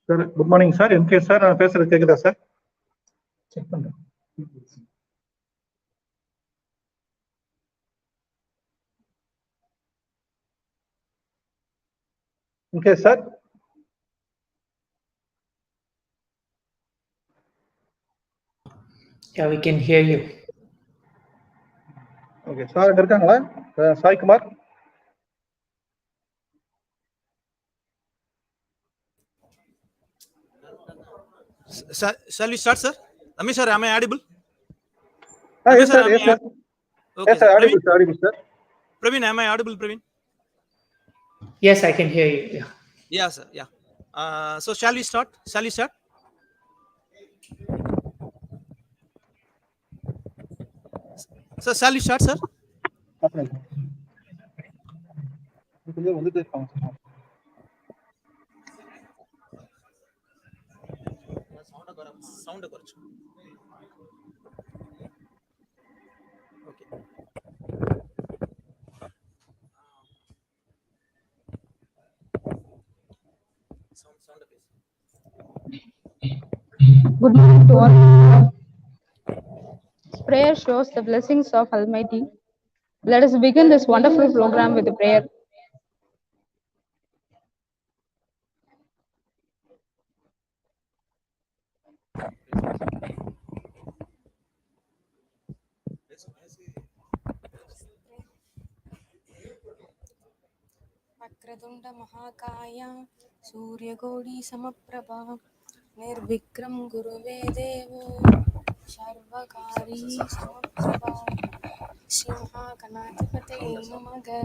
Sir, good morning, sir. In case, sir, நான் பேசுறது கேக்குதா சார்? செக் பண்றேன். In case, sir. Yeah, we can hear you. Okay, sir, இருக்காங்களா? Sai Kumar. Shall we start, sir? Amish sir, am I audible? Yes, sir. Yes, sir. Okay, yes, sir. Audible, sir. Audible, sir. Praveen, am I audible, Praveen? Yes, I can hear you. Yeah. Yeah, sir. Yeah. So shall we start? Shall we start? So shall we start, sir? Sound okay. Good morning to all. This prayer shows the blessings of Almighty. Let us begin this wonderful program with a prayer. Vakradunda Mahakaya Suryakodi Samaprabha Nirvikram Guruve Devo Sarvakari Samaprabha Simha Kanadipate Namaga.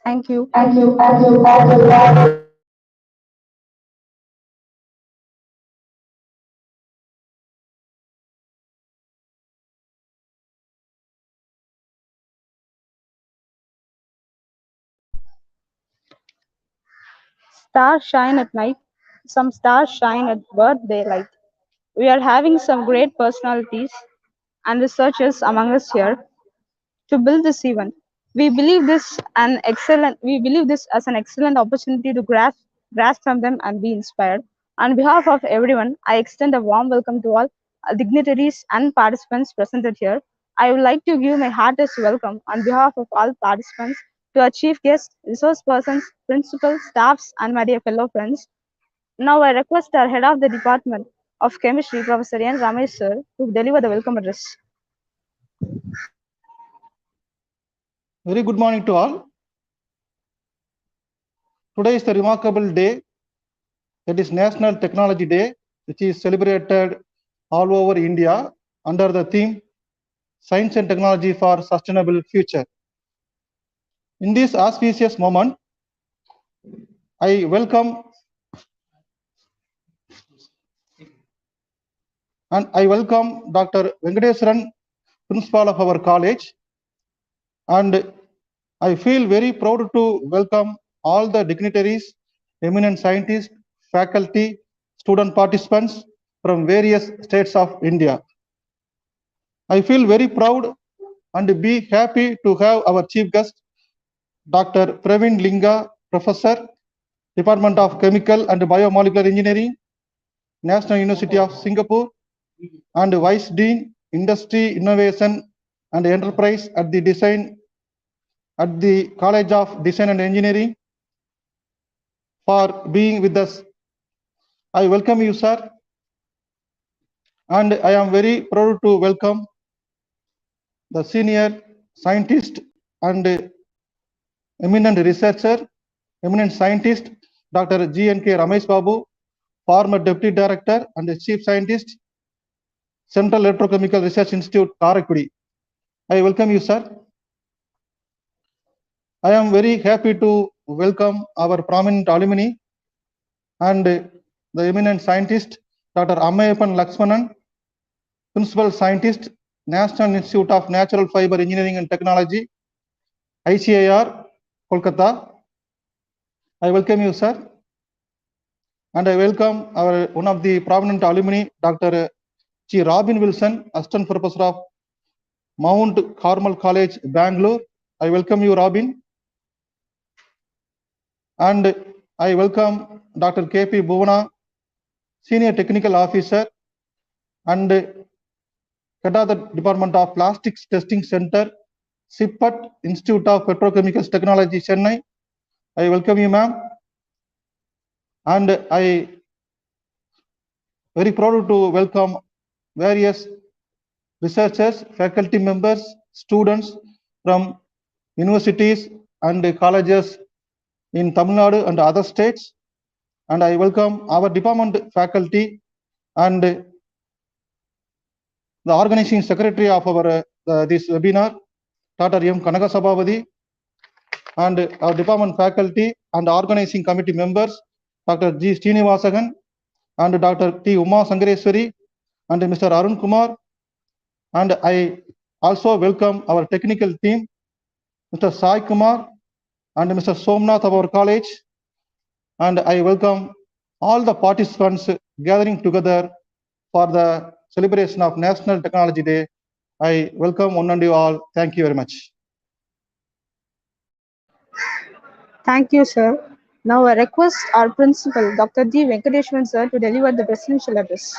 Thank you. Stars shine at night. Some stars shine at birth daylight. We are having some great personalities and researchers among us here to build this event. We believe this as an excellent opportunity to grasp from them and be inspired. On behalf of everyone, I extend a warm welcome to all dignitaries and participants presented here. I would like to give my heartiest welcome on behalf of all participants to our chief guests, resource persons, principals, staffs, and my dear fellow friends. Now I request our head of the Department of Chemistry, Professor N. Ramesh sir, to deliver the welcome address. Very good morning to all. Today is the remarkable day. It is National Technology Day, which is celebrated all over India under the theme Science and Technology for Sustainable Future. In this auspicious moment, I welcome Dr. Venkateswaran, principal of our college, and I feel very proud to welcome all the dignitaries, eminent scientists, faculty, student participants from various states of India. I feel very proud and be happy to have our chief guest, Dr. Praveen Linga, Professor, Department of Chemical and Biomolecular Engineering, National University of Singapore, and Vice Dean, Industry, Innovation and Enterprise at the College of Design and Engineering, for being with us. I welcome you, sir. And I am very proud to welcome the senior scientist and eminent researcher, eminent scientist, Dr.G.N.K.Ramesh Bapu, former Deputy Director and Chief Scientist, Central Electrochemical Research Institute, Karaikudi. I welcome you, sir. I am very happy to welcome our prominent alumni and the eminent scientist, Dr. Ammayappan Lakshmanan, Principal Scientist, National Institute of Natural Fiber Engineering and Technology, ICIR, Kolkata. I welcome you, sir. And I welcome our one of the prominent alumni, Dr. G. Robin Wilson, Assistant Professor of Mount Carmel College, Bangalore. I welcome you, Robin. And I welcome Dr. K.P.Bhuvana, Senior Technical Officer and Head of the Department of Plastics Testing Center, CIPET, Institute of Petrochemicals Technology, Chennai. I welcome you, ma'am. And I very proud to welcome various researchers, faculty members, students from universities and colleges in Tamil Nadu and other states. And I welcome our department faculty and the organizing secretary of our this webinar, Dr. M. Kanagasabhavadi, and our department faculty and organizing committee members, Dr. G. Srinivasagan and Dr. T. Uma Sangareswari and Mr. Arun Kumar. And I also welcome our technical team, Mr. Sai Kumar and Mr. Somnath of our college. And I welcome all the participants gathering together for the celebration of National Technology Day. I welcome one and you all. Thank you very much. Thank you, sir. Now I request our principal, Dr. G. Venkateshwaran, sir, to deliver the presidential address.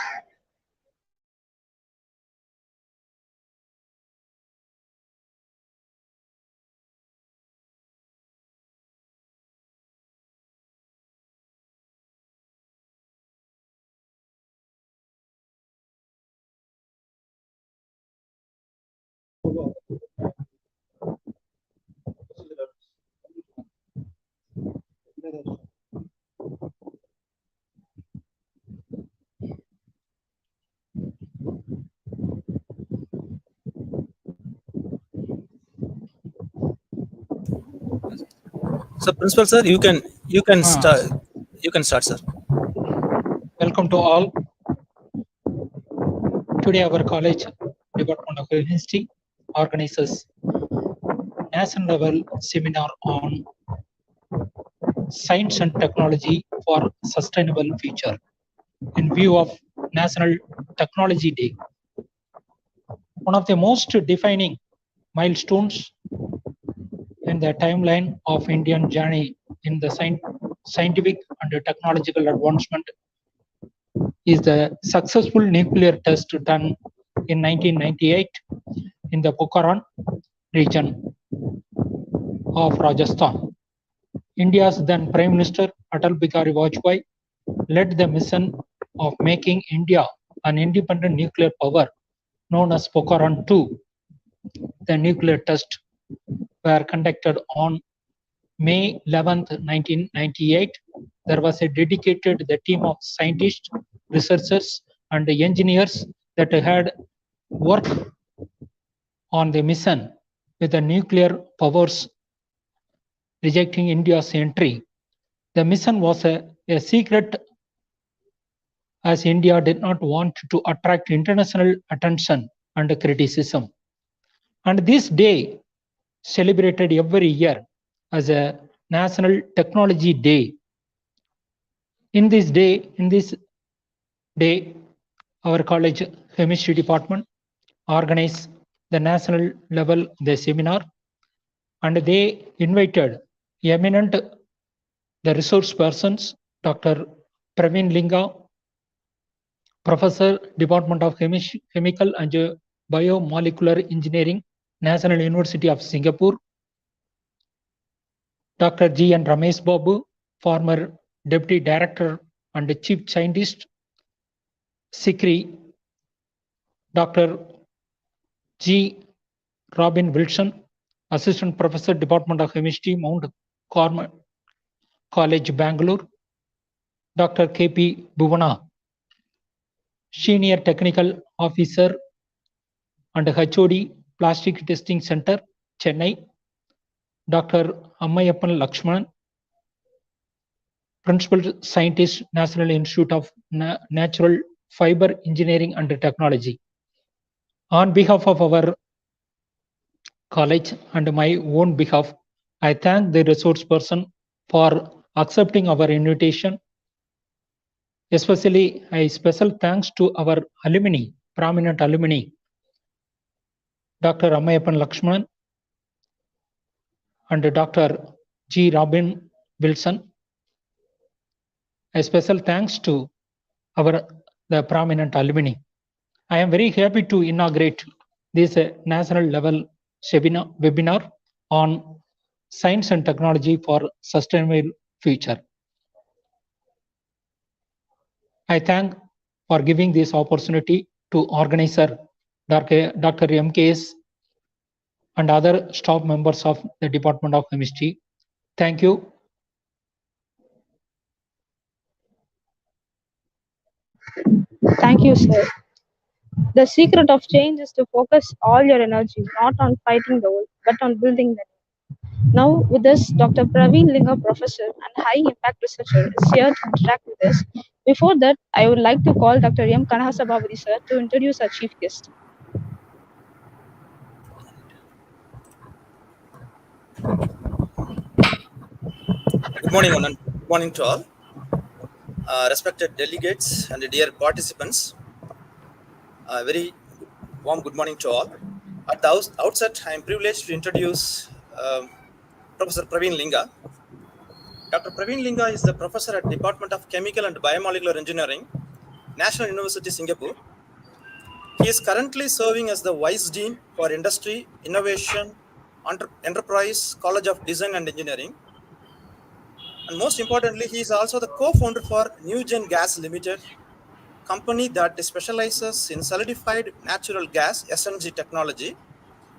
So, Principal sir, you can start, sir. Welcome to all. Today our college Department of Chemistry organizes national level seminar on science and technology for sustainable future in view of National Technology Day. One of the most defining milestones in the timeline of Indian journey in the scientific and technological advancement is the successful nuclear test done in 1998 in the Pokhran region of Rajasthan. India's then Prime Minister Atal Bihari Vajpayee led the mission of making India an independent nuclear power known as Pokhran 2. The nuclear tests were conducted on May 11, 1998. There was a dedicated team of scientists, researchers, and engineers that had worked on the mission with the nuclear powers rejecting India's entry. The mission was a secret as India did not want to attract international attention and criticism. And this day celebrated every year as a National Technology Day. In this day, our college chemistry department organized the national level seminar, and they invited eminent the resource persons, Dr. Praveen Linga, Professor, Department of Chemical and Biomolecular Engineering, National University of Singapore, Dr.G.N.K.Ramesh Bapu, former Deputy Director and Chief Scientist, SICRI, Dr. G. Robin Wilson, Assistant Professor, Department of Chemistry, Mount Carmel College, Bangalore, Dr. K.P.Bhuvana, Senior Technical Officer and HOD, Plastic Testing Center, Chennai, Dr. Ammayappan Lakshmanan, Principal Scientist, National Institute of Natural Fiber Engineering and Technology. On behalf of our college and my own behalf, I thank the resource person for accepting our invitation. Especially, a special thanks to our alumni, prominent alumni, Dr. Ammayappan Lakshmanan and Dr. G. Robin Wilson. A special thanks to the prominent alumni. I am very happy to inaugurate this national level webinar on science and technology for sustainable future. I thank for giving this opportunity to organizer Dr. M.K.S. and other staff members of the Department of Chemistry. Thank you. Thank you, sir. The secret of change is to focus all your energy not on fighting the old, but on building them. Now, with us, Dr. Praveen Linga, professor and high impact researcher, is here to interact with us. Before that, I would like to call Dr. M. Kanahasabhavadi, sir, to introduce our chief guest. Good morning, Anand. Good morning to all. Respected delegates and dear participants, very warm good morning to all. At the outset, I am privileged to introduce Professor Praveen Linga. Dr. Praveen Linga is the professor at Department of Chemical and Biomolecular Engineering, National University, Singapore. He is currently serving as the Vice Dean for Industry, Innovation, Enterprise, College of Design and Engineering. And most importantly, he is also the co-founder for NewGen Gas Limited, company that specializes in solidified natural gas (SNG) technology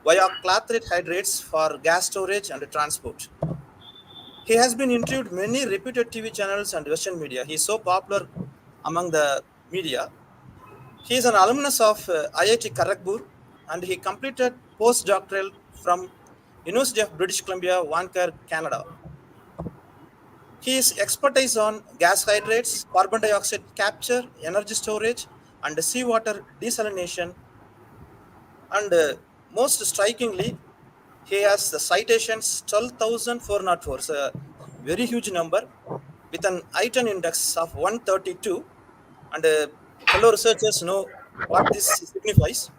via clathrate hydrates for gas storage and transport. He has been interviewed many reputed TV channels and Western media. He is so popular among the media. He is an alumnus of IIT Karaikudi and he completed postdoctoral from University of British Columbia, Vancouver, Canada. His expertise on gas hydrates, carbon dioxide capture, energy storage, and seawater desalination. And most strikingly, he has the citations 12,404, so a very huge number, with an I-10 index of 132. And fellow researchers know what this signifies.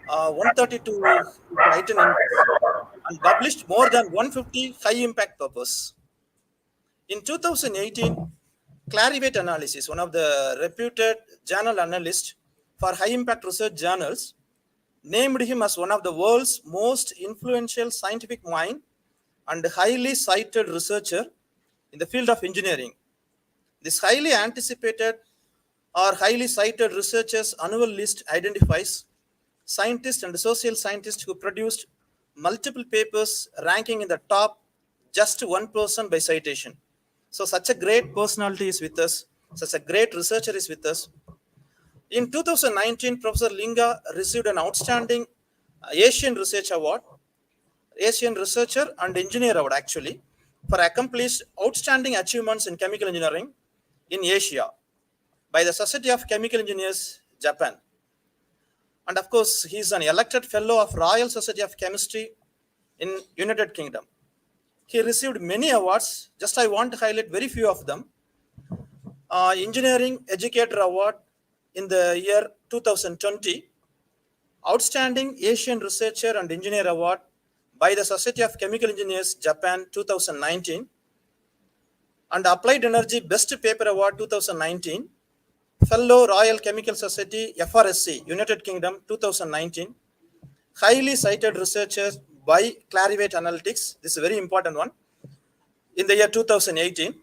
132 is the I-10 index, and published more than 150 high-impact papers. In 2018, Clarivate Analysis, one of the reputed journal analysts for high-impact research journals, named him as one of the world's most influential scientific mind and highly cited researcher in the field of engineering. This highly anticipated or highly cited researchers' annual list identifies scientists and social scientists who produced multiple papers ranking in the top just 1% by citation. So such a great personality is with us, such a great researcher is with us. In 2019, Professor Linga received an outstanding Asian Research Award, Asian Researcher and Engineer Award actually, for accomplished outstanding achievements in chemical engineering in Asia by the Society of Chemical Engineers, Japan. And of course, he is an elected fellow of Royal Society of Chemistry in United Kingdom. He received many awards. Just I want to highlight very few of them. Engineering Educator Award in the year 2020. Outstanding Asian Researcher and Engineer Award by the Society of Chemical Engineers, Japan 2019. And Applied Energy Best Paper Award 2019. Fellow Royal Chemical Society, FRSC, United Kingdom 2019. Highly cited researchers by Clarivate Analytics, this is a very important one, in the year 2018.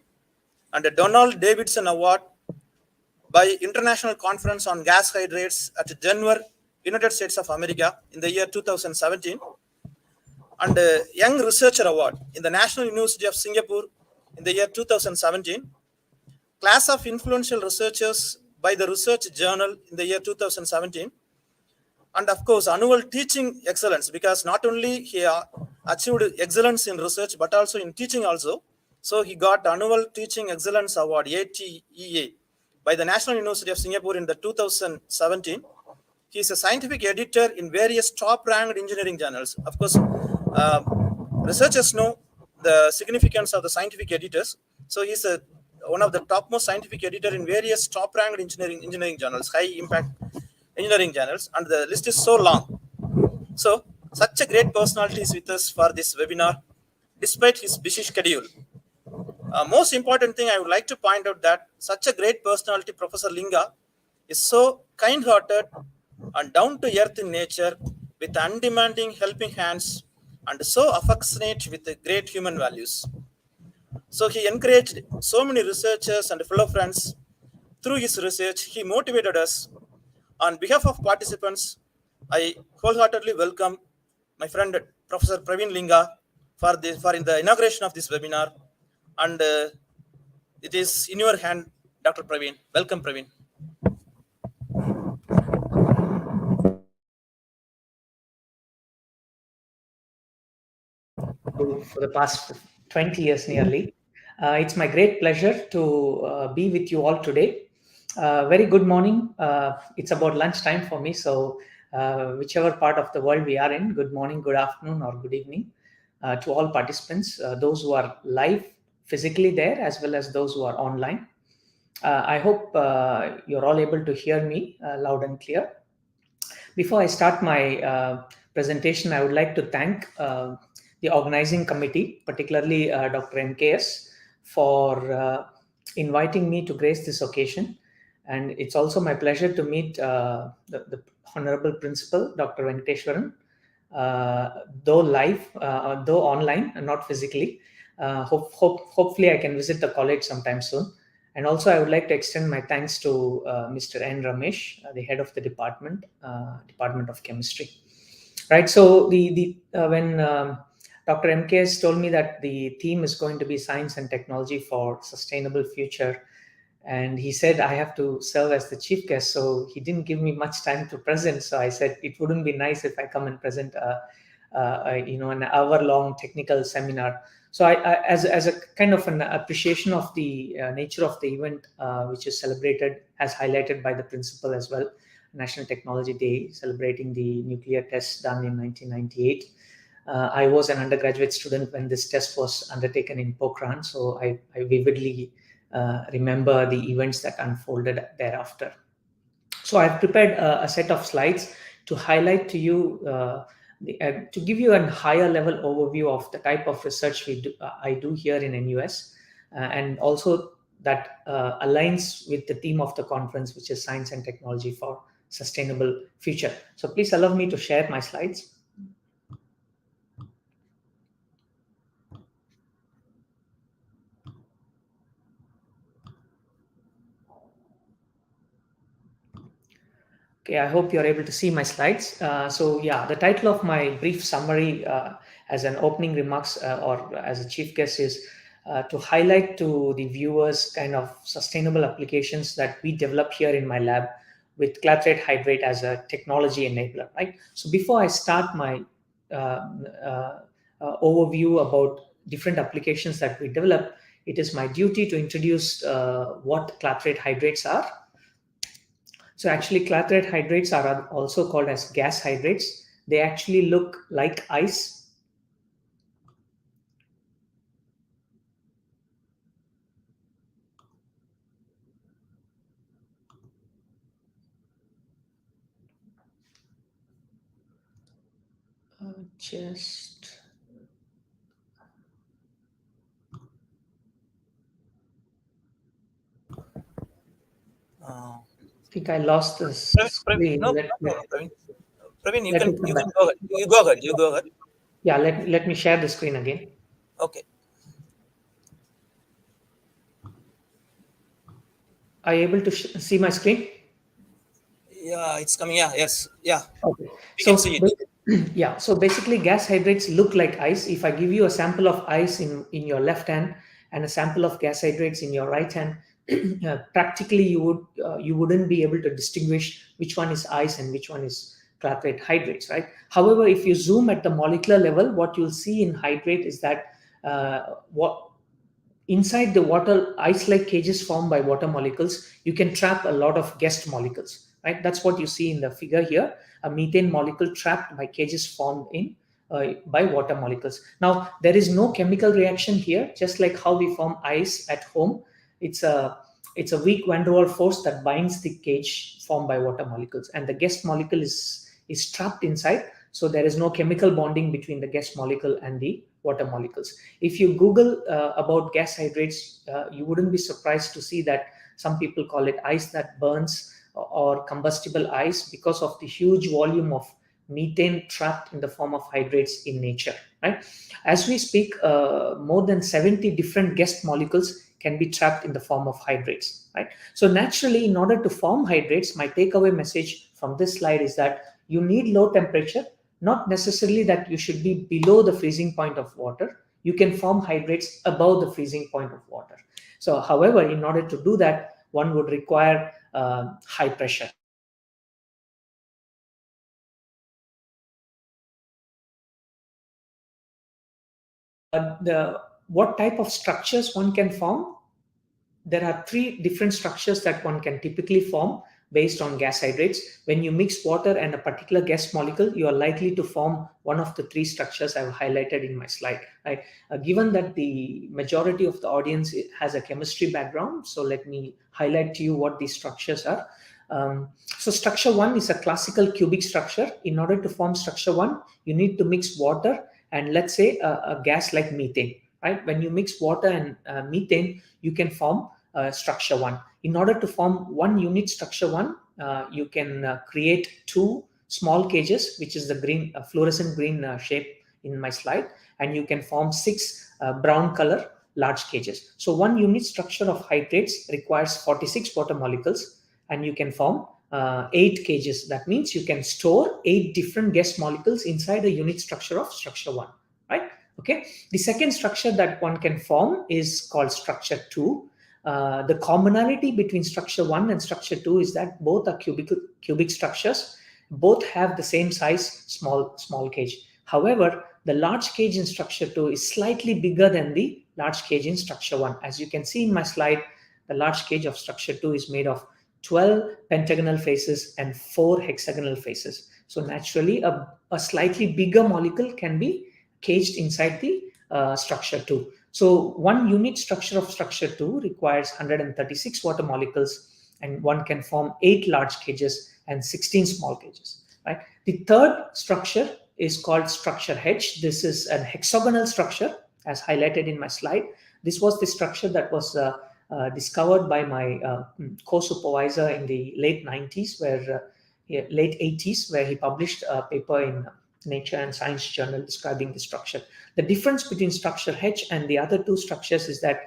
And a Donald Davidson Award by International Conference on Gas Hydrates at Denver, United States of America in the year 2017. And a Young Researcher Award in the National University of Singapore in the year 2017. Class of Influential Researchers by the Research Journal in the year 2017. and of course annual teaching excellence, because not only he achieved excellence in research but also in teaching also. So he got annual teaching excellence award ATEA by the National University of Singapore in the 2017. He is a scientific editor in various top-ranked engineering journals. Of course, researchers know the significance of the scientific editors. So he's one of the topmost scientific editor in various top-ranked engineering journals, high-impact engineering journals, and the list is so long. So such a great personality is with us for this webinar, despite his busy schedule. Most important thing I would like to point out that such a great personality, Professor Linga, is so kind-hearted and down-to-earth in nature, with undemanding helping hands, and so affectionate with the great human values. So he encouraged so many researchers and fellow friends. Through his research, he motivated us. On behalf of participants, I wholeheartedly welcome my friend Professor Praveen Linga for in the inauguration of this webinar. And it is in your hand, Dr. Praveen. Welcome, Praveen. For the past 20 years nearly. It's my great pleasure to be with you all today. Very good morning. It's about lunchtime for me, so whichever part of the world we are in, good morning, good afternoon, or good evening to all participants, those who are live physically there as well as those who are online. I hope you're all able to hear me loud and clear. Before I start my presentation, I would like to thank the organizing committee, particularly Dr. MKS, for inviting me to grace this occasion. And it's also my pleasure to meet the Honorable Principal, Dr. Venkateshwaran, though live, though online, and not physically. Hopefully, I can visit the college sometime soon. And also, I would like to extend my thanks to Mr. N. Ramesh, the head of the Department of Chemistry. Right. So when Dr. MKS told me that the theme is going to be science and technology for sustainable future, and he said I have to serve as the chief guest, so he didn't give me much time to present. So I said it wouldn't be nice if I come and present an hour-long technical seminar. So I as a kind of an appreciation of the nature of the event, which is celebrated as highlighted by the principal as well, National Technology Day, celebrating the nuclear test done in 1998. I was an undergraduate student when this test was undertaken in Pokhran, so I vividly remember the events that unfolded thereafter. So I've prepared a set of slides to highlight to you, to give you a higher level overview of the type of research I do here in NUS, and also that aligns with the theme of the conference, which is science and technology for sustainable future. So please allow me to share my slides. Okay, I hope you're able to see my slides. So yeah, the title of my brief summary as an opening remarks or as a chief guest is to highlight to the viewers kind of sustainable applications that we develop here in my lab with Clatrate Hydrate as a technology enabler, right? So before I start my overview about different applications that we develop, it is my duty to introduce what Clatrate Hydrates are. So actually, Clatrate hydrates are also called as gas hydrates. They actually look like ice. Just... I think I lost this screen. No, Praveen. Praveen, you can go ahead. You go ahead. Yeah, let me share the screen again. Okay. Are you able to see my screen? Yeah, it's coming. Yeah, yes. Yeah. Okay. We can see it. Yeah, so basically gas hydrates look like ice. If I give you a sample of ice in your left hand and a sample of gas hydrates in your right hand, practically you wouldn't be able to distinguish which one is ice and which one is clathrate hydrates, right? However, if you zoom at the molecular level, what you'll see in hydrate is that inside the water, ice-like cages formed by water molecules, you can trap a lot of guest molecules, right? That's what you see in the figure here, a methane molecule trapped by cages formed in by water molecules. Now, there is no chemical reaction here, just like how we form ice at home. It's a weak van der Waals force that binds the cage formed by water molecules, and the guest molecule is trapped inside. So there is no chemical bonding between the guest molecule and the water molecules. If you Google about gas hydrates, you wouldn't be surprised to see that some people call it ice that burns or combustible ice because of the huge volume of methane trapped in the form of hydrates in nature, right? As we speak, more than 70 different guest molecules can be trapped in the form of hydrates, right? So naturally, in order to form hydrates, my takeaway message from this slide is that you need low temperature, not necessarily that you should be below the freezing point of water. You can form hydrates above the freezing point of water. So, however, in order to do that, one would require high pressure. What type of structures one can form? There are three different structures that one can typically form based on gas hydrates. When you mix water and a particular gas molecule, you are likely to form one of the three structures I've highlighted in my slide, right? Given that the majority of the audience has a chemistry background, so let me highlight to you what these structures are. So structure one is a classical cubic structure. In order to form structure one, you need to mix water and let's say a gas like methane, right? When you mix water and methane, you can form structure one. In order to form one unit structure one, you can create two small cages, which is the green fluorescent green shape in my slide, and you can form six brown color large cages. So one unit structure of hydrates requires 46 water molecules, and you can form 8 cages. That means you can store 8 different guest molecules inside a unit structure of structure one, right? Okay. The second structure that one can form is called structure two. The commonality between structure one and structure two is that both are cubic structures. Both have the same size, small cage. However, the large cage in structure two is slightly bigger than the large cage in structure one. As you can see in my slide, the large cage of structure two is made of 12 pentagonal faces and 4 hexagonal faces. So naturally, a slightly bigger molecule can be caged inside the structure 2. So one unit structure of structure 2 requires 136 water molecules, and one can form 8 large cages and 16 small cages, right? The third structure is called structure H. This is an hexagonal structure as highlighted in my slide. This was the structure that was discovered by my co-supervisor in the late 90s, late 80s, where he published a paper in Nature and Science Journal describing the structure. The difference between structure H and the other two structures is that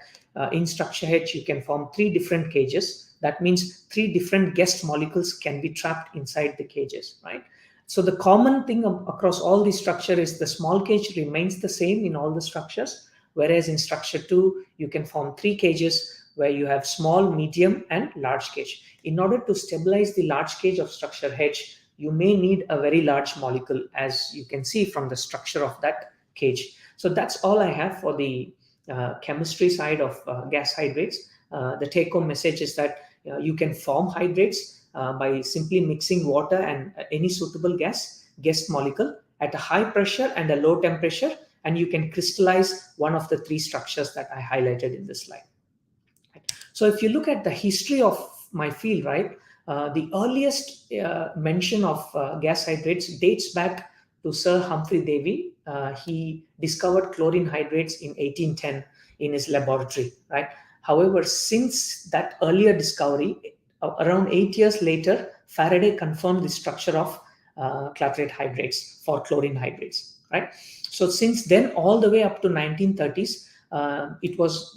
in structure H, you can form 3 different cages. That means 3 different guest molecules can be trapped inside the cages, right? So the common thing across all the structure is the small cage remains the same in all the structures, whereas in structure 2, you can form 3 cages where you have small, medium, and large cage. In order to stabilize the large cage of structure H, you may need a very large molecule, as you can see from the structure of that cage. So that's all I have for the chemistry side of gas hydrates. The take-home message is that you can form hydrates by simply mixing water and any suitable guest molecule at a high pressure and a low temperature, and you can crystallize one of the 3 structures that I highlighted in this slide. So if you look at the history of my field, right, the earliest mention of gas hydrates dates back to Sir Humphrey Davy. He discovered chlorine hydrates in 1810 in his laboratory, right? However, since that earlier discovery, around 8 years later, Faraday confirmed the structure of clathrate hydrates for chlorine hydrates, right? So since then, all the way up to 1930s,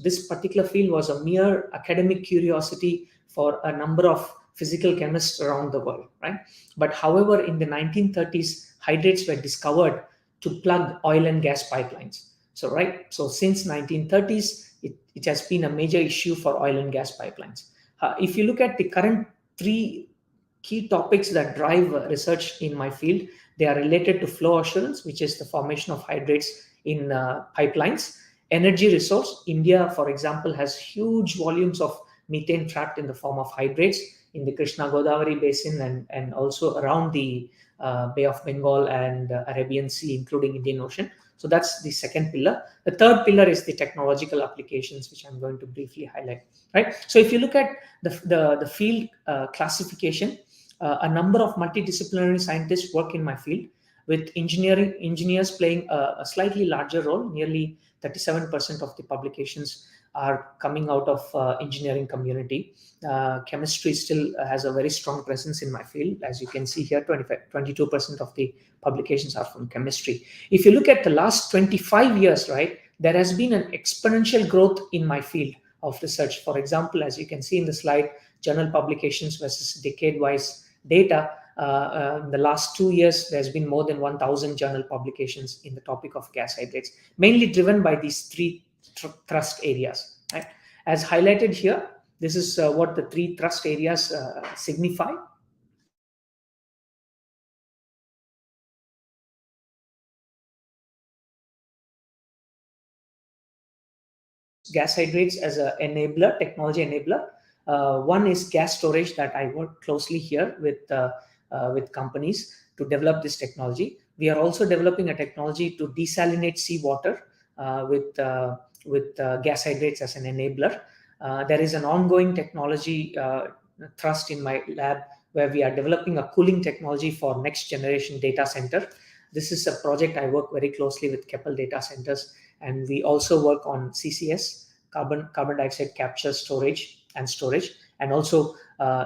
this particular field was a mere academic curiosity for a number of physical chemists around the world, right? But however, in the 1930s, hydrates were discovered to plug oil and gas pipelines. So, right, so since 1930s, it has been a major issue for oil and gas pipelines. If you look at the current 3 key topics that drive research in my field. They are related to flow assurance, which is the formation of hydrates in pipelines. Energy resource. India, for example, has huge volumes of methane trapped in the form of hydrates in the Krishna Godavari basin and also around the Bay of Bengal and Arabian Sea, including Indian Ocean. So that's the second pillar. The third pillar is the technological applications, which I'm going to briefly highlight. Right. So if you look at the field classification, a number of multidisciplinary scientists work in my field, with engineers playing a slightly larger role. Nearly 37% of the publications are coming out of engineering community. Chemistry still has a very strong presence in my field. As you can see here, 22% of the publications are from chemistry. If you look at the last 25 years, right, there has been an exponential growth in my field of research. For example, as you can see in the slide, journal publications versus decade-wise data. In the last 2 years, there's been more than 1,000 journal publications in the topic of gas hydrates, mainly driven by these three thrust areas. Right? As highlighted here, this is what the three thrust areas signify. Gas hydrates as an enabler, technology enabler. One is gas storage, that I work closely here with companies to develop this technology. We are also developing a technology to desalinate seawater with gas hydrates as an enabler. There is an ongoing technology thrust in my lab where we are developing a cooling technology for next generation data center. This is a project I work very closely with Keppel Data Centers, and we also work on CCS, carbon dioxide capture, storage, and also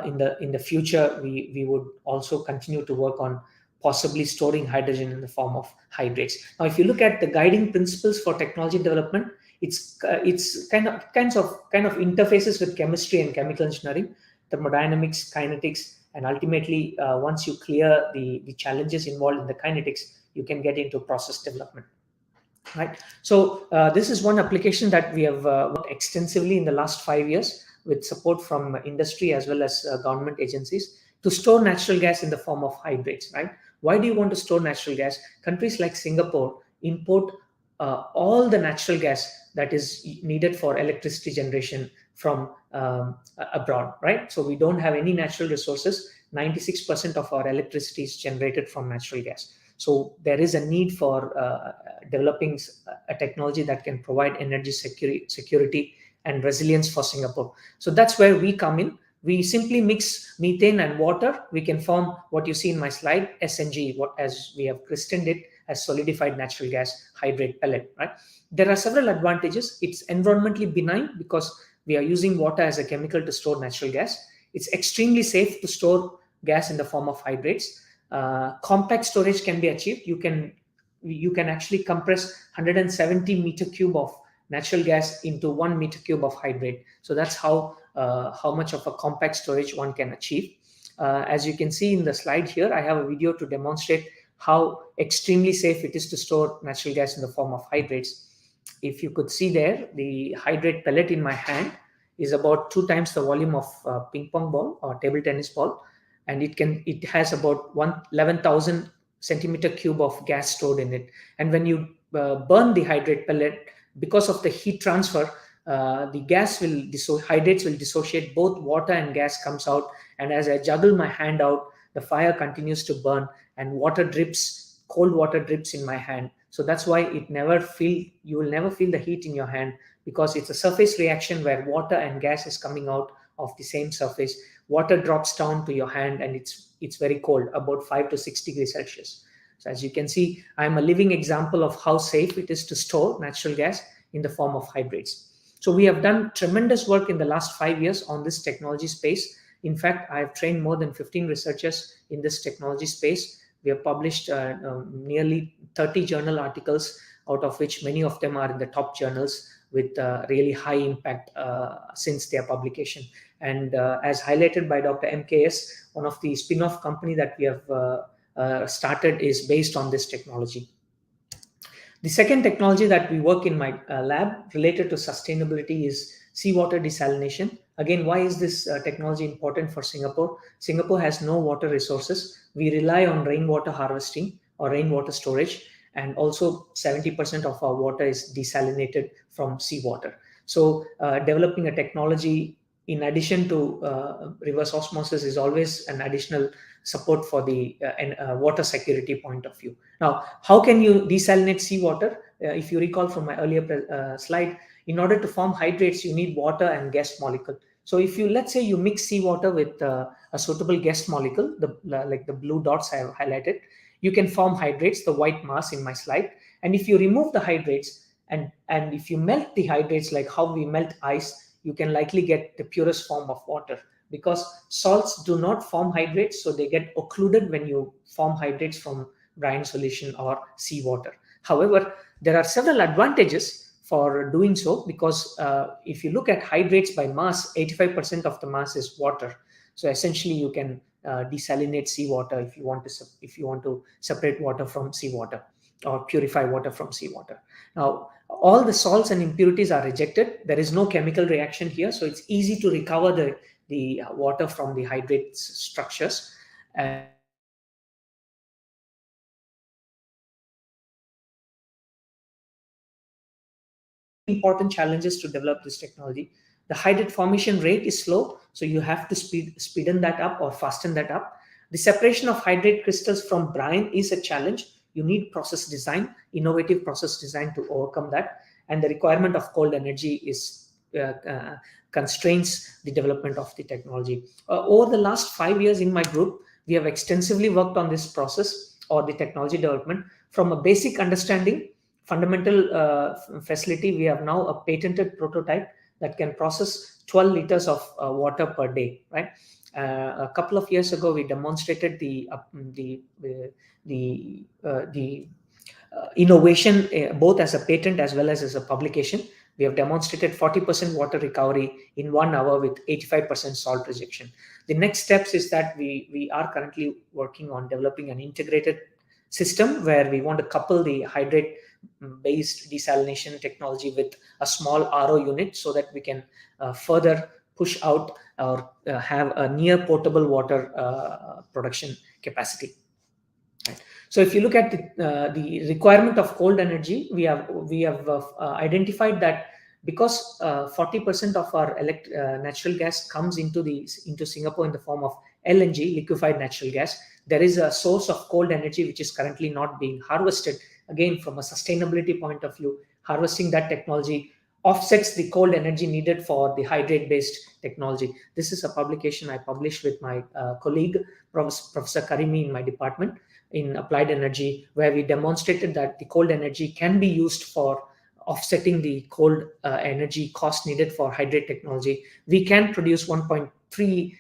in the future we would also continue to work on possibly storing hydrogen in the form of hydrates. Now, if you look at the guiding principles for technology development, it's kind of interfaces with chemistry and chemical engineering, thermodynamics, kinetics, and ultimately once you clear the challenges involved in the kinetics, you can get into process development. Right. So this is one application that we have worked extensively in the last 5 years with support from industry as well as government agencies to store natural gas in the form of hydrates. Right. Why do you want to store natural gas? Countries like Singapore import all the natural gas that is needed for electricity generation from abroad. Right. So we don't have any natural resources. 96% of our electricity is generated from natural gas. So there is a need for developing a technology that can provide energy security and resilience for Singapore. So that's where we come in. We simply mix methane and water. We can form what you see in my slide, SNG, as we have christened it as solidified natural gas hydrate pellet. Right? There are several advantages. It's environmentally benign because we are using water as a chemical to store natural gas. It's extremely safe to store gas in the form of hydrates. Compact storage can be achieved. You can actually compress 170 meter cube of natural gas into 1 meter cube of hydrate. So that's how much of a compact storage one can achieve. As you can see in the slide here, I have a video to demonstrate how extremely safe it is to store natural gas in the form of hydrates. If you could see there, the hydrate pellet in my hand is about 2 times the volume of a ping pong ball or table tennis ball, and it has about 11,000 centimeter cube of gas stored in it. And when you burn the hydrate pellet, because of the heat transfer, the hydrates will dissociate, both water and gas comes out, and as I juggle my hand out, the fire continues to burn and cold water drips in my hand. So that's why you will never feel the heat in your hand, because it's a surface reaction where water and gas is coming out of the same surface. Water drops down to your hand and it's very cold, about 5 to 6 degrees Celsius. So as you can see, I'm a living example of how safe it is to store natural gas in the form of hydrates. So we have done tremendous work in the last 5 years on this technology space. In fact, I have trained more than 15 researchers in this technology space. We have published nearly 30 journal articles, out of which many of them are in the top journals with really high impact since their publication. And as highlighted by Dr. MKS, one of the spin-off company that we have started is based on this technology. The second technology that we work in my lab related to sustainability is seawater desalination. Again, why is this technology important for Singapore? Singapore has no water resources. We rely on rainwater harvesting or rainwater storage, and also 70% of our water is desalinated from seawater. So developing a technology in addition to reverse osmosis is always an additional support for the water security point of view. Now, how can you desalinate seawater? If you recall from my earlier slide, in order to form hydrates, you need water and gas molecule. So if you, let's say you mix seawater with a suitable gas molecule, like the blue dots I have highlighted, you can form hydrates, the white mass in my slide. And if you remove the hydrates and if you melt the hydrates like how we melt ice, you can likely get the purest form of water, because salts do not form hydrates, so they get occluded when you form hydrates from brine solution or seawater. However, there are several advantages for doing so, because if you look at hydrates by mass, 85% of the mass is water. So essentially you can desalinate seawater if you want to separate water from seawater or purify water from seawater. Now, all the salts and impurities are rejected. There is no chemical reaction here, so it's easy to recover the water from the hydrate structures. Important challenges to develop this technology. The hydrate formation rate is slow, so you have to speeden that up or fasten that up. The separation of hydrate crystals from brine is a challenge. You need process design, innovative process design to overcome that, and the requirement of cold energy is constrains the development of the technology. Over the last 5 years in my group, we have extensively worked on this process or the technology development. From a basic understanding, fundamental facility, we have now a patented prototype that can process 12 liters of water per day, right? A couple of years ago, we demonstrated the innovation both as a patent as well as a publication. We have demonstrated 40% water recovery in 1 hour with 85% salt rejection. The next steps is that we are currently working on developing an integrated system where we want to couple the hydrate based desalination technology with a small RO unit, so that we can further push out or have a near potable water production capacity. Right. So if you look at the requirement of cold energy, we have identified that because 40% of our natural gas comes into Singapore in the form of LNG, liquefied natural gas, there is a source of cold energy which is currently not being harvested. Again, from a sustainability point of view, harvesting that technology offsets the cold energy needed for the hydrate-based technology. This is a publication I published with my colleague, Professor Karimi in my department in applied energy, where we demonstrated that the cold energy can be used for offsetting the cold energy cost needed for hydrate technology. We can produce 1.3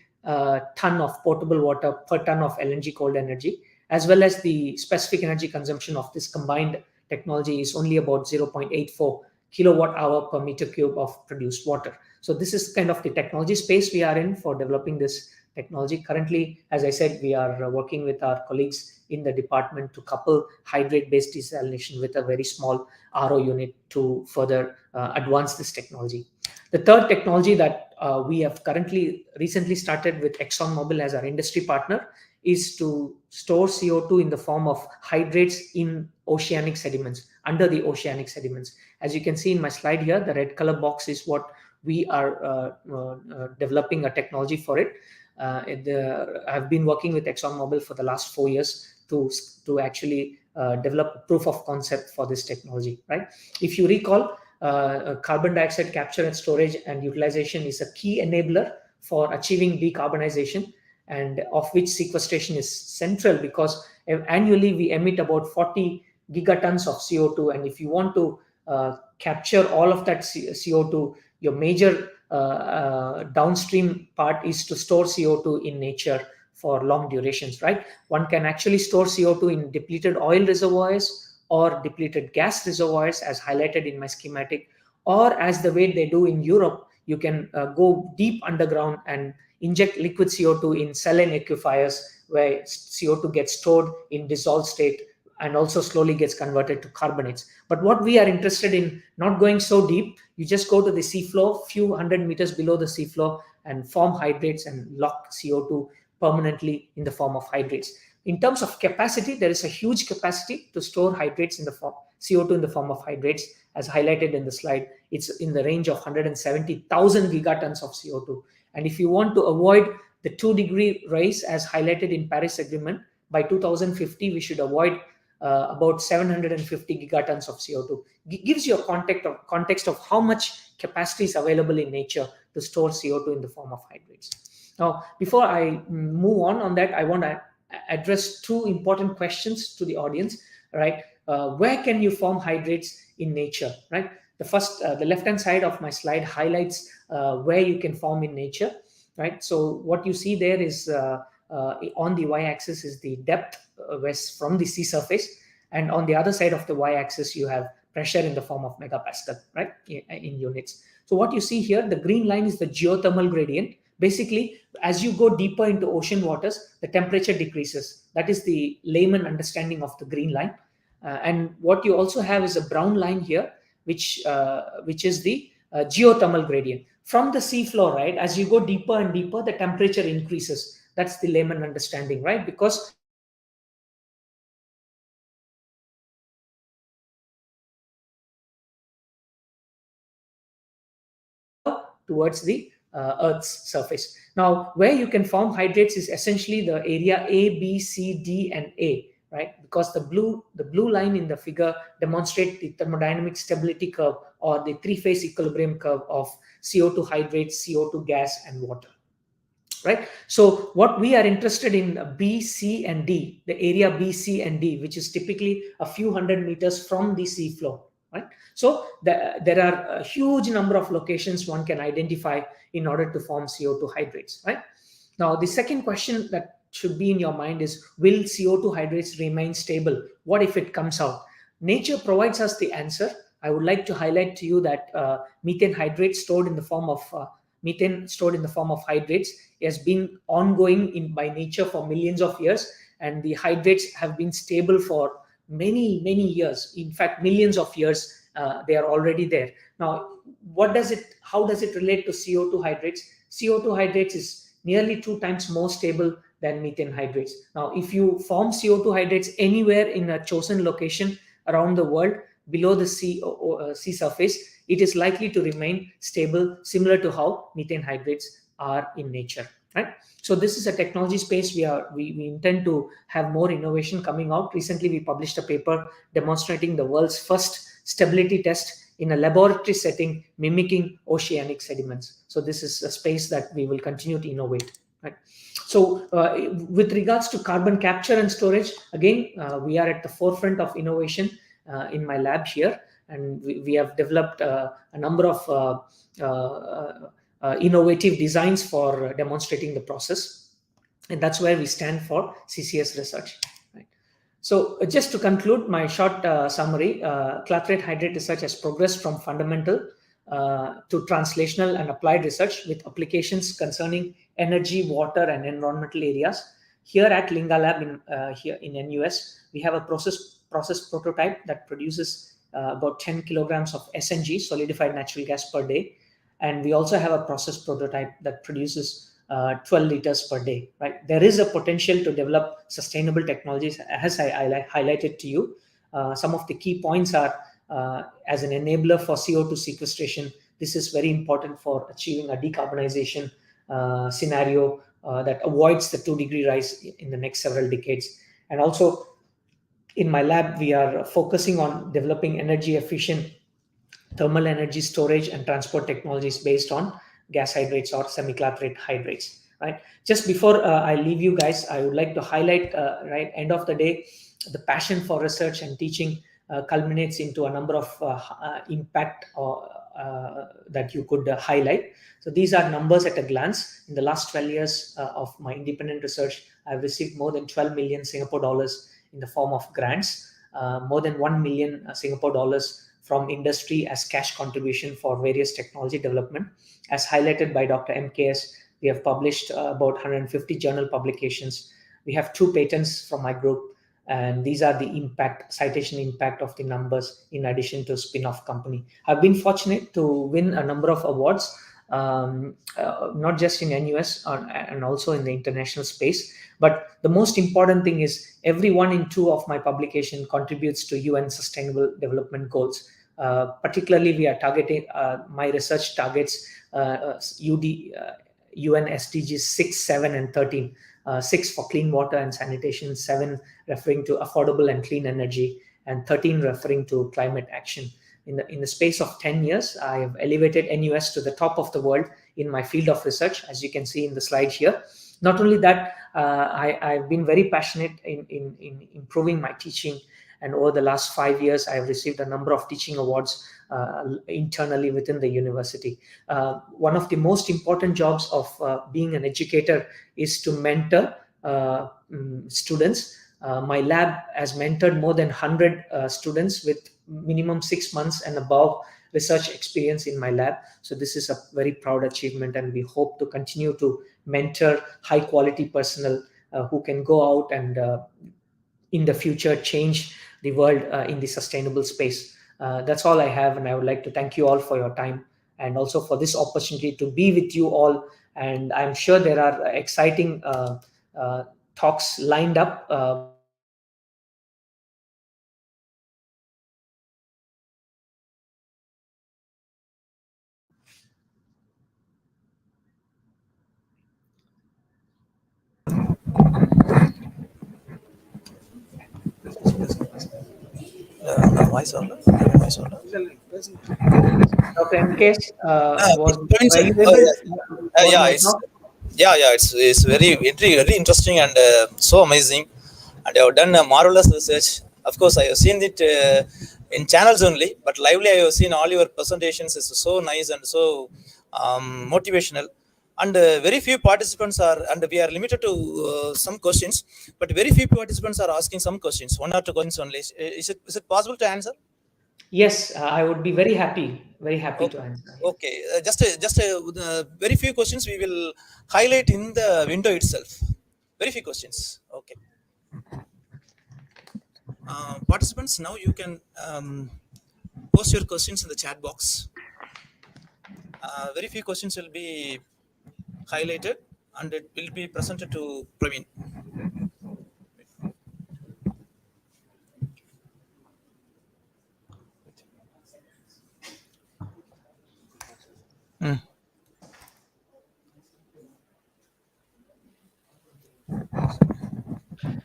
ton of potable water per ton of LNG cold energy, as well as the specific energy consumption of this combined technology is only about 0.84 kilowatt hour per meter cube of produced water. So this is kind of the technology space we are in for developing this technology. Currently, as I said, we are working with our colleagues in the department to couple hydrate-based desalination with a very small RO unit to further advance this technology. The third technology that we have recently started with ExxonMobil as our industry partner is to store CO2 in the form of hydrates in oceanic sediments, under the oceanic sediments. As you can see in my slide here, the red color box is what we are developing a technology for it. I've been working with ExxonMobil for the last 4 years to actually develop a proof of concept for this technology, right? If you recall, carbon dioxide capture and storage and utilization is a key enabler for achieving decarbonization, and of which sequestration is central, because annually we emit about 40 gigatons of CO2, and if you want to capture all of that CO2, your major downstream part is to store CO2 in nature for long durations, right? One can actually store CO2 in depleted oil reservoirs or depleted gas reservoirs, as highlighted in my schematic, or as the way they do in Europe, you can go deep underground and inject liquid CO2 in saline aquifers, where CO2 gets stored in dissolved state and also slowly gets converted to carbonates. But what we are interested in, not going so deep, you just go to the seafloor, few hundred meters below the seafloor, and form hydrates and lock CO2 permanently in the form of hydrates. In terms of capacity, there is a huge capacity to store hydrates in the form CO2 in the form of hydrates, as highlighted in the slide. It's in the range of 170,000 gigatons of CO2. And if you want to avoid the 2-degree rise, as highlighted in Paris Agreement, by 2050 we should avoid about 750 gigatons of CO2. Gives you a context of how much capacity is available in nature to store CO2 in the form of hydrates. Now, before I move on that, I want to address two important questions to the audience, right? Where can you form hydrates in nature, right? The first, the left-hand side of my slide highlights where you can form in nature, right? So what you see there is on the y-axis is the depth west from the sea surface, and on the other side of the y-axis you have pressure in the form of megapascal, right, in units. So what you see here, the green line is the geothermal gradient. Basically, as you go deeper into ocean waters, the temperature decreases. That is the layman understanding of the green line. And what you also have is a brown line here, which is the geothermal gradient. From the seafloor, right, as you go deeper and deeper, the temperature increases. That's the layman understanding, right? Because towards the Earth's surface. Now, where you can form hydrates is essentially the area A, B, C, D, and A, right? Because the blue line in the figure demonstrates the thermodynamic stability curve, or the three-phase equilibrium curve of CO2 hydrates, CO2 gas, and water. Right. So what we are interested in B, C, and D, the area B, C, and D, which is typically a few hundred meters from the seafloor. Right. So there are a huge number of locations one can identify in order to form CO2 hydrates. Right. Now, the second question that should be in your mind is, will CO2 hydrates remain stable? What if it comes out? Nature provides us the answer. I would like to highlight to you that methane hydrates stored in the form of hydrates has been ongoing by nature for millions of years, and the hydrates have been stable for many years. In fact, millions of years, they are already there. Now, how does it relate to CO2 hydrates? CO2 hydrates is nearly 2 times more stable than methane hydrates. Now, if you form CO2 hydrates anywhere in a chosen location around the world below the sea surface, it is likely to remain stable, similar to how methane hydrates are in nature. Right. So this is a technology space we intend to have more innovation coming out. Recently, we published a paper demonstrating the world's first stability test in a laboratory setting mimicking oceanic sediments. So this is a space that we will continue to innovate. Right. So with regards to carbon capture and storage, again, we are at the forefront of innovation in my lab here, and we have developed a number of innovative designs for demonstrating the process, and that's where we stand for CCS research. Right. So just to conclude my short summary, clathrate hydrate research has progressed from fundamental to translational and applied research with applications concerning energy, water, and environmental areas. Here at Linga Lab here in NUS, we have a process prototype that produces about 10 kilograms of SNG, solidified natural gas, per day. And we also have a process prototype that produces 12 liters per day. Right? There is a potential to develop sustainable technologies, as I highlighted to you. Some of the key points are, as an enabler for CO2 sequestration, this is very important for achieving a decarbonization scenario that avoids the 2-degree rise in the next several decades. And also, in my lab, we are focusing on developing energy efficient thermal energy storage and transport technologies based on gas hydrates or semiclathrate hydrates. Right. Just before I leave you guys, I would like to highlight, right, end of the day, the passion for research and teaching culminates into a number of impact that you could highlight. So these are numbers at a glance. In the last 12 years of my independent research, I've received more than 12 million Singapore dollars in the form of grants, more than 1 million Singapore dollars from industry as cash contribution for various technology development. As highlighted by Dr. MKS, we have published about 150 journal publications. We have 2 patents from my group, And these are the citation impact of the numbers in addition to spin-off company. I've been fortunate to win a number of awards, not just in NUS and also in the international space. But the most important thing is every 1 in 2 of my publication contributes to UN Sustainable Development Goals. Particularly, we are targeting, my research targets UN SDGs 6, 7, and 13. 6 for clean water and sanitation, 7 referring to affordable and clean energy, and 13 referring to climate action. In the space of 10 years, I have elevated NUS to the top of the world in my field of research, as you can see in the slide here. Not only that, I've been very passionate in improving my teaching, and over the last 5 years, I have received a number of teaching awards internally within the university. One of the most important jobs of being an educator is to mentor students. My lab has mentored more than 100 students with minimum 6 months and above research experience in my lab. So this is a very proud achievement, and we hope to continue to mentor high quality personnel who can go out and in the future change the world in the sustainable space. That's all I have, and I would like to thank you all for your time and also for this opportunity to be with you all. And I'm sure there are exciting talks lined up. Voice over. Dr. M.K. Were you Oh, able? yeah, Was yeah, my talk? it's very interesting and so amazing, and you have done a marvelous research. Of course, I have seen it in channels only, but lively I have seen all your presentations. Is so nice and so motivational. And very few participants are, and we are limited to some questions, but very few participants are asking some questions, 1 or 2 questions only. Is it possible to answer? Yes, I would be very happy to answer. Okay, very few questions we will highlight in the window itself. Very few questions. Okay. Participants, now you can post your questions in the chat box. Very few questions will be highlighted and it will be presented to Praveen.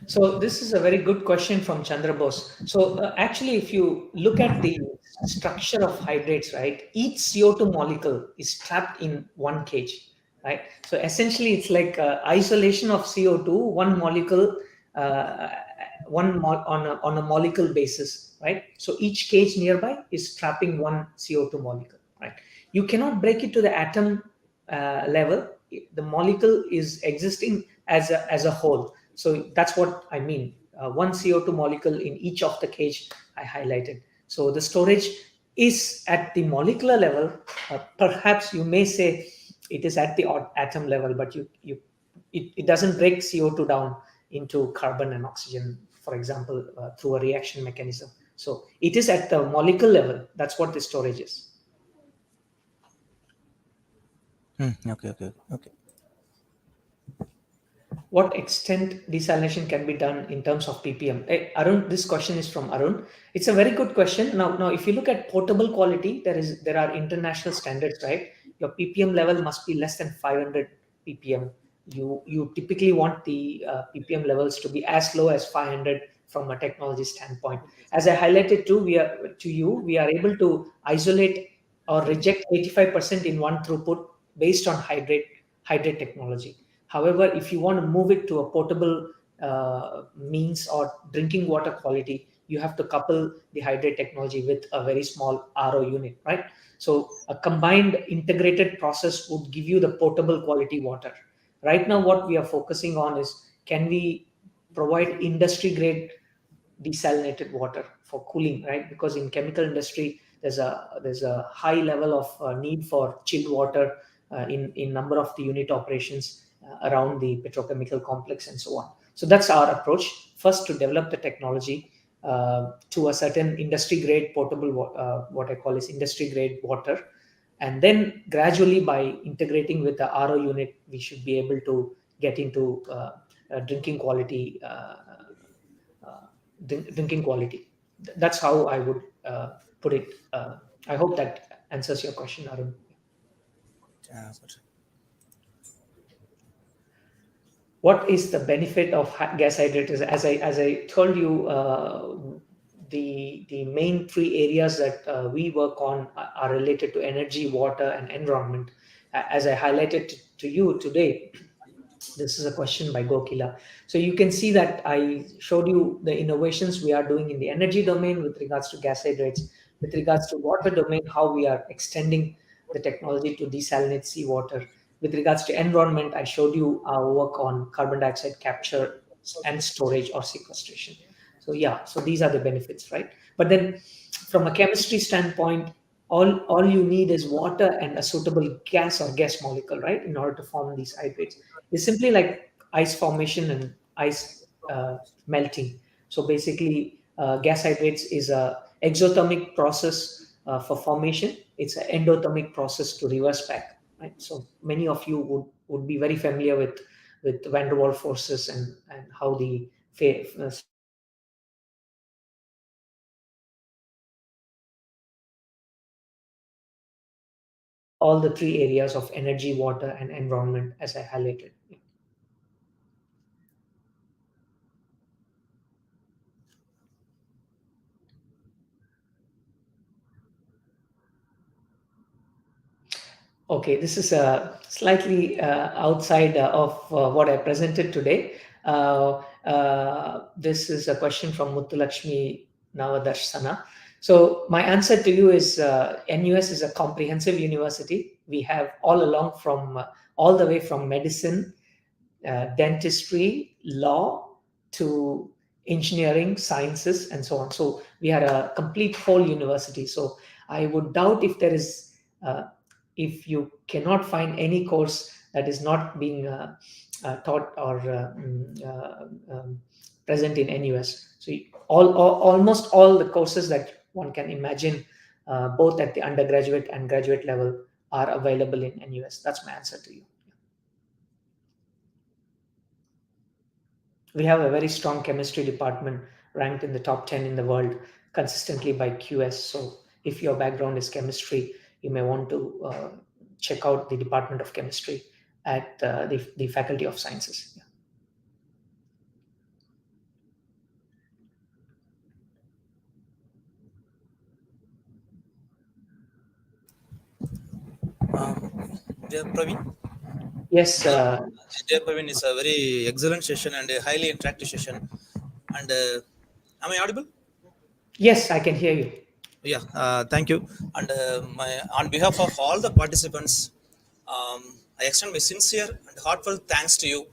So this is a very good question from Chandra Bose. So actually, if you look at the structure of hydrates, right, each CO2 molecule is trapped in one cage, right? So essentially, it's like isolation of CO2, one molecule, on a molecule basis, right? So each cage nearby is trapping one CO2 molecule, right? You cannot break it to the atom level. The molecule is existing as a whole. So that's what I mean. One CO2 molecule in each of the cage I highlighted. So the storage is at the molecular level. Perhaps you may say it is at the atom level, but it doesn't break CO2 down into carbon and oxygen, for example, through a reaction mechanism. So it is at the molecule level. That's what the storage is. Okay. What extent desalination can be done in terms of ppm? Arun, this question is from Arun. It's a very good question. Now, if you look at potable quality, there are international standards, right? Your ppm level must be less than 500 ppm. You typically want the ppm levels to be as low as 500 from a technology standpoint. As I highlighted we are able to isolate or reject 85% in one throughput based on hydrate technology. However, if you want to move it to a potable means or drinking water quality, you have to couple the hydrate technology with a very small RO unit, right? So a combined integrated process would give you the potable quality water. Right now, what we are focusing on is, can we provide industry grade desalinated water for cooling, right? Because in chemical industry, there's a high level of need for chilled water in number of the unit operations, around the petrochemical complex and so on. So that's our approach. First, to develop the technology to a certain industry grade potable, what I call is industry grade water, and then gradually by integrating with the RO unit, we should be able to get into drinking quality. Drinking quality. That's how I would put it. I hope that answers your question, Arun. What is the benefit of gas hydrators? As I told you, the main three areas that we work on are related to energy, water, and environment. As I highlighted to you today, this is a question by Gokila. So you can see that I showed you the innovations we are doing in the energy domain with regards to gas hydrates, with regards to water domain, how we are extending the technology to desalinate seawater. With regards to environment, I showed you our work on carbon dioxide capture and storage or sequestration. So yeah, so these are the benefits, right? But then from a chemistry standpoint, all you need is water and a suitable gas or gas molecule, right, in order to form these hydrates. It's simply like ice formation and ice melting. So basically, gas hydrates is a exothermic process for formation. It's an endothermic process to reverse back. Right? So many of you would be very familiar with van der Waals forces and how the all the three areas of energy, water, and environment, as I highlighted. Okay, this is slightly outside of what I presented today. This is a question from Muthulakshmi Navadarshana. So my answer to you is NUS is a comprehensive university. We have all along from all the way from medicine, dentistry, law to engineering, sciences, and so on. So we are a complete whole university. So I would doubt if there is, if you cannot find any course that is not being taught or present in NUS. So almost all the courses that one can imagine, both at the undergraduate and graduate level, are available in NUS. That's my answer to you. We have a very strong chemistry department ranked in the top 10 in the world consistently by QS. So if your background is chemistry, you may want to check out the Department of Chemistry at the Faculty of Sciences. Dear Praveen. Yes. Dear Praveen, it's a very excellent session and a highly interactive session. And am I audible? Yes, I can hear you. Yeah, thank you. And on behalf of all the participants, I extend my sincere and heartfelt thanks to you.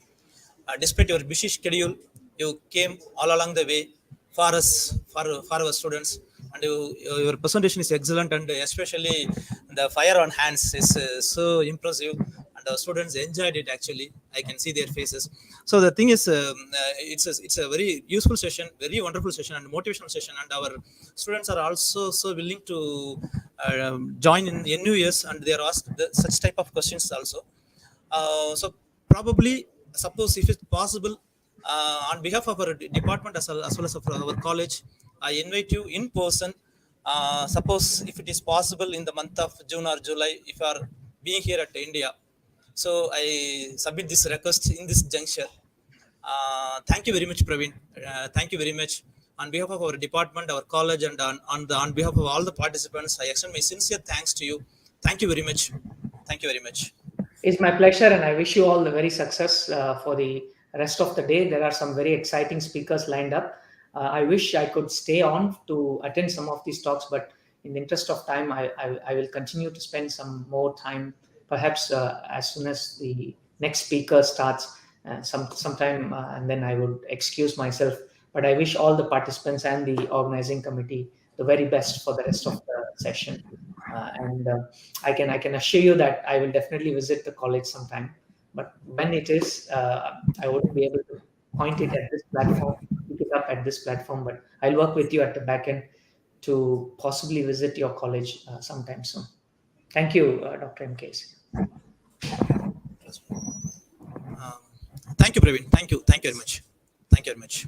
Despite your busy schedule, you came all along the way for us, for our students, and your presentation is excellent, and especially the fire on hands is so impressive, and our students enjoyed it. Actually, I can see their faces. So the thing is, it's a very useful session, very wonderful session, and motivational session, and our students are also so willing to join in NUS, and they are asked such type of questions also. So probably, suppose if it's possible, on behalf of our department as well as of our college, I invite you in person. Suppose if it is possible in the month of June or July, if you are being here at India. So I submit this request in this juncture. Thank you very much, Praveen. Thank you very much. On behalf of our department, our college, and on behalf of all the participants, I extend my sincere thanks to you. Thank you very much. Thank you very much. It's my pleasure, and I wish you all the very success for the rest of the day. There are some very exciting speakers lined up. I wish I could stay on to attend some of these talks, but in the interest of time, I will continue to spend some more time, perhaps as soon as the next speaker starts, sometime, and then I would excuse myself. But I wish all the participants and the organizing committee the very best for the rest of the session. And I can assure you that I will definitely visit the college sometime. but when it is, I wouldn't be able to point it at this platform, pick it up at this platform, but I'll work with you at the back end to possibly visit your college sometime soon. Thank you, Dr. M.K. Thank you, Praveen. Thank you. Thank you very much. Thank you very much.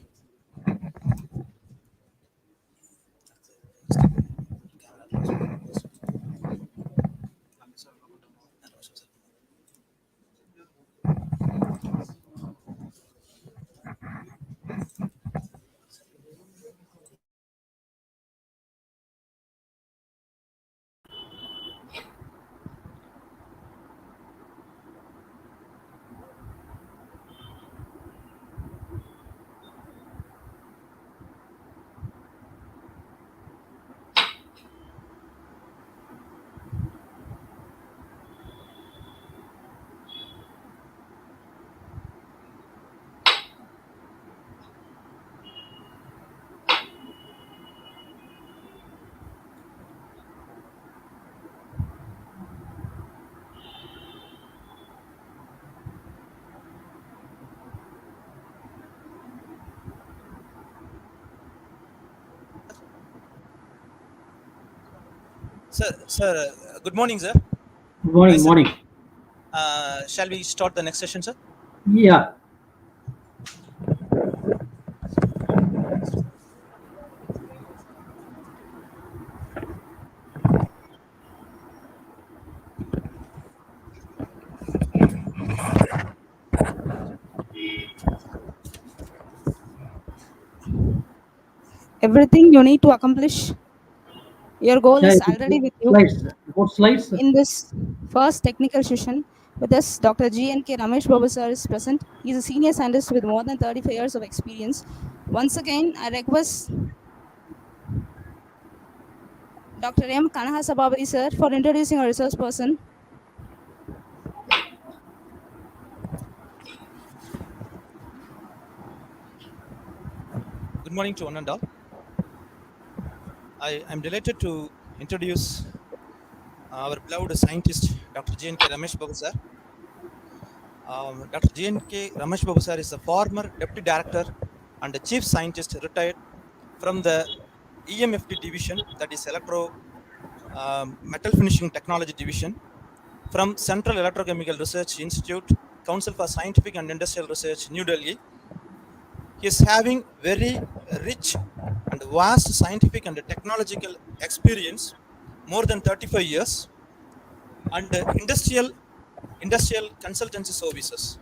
Sir, good morning, sir. Good morning, Hi, sir. morning. Shall we start the next session, sir? Yeah. Everything you need to accomplish, your goal Yeah, is already with you. slides. What slides? In this first technical session, with us, Dr.G.N.K.Ramesh Bapu sir is present. He is a senior scientist with more than 35 years of experience. Once again, I request Dr. M. Kanahasababari sir for introducing a resource person. Good morning to one and all. I am delighted to introduce our beloved scientist, Dr. G.N.K.Ramesh Bapu sir. Dr. G.N.K.Ramesh Bapu sir is a former deputy director and the chief scientist retired from the EMFT division, that is Electro Metal Finishing Technology division, from Central Electrochemical Research Institute, Council for Scientific and Industrial Research, New Delhi. He is having very rich and vast scientific and technological experience, more than 35 years, and industrial consultancy services.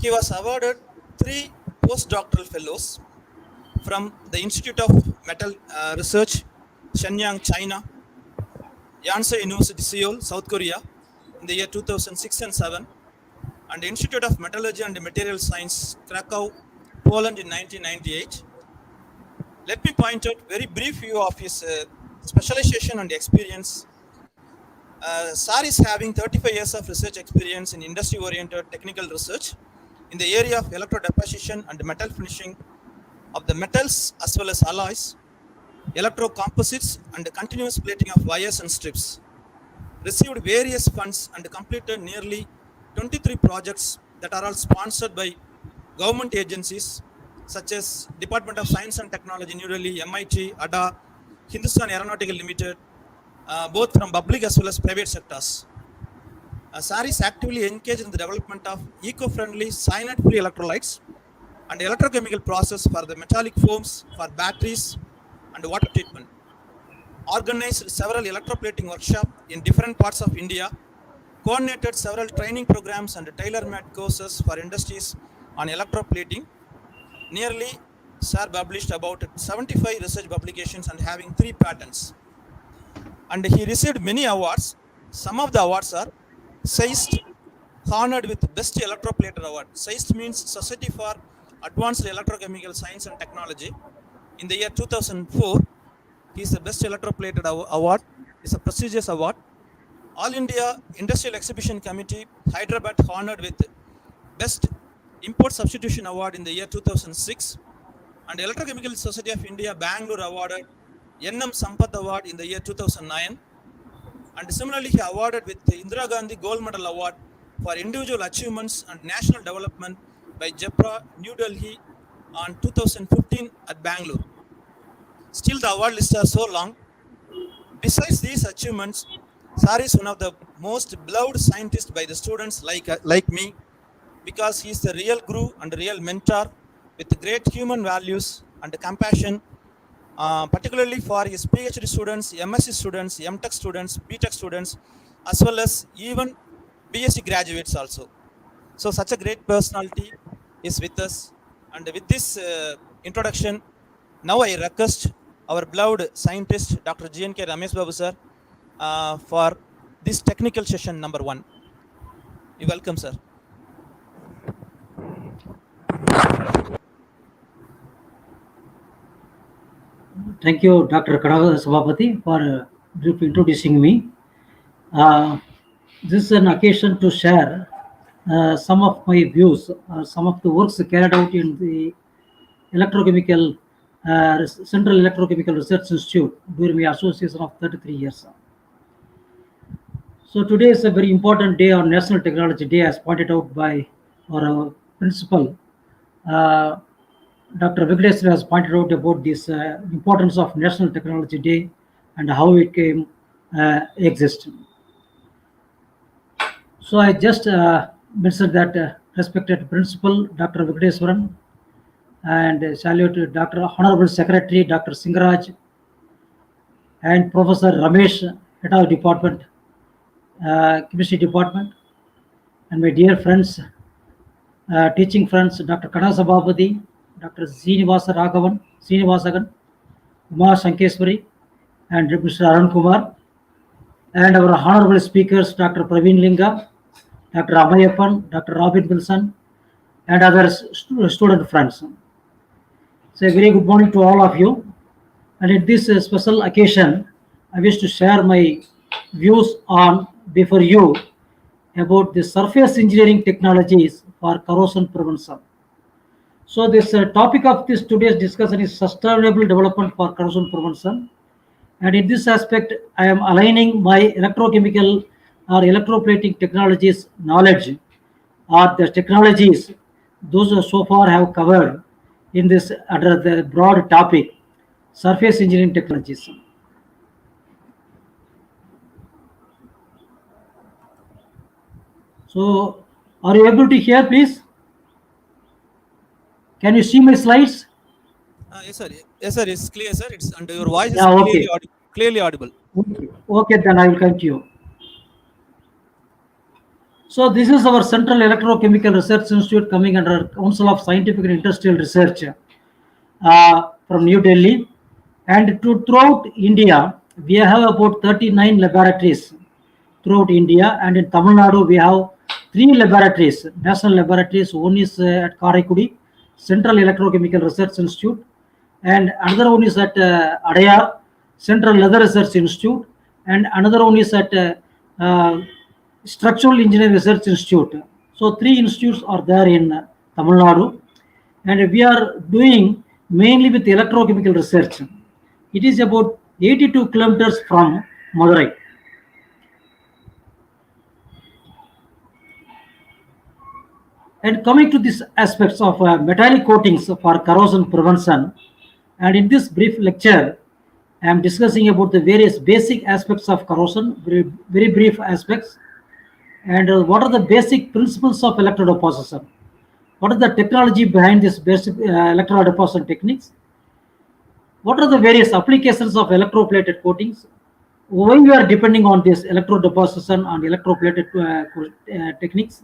He was awarded 3 postdoctoral fellows from the Institute of Metal Research, Shenyang, China, Yonsei University, Seoul, South Korea, in the year 2006 and 7, and the Institute of Metallurgy and Material Science, Krakow, Poland, in 1998. Let me point out very brief view of his specialization and experience. SAR is having 35 years of research experience in industry-oriented technical research in the area of electro deposition and metal finishing of the metals as well as alloys, electro composites, and continuous plating of wires and strips. Received various funds and completed nearly 23 projects that are all sponsored by government agencies such as Department of Science and Technology, New Delhi, MIT, ADA, Hindustan Aeronautical Limited, both from public as well as private sectors. SAR is actively engaged in the development of eco-friendly cyanide-free electrolytes and electrochemical process for the metallic foams for batteries and water treatment. Organized several electroplating workshops in different parts of India, coordinated several training programs and tailor-made courses for industries on electroplating. Nearly, SAR published about 75 research publications and having 3 patents. And he received many awards. Some of the awards are SAIST, honored with Best Electroplater Award. SAIST means Society for Advanced Electrochemical Science and Technology. In the year 2004, he is the Best Electroplated Award. It's a prestigious award. All India Industrial Exhibition Committee, Hyderabad, honored with Best Import Substitution Award in the year 2006. And Electrochemical Society of India, Bangalore, awarded N.M. Sampath Award in the year 2009. And similarly, he awarded with the Indira Gandhi Gold Medal Award for individual achievements and national development by JEPRA, New Delhi on 2015 at Bangalore. Still, the award lists are so long. Besides these achievements, Sir is one of the most beloved scientists by the students like me, because he is the real guru and real mentor with great human values and compassion, particularly for his PhD students, MSc students, MTech students, BTech students, as well as even BSc graduates also. So such a great personality is with us. And with this introduction, now I request our beloved scientist, Dr.G.N.K.Ramesh Bapu sir, for this technical session number 1. You welcome, sir. Thank you, Dr. Kadava Sabapati, for brief introducing me. This is an occasion to share some of my views, some of the works carried out in the electrochemical Central Electrochemical Research Institute during my association of 33 years. So today is a very important day on National Technology Day, as pointed out by our principal. Dr. Venkatesh has pointed out about this importance of National Technology Day and how it came exist. So I just mentioned that respected principal, Dr. Venkateswaran, and salute Dr. Honorable Secretary, Dr. Singaraj, and Professor Ramesh, Head of Department, Chemistry Department, and my dear friends, teaching friends, Dr. Kadasa Babadi, Dr. Srinivasagan, Uma Shankeswari, and Mr. Arun Kumar, and our honorable speakers, Dr. Praveen Linga, Dr. Ammayappan, Dr. Robin Wilson, and other student friends. So a very good morning to all of you. And at this special occasion, I wish to share my views on before you about the surface engineering technologies for corrosion prevention. So this topic of this today's discussion is sustainable development for corrosion prevention. And in this aspect, I am aligning my electrochemical or electroplating technologies knowledge or the technologies those who so far have covered in this under the broad topic surface engineering technologies. So are you able to hear, please? Can you see my slides? Yes, sir. Yes, sir. It's clear, sir. It's under your voice is Yeah, okay. clearly audible. Okay, then I will continue. So this is our Central Electrochemical Research Institute coming under Council of Scientific and Industrial Research from New Delhi. And throughout India, we have about 39 laboratories throughout India. And in Tamil Nadu, we have 3 laboratories, national laboratories. One is at Karaikudi, Central Electrochemical Research Institute. And another one is at Adayar, Central Leather Research Institute. And another one is at Structural Engineering Research Institute. So 3 institutes are there in Tamil Nadu. And we are doing mainly with electrochemical research. It is about 82 kilometers from Madurai. And coming to these aspects of metallic coatings for corrosion prevention, and in this brief lecture, I am discussing about the various basic aspects of corrosion, very brief aspects, and what are the basic principles of electrodeposition. What is the technology behind this basic electrodeposition techniques? What are the various applications of electroplated coatings? Why we are depending on this electrodeposition and electroplated techniques?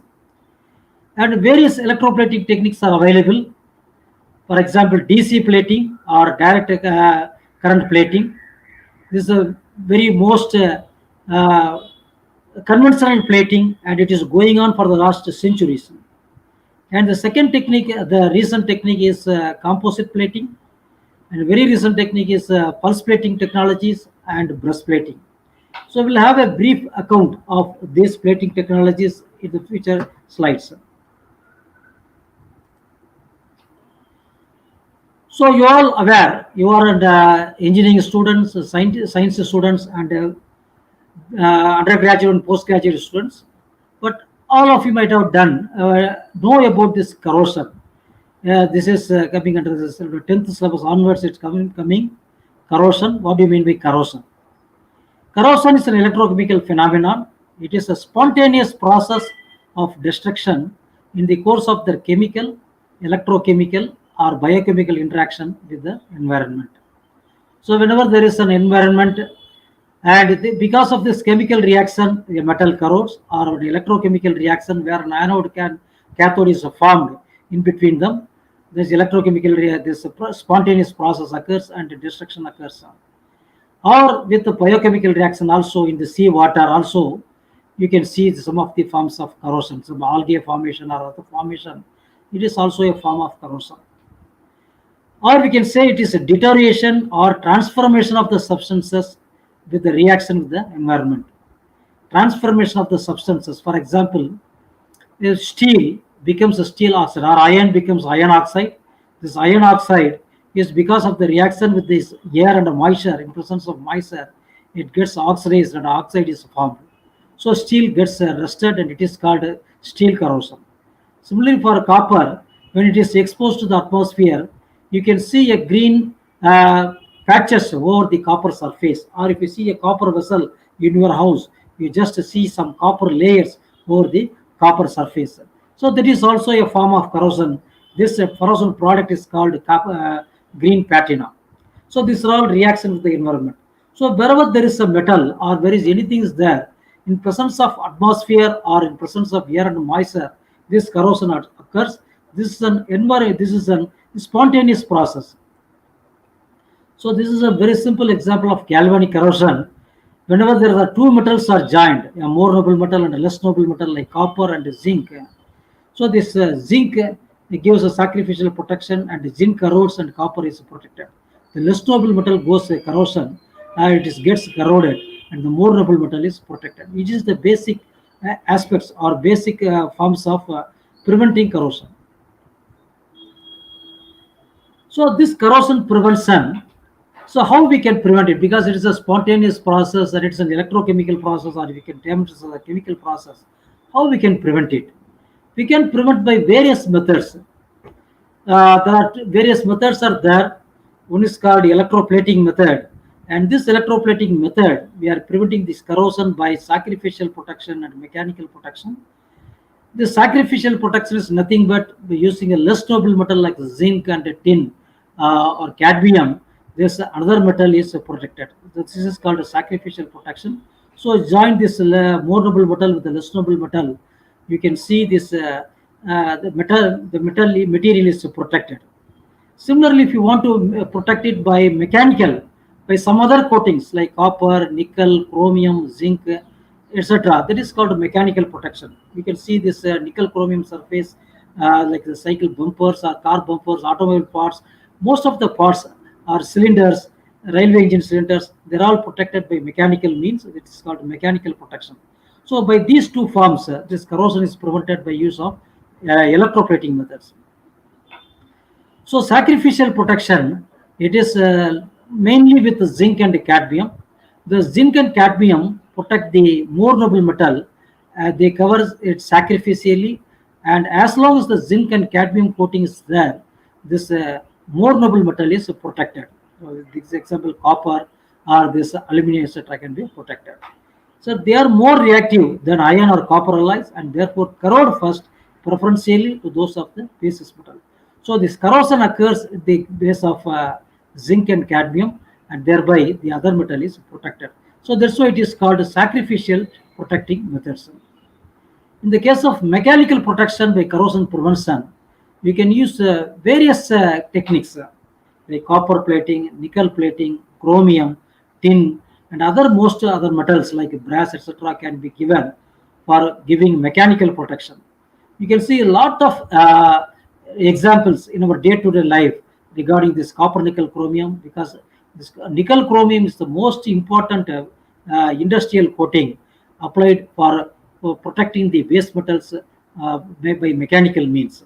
And various electroplating techniques are available. For example, DC plating or direct current plating. This is a very most conventional plating, and it is going on for the last centuries. And the second technique, the recent technique is composite plating, and very recent technique is pulse plating technologies and breastplating. So we'll have a brief account of these plating technologies in the future slides. So you are all aware, you are engineering students, science students, and undergraduate and postgraduate students. But all of you might have done know about this corrosion. This is coming under this 10th syllabus onwards. It's coming. Corrosion. What do you mean by corrosion? Corrosion is an electrochemical phenomenon. It is a spontaneous process of destruction in the course of the chemical, electrochemical, or biochemical interaction with the environment. So whenever there is an environment and because of this chemical reaction, a metal corrodes, or an electrochemical reaction where an anode cathode is formed in between them, this electrochemical this spontaneous process occurs and destruction occurs. Or with the biochemical reaction also in the seawater also, you can see some of the forms of corrosion, some algae formation or other formation. It is also a form of corrosion. Or we can say it is a deterioration or transformation of the substances with the reaction with the environment. Transformation of the substances, for example, if steel becomes a steel oxide or iron becomes iron oxide, this iron oxide is because of the reaction with this air and moisture. In presence of moisture, it gets oxidized and oxide is formed. So steel gets rusted and it is called steel corrosion. Similarly, for copper, when it is exposed to the atmosphere, you can see a green patches over the copper surface. Or if you see a copper vessel in your house, you just see some copper layers over the copper surface. So that is also a form of corrosion. This corrosion product is called green patina. So these are all reactions with the environment. So wherever there is a metal or there is anything is there, in presence of atmosphere or in presence of air and moisture, this corrosion occurs. This is an environment. This is a spontaneous process. So this is a very simple example of galvanic corrosion. Whenever there are two metals are joined, a more noble metal and a less noble metal like copper and zinc. So this zinc gives a sacrificial protection and zinc corrodes and copper is protected. The less noble metal goes corrosion, it gets corroded and the more noble metal is protected, which is the basic aspects or basic forms of preventing corrosion. So this corrosion prevention, so how we can prevent it, because it is a spontaneous process and it's an electrochemical process, or we can term it as a chemical process. How we can prevent it? We can prevent by various methods. There are various methods are there. One is called electroplating method, and this electroplating method we are preventing this corrosion by sacrificial protection and mechanical protection. The sacrificial protection is nothing but using a less noble metal like zinc and tin or cadmium. This another metal is protected. This is called a sacrificial protection. So join this more noble metal with the less noble metal. You can see this the material is protected. Similarly, if you want to protect it by mechanical, by some other coatings like copper, nickel, chromium, zinc, etc., that is called mechanical protection. You can see this nickel chromium surface like the cycle bumpers or car bumpers, automobile parts. Most of the parts are cylinders, railway engine cylinders. They're all protected by mechanical means. It is called mechanical protection. So by these two forms, this corrosion is prevented by use of electroplating methods. So sacrificial protection, it is mainly with the zinc and the cadmium. The zinc and cadmium protect the more noble metal. They cover it sacrificially, and as long as the zinc and cadmium coating is there, this more noble metal is protected. This example, copper or this aluminum, etc., can be protected. So they are more reactive than iron or copper alloys, and therefore corrode first, preferentially to those of the basis metal. So this corrosion occurs at the base of zinc and cadmium, and thereby the other metal is protected. So that's why it is called a sacrificial protecting methods. In the case of mechanical protection by corrosion prevention, we can use various techniques like copper plating, nickel plating, chromium, tin, and most other metals like brass, etc., can be given for giving mechanical protection. You can see a lot of examples in our day-to-day life regarding this copper, nickel, chromium, because this nickel chromium is the most important industrial coating applied for protecting the base metals by mechanical means.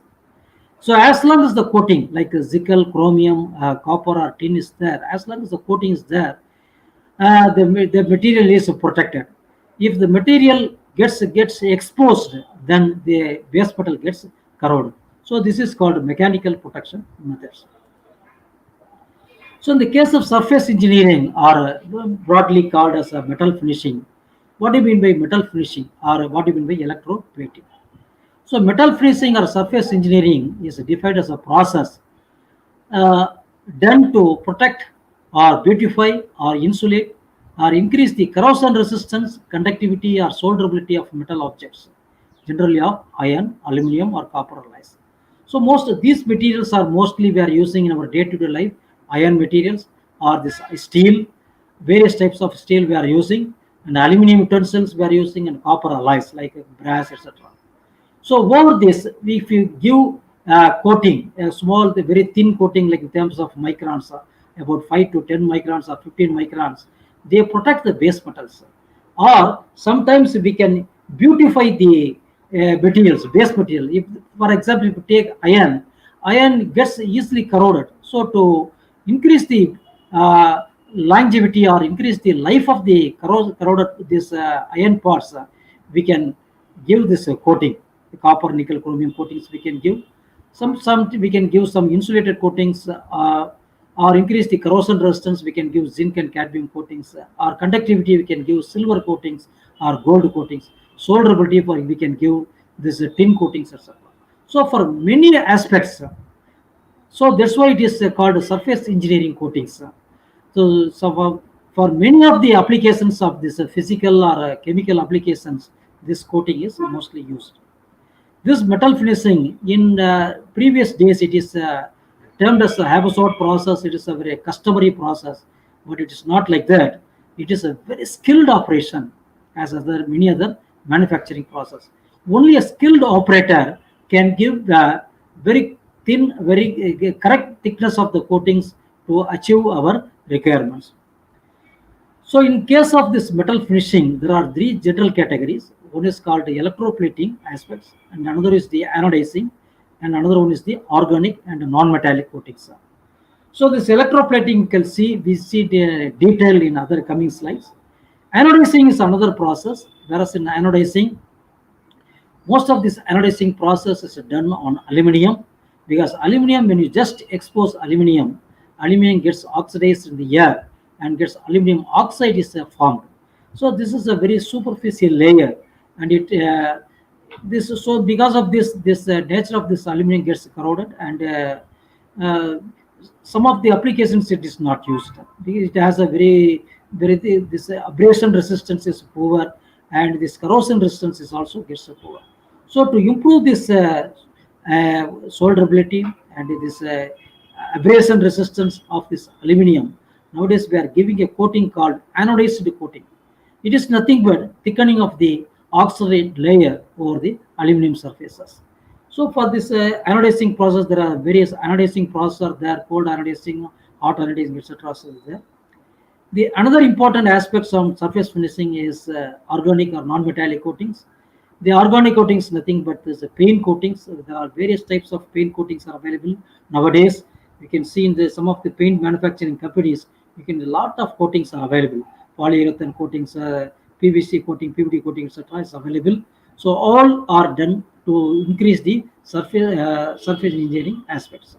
So as long as the coating like nickel, chromium, copper or tin is there, as long as the coating is there, the material is protected. If the material gets exposed, then the base metal gets corroded. So this is called mechanical protection methods. So in the case of surface engineering, or broadly called as a metal finishing, what do you mean by metal finishing, or what do you mean by electroplating? So metal finishing or surface engineering is defined as a process uh, done to protect or beautify or insulate or increase the corrosion resistance, conductivity or solderability of metal objects, generally of iron, aluminum or copper alloys. So most of these materials are mostly we are using in our day-to-day life, iron materials or this steel, various types of steel we are using, and aluminum utensils we are using, and copper alloys like brass, etc. So over this, if you give coating, a small, very thin coating, like in terms of microns, about 5 to 10 microns or 15 microns, they protect the base metals. Or sometimes we can beautify the materials, base material. If, for example, if you take iron, iron gets easily corroded. So to increase the longevity or increase the life of the corroded this iron parts, we can give this coating, the copper, nickel, chromium coatings. We can give some we can give some insulated coatings, or increase the corrosion resistance. We can give zinc and cadmium coatings, or conductivity we can give silver coatings or gold coatings. Solderability for we can give this tin coatings, etc. So for many aspects, so that's why it is called surface engineering coatings. So for many of the applications of this physical or chemical applications, this coating is mostly used. This metal finishing in previous days, it is termed as a haphazard process. It is a very customary process, but it is not like that. It is a very skilled operation, as other many other manufacturing process. Only a skilled operator can give the very thin, very correct thickness of the coatings to achieve our requirements. So in case of this metal finishing, there are three general categories. One is called the electroplating aspects, and another is the anodizing, and another one is the organic and non-metallic coatings. So this electroplating, you can see, we see the detail in other coming slides. Anodizing is another process, whereas in anodizing, most of this anodizing process is done on aluminum, because aluminum, when you just expose aluminum, aluminum gets oxidized in the air and gets aluminum oxide is formed. So this is a very superficial layer, and it this so because of this nature of this aluminum gets corroded, and uh, some of the applications it is not used. It has a very this abrasion resistance is poor, and this corrosion resistance is also gets poor. So to improve this solderability and this abrasion resistance of this aluminum, nowadays we are giving a coating called anodized coating. It is nothing but thickening of the oxide layer over the aluminum surfaces. So for this anodizing process, there are various anodizing processes are there, cold anodizing, hot anodizing, etc. So there. The another important aspects of surface finishing is organic or non-metallic coatings. The organic coatings nothing but there's a paint coatings. There are various types of paint coatings are available nowadays. You can see in the some of the paint manufacturing companies, you can a lot of coatings are available. Polyurethane coatings, PVC coating, PVD coating, etc. is available. So all are done to increase the surface engineering aspects.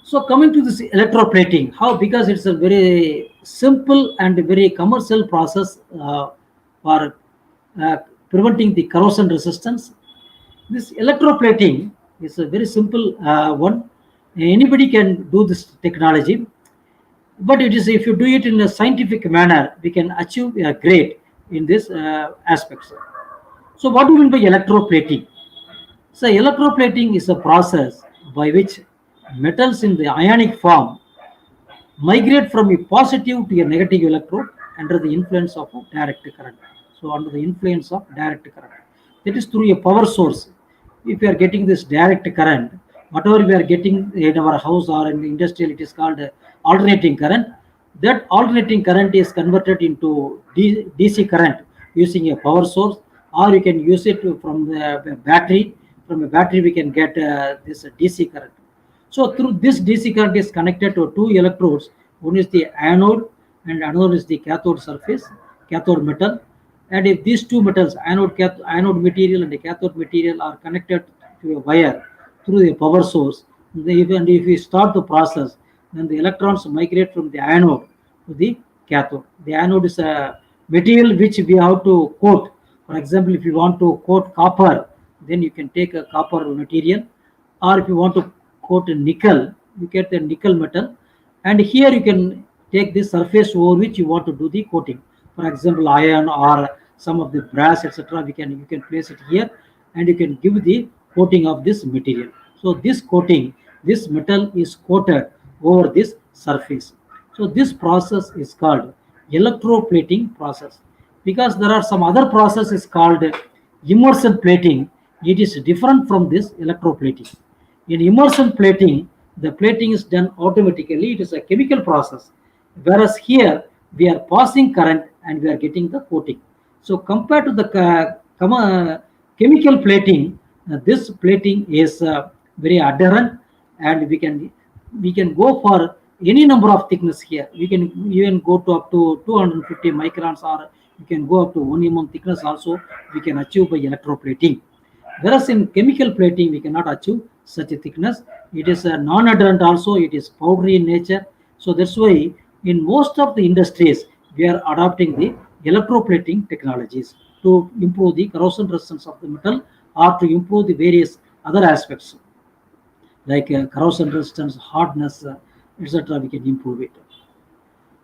So coming to this electroplating, how, because it's a very simple and very commercial process for uh, preventing the corrosion resistance. This electroplating is a very simple one. Anybody can do this technology, but it is if you do it in a scientific manner, we can achieve a great in this aspects. So what do you mean by electroplating? So electroplating is a process by which metals in the ionic form migrate from a positive to a negative electrode under the influence of a direct current. So under the influence of direct current, that is through a power source. If you are getting this direct current, whatever we are getting in our house or in the industrial, it is called alternating current. That alternating current is converted into DC current using a power source, or you can use it from the battery. From a battery, we can get this DC current. So through this DC current is connected to two electrodes. One is the anode and another is the cathode surface, cathode metal. And if these two metals, anode material and the cathode material, are connected to a wire through a power source, even if we start the process, then the electrons migrate from the anode to the cathode. The anode is a material which we have to coat. For example, if you want to coat copper, then you can take a copper material, or if you want to coat a nickel, you get the nickel metal, and here you can take the surface over which you want to do the coating. For example, iron or some of the brass, etc. You can place it here, and you can give the coating of this material. So this coating, this metal is coated over this surface. So this process is called electroplating process. Because there are some other processes called immersion plating, it is different from this electroplating. In immersion plating, the plating is done automatically. It is a chemical process. Whereas here, we are passing current and we are getting the coating. So compared to the chemical plating, this plating is very adherent, and we can go for any number of thickness here. We can even go to up to 250 microns, or we can go up to 1 mm thickness also we can achieve by electroplating. Whereas in chemical plating, we cannot achieve such a thickness. It is a non-adherent also, it is powdery in nature. So that's why in most of the industries, we are adopting the electroplating technologies to improve the corrosion resistance of the metal, or to improve the various other aspects like corrosion resistance, hardness, etc. We can improve it.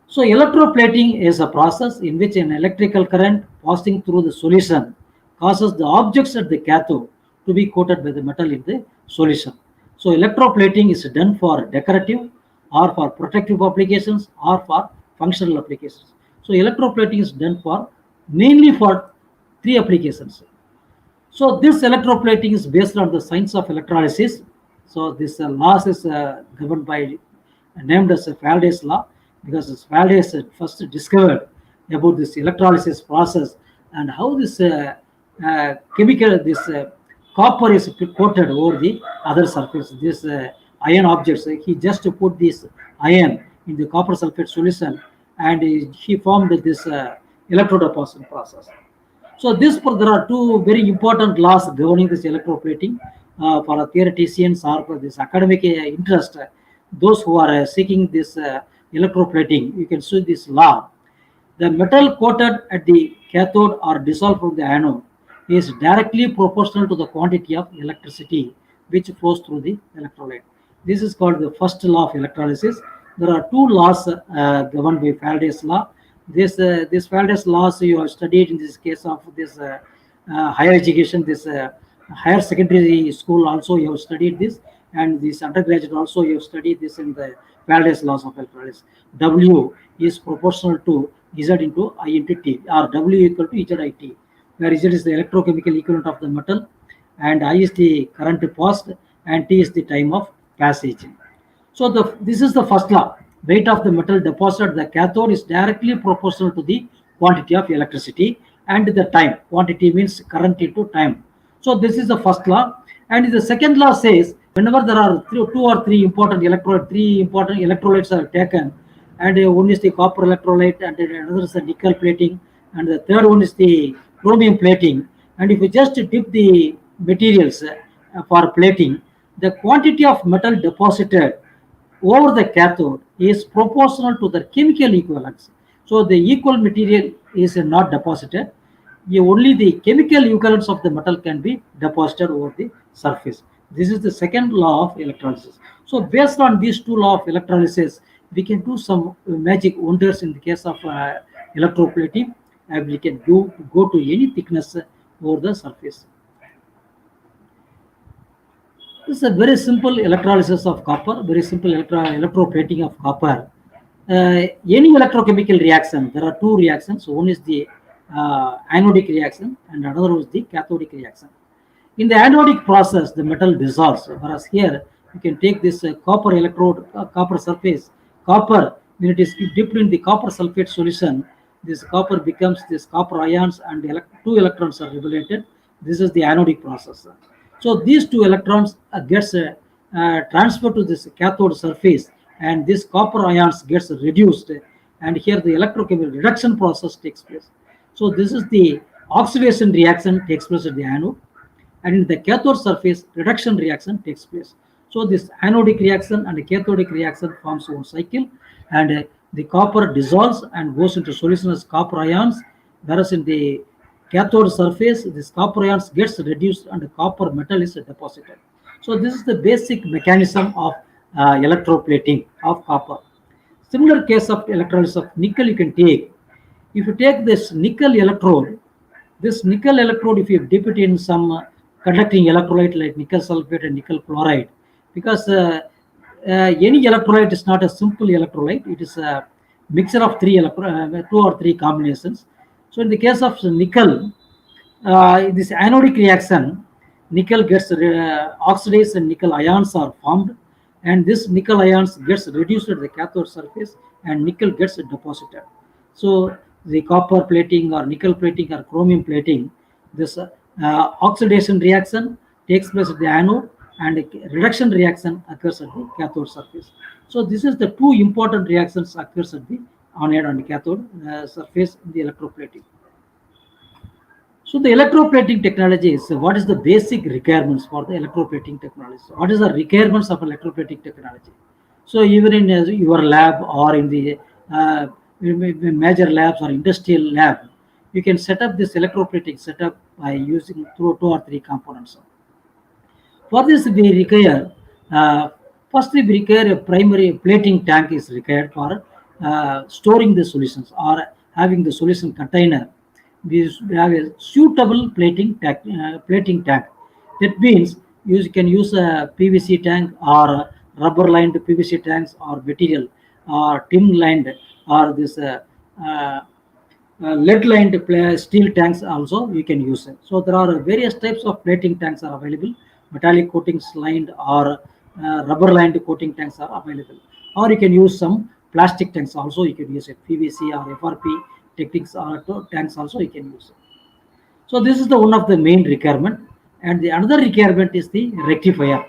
So electroplating is a process in which an electrical current passing through the solution causes the objects at the cathode to be coated by the metal in the solution. So electroplating is done for decorative, or for protective applications, or for functional applications. So electroplating is done for mainly for three applications. So this electroplating is based on the science of electrolysis. So this law is governed by, named as Faraday's law, because Faraday first discovered about this electrolysis process and how this chemical, this copper is coated over the other surface. This iron objects, he just put this iron in the copper sulfate solution, and he formed this electrodeposition process. So there are two very important laws governing this electroplating for theoreticians or for this academic interest. Those who are seeking this electroplating, you can see this law. The metal coated at the cathode or dissolved from the anode is directly proportional to the quantity of electricity which flows through the electrolyte. This is called the first law of electrolysis. There are two laws governed by Faraday's law. This Faraday's laws you have studied in this case of this higher education, this higher secondary school also you have studied this, and this undergraduate also you have studied this in the Faraday's laws of electrolysis. W is proportional to Z into I into T, or W equal to ZIT, where Z is the electrochemical equivalent of the metal, and I is the current passed, and T is the time of passage. So this is the first law. Weight of the metal deposited at the cathode is directly proportional to the quantity of electricity and the time. Quantity means current into time. So this is the first law. And the second law says whenever there are two or three important electrolytes are taken, and one is the copper electrolyte, and another is the nickel plating, and the third one is the chromium plating. And if you just dip the materials for plating, the quantity of metal deposited over the cathode is proportional to the chemical equivalence. So the equal material is not deposited. Only the chemical equivalence of the metal can be deposited over the surface. This is the second law of electrolysis. So based on these two laws of electrolysis, we can do some magic wonders in the case of electroplating, and we can go to any thickness over the surface. This is a very simple electrolysis of copper, very simple electroplating of copper. Any electrochemical reaction, there are two reactions. One is the anodic reaction, and another is the cathodic reaction. In the anodic process, the metal dissolves, whereas here you can take this copper electrode, copper surface, copper, when it is dipped in the copper sulfate solution, this copper becomes this copper ions, and two electrons are liberated. This is the anodic process. So these two electrons gets transferred to this cathode surface, and this copper ions gets reduced, and here the electrochemical reduction process takes place. So this is the oxidation reaction takes place at the anode, and in the cathode surface, reduction reaction takes place. So this anodic reaction and cathodic reaction forms one cycle, and the copper dissolves and goes into solution as copper ions, whereas in the cathode surface, this copper ions gets reduced and the copper metal is deposited. So this is the basic mechanism of electroplating of copper. Similar case of electrolysis of nickel you can take. If you take this nickel electrode, if you dip it in some conducting electrolyte like nickel sulfate and nickel chloride, because any electrolyte is not a simple electrolyte, it is a mixture of two or three combinations. So in the case of nickel, this anodic reaction, nickel gets oxidized and nickel ions are formed, and this nickel ions gets reduced at the cathode surface and nickel gets deposited. So the copper plating or nickel plating or chromium plating, this oxidation reaction takes place at the anode and reduction reaction occurs at the cathode surface. So this is the two important reactions occurs at the anode and cathode surface in the electroplating. So the electroplating technology is what is the basic requirements for the electroplating technology? What is the requirements of electroplating technology? So even in your lab or in the major labs or industrial lab, you can set up this electroplating setup by using two or three components. For this we require, firstly we require a primary plating tank is required for storing the solutions or having the solution container. We have a suitable plating tank. That means you can use a PVC tank or rubber lined PVC tanks or material or tin lined or this lead lined steel tanks also you can use it. So there are various types of plating tanks are available. Metallic coatings lined or rubber lined coating tanks are available. Or you can use some plastic tanks also. You can use it PVC or FRP techniques or tanks also you can use it. So this is the one of the main requirement, and the another requirement is the rectifier.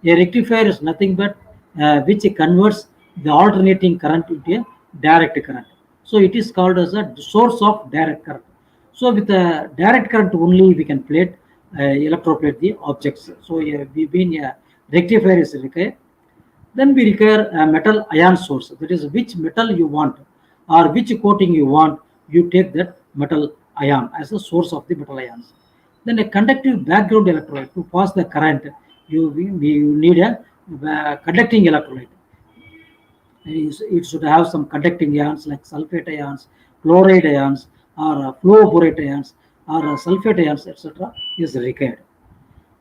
A rectifier is nothing but which converts the alternating current into a direct current. So it is called as a source of direct current. So with a direct current only we can electroplate the objects. So we mean a rectifier is required. Then we require a metal ion source. That is which metal you want or which coating you want, you take that metal ion as a source of the metal ions. Then a conductive background electrolyte to pass the current, you need a conducting electrolyte. It should have some conducting ions like sulfate ions, chloride ions, or fluoroborate ions, or sulfate ions, etc. is required.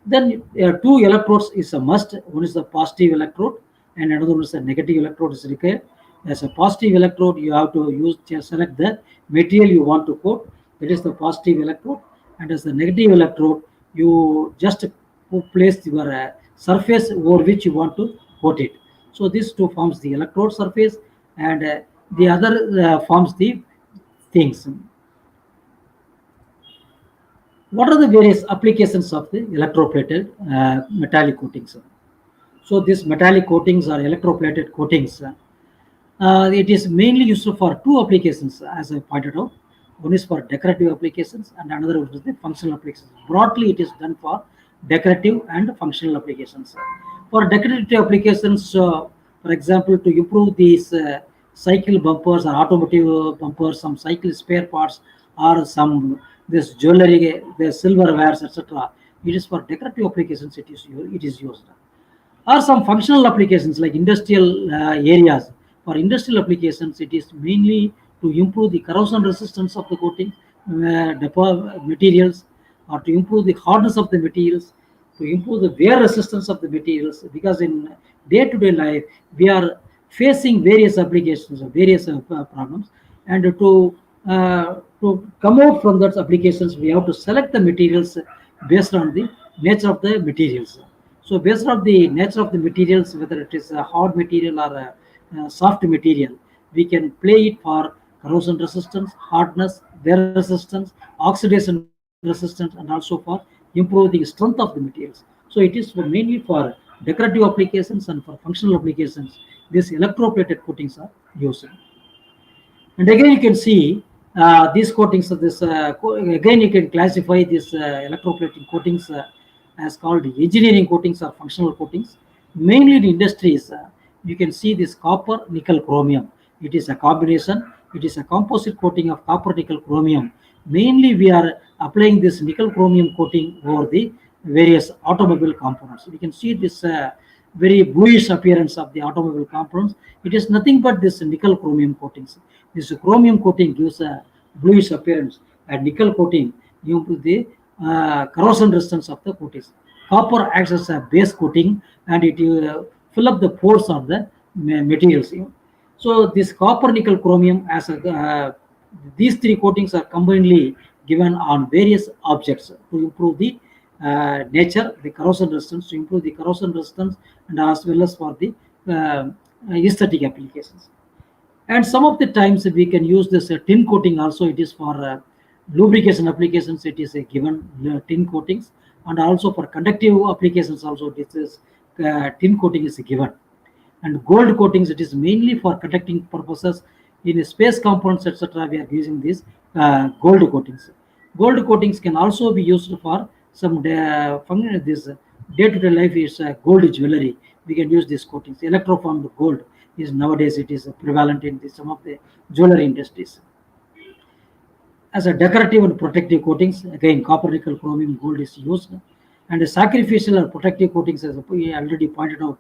Then two electrodes is a must. One is the positive electrode and another one is a negative electrode is required. As a positive electrode, you have to select the material you want to coat. That is the positive electrode. And as the negative electrode, you just place your surface over which you want to coat it. So this two forms the electrode surface, and the other forms the things. What are the various applications of the electroplated metallic coatings? So these metallic coatings or electroplated coatings, it is mainly used for two applications, as I pointed out. One is for decorative applications and another is the functional applications. Broadly, it is done for decorative and functional applications. For decorative applications, for example, to improve these cycle bumpers or automotive bumpers, some cycle spare parts or some this jewelry, the silverwares, etc. It is for decorative applications. It is used. Or some functional applications like industrial areas. For industrial applications, it is mainly to improve the corrosion resistance of the coating materials, or to improve the hardness of the materials, to improve the wear resistance of the materials. Because in day-to-day life, we are facing various applications, various problems, and to come out from those applications, we have to select the materials based on the nature of the materials. So based on the nature of the materials, whether it is a hard material or a soft material, we can play it for corrosion resistance, hardness, wear resistance, oxidation resistance, and also for improving the strength of the materials. So it is mainly for decorative applications and for functional applications. These electroplated coatings are used. And again, you can see These coatings, again you can classify this electroplating coatings as called engineering coatings or functional coatings. Mainly in industries, you can see this copper, nickel, chromium. It is a combination. It is a composite coating of copper, nickel, chromium. Mainly we are applying this nickel chromium coating over the various automobile components. We can see this very bluish appearance of the automobile components. It is nothing but this nickel chromium coatings. This chromium coating gives a bluish appearance, and nickel coating improves the corrosion resistance of the coatings. Copper acts as a base coating, and it fill up the pores of the materials. So this copper, nickel, chromium as a, these three coatings are combinedly given on various objects to improve the nature, the corrosion resistance, to improve the corrosion resistance, and as well as for the aesthetic applications. And some of the times we can use this tin coating also. It is for lubrication applications. It is a given tin coatings, and also for conductive applications also this is tin coating is given. And gold coatings, it is mainly for conducting purposes. In space components, etc., we are using these gold coatings. Gold coatings can also be used for some this day-to-day life is gold jewelry. We can use these coatings. Electroformed gold is nowadays it is prevalent in some of the jewelry industries. As a decorative and protective coatings, again copper, nickel, chromium, gold is used. And the sacrificial or protective coatings, as I already pointed out,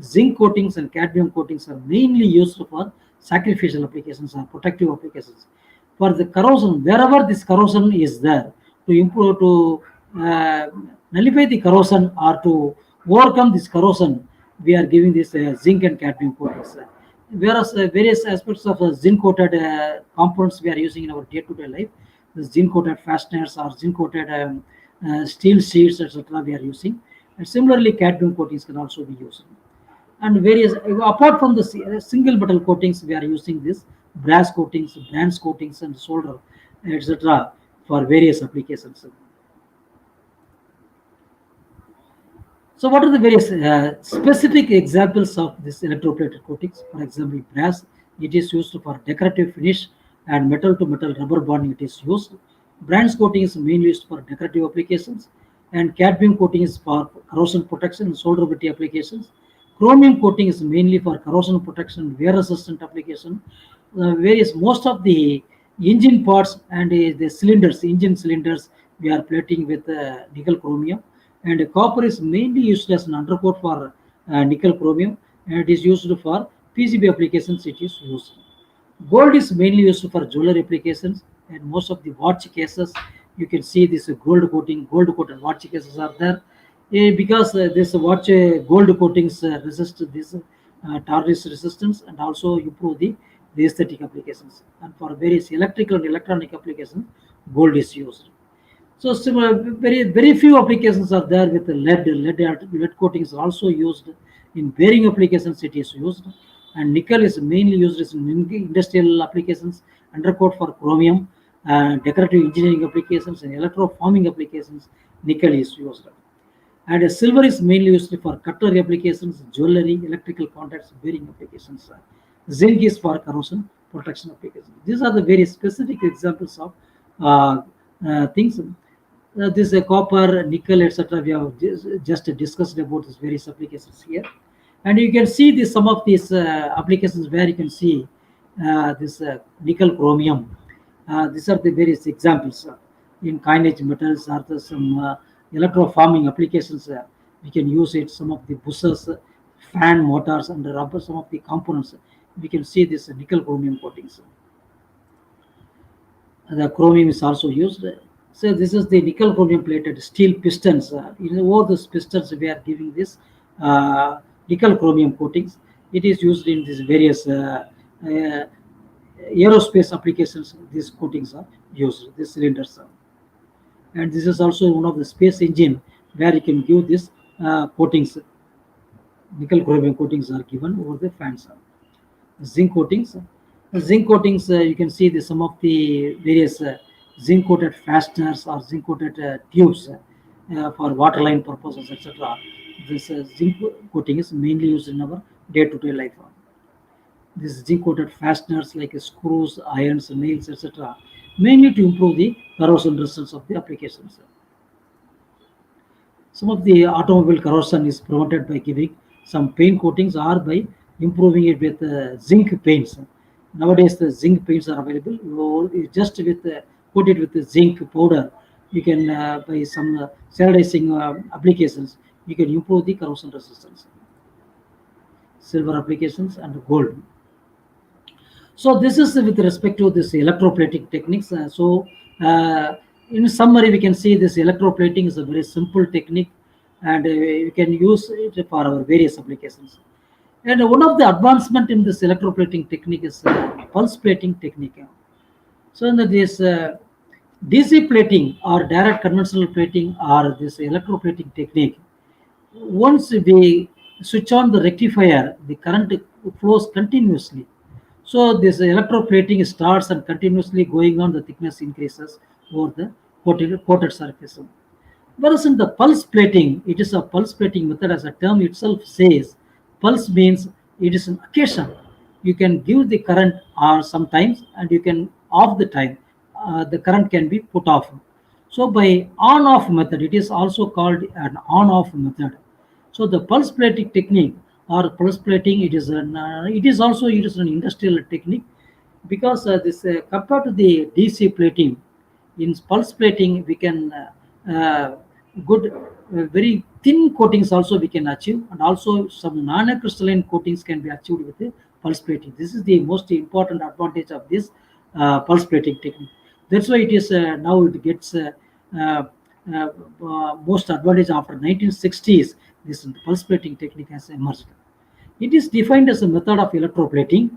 zinc coatings and cadmium coatings are mainly used for sacrificial applications or protective applications. For the corrosion, wherever this corrosion is there, to improve, to nullify the corrosion or to overcome this corrosion, we are giving this zinc and cadmium coatings. Whereas various aspects of zinc coated components we are using in our day-to-day life, the zinc coated fasteners or zinc coated steel sheets, etc., we are using. And similarly, cadmium coatings can also be used. And various, apart from the single metal coatings, we are using this brass coatings, bronze coatings, and solder, etc., for various applications. So what are the various specific examples of this electroplated coatings? For example, brass, it is used for decorative finish, and metal to metal rubber bonding it is used. Bronze coating is mainly used for decorative applications, and cadmium coating is for corrosion protection and solderability applications. Chromium coating is mainly for corrosion protection and wear resistant application. Most of the engine parts and the cylinders, engine cylinders, we are plating with nickel chromium. And copper is mainly used as an undercoat for nickel chromium, and it is used for PCB applications. It is used. Gold is mainly used for jewelry applications, and most of the watch cases you can see this gold coating, gold coated watch cases are there. Because this watch gold coatings resist this tarnish resistance and also improve the aesthetic applications. And for various electrical and electronic applications, gold is used. So similar, very few applications are there with the lead coatings are also used in bearing applications. It is used, and nickel is mainly used in industrial applications, undercoat for chromium, decorative engineering applications, and electroforming applications. Nickel is used, and silver is mainly used for cutlery applications, jewelry, electrical contacts, bearing applications. Zinc is for corrosion protection applications. These are the very specific examples of things. This copper, nickel, etc. We have just discussed about these various applications here, and you can see this some of these applications where you can see this nickel chromium. These are the various examples in coinage metals. Are there some electroforming applications? We can use it. Some of the buses, fan motors, and rubber. Some of the components. We can see this nickel chromium coatings. The chromium is also used. So this is the nickel chromium plated steel pistons. In all these pistons, we are giving this nickel chromium coatings. It is used in these various aerospace applications. These coatings are used. These cylinders are. And this is also one of the space engine where you can give this coatings. Nickel chromium coatings are given over the fans. Zinc coatings. Zinc coatings, you can see some of the various zinc coated fasteners or zinc coated tubes for water line purposes, etc. This zinc coating is mainly used in our day-to-day life. This zinc coated fasteners like screws, irons, nails, etc. mainly to improve the corrosion resistance of the applications. Some of the automobile corrosion is prevented by giving some paint coatings or by improving it with zinc paints. Nowadays, the zinc paints are available. Just with coat it with the zinc powder. You can by some sterilizing applications, you can improve the corrosion resistance. Silver applications and gold. So this is with respect to this electroplating techniques. In summary, we can see this electroplating is a very simple technique, and we can use it for our various applications. And one of the advancement in this electroplating technique is pulse plating technique. So in this DC plating or direct conventional plating or this electroplating technique, once we switch on the rectifier, the current flows continuously. So this electroplating starts and continuously going on, the thickness increases over the coated surface. Whereas in the pulse plating, it is a pulse plating method, as the term itself says. Pulse means it is an occasion. You can give the current or sometimes, and you can off the time. The current can be put off. So by on-off method, it is also called an on-off method. So the pulse plating technique or pulse plating, it is also it is an industrial technique, because this compared to the DC plating, in pulse plating we can good very thin coatings also we can achieve, and also some non-crystalline coatings can be achieved with the pulse plating. This is the most important advantage of this pulse plating technique. That's why it is now it gets uh, most advantage after 1960s. This pulse plating technique has emerged. It is defined as a method of electroplating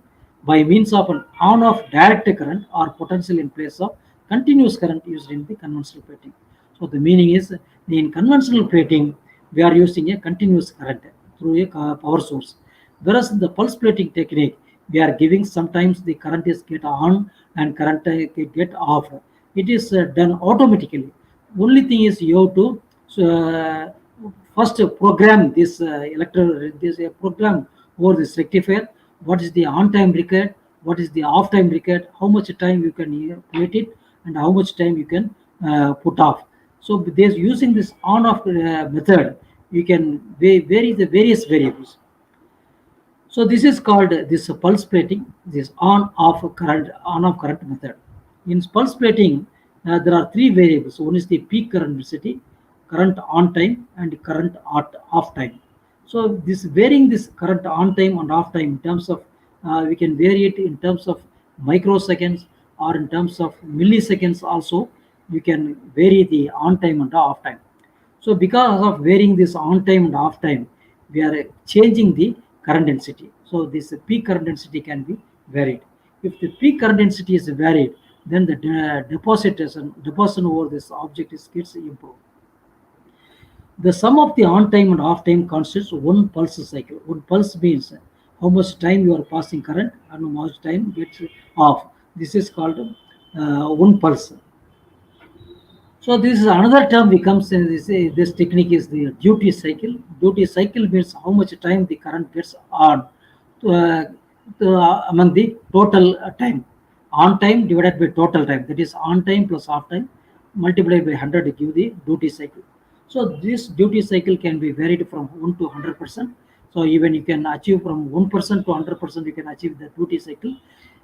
by means of an on-off direct current or potential in place of continuous current used in the conventional plating. So the meaning is, in conventional plating, we are using a continuous current through a power source. Whereas in the pulse plating technique, we are giving sometimes the current is get on and current get off. It is done automatically. Only thing is you have to first program this program over this rectifier. What is the on time required? What is the off time required? How much time you can plate it, and how much time you can put off. So there's using this on off method, you can vary the various variables. So this is called this pulse plating, this on-off current method. In pulse plating, there are three variables. One is the peak current density, current on time, and current off time. So this varying this current on time and off time in terms of we can vary it in terms of microseconds or in terms of milliseconds also. You can vary the on time and off time. So because of varying this on time and off time, we are changing the current density. So this peak current density can be varied. If the peak current density is varied, then the deposit over this object gets improved. The sum of the on time and off time constitutes one pulse cycle. One pulse means how much time you are passing current and how much time gets off. This is called one pulse. So this is another term becomes this technique is the duty cycle. Duty cycle means how much time the current gets on among the total time. On time divided by total time, that is on time plus off time multiplied by 100 to give the duty cycle. So this duty cycle can be varied from 1 to 100%. So even you can achieve from 1% to 100%, you can achieve the duty cycle.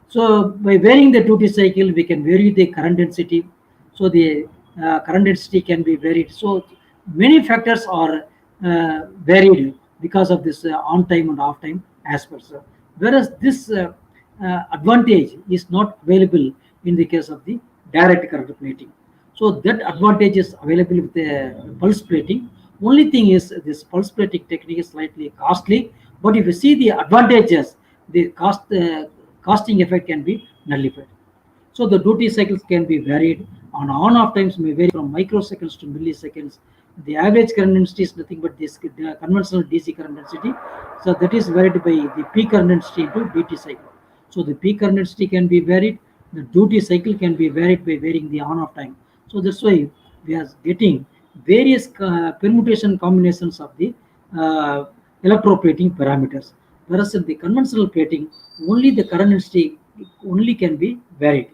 So by varying the duty cycle, we can vary the current density. So the current density can be varied. So many factors are varied because of this on time and off time aspects. Whereas this advantage is not available in the case of the direct current plating. So that advantage is available with the pulse plating. Only thing is this pulse plating technique is slightly costly, but if you see the advantages, the costing effect can be nullified. So the duty cycles can be varied. On-off times may vary from microseconds to milliseconds. The average current density is nothing but this conventional DC current density. So that is varied by the peak current density into duty cycle. So the peak current density can be varied. The duty cycle can be varied by varying the on-off time. So that's why we are getting various permutation combinations of the electroplating parameters. Whereas in the conventional plating, only the current density only can be varied.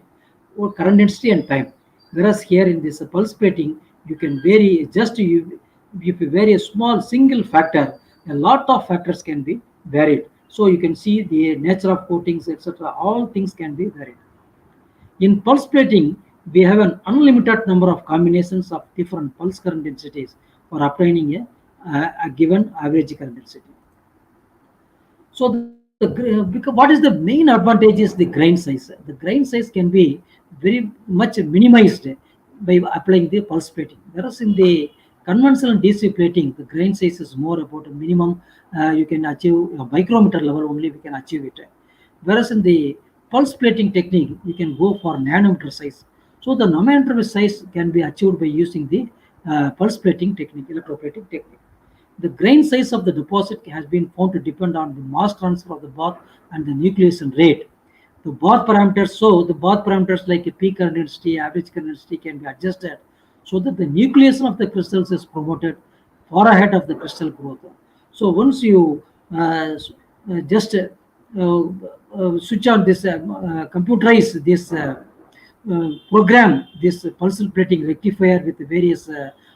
current density and time. Whereas here in this pulse plating, you can vary just if you vary a small single factor, a lot of factors can be varied. So you can see the nature of coatings, etc. All things can be varied. In pulse plating, we have an unlimited number of combinations of different pulse current densities for obtaining a given average current density. So because what is the main advantage is the grain size. The grain size can be very much minimized by applying the pulse plating. Whereas in the conventional DC plating, the grain size is more about a minimum. You can achieve a micrometer level only. We can achieve it. Whereas in the pulse plating technique, you can go for nanometer size. So the nanometer size can be achieved by using the pulse plating technique, electroplating technique. The grain size of the deposit has been found to depend on the mass transfer of the bath and the nucleation rate. The bath parameters, so the bath parameters like a peak current density, average current density can be adjusted so that the nucleation of the crystals is promoted far ahead of the crystal growth. So once you just switch on this, computerize this program, this pulse plating rectifier with various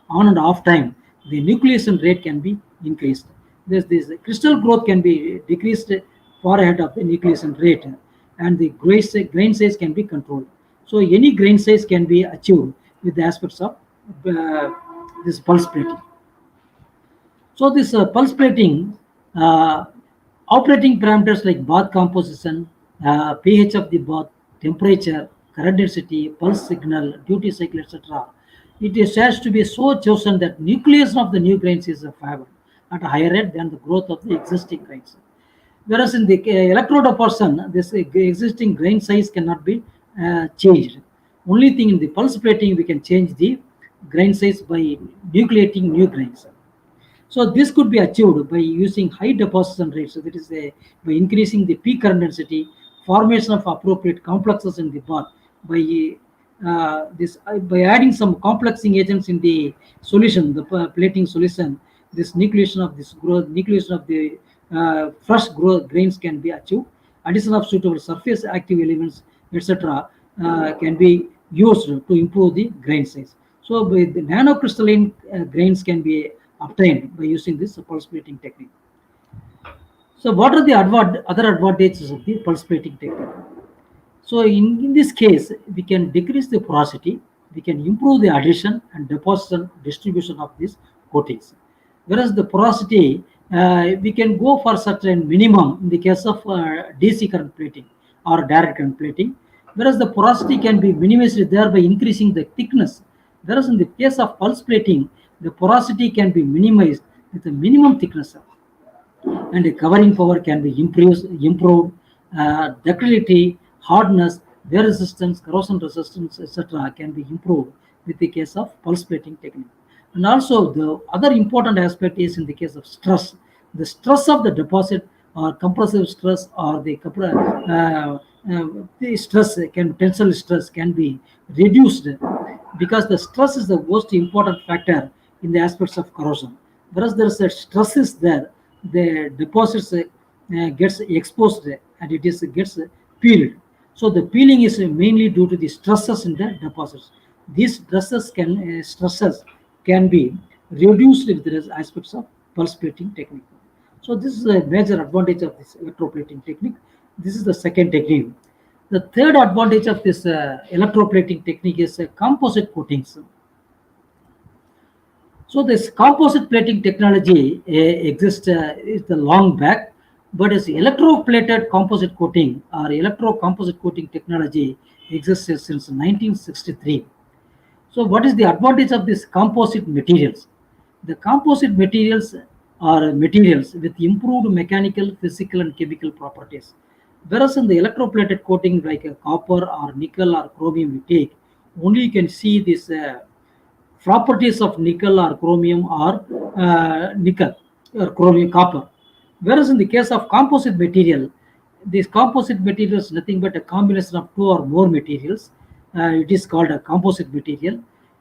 on and off time, the nucleation rate can be increased. This crystal growth can be decreased far ahead of the nucleation rate, and the grain size can be controlled. So any grain size can be achieved with the aspects of this pulse plating. So this pulse plating, operating parameters like bath composition, pH of the bath, temperature, current density, pulse signal, duty cycle, etc. It is has to be so chosen that nucleation of the new grains is favored at a higher rate than the growth of the existing grains. Whereas in the electrode portion, this existing grain size cannot be changed. Only thing in the pulse plating, we can change the grain size by nucleating new grains. So this could be achieved by using high deposition rates. So that is by increasing the peak current density, formation of appropriate complexes in the bath, by adding some complexing agents in the solution, the plating solution. This nucleation of the fresh growth grains can be achieved. Addition of suitable surface active elements, etc., can be used to improve the grain size. So the nanocrystalline grains can be obtained by using this pulse plating technique. So what are the other advantages of the pulse plating technique? So in this case, we can decrease the porosity, we can improve the adhesion and deposition distribution of these coatings. Whereas the porosity, we can go for certain minimum in the case of DC current plating or direct current plating. Whereas the porosity can be minimized there by increasing the thickness. Whereas in the case of pulse plating, the porosity can be minimized with a minimum thickness, and the covering power can be improved, ductility, hardness, wear resistance, corrosion resistance, etc. can be improved with the case of pulse plating technique. And also the other important aspect is in the case of stress. The stress of the deposit or compressive stress or the stress tensile stress can be reduced, because the stress is the most important factor in the aspects of corrosion. Whereas there is a stress is there, the deposits gets exposed and it gets peeled. So the peeling is mainly due to the stresses in the deposits. These stresses can be reduced with the aspects of pulse plating technique. So this is a major advantage of this electroplating technique. This is the second technique. The third advantage of this electroplating technique is composite coatings. So this composite plating technology exists is the long back, but as electroplated composite coating or electro-composite coating technology exists since 1963. So what is the advantage of these composite materials? The composite materials are materials with improved mechanical, physical and chemical properties. Whereas in the electroplated coating like a copper or nickel or chromium we take, only you can see this properties of nickel or chromium or nickel or chromium copper. Whereas in the case of composite material, this composite material is nothing but a combination of two or more materials. It is called a composite material.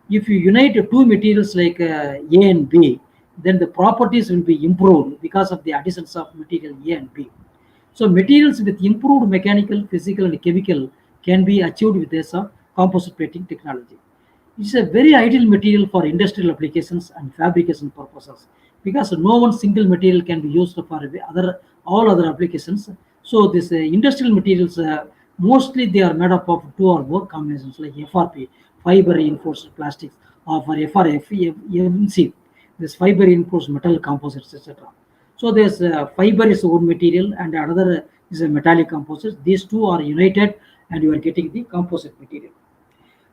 If you unite two materials like A and B, then the properties will be improved because of the additions of material A and B. So materials with improved mechanical, physical and chemical can be achieved with this composite plating technology. It's a very ideal material for industrial applications and fabrication purposes because no one single material can be used for all other applications. So this industrial materials mostly they are made up of two or more combinations like FRP, fiber reinforced plastics, or for FRFMC, this fiber reinforced metal composites, etc. So there's fiber is one material and another is a metallic composite. These two are united and you are getting the composite material.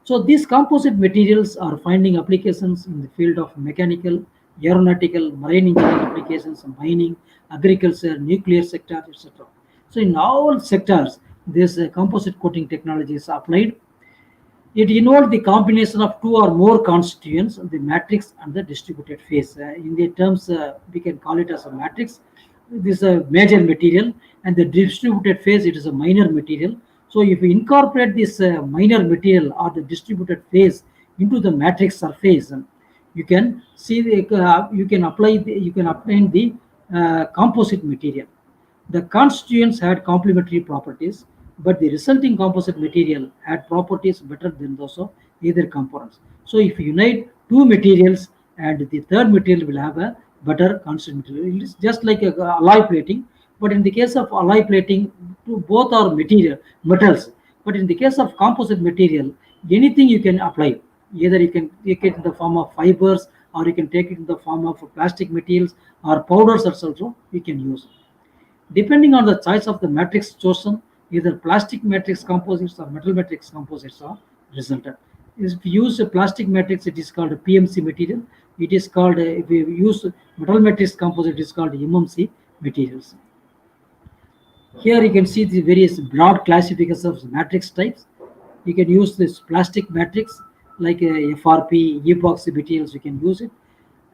So these composite materials are finding applications in the field of mechanical, aeronautical, marine engineering applications, mining, agriculture, nuclear sector, etc. So in all sectors, this composite coating technology is applied. It involves the combination of two or more constituents, the matrix and the distributed phase. In the terms, we can call it as a matrix. This is a major material, and the distributed phase, it is a minor material. So if you incorporate this minor material or the distributed phase into the matrix surface, you can see you can obtain the composite material. The constituents had complementary properties, but the resulting composite material had properties better than those of either components. So if you unite two materials and the third material will have a better constituent material. It is just like a alloy plating, but in the case of alloy plating, both are metals. But in the case of composite material, anything you can apply. Either you can take it in the form of fibers, or you can take it in the form of plastic materials or powders also you can use. Depending on the choice of the matrix chosen, either plastic matrix composites or metal matrix composites are resulted. If you use a plastic matrix, it is called a PMC material. It is called, if you use metal matrix composite, it is called MMC materials. Here you can see the various broad classifications of matrix types. You can use this plastic matrix like FRP, epoxy materials, you can use it.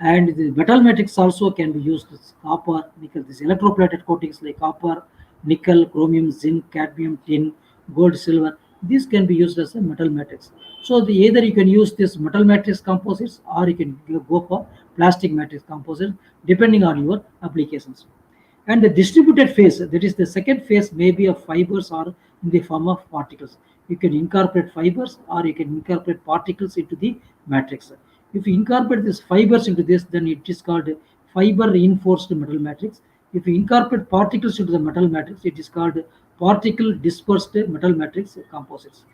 And the metal matrix also can be used as copper, nickel. These electroplated coatings like copper, nickel, chromium, zinc, cadmium, tin, gold, silver. These can be used as a metal matrix. So either you can use this metal matrix composites or you can go for plastic matrix composites depending on your applications. And the distributed phase, that is the second phase, may be of fibers or in the form of particles. You can incorporate fibers or you can incorporate particles into the matrix. If you incorporate these fibers into this, then it is called fiber reinforced metal matrix. If you incorporate particles into the metal matrix, it is called particle dispersed metal matrix composites.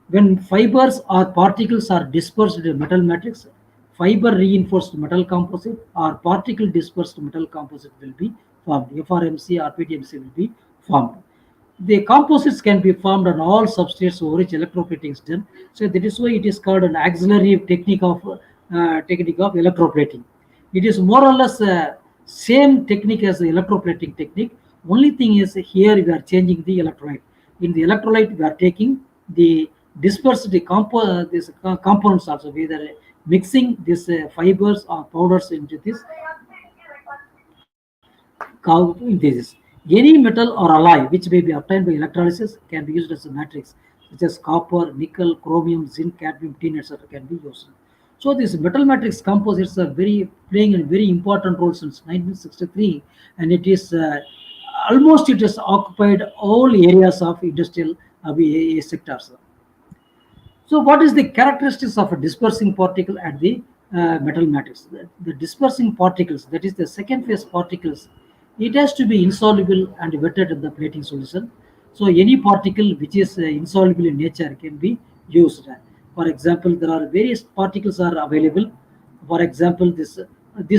When fibers or particles are dispersed in a metal matrix, fiber reinforced metal composite or particle dispersed metal composite will be formed. FRMC or PTMC will be formed. The composites can be formed on all substrates over which electroplating is done. So that is why it is called an auxiliary technique of electroplating. It is more or less same technique as the electroplating technique. Only thing is here we are changing the electrolyte. In the electrolyte we are taking the dispersed components also, whether mixing these fibers or powders into this. Any metal or alloy which may be obtained by electrolysis can be used as a matrix, such as copper, nickel, chromium, zinc, cadmium, tin, etc. can be used. So these metal matrix composites are playing a very important role since 1963, and it is almost it has occupied all areas of industrial sectors. So what is the characteristics of a dispersing particle at the metal matrix? The dispersing particles, that is the second phase particles, it has to be insoluble and wetted in the plating solution. So any particle which is insoluble in nature can be used. For example, there are various particles are available. For example, these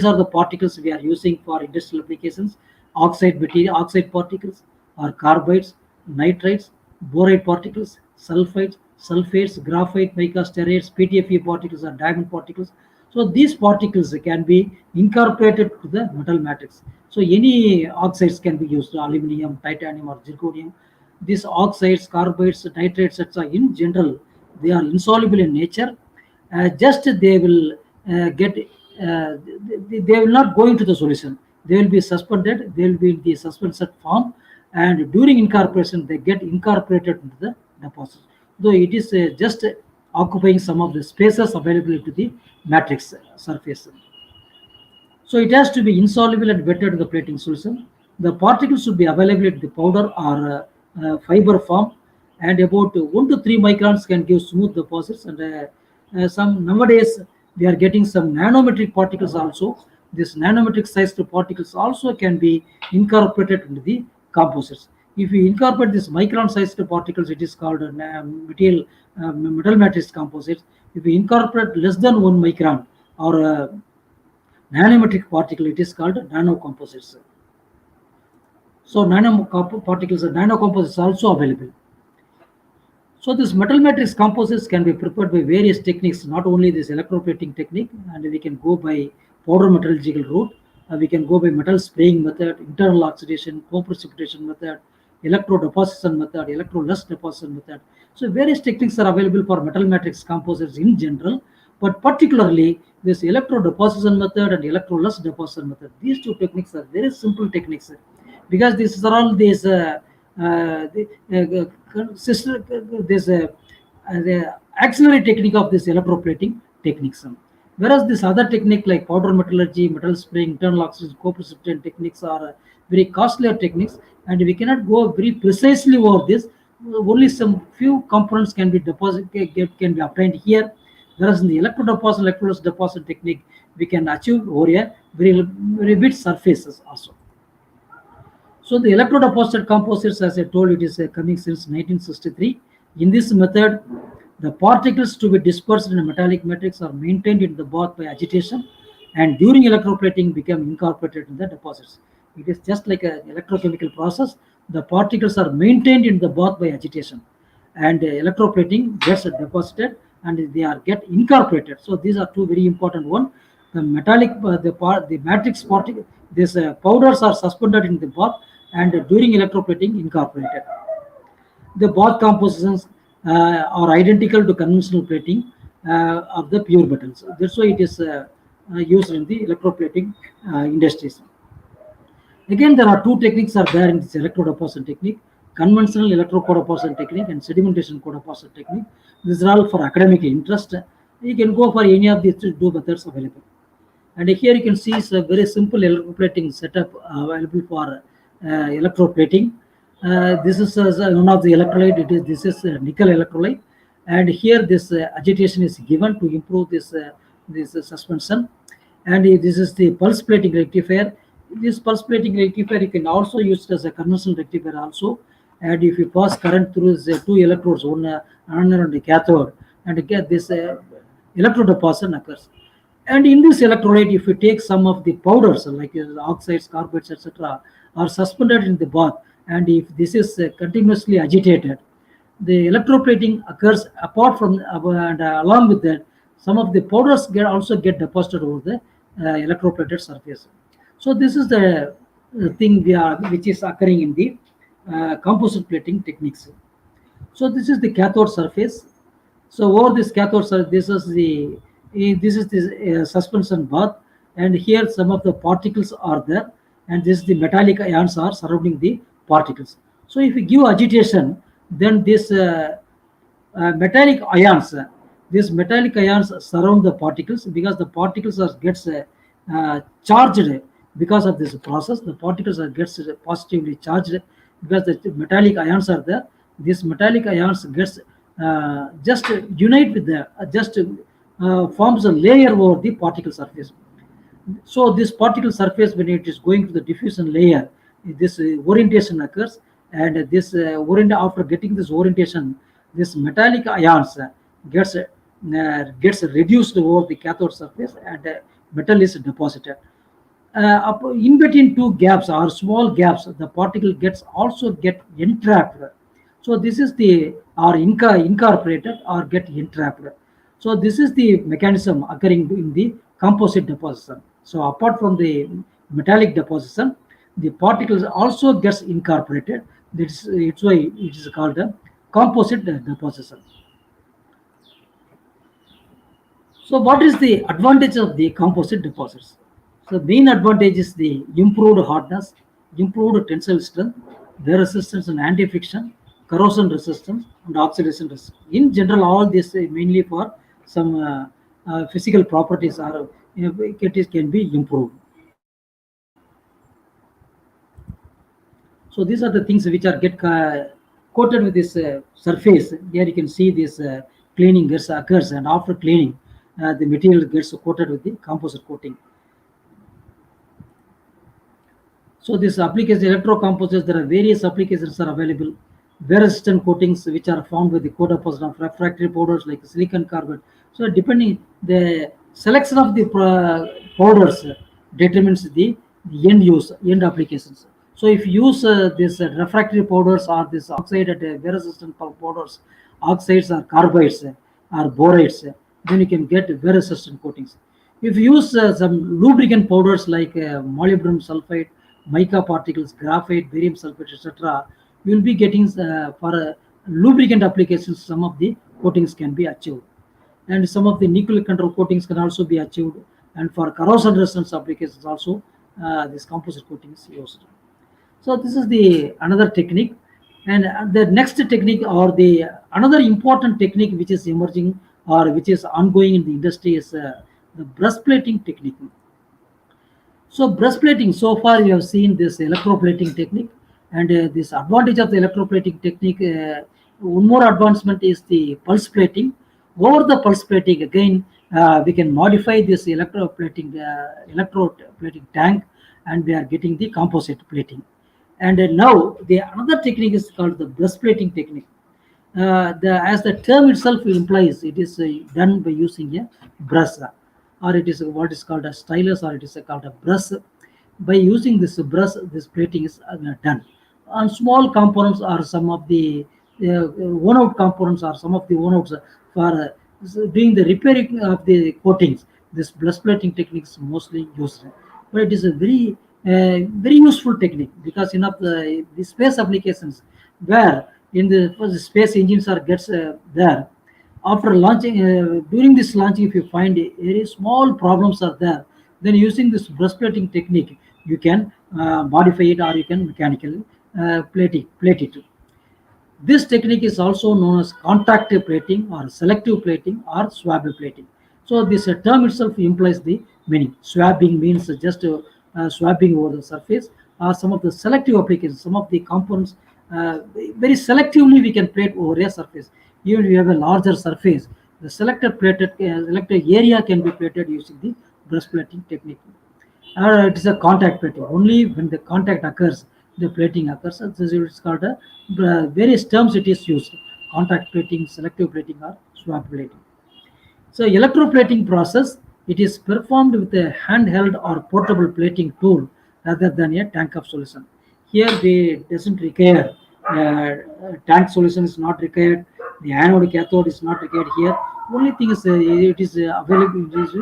are the particles we are using for industrial applications: oxide material, oxide particles, or carbides, nitrides, borate particles, sulfides, sulfates, graphite, mica, stearates, PTFE particles, or diamond particles. So these particles can be incorporated to the metal matrix. So any oxides can be used: aluminum, titanium, or zirconium. These oxides, carbides, nitrates, etc. in general, they are insoluble in nature. Just they will get, they will not go into the solution. They will be suspended. They will be in the suspended form, and during incorporation, they get incorporated into the deposit. Though it is just occupying some of the spaces available to the matrix surface. So it has to be insoluble and wetted in the plating solution. The particles should be available at the powder or fiber form. and about 1 to 3 microns can give smooth deposits. And some nowadays we are getting some nanometric particles also. This nanometric sized particles also can be incorporated into the composites. If you incorporate this micron sized particles, it is called metal matrix composites. If you incorporate less than 1 micron or nanometric particle, it is called nanocomposites. So nanoparticles, nanocomposites also available. So this metal matrix composites can be prepared by various techniques, not only this electroplating technique, and we can go by powder metallurgical route, we can go by metal spraying method, internal oxidation, co-precipitation method, electro deposition method, electroless deposition method. So various techniques are available for metal matrix composites in general, but particularly this electro deposition method and electroless deposition method. These two techniques are very simple techniques, because these are all these the auxiliary technique of this electroplating techniques. Whereas this other technique like powder metallurgy, metal spraying, internal oxidation, co-precipitation techniques are very costlier techniques, and we cannot go very precisely over this. Only some few components can be can be obtained here. Whereas in the electro deposit, electroless deposit technique, we can achieve over a very bit surfaces also. So the electrodeposited composites, as I told, it is coming since 1963. In this method, the particles to be dispersed in a metallic matrix are maintained in the bath by agitation, and during electroplating become incorporated in the deposits. It is just like an electrochemical process. The particles are maintained in the bath by agitation, and electroplating gets deposited and they are get incorporated. So these are two very important one. The metallic, the matrix particle, these powders are suspended in the bath and during electroplating incorporated. The bath compositions are identical to conventional plating of the pure metals. That's why it is used in the electroplating industries. Again, there are two techniques are there in this electrodeposition technique: conventional electrocodeposition technique and sedimentation codeposition technique. These are all for academic interest. You can go for any of these two methods available. And here you can see it's a very simple electroplating setup available for electroplating. This is one of the electrolyte. This is nickel electrolyte, and here this agitation is given to improve this suspension. And this is the pulse plating rectifier. This pulse plating rectifier you can also use it as a conventional rectifier also. And if you pass current through the two electrodes, one anode and the cathode, and get this electrodeposition occurs. And in this electrolyte, if you take some of the powders like oxides, carbonates, etc., are suspended in the bath, and if this is continuously agitated, the electroplating occurs. Apart from and along with that, some of the powders also get deposited over the electroplated surface. So this is the thing which is occurring in the composite plating techniques. So this is the cathode surface. So over this cathode surface, this is the suspension bath, and here some of the particles are there, and this the metallic ions are surrounding the particles. So if you give agitation, then this metallic ions, these metallic ions surround the particles, because the particles gets charged because of this process. The particles gets positively charged because the metallic ions are there. These metallic ions gets just unite with the forms a layer over the particle surface. So this particle surface, when it is going to the diffusion layer, this orientation occurs, and this after getting this orientation, this metallic ions gets reduced over the cathode surface, and metal is deposited. In between two gaps or small gaps, the particle gets entrapped. So this is the incorporated or get entrapped. So this is the mechanism occurring in the composite deposition. So apart from the metallic deposition, the particles also gets incorporated. It's why it is called a composite deposition. So what is the advantage of the composite deposits? So the main advantage is the improved hardness, improved tensile strength, their resistance and anti-friction, corrosion resistance, and oxidation resistance. In general, all this mainly for some physical properties are can be improved. So these are the things which are coated with this surface. Here you can see this cleaning gets occurs, and after cleaning, the material gets coated with the composite coating. So this application electrocomposites, there are various applications are available. Wear-resistant coatings which are formed with the co-deposit of refractory powders like silicon carbide. So depending the selection of the powders determines the end use, end applications. So if you use this refractory powders or this oxide at wear-resistant powders, oxides or carbides or borates, then you can get wear-resistant coatings. If you use some lubricant powders like molybdenum sulfide, mica particles, graphite, barium sulfate, etc., you will be getting for lubricant applications, some of the coatings can be achieved. And some of the nuclear control coatings can also be achieved. And for corrosion resistance applications also, this composite coating is used. So this is the another technique. And the next technique or the another important technique which is emerging or which is ongoing in the industry is the breastplating technique. So breastplating, so far you have seen this electroplating technique, and this advantage of the electroplating technique, one more advancement is the pulse plating. Over the pulse plating, again, we can modify this electroplating tank, and we are getting the composite plating. And now the another technique is called the breastplating technique. As the term itself implies, it is done by using a brush, or it is what is called a stylus, or it is called a brush. By using this brush, this plating is done. And small components are some of the worn-out components, are some of the worn-outs for doing the repairing of the coatings. This brush plating technique is mostly used, but it is a very useful technique because the space applications where in the space engines are gets there, after launching during this launching, if you find very small problems are there, then using this breastplating technique you can modify it, or you can mechanically plate it. This technique is also known as contact plating or selective plating or swab plating. So this term itself implies the meaning. Swabbing means just swabbing over the surface, or some of the selective applications, some of the components very selectively we can plate over a surface. Even if you have a larger surface, the selected area can be plated using the breastplating technique. It is a contact plating. Only when the contact occurs, the plating occurs. This is called a various terms it is used: contact plating, selective plating, or swab plating. So electroplating process, it is performed with a handheld or portable plating tool rather than a tank of solution. Here they doesn't require tank solution is not required. The anode cathode is not required here. Only thing is it is available. It is,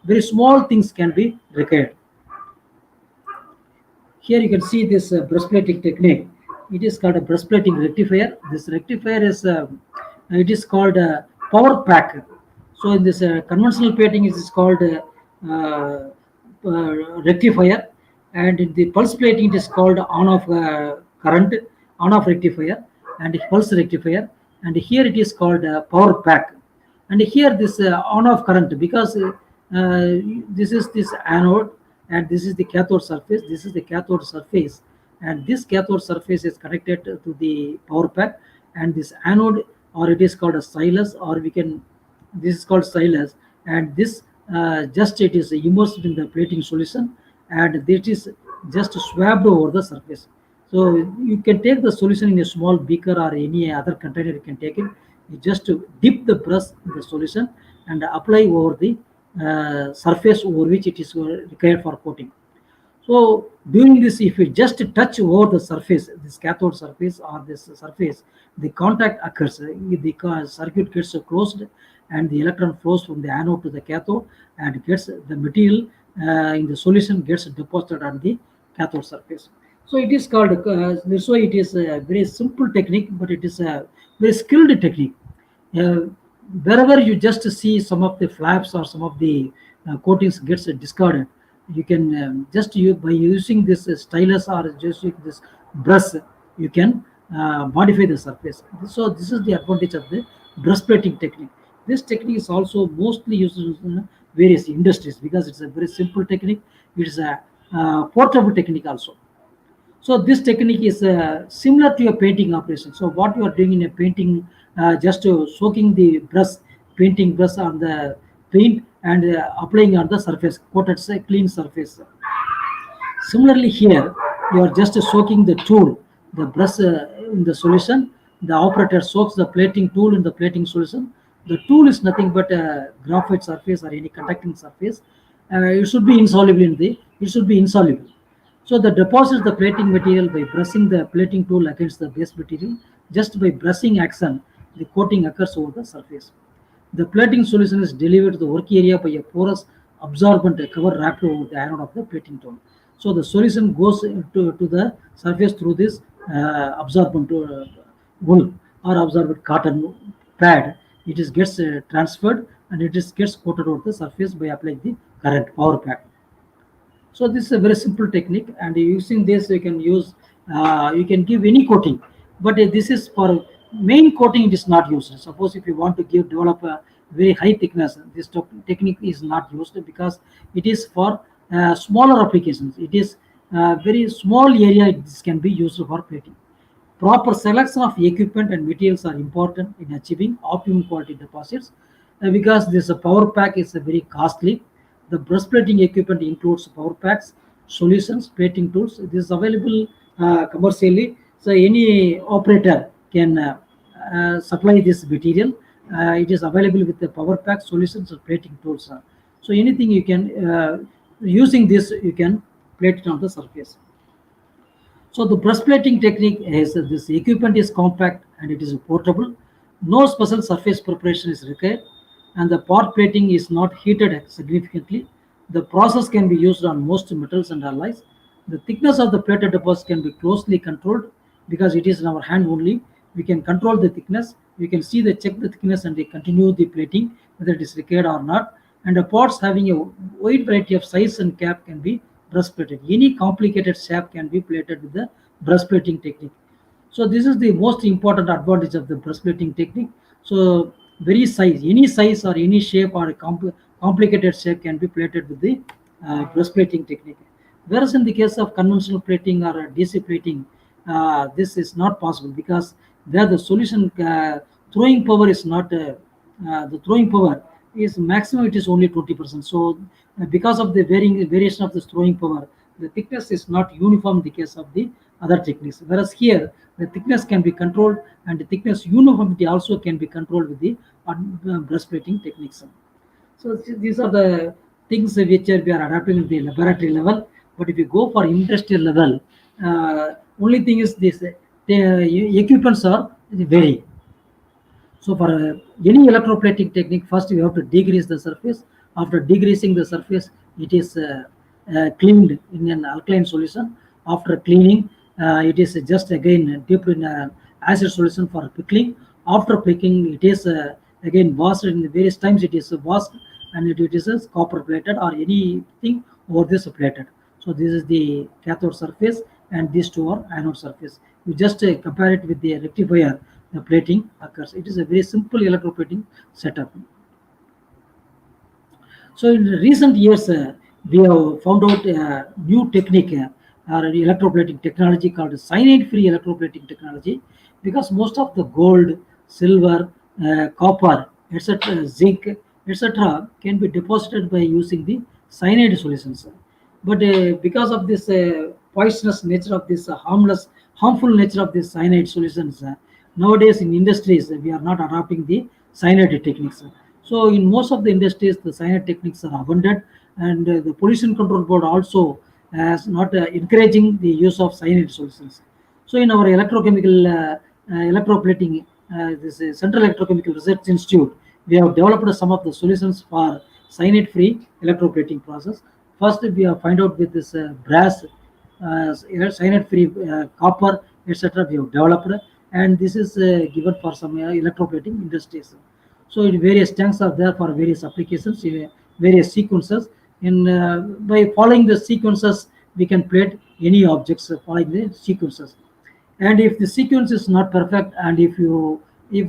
very small things can be required. Here you can see this breastplating technique. It is called a breastplating rectifier. This rectifier is it is called a power pack. So in this conventional plating, it is called rectifier, and in the pulse plating, it is called on-off current, on-off rectifier, and pulse rectifier. And here it is called power pack. And here this on-off current, because this is this anode, and this is the cathode surface. This is the cathode surface, and this cathode surface is connected to the power pack, and this anode, or it is called a stylus, or we can, this is called stylus, and this just it is immersed in the plating solution, and it is just swabbed over the surface. So you can take the solution in a small beaker or any other container. You can take it. You just dip the brush in the solution and apply over the surface over which it is required for coating. So doing this, if you just touch over the surface, this cathode surface or this surface, the contact occurs. The circuit gets closed, and the electron flows from the anode to the cathode, and gets the material in the solution gets deposited on the cathode surface. So it is called. So it is a very simple technique, but it is a very skilled technique. Wherever you just see some of the flaps or some of the coatings gets discarded, you can just by using this stylus or just this brush, you can modify the surface. So this is the advantage of the breastplating technique. This technique is also mostly used in various industries because it's a very simple technique. It is a portable technique also. So this technique is similar to a painting operation. So what you are doing in a painting, just soaking the brush, painting brush on the paint and applying on the surface, coated clean surface. Similarly here, you are just soaking the tool, the brush in the solution. The operator soaks the plating tool in the plating solution. The tool is nothing but a graphite surface or any conducting surface. It should be insoluble in the. It should be insoluble. So the deposits the plating material by brushing the plating tool against the base material. Just by brushing action, the coating occurs over the surface. The plating solution is delivered to the work area by a porous absorbent cover wrapped over the anode of the plating tool. So the solution goes to the surface through this absorbent wool or absorbent cotton pad. It is gets transferred and it is gets coated over the surface by applying the current power pack. So this is a very simple technique, and using this you can use, you can give any coating, but this is for main coating. It is not used. Suppose if you want to develop a very high thickness, this technique is not used because it is for smaller applications. It is very small area. This can be used for plating. Proper selection of equipment and materials are important in achieving optimum quality deposits because this power pack is very costly. The breastplating equipment includes power packs, solutions, plating tools. This is available commercially, so any operator can supply this material. It is available with the power pack, solutions, or plating tools. So anything you can, using this, you can plate it on the surface. So the breastplating technique is this equipment is compact and it is portable. No special surface preparation is required, and the part plating is not heated significantly. The process can be used on most metals and alloys. The thickness of the plated deposit can be closely controlled because it is in our hand only. We can control the thickness. We can see the check the thickness and they continue the plating whether it is required or not. And the parts having a wide variety of size and cap can be breastplated. Any complicated shape can be plated with the breastplating technique. So this is the most important advantage of the breastplating technique. So very size, any size or any shape or a complicated shape can be plated with the breastplating technique. Whereas in the case of conventional plating or DC plating, this is not possible because there the solution throwing power is not the throwing power is maximum. It is only 20%. So because of the variation of this throwing power, the thickness is not uniform in the case of the other techniques. Whereas here, the thickness can be controlled and the thickness uniformity also can be controlled with the breastplating techniques. So these are the things which we are adapting at the laboratory level. But if you go for industrial level, only thing is this: the equipments are varying. So for any electroplating technique, first you have to degrease the surface. After degreasing the surface, it is cleaned in an alkaline solution. After cleaning, it is just again dipped in an acid solution for pickling. After pickling, it is again washed in various times. It is washed and it is copper plated or anything over this plated. So this is the cathode surface and these two are anode surface. You just compare it with the rectifier, the plating occurs. It is a very simple electroplating setup. So in recent years, we have found out a new technique or electroplating technology called cyanide-free electroplating technology, because most of the gold, silver, copper, etc., zinc, etc., can be deposited by using the cyanide solutions. But because of this poisonous nature of this harmful nature of these cyanide solutions, nowadays in industries we are not adopting the cyanide techniques. So in most of the industries, the cyanide techniques are abundant, and the Pollution Control Board also is not encouraging the use of cyanide solutions. So in our electroplating, this Central Electrochemical Research Institute, we have developed some of the solutions for cyanide-free electroplating process. First, we have find out with this brass, cyanide-free copper, etc. We have developed, and this is given for some electroplating industries. So various tanks are there for various applications, various sequences. In by following the sequences, we can plate any objects following the sequences. And if the sequence is not perfect, and if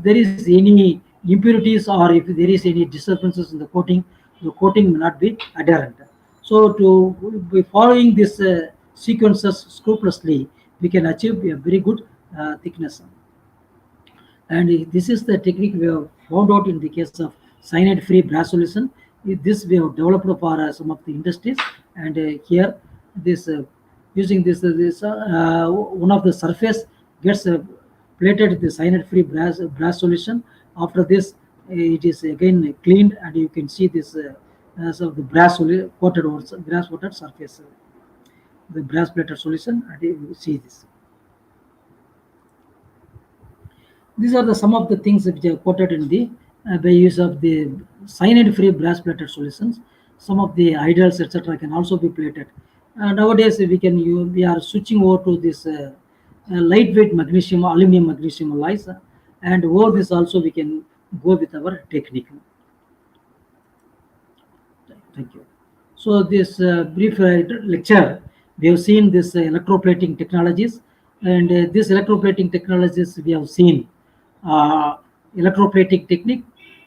there is any impurities or if there is any disturbances in the coating may not be adherent. So to be following these sequences scrupulously, we can achieve a very good thickness. And this is the technique we have found out in the case of cyanide-free brass solution. This we have developed for some of the industries, and here this using this one of the surface gets plated the cyanide-free brass solution. After this, it is again cleaned, and you can see this so the brass coated surface, the brass plated solution, and you see this. These are some of the things which are quoted in the by use of the cyanide-free brass-plated solutions. Some of the Hydrates, etc., can also be plated. Nowadays, we are switching over to this lightweight magnesium, aluminum magnesium alloys, and over this also we can go with our technique. Thank you. So this brief lecture, we have seen this electroplating technologies, and this electroplating technologies we have seen electroplating technique,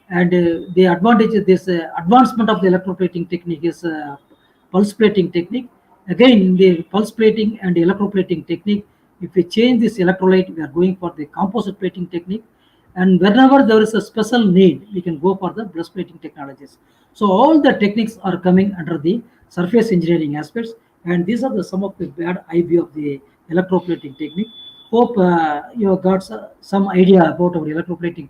and the advantage of this advancement of the electroplating technique is pulse plating technique. Again, the pulse plating and electroplating technique, if we change this electrolyte, we are going for the composite plating technique. And whenever there is a special need, we can go for the breastplating technologies. So all the techniques are coming under the surface engineering aspects, and these are some of the bad idea of the electroplating technique. Hope you have got some idea about our electroplating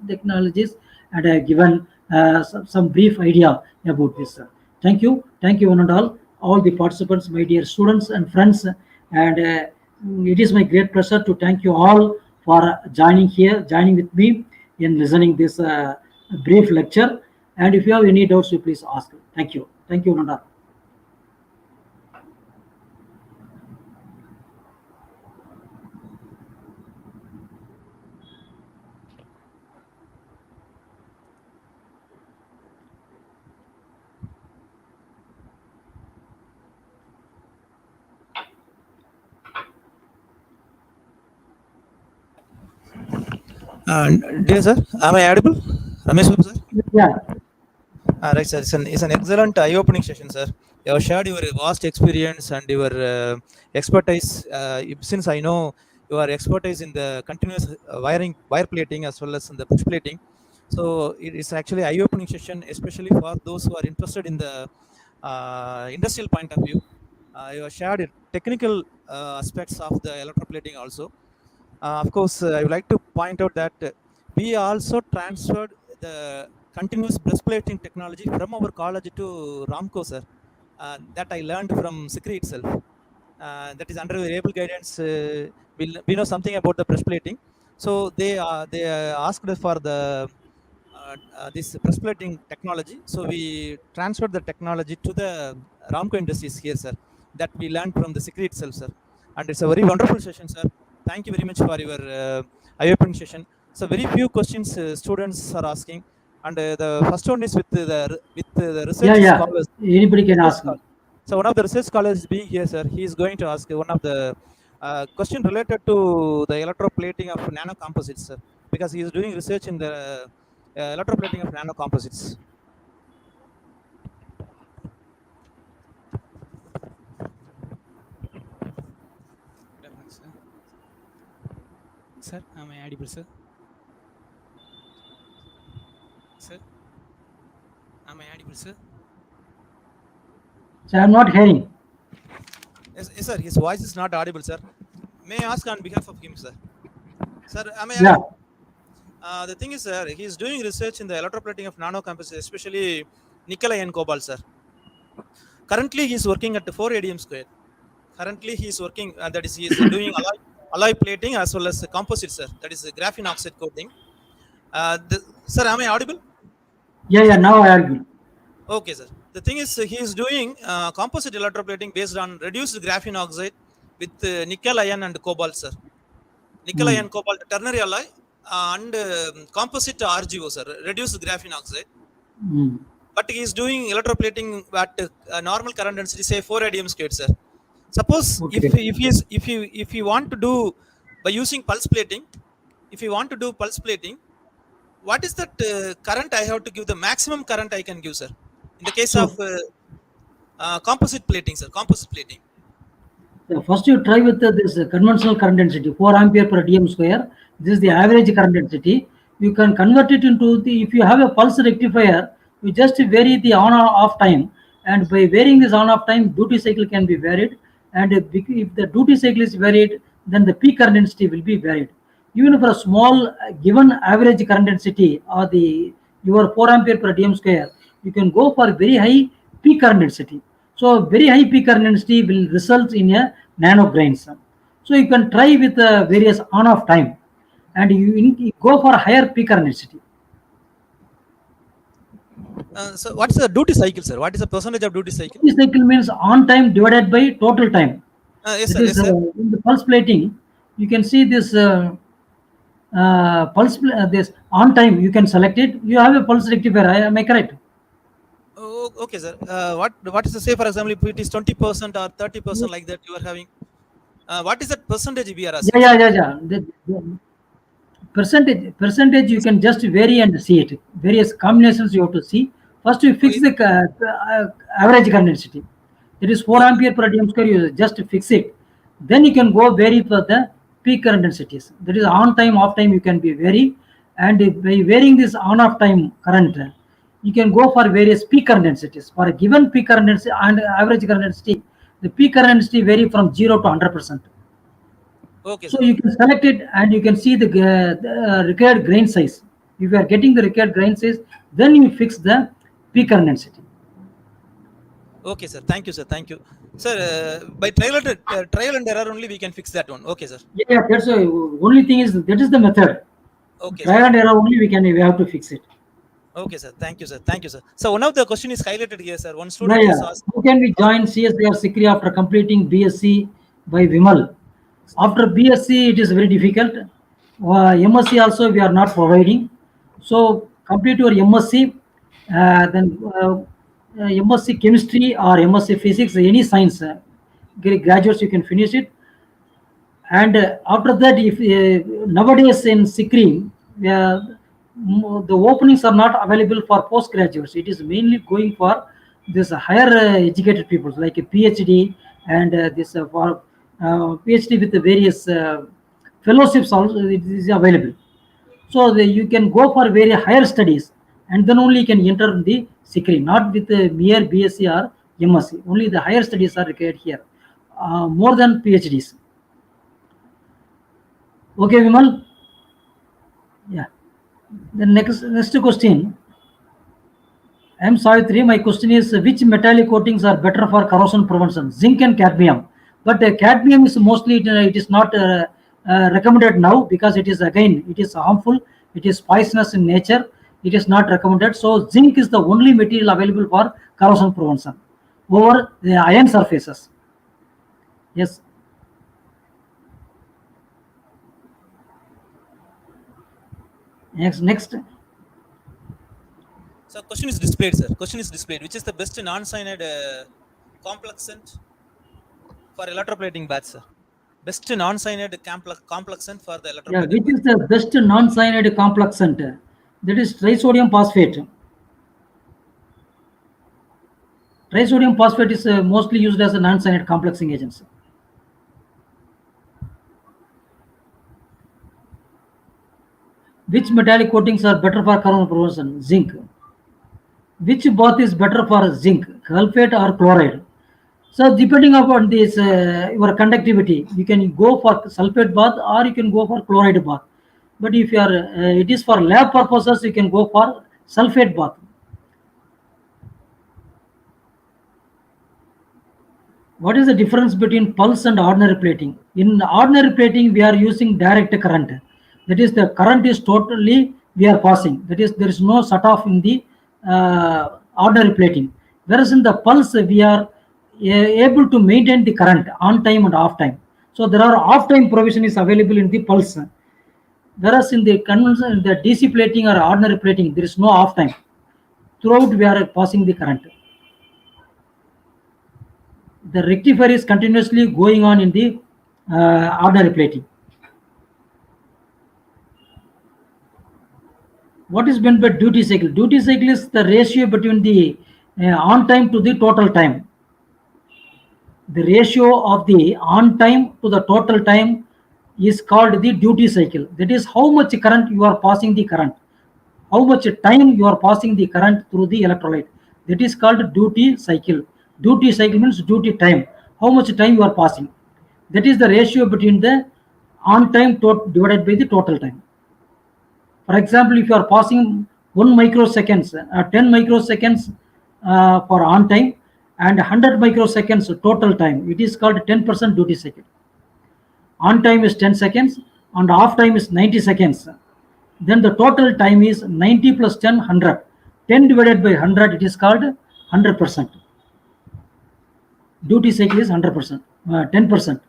technologies, and I have given some brief idea about this. Thank you one and all the participants, my dear students and friends, and it is my great pleasure to thank you all for joining with me in listening this brief lecture. And if you have any doubts, you please ask. Thank you one and all. Dear sir, am I audible? Ramesh Bapu, sir? Yeah. Right, sir. It's an excellent eye-opening session, sir. You have shared your vast experience and your expertise. Since I know your expertise in the continuous wire plating as well as in the push plating, so it is actually eye-opening session, especially for those who are interested in the industrial point of view. You have shared technical aspects of the electroplating also. Of course, I would like to point out that we also transferred the continuous breastplating technology from our college to Ramco, sir. That I learned from SICRI itself. That is under variable guidance. We know something about the breastplating. So they asked for the this breastplating technology. So we transferred the technology to the Ramco Industries here, sir. That we learned from the SICRI itself, sir. And it's a very wonderful session, sir. Thank you very much for your eye-opening session. So very few questions students are asking, and the first one is with the research scholars. Anybody can ask. So one of the research scholars being here, sir, he is going to ask one of the question related to the electroplating of nanocomposites, sir, because he is doing research in the electroplating of nanocomposites. Sir, am I audible, sir? Sir, am I audible, sir? So I am not hearing. Yes, sir. His voice is not audible, sir. May I ask on behalf of him, sir? Sir, am I audible? Yeah. The thing is, sir, he is doing research in the electroplating of nanocomposites, especially nickel iron cobalt, sir. Currently, he is working at 4 ADM square. Currently, he is working, that is, he is doing alloy plating as well as composite, sir. That is graphene oxide coating. Sir, am I audible? Yeah, now I audible. Okay, sir. The thing is, he is doing composite electroplating based on reduced graphene oxide with nickel iron and cobalt, sir. Nickel iron cobalt ternary alloy and composite RGO, sir, reduced graphene oxide. But he is doing electroplating at normal current density, say 4 ADM squared, sir. Suppose if you want to do by using pulse plating, if you want to do pulse plating, what is that current I have to give, the maximum current I can give, sir, in the case of composite plating, sir? Composite plating. First you try with this conventional current density, 4 ampere per dm square. This is the average current density. You can convert it into the, if you have a pulse rectifier, you just vary the on or off time, and by varying this on off time, duty cycle can be varied, and if the duty cycle is varied, then the peak current density will be varied. Even for a small given average current density or the your 4 ampere per dm square, you can go for very high peak current density. So very high peak current density will result in a nanograins. So you can try with various on-off time, and you go for higher peak current density. So what's the duty cycle, sir? What is the percentage of duty cycle? Duty cycle means on time divided by total time. Yes, It sir. is, Yes, sir. in the pulse plating, you can see this this on time. You can select it. You have a pulse rectifier. Am I correct? Oh, okay, sir. What is the, say, for example, if it is 20% or 30% like that you are having? What is that percentage we are asking? Yeah. The percentage you can just vary and see it. Various combinations you have to see. First you fix the average current density. It is 4 ampere per dm square. You just fix it. Then you can go vary for the peak current densities. That is on time, off time you can be vary, and by varying this on off time current, you can go for various peak current densities. For a given peak current density and average current density, the peak current density vary from 0 to 100%. Okay, So sir. you can select it and you can see the required grain size. If you are getting the required grain size, then you fix the peak current density. Okay, sir. Thank you, sir. Thank you, sir. By trial and error only we can fix that one. Okay, sir. Yeah, that's the only thing is that is the method. Okay, Trial sir. and error only we have to fix it. Okay, sir. Thank you, sir. Thank you, sir. So one of the question is highlighted here, sir. One Yeah, student is yeah. asked. How can we join CSI or SICRI after completing BSc by Vimal? After BSc, it is very difficult. MSc also we are not providing. So complete your MSc, then MSc chemistry or MSc physics, any science. Graduates you can finish it, and after that, if nowadays in SICRI, the openings are not available for postgraduates. It is mainly going for this higher educated people like a PhD, and this for PhD with the various fellowships also it is available. So you can go for very higher studies, and then only you can enter the SICRI, not with the mere BSc or MSc. Only the higher studies are required here, more than PhDs. Okay, Vimal? Yeah. The next question. I'm Savitri. My question is which metallic coatings are better for corrosion prevention? Zinc and cadmium. But cadmium is mostly it is not recommended now because it is harmful. It is poisonous in nature. It is not recommended. So zinc is the only material available for corrosion prevention over the iron surfaces. Yes. Next. So question is displayed, sir. Question is displayed. Which is the best non-cyanide complexant for electroplating bath, sir? Best non-cyanide complexant for the Yeah, electroplating which is bath. the best non-cyanide complexant? That is trisodium phosphate. Trisodium phosphate is mostly used as a non-cyanide complexing agent. Which metallic coatings are better for corrosion prevention? Zinc. Which bath is better for zinc, sulfate or chloride? So depending upon this your conductivity, you can go for sulfate bath or you can go for chloride bath. But if you are it is for lab purposes, you can go for sulfate bath. What is the difference between pulse and ordinary plating? In ordinary plating, we are using direct current. That is, the current is totally we are passing. That is, there is no shut off in the ordinary plating. Whereas in the pulse, we are able to maintain the current on time and off time. So there are off time provision is available in the pulse. Whereas in the conventional, the DC plating or ordinary plating, there is no off time. Throughout, we are passing the current. The rectifier is continuously going on in the ordinary plating. What is meant by duty cycle? Duty cycle is the ratio between the on time to the total time. the ratio of the on time to the total time is called the duty cycle. That is how much current you are passing the current, how much time you are passing the current through the electrolyte. That is called duty cycle. Duty cycle means duty time, how much time you are passing. That is the ratio between the on time divided by the total time. For example, if you are passing 1 microseconds, 10 microseconds for on time and 100 microseconds total time, it is called 10% duty cycle. On time is 10 seconds and off time is 90 seconds. Then the total time is 90 plus 10, 100. 10 divided by 100, it is called 100%. Duty cycle is 100%, 10%.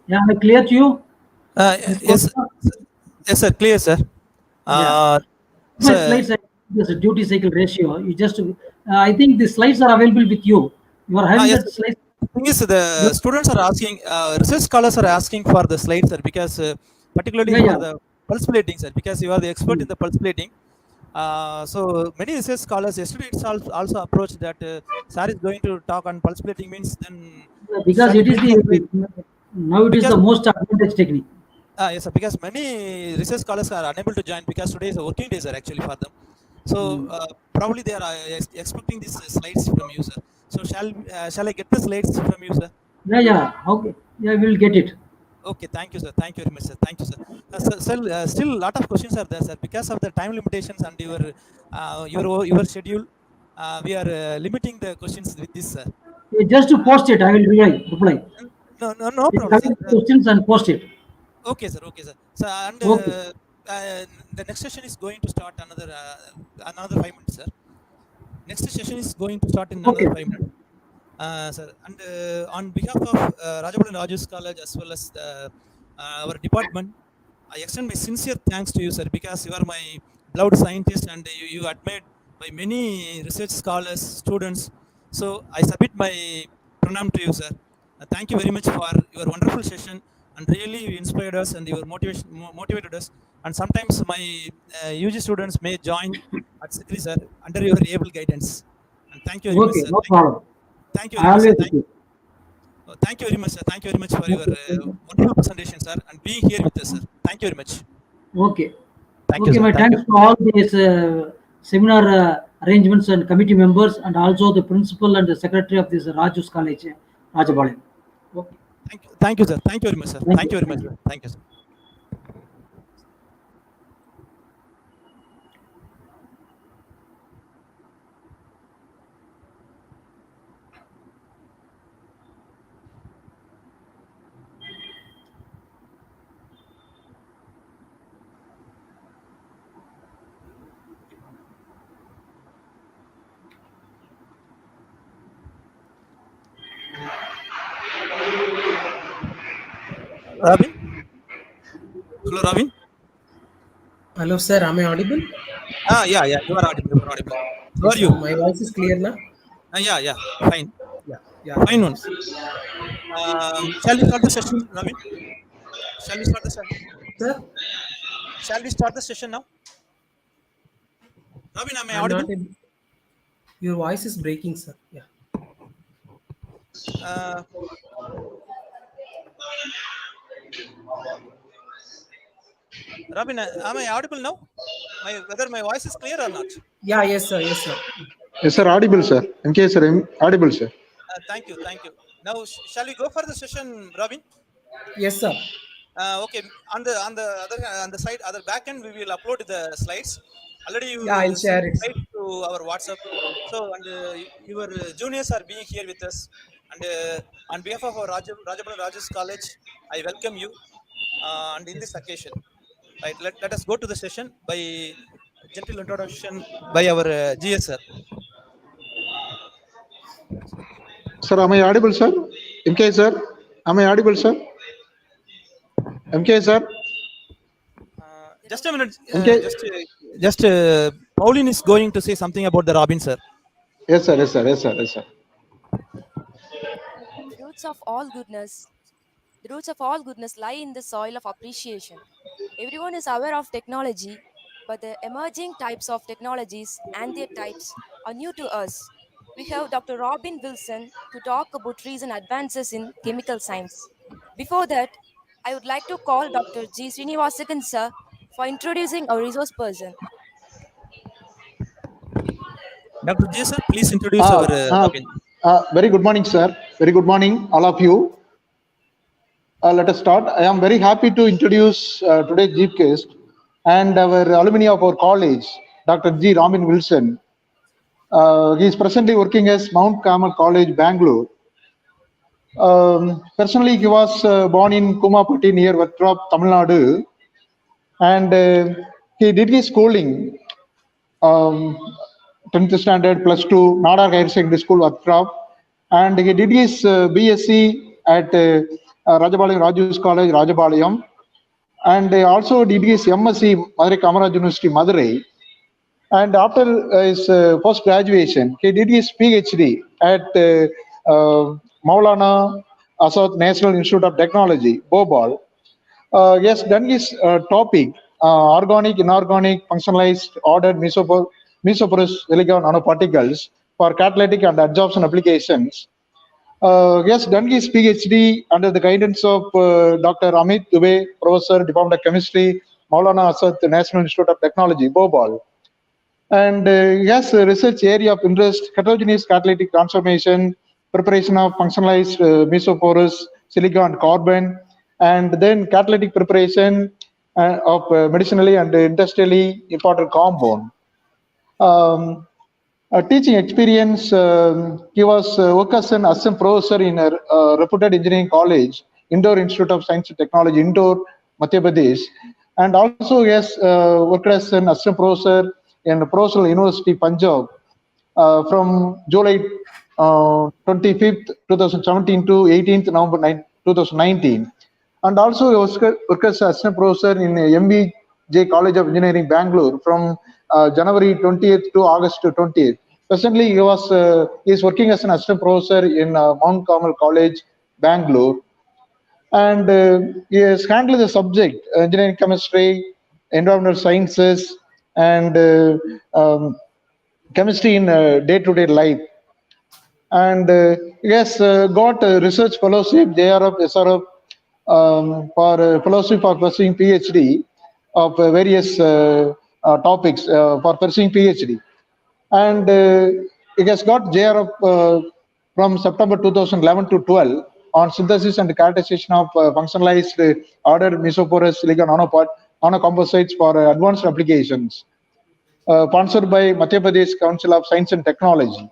Yeah, am I clear to you? Yes, yes, sir. Clear, sir. My slides are this duty cycle ratio. You just, I think the slides are available with you. You are having yes, that slide. The thing is, the students are asking, research scholars are asking for the slides, sir, because particularly for the pulse plating, sir, because you are the expert in the pulse plating. So many research scholars yesterday itself also approached that sir is going to talk on pulse plating, means then because it is the now it is the most advantage technique. Yes, sir, because many research scholars are unable to join because today is a working day, sir, actually for them. So probably they are expecting these slides from you, sir. So shall I get the slides from you, sir? Yeah. Okay. Yeah, we will get it. Okay, thank you, sir. Thank you very much, sir. Thank you, sir. Still a lot of questions are there, sir. Because of the time limitations and your schedule, we are limiting the questions with this, sir. Just to post it, I will reply. No problem, sir. Questions and post it. Okay, sir. Okay, sir. So and the next session is going to start another 5 minutes, sir. Next session is going to start in another 5 minutes. Sir, and on behalf of Rajabali Raju's College as well as our department, I extend my sincere thanks to you, sir, because you are my beloved scientist and you admired by many research scholars, students. So I submit my pranam to you, sir. Thank you very much for your wonderful session, and really you inspired us and your motivated us. And sometimes my UG students may join at Sikri, sir, under your able guidance. And thank you very much, sir. No problem. Thank you very much, sir. Thank you very much, sir. Thank you very much for your wonderful presentation, sir, and being here with us, sir. Thank you very much. Okay. Thank you, sir. My thanks to all these seminar arrangements and committee members, and also the principal and the secretary of this Raju's College, Rajabali. Okay. Thank you, sir. Thank you very much, sir. Thank you very much, sir. Thank you, sir. Robin? Hello, Robin? Hello, sir. Am I audible? Yeah. You are audible. How are you? My voice is clear now? Yeah. Fine. Yeah. Fine one. Shall we start the session, Robin? Shall we start the session? Sir? Shall we start the session now? Robin, am I audible? Your voice is breaking, sir. Yeah. Robin, am I audible now? Whether my voice is clear or not? Yeah, yes, sir. Yes, sir, audible, sir. MK, sir, audible, sir. Thank you. Now, shall we go for the session, Robin? Yes, sir. Okay. On the side, other back end, we will upload the slides. Already you I'll share it to our WhatsApp. So, and your juniors are being here with us. And on behalf of our Rajabali Raju's College, I welcome you. And in this occasion, right? Let us go to the session by gentle introduction by our GS sir. Sir, am I audible, sir? MK, sir, am I audible, sir? MK, sir. Just a minute. Just Pauline is going to say something about the Robin, sir. Yes, sir. Fruits of all goodness. The roots of all goodness lie in the soil of appreciation. Everyone is aware of technology, but the emerging types of technologies and their types are new to us. We have Dr. Robin Wilson to talk about recent advances in chemical science. Before that, I would like to call Dr. G. Srinivasakan sir for introducing our resource person. Dr. J, sir, please introduce our Robin. Very good morning, sir. Very good morning, all of you. Let us start. I am very happy to introduce today's chief guest and our alumni of our college, Dr. G. Ramin Wilson. He is presently working as Mount Carmel College, Bangalore. Personally, he was born in Kumapatti near Vatrap, Tamil Nadu, and he did his schooling, 10th standard, plus 2, Nadar Higher Secondary School, Vatrap, and he did his BSc at Rajabalayam Raju's College, Rajabalayam, and also did his MSc Madurai Kamaraj University, Madurai. And after his post graduation, he did his PhD at Maulana Azad National Institute of Technology, Bhopal. He has done his topic, organic, inorganic, functionalized, ordered mesoporous silicon nanoparticles for catalytic and adsorption applications. He has done his PhD under the guidance of Dr. Amit Dubey, Professor, Department of Chemistry, Maulana Azad National Institute of Technology, Bhopal. And he has a research area of interest, heterogeneous catalytic transformation, preparation of functionalized mesoporous silicon carbon, and then catalytic preparation of medicinally and industrially important compound. Teaching experience, he was worked as an assistant professor in a reputed engineering college, Indore Institute of Science and Technology, Indore, Madhya Pradesh, and also he has worked as an assistant professor in Professional University, Punjab, from July 25th, 2017 to 18th November 2019. And also he was worked as assistant professor in MVJ College of Engineering, Bangalore, from January 20th to August 20th. Presently, he is working as an assistant professor in Mount Carmel College, Bangalore, and he has handled the subject engineering chemistry, environmental sciences, and chemistry in day-to-day life. And he has got a research fellowship, JRF, SRF, for fellowship for pursuing PhD of various topics for pursuing PhD. And it has got JRF from September 2011 to 12 on synthesis and characterization of functionalized ordered mesoporous silicon nanocomposites for advanced applications, sponsored by Madhya Pradesh Council of Science and Technology.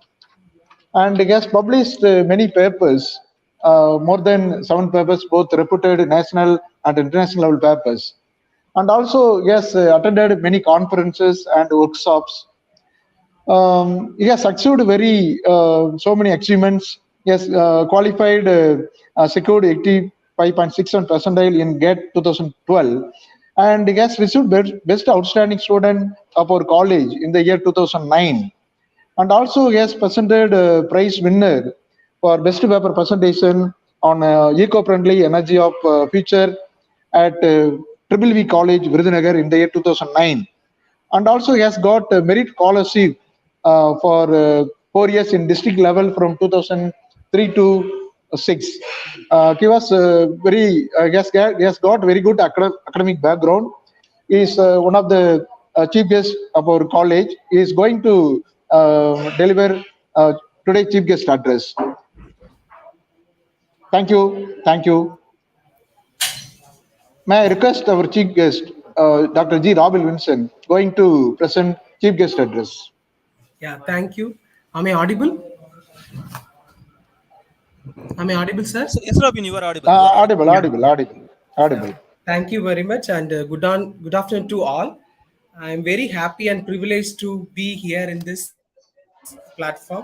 And he has published many papers, more than 7 papers, both reputed national and international level papers. And also he has attended many conferences and workshops. He has achieved so many achievements. He has qualified, secured 85.61 percentile in GATE 2012, and he has received best outstanding student of our college in the year 2009. And also he has presented prize winner for best paper presentation on eco-friendly energy of future at Triple V College, Virudhunagar, in the year 2009. And also he has got a merit scholarship for 4 years in district level from 2003 to 6. He was he has got very good academic background. He is one of the chief guests of our college. He is going to deliver today's chief guest address. Thank you. Thank you. May I request our chief guest, Dr. G. Robin Wilson, going to present chief guest address. Yeah, thank you. Am I audible? Am I audible, sir? Yes, Robin, you are audible. Audible. Thank you very much, and good afternoon to all. I'm very happy and privileged to be here in this platform,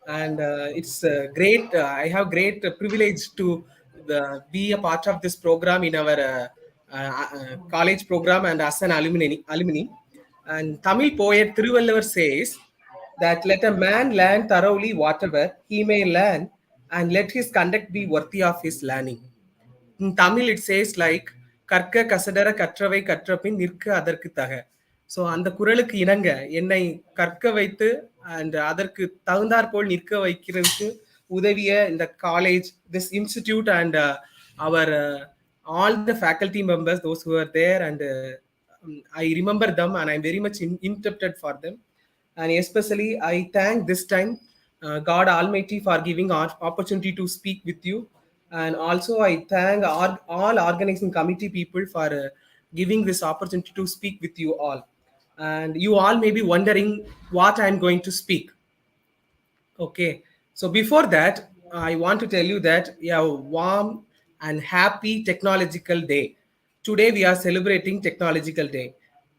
and it's great. I have great privilege to be a part of this program in our college program and as an alumni. And Tamil poet Thiruvalluvar says that let a man learn thoroughly whatever he may learn, and let his conduct be worthy of his learning. in Tamil it says like கற்க கசடர கற்றவை கற்றபின் நிற்க அதற்கு தக. So அந்த குறளுக்கு இணங்க என்னை கற்க வைத்து அண்ட் அதற்கு தகுந்தாற்போல் நிற்க வைக்கிறதுக்கு உதவிய இந்த college, this institute and our all the faculty members, those who are there, and I remember them and I'm very much indebted for them. And especially I thank this time God Almighty for giving our opportunity to speak with you. And also I thank all organizing committee people for giving this opportunity to speak with you all. And you all may be wondering what I'm going to speak. Okay, so before that I want to tell you that warm and happy technological day. Today we are celebrating technological day.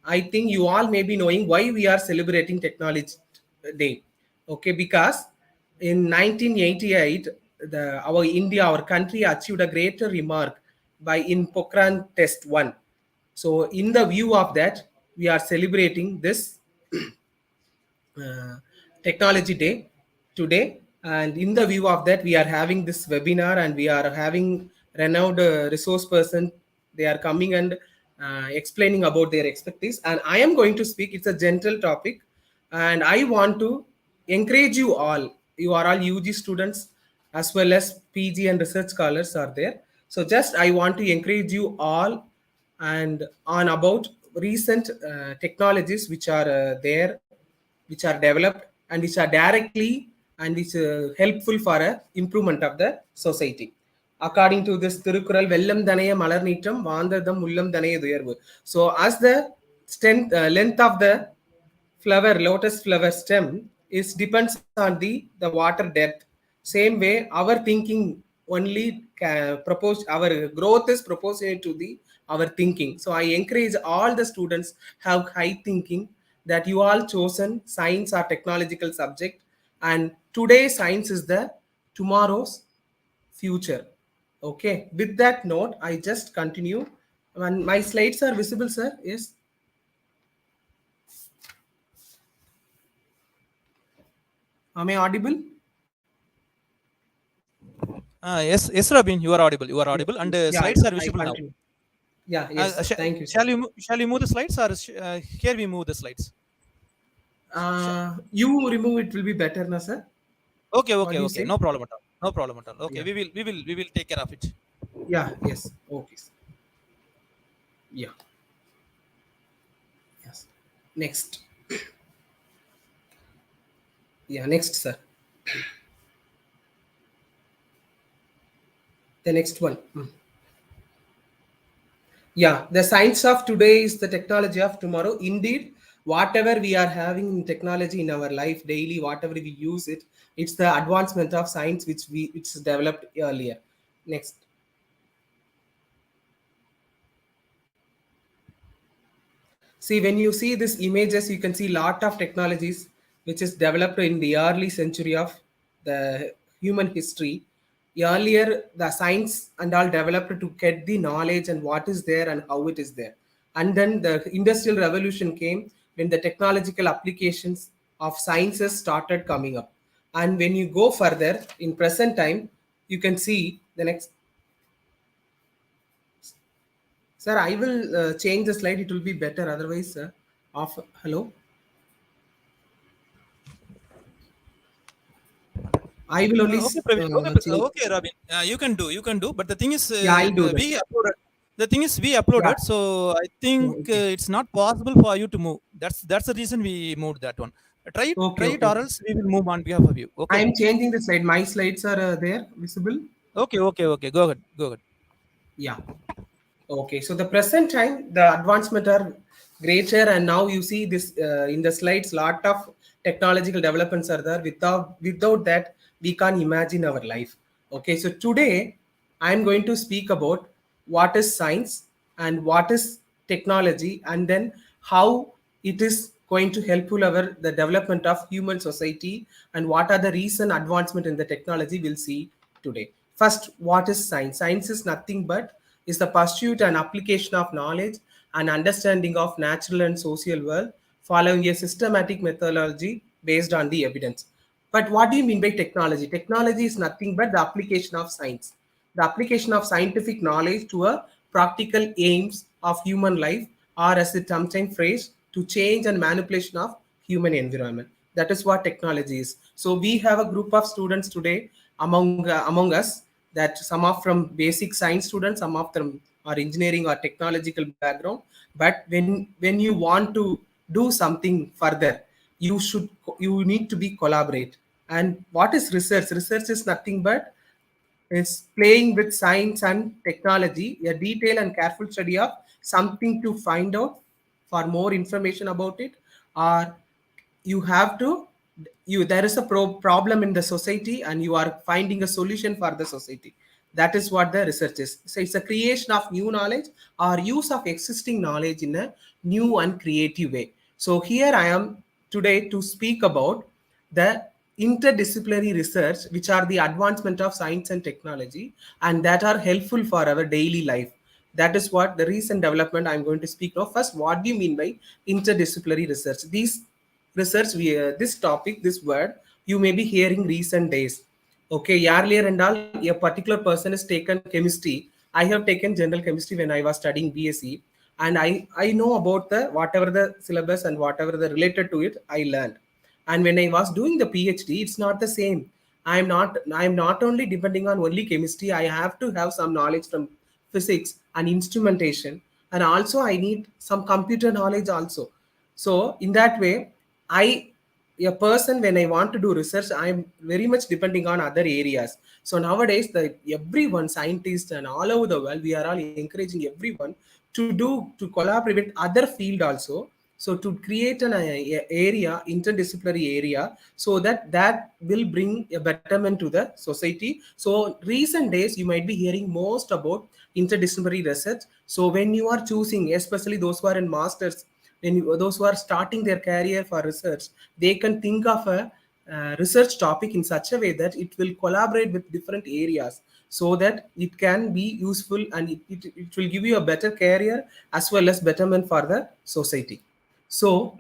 I think you all may be knowing why we are celebrating technology day. Okay, because in 1988 our India, our country achieved a greater remark by in Pokhran test 1. So in the view of that we are celebrating this technology day today, and in the view of that we are having this webinar and we are having renowned resource person. They are coming and explaining about their expertise, and I am going to speak. It's a gentle topic and I want to encourage you all. You are all UG students as well as PG and research scholars are there. So just I want to encourage you all and on about recent technologies which are there, which are developed and which are directly and which helpful for a improvement of the society. According to this Tirukural, Vellam Danaya Malar Neetam, Vandadam Ullam Danaya Duyarvu. So as the length of the flower, lotus flower stem is depends on the water depth. Same way our thinking only our growth is proportionate to our thinking. So I encourage all the students have high thinking, that you all chosen science or technological subject, and today science is the tomorrow's future. Okay, with that note I just continue. And my slides are visible, sir? Yes. Am I audible? Yes, Rabin, you are audible. You are audible, and slides are visible now. Yeah, yes. Thank you, sir. Shall you move the slides, or here we move the slides? You remove it will be better, na sir? Okay. No problem at all. No problem at all. Okay, yeah. we will take care of it. Yeah. Yes. Okay. Yeah. Yes. Next. Yeah. Next, sir. The next one. Yeah, the science of today is the technology of tomorrow. Indeed, whatever we are having in technology in our life daily, whatever we use it, it's the advancement of science which developed earlier. Next. See, when you see these images, you can see lot of technologies which is developed in the early century of the human history. Earlier, the science and all developed to get the knowledge and what is there and how it is there. And then the industrial revolution came when the technological applications of sciences started coming up. And when you go further in present time, you can see the next. Sir, I will change the slide. It will be better. Otherwise, off. Hello. I will only. Okay, Robin. You can do. But the thing is, I'll do that. We uploaded. So I think it's not possible for you to move. That's the reason we moved that one. Try it, or else we will move on behalf of you. Okay. I am changing the slide. My slides are there visible. Okay. Go ahead. Yeah. Okay. So the present time, the advancement are greater, and now you see this in the slides. Lot of technological developments are there. Without that, we can't imagine our life. Okay. So today, I am going to speak about what is science and what is technology, and then how it is going to help the development of human society, and what are the recent advancement in the technology we'll see today. First, what is science? Science is nothing but is the pursuit and application of knowledge and understanding of natural and social world following a systematic methodology based on the evidence. But what do you mean by technology? Technology is nothing but the application of science. the application of scientific knowledge to a practical aims of human life, or as it sometimes phrased, to change and manipulation of human environment. That is what technology is. So we have a group of students today among us, that some are from basic science students, some of them are engineering or technological background. But when you want to do something further, you need to be collaborate. And what is research? Research is nothing but is playing with science and technology, a detailed and careful study of something to find out for more information about it, or you have to there is a problem in the society and you are finding a solution for the society. That is what the research is. So it's a creation of new knowledge or use of existing knowledge in a new and creative way. So here I am today to speak about the interdisciplinary research, which are the advancement of science and technology, and that are helpful for our daily life. That is what the recent development I'm going to speak of. First, what do you mean by interdisciplinary research? These research, this topic, this word, you may be hearing recent days. Okay, earlier and all, a particular person has taken chemistry. I have taken general chemistry when I was studying BSc, and I know about the whatever the syllabus and whatever the related to it, I learned. And when I was doing the PhD, it's not the same. I'm not only depending on only chemistry. I have to have some knowledge from physics and instrumentation, and also I need some computer knowledge also. So in that way, I a person, when I want to do research, I'm very much depending on other areas. So nowadays, the everyone, scientists and all over the world, we are all encouraging everyone to collaborate with other field also. So to create an area, interdisciplinary area, so that will bring a betterment to the society. So recent days, you might be hearing most about interdisciplinary research. So when you are choosing, especially those who are in masters, those who are starting their career for research, they can think of a research topic in such a way that it will collaborate with different areas, so that it can be useful, and it will give you a better career as well as betterment for the society. So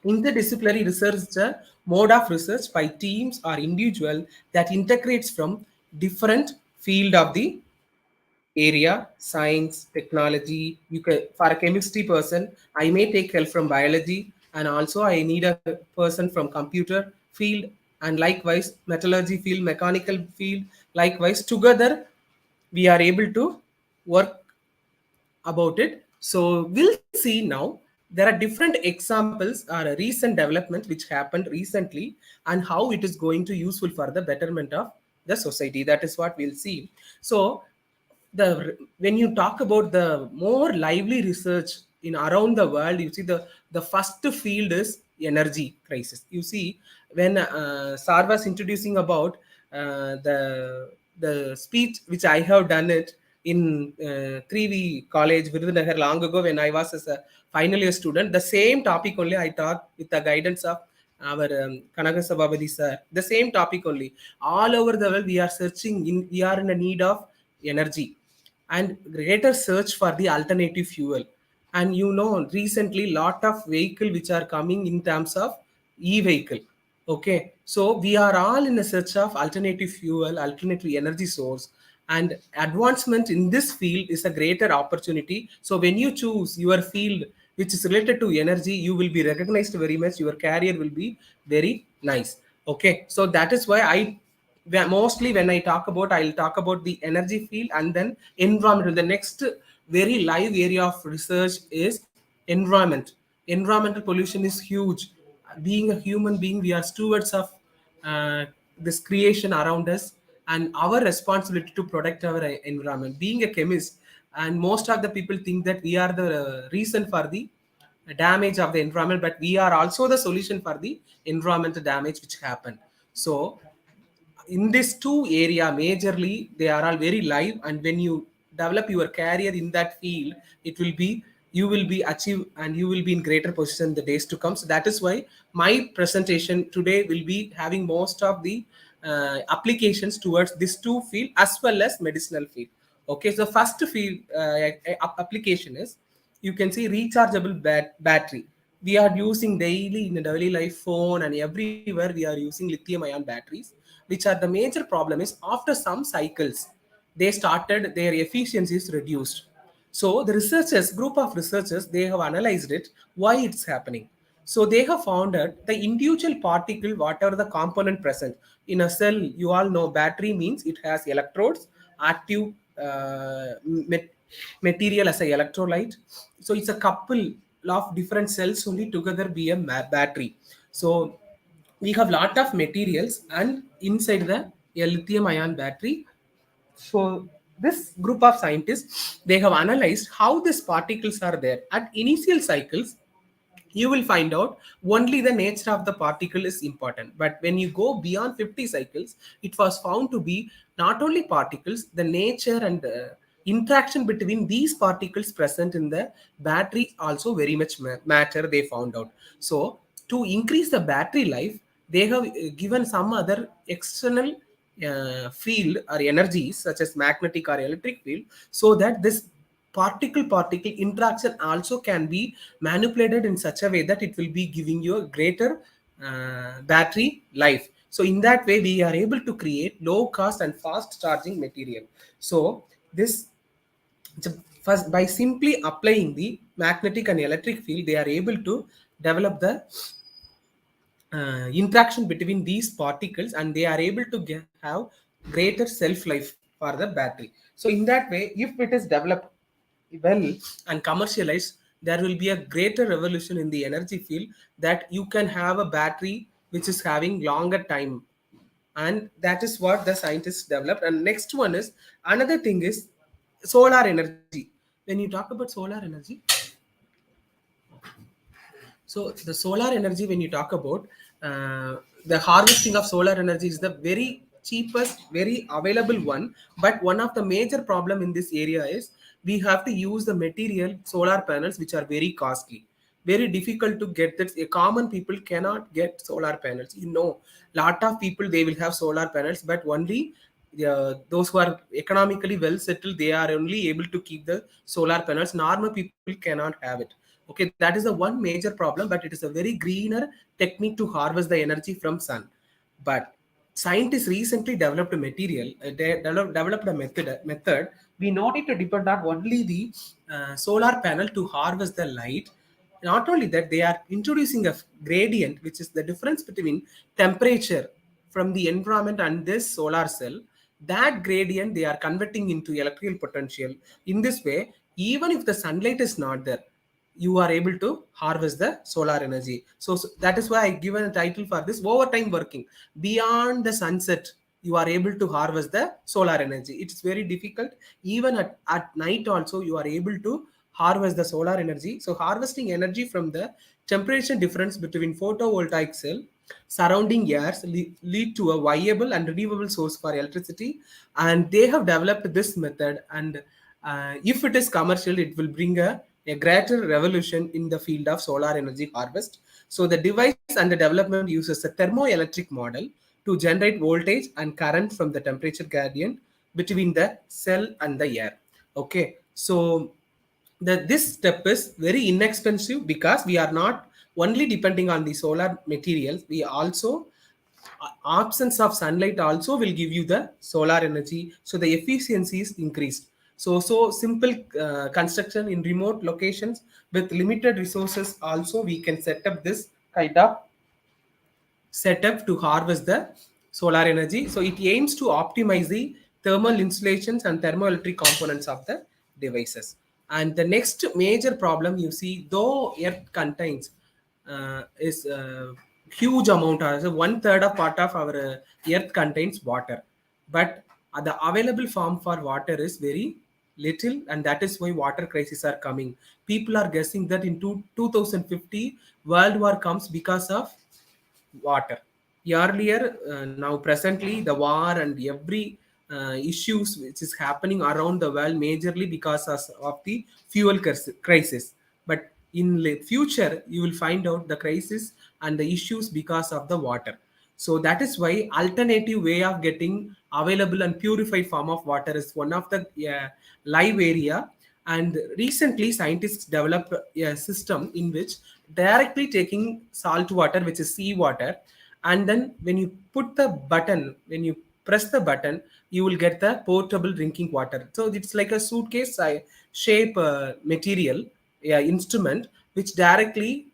interdisciplinary research is a mode of research by teams or individual that integrates from different field of the area, science, technology. You can, for a chemistry person, I may take help from biology, and also I need a person from computer field, and likewise metallurgy field, mechanical field. Likewise, together we are able to work about it. So we'll see now. There are different examples or a recent development which happened recently, and how it is going to useful for the betterment of the society. That is what we'll see. So when you talk about the more lively research in around the world, you see the first field is energy crisis. You see, when Sar was introducing about the speech which I have done it in 3V college Virudhunagar long ago, when I was as a final year student, the same topic only I taught with the guidance of our Kanaka Sababadi sir. The same topic only. All over the world, we are searching, we are in a need of energy and greater search for the alternative fuel. And recently lot of vehicle which are coming in terms of e-vehicle. Okay, so we are all in a search of alternative fuel, alternative energy source, and advancement in this field is a greater opportunity. So when you choose your field which is related to energy, you will be recognized very much, your career will be very nice. Okay, so that is why mostly when I'll talk about the energy field, and then environmental. The next very live area of research is environment. Environmental pollution is huge. Being a human being, we are stewards of this creation around us, and our responsibility to protect our environment. Being a chemist, and most of the people think that we are the reason for the damage of the environment, but we are also the solution for the environmental damage which happened. So in this two area majorly, they are all very live, and when you develop your career in that field, it will be, you will be achieve, and you will be in greater position in the days to come. So that is why my presentation today will be having most of the applications towards this two field as well as medicinal field. Okay, so first field application is, you can see rechargeable battery. We are using daily in the daily life, phone and everywhere we are using lithium ion batteries, which are the major problem is after some cycles they started their efficiencies reduced. So the researchers, group of researchers, they have analyzed it, why it's happening. So they have found that the individual particle, whatever the component present in a cell, you all know battery means it has electrodes, active material as a electrolyte. So it's a couple of different cells only together be a battery. So we have lot of materials and inside the a lithium ion battery. So this group of scientists, they have analyzed how these particles are there at initial cycles. You will find out only the nature of the particle is important, but when you go beyond 50 cycles, it was found to be not only particles, the nature and interaction between these particles present in the battery also very much matter, they found out. So to increase the battery life, they have given some other external field or energies such as magnetic or electric field, so that this particle interaction also can be manipulated in such a way that it will be giving you a greater battery life. So in that way we are able to create low cost and fast charging material. So this, first, by simply applying the magnetic and electric field, they are able to develop the interaction between these particles, and they are able to have greater self life for the battery. So in that way, if it is developed well and commercialized, there will be a greater revolution in the energy field, that you can have a battery which is having longer time. And that is what the scientists developed. And next one is, another thing is solar energy. When you talk about solar energy, so the solar energy, when you talk about the harvesting of solar energy, is the very cheapest, very available one. But one of the major problem in this area is we have to use the material solar panels, which are very costly, very difficult to get. That a common people cannot get solar panels. You know, lot of people, they will have solar panels, but only those who are economically well settled, they are only able to keep the solar panels. Normal people cannot have it. Okay, that is the one major problem, but it is a very greener technique to harvest the energy from sun. But scientists recently developed a material, developed a method. We not need to depend on only the solar panel to harvest the light. Not only that, they are introducing a gradient, which is the difference between temperature from the environment and this solar cell. That gradient they are converting into electrical potential. In this way, even if the sunlight is not there, you are able to harvest the solar energy. So that is why I given a title for this: overtime working. Beyond the sunset, you are able to harvest the solar energy. It's very difficult. Even at night also, you are able to harvest the solar energy. So harvesting energy from the temperature difference between photovoltaic cell surrounding airs lead to a viable and renewable source for electricity. And they have developed this method, and if it is commercial, it will bring a greater revolution in the field of solar energy harvest. So the device and the development uses a thermoelectric model to generate voltage and current from the temperature gradient between the cell and the air. Okay, so this step is very inexpensive, because we are not only depending on the solar materials, we also absence of sunlight also will give you the solar energy. So the efficiency is increased. So simple construction in remote locations with limited resources, also we can set up this kind of setup to harvest the solar energy. So it aims to optimize the thermal insulations and thermoelectric components of the devices. And the next major problem you see, though earth contains is huge amount, so 1/3 of part of our earth contains water, but the available form for water is very little, and that is why water crises are coming. People are guessing that in 2050 world war comes because of water. Earlier, now presently, the war and every issues which is happening around the world majorly because of the fuel crisis. But in the future, you will find out the crisis and the issues because of the water. So that is why alternative way of getting available and purified form of water is one of the live area. And recently, scientists developed a system in which directly taking salt water, which is seawater, and then when you put the button, when you press the button, you will get the portable drinking water. So it's like a suitcase shape material, instrument, which directly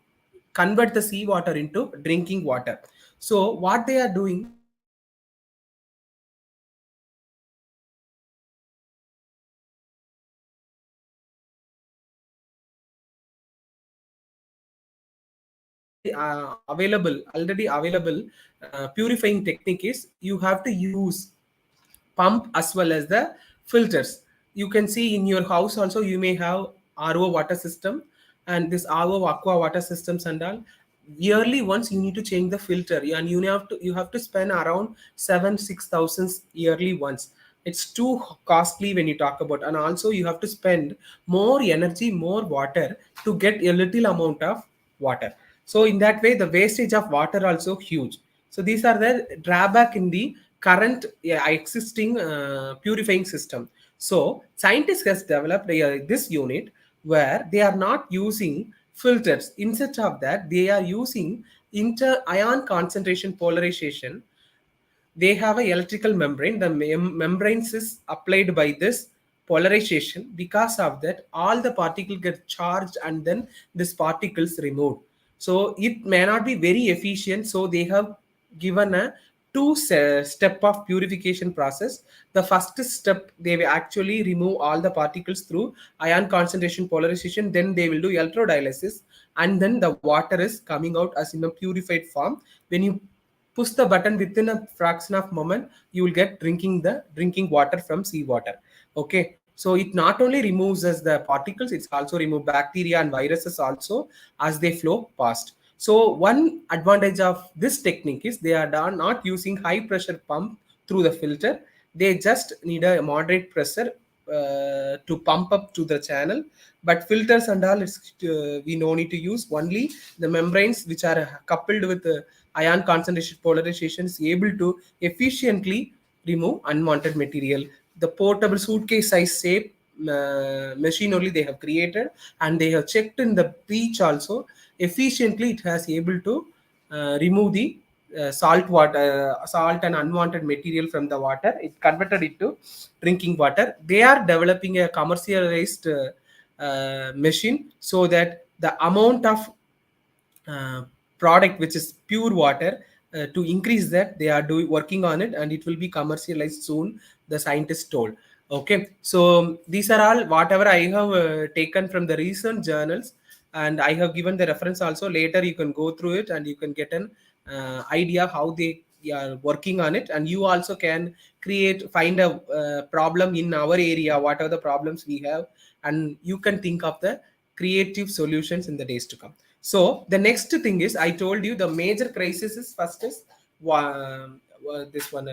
convert the seawater into drinking water. So what they are doing, they are using already available purifying technique is you have to use pump as well as the filters. You can see in your house also you may have RO water system, and this RO aqua water systems and all. Yearly once you need to change the filter, and you have to spend around 7-6 thousand yearly once. It's too costly when you talk about, and also you have to spend more energy, more water to get a little amount of water. So in that way, the wastage of water also huge. So these are the drawback in the current existing purifying system. So scientists has developed this unit where they are not using filters. Instead of that, they are using inter-ion concentration polarization. They have a electrical membrane. The membranes is applied by this polarization. Because of that, all the particles get charged and then this particles removed. So it may not be very efficient. So they have given a two-step of purification process. The first step, they will actually remove all the particles through ion concentration polarization. Then they will do electrodialysis, and then the water is coming out as in a purified form. When you push the button, within a fraction of moment you will get drinking water from seawater. Okay, so it not only removes as the particles, it's also remove bacteria and viruses also as they flow past. So one advantage of this technique is they are not using high pressure pump through the filter. They just need a moderate pressure to pump up to the channel. But filters and all, we no need to use. Only the membranes which are coupled with ion concentration polarization is able to efficiently remove unwanted material. The portable suitcase size shape machine only they have created, and they have checked in the beach also. Efficiently it has able to remove the salt and unwanted material from the water. It converted it to drinking water. They are developing a commercialized machine, so that the amount of uh, product which is pure water, to increase that they are working on it, and it will be commercialized soon, the scientists told. Okay, so these are all whatever I have taken from the recent journals, and I have given the reference also. Later you can go through it and you can get an idea how they are working on it, and you also can find a problem in our area, what are the problems we have, and you can think of the creative solutions in the days to come. So the next thing is, I told you the major crisis is, first is this one,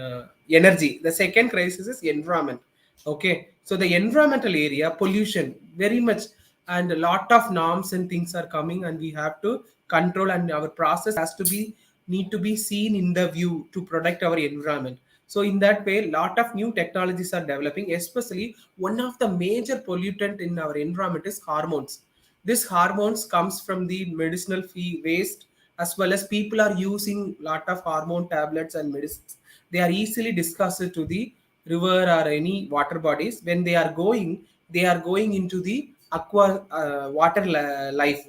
energy. The second crisis is environment. Okay, so the environmental area, pollution very much, and a lot of norms and things are coming, and we have to control, and our process has to be need to be seen in the view to protect our environment. So in that way, lot of new technologies are developing. Especially one of the major pollutant in our environment is hormones. This hormones comes from the medicinal waste, as well as people are using lot of hormone tablets and medicines. They are easily discussed to the river or any water bodies. When they are going into the aqua water life,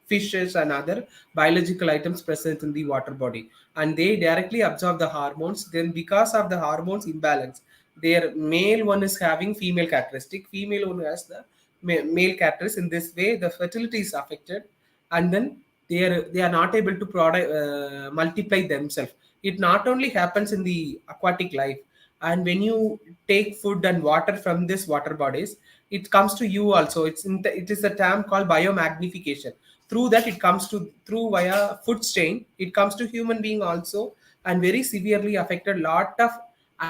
fishes and other biological items present in the water body, and they directly absorb the hormones. Then because of the hormones imbalance, their male one is having female characteristic, female one has the male characters. In this way the fertility is affected, and then they are not able to multiply themselves. It not only happens in the aquatic life, and when you take food and water from this water bodies, it comes to you also. It is a term called biomagnification. Through that it comes to, through via food chain, it comes to human being also, and very severely affected. Lot of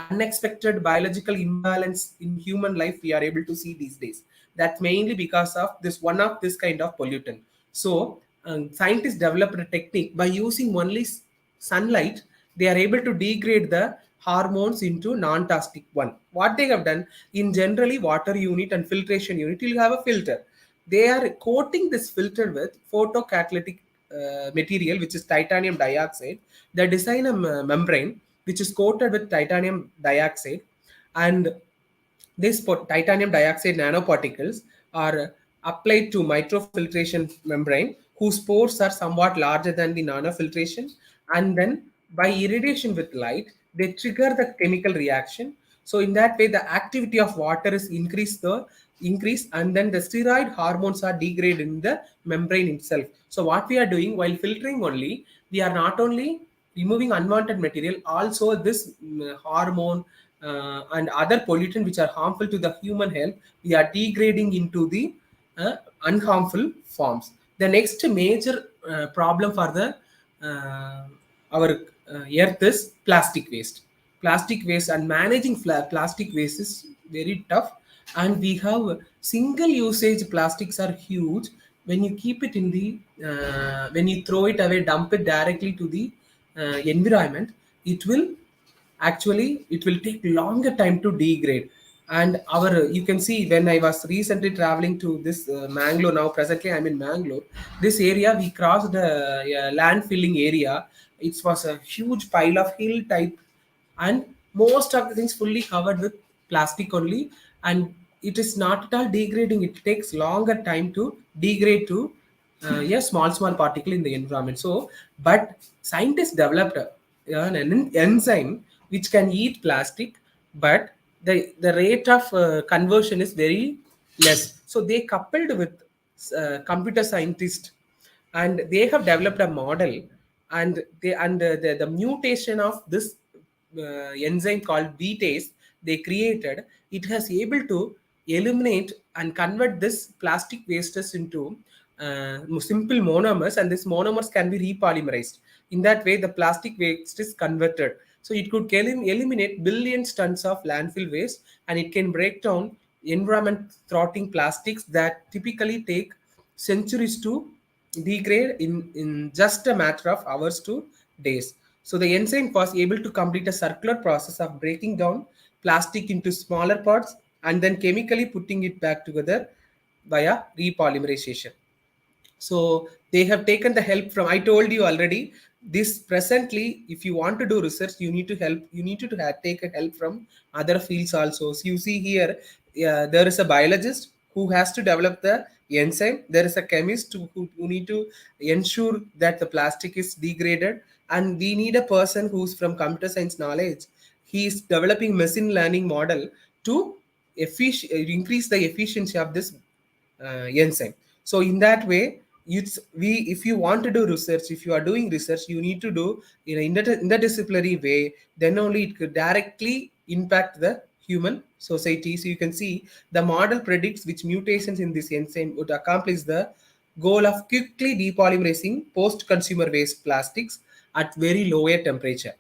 unexpected biological imbalance in human life we are able to see these days. That mainly because of this one of this kind of pollutant. So scientists developed a technique by using only sunlight. They are able to degrade the hormones into non-toxic one. What they have done, in generally water unit and filtration unit, you'll have a filter. They are coating this filter with photocatalytic material, which is titanium dioxide. They design a membrane, which is coated with titanium dioxide, and these titanium dioxide nanoparticles are applied to microfiltration membrane, whose pores are somewhat larger than the nanofiltration, and then by irradiation with light, they trigger the chemical reaction. So in that way, the activity of water is increase, and then the steroid hormones are degraded in the membrane itself. So what we are doing while filtering only, we are not only removing unwanted material, also this hormone and other pollutant which are harmful to the human health, we are degrading into the unharmful forms. The next major problem for the our earth is plastic waste. Plastic waste, and managing plastic waste is very tough. And we have single usage plastics are huge. When you keep it in the when you throw it away, dump it directly to the environment, it will actually, it will take longer time to degrade. And our, you can see, when I was recently traveling to this Mangalore, now presently I'm in Mangalore, this area we crossed the land filling area. It was a huge pile of hill type, and most of the things fully covered with plastic only, and it is not at all degrading. It takes longer time to degrade to small particle in the environment. So but scientists developed an enzyme which can eat plastic, but the rate of conversion is very less. So they coupled with computer scientists, and they have developed a model, and the mutation of this enzyme called btase they created, it has able to eliminate and convert this plastic wastes into simple monomers, and these monomers can be repolymerized. In that way, the plastic waste is converted. So it could eliminate billions tons of landfill waste, and it can break down environment threatening plastics that typically take centuries to degrade in just a matter of hours to days. So the enzyme was able to complete a circular process of breaking down plastic into smaller parts and then chemically putting it back together via repolymerization. So they have taken the help from, I told you already, this presently, if you want to do research, you need to take a help from other fields also. So you see here, there is a biologist who has to develop the enzyme. There is a chemist who need to ensure that the plastic is degraded, and we need a person who's from computer science knowledge. He is developing machine learning model to increase the efficiency of this enzyme. So in that way, if you want to do research, if you are doing research, you need to do in an interdisciplinary way. Then only it could directly impact the human society. So you can see the model predicts which mutations in this enzyme would accomplish the goal of quickly depolymerizing post-consumer waste plastics at very lower temperature.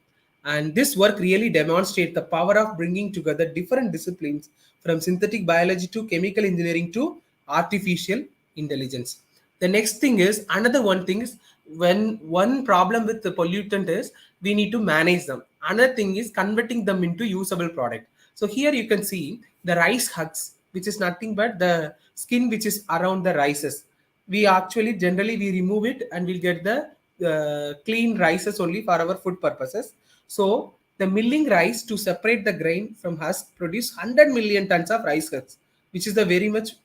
And this work really demonstrates the power of bringing together different disciplines, from synthetic biology to chemical engineering to artificial intelligence. The next thing is, another one thing is, when one problem with the pollutant is we need to manage them. Another thing is converting them into usable product. So here you can see the rice husk, which is nothing but the skin which is around the rices. We actually generally we remove it and we'll get the clean rices only for our food purposes. So the milling rice to separate the grain from husk produce 100 million tons of rice husks, which is the very much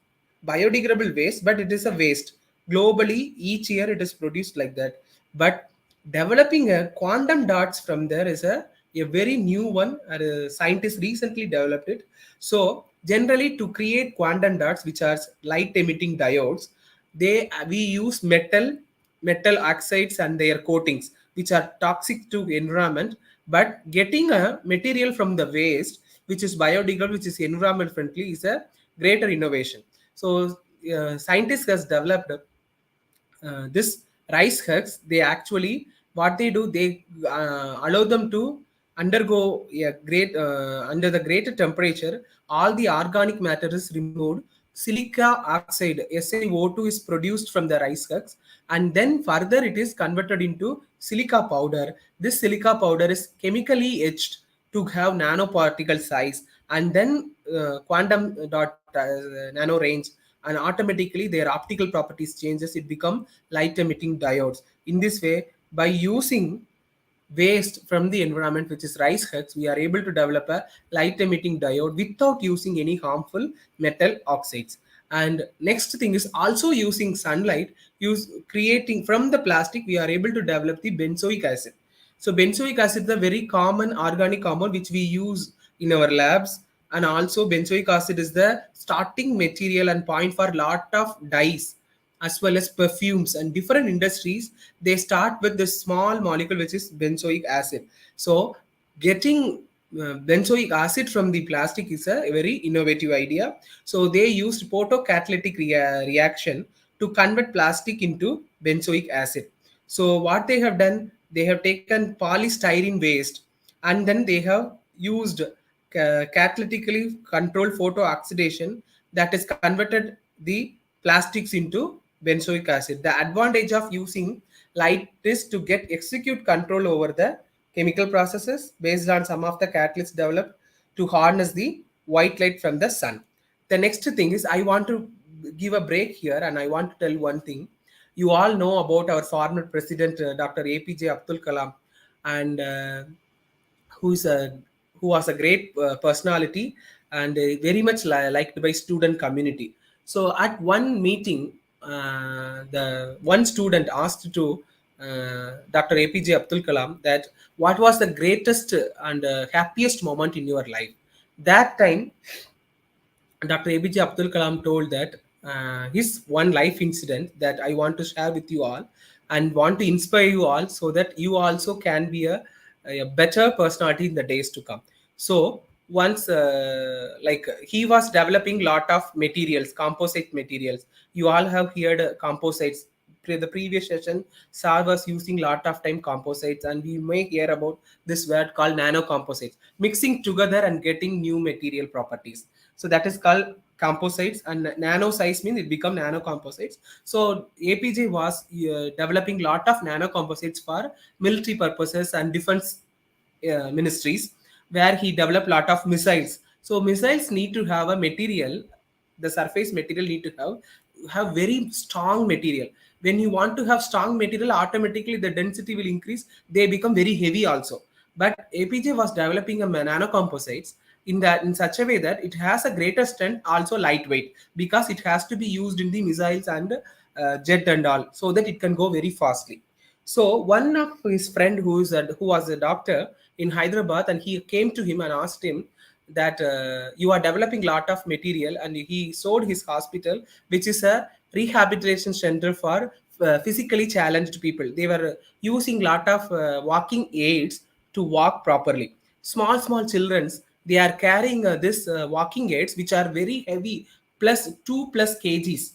biodegradable waste, but it is a waste. Globally, each year it is produced like that. But developing a quantum dots from there is a very new one. Scientists recently developed it. So generally, to create quantum dots, which are light emitting diodes, we use metal oxides and their coatings, which are toxic to environment. But getting a material from the waste which is biodegradable, which is environment friendly, is a greater innovation. So scientists has developed this rice husks. They actually, what they do, they allow them to undergo a great under the greater temperature. All the organic matter is removed. Silica oxide SiO2 is produced from the rice husks, and then further it is converted into silica powder. This silica powder is chemically etched to have nanoparticle size, and then quantum dot nano range, and automatically their optical properties changes. It become light emitting diodes. In this way, by using waste from the environment, which is rice huts, we are able to develop a light emitting diode without using any harmful metal oxides. And next thing is also using sunlight, use creating from the plastic, we are able to develop the benzoic acid. So benzoic acid is a very common organic compound which we use in our labs, and also benzoic acid is the starting material and point for lot of dyes as well as perfumes and different industries. They start with this small molecule which is benzoic acid. So getting benzoic acid from the plastic is a very innovative idea. So they used photocatalytic reaction to convert plastic into benzoic acid. So what they have done, they have taken polystyrene waste and then they have used catalytically controlled photo oxidation that is converted the plastics into benzoic acid. The advantage of using light is to get execute control over the chemical processes based on some of the catalysts developed to harness the white light from the sun. The next thing is I want to give a break here and I want to tell one thing. You all know about our former president, Dr. APJ Abdul Kalam, and who's a who was a great personality and very much liked by student community. So at one meeting, the one student asked to Dr. APJ Abdul Kalam that what was the greatest and happiest moment in your life. That time Dr. APJ Abdul Kalam told that his one life incident that I want to share with you all and want to inspire you all so that you also can be a better personality in the days to come. So once like he was developing lot of materials, composite materials. You all have heard composites. The previous session, Sar was using lot of time composites, and we may hear about this word called nano composites, mixing together and getting new material properties. So that is called composites, and nano size means it become nano composites. So APJ was developing lot of nano composites for military purposes and defense ministries, where he developed lot of missiles. So missiles need to have a material, the surface material need to have very strong material. When you want to have strong material, automatically the density will increase, they become very heavy also. But APJ was developing a nano composites in such a way that it has a greater strength, also lightweight, because it has to be used in the missiles and jet and all, so that it can go very fastly. So one of his friend who was a doctor in Hyderabad, and he came to him and asked him that you are developing lot of material, and he sold his hospital, which is a rehabilitation center for physically challenged people. They were using lot of walking aids to walk properly. Small childrens, they are carrying this walking aids which are very heavy, plus 2+ kgs.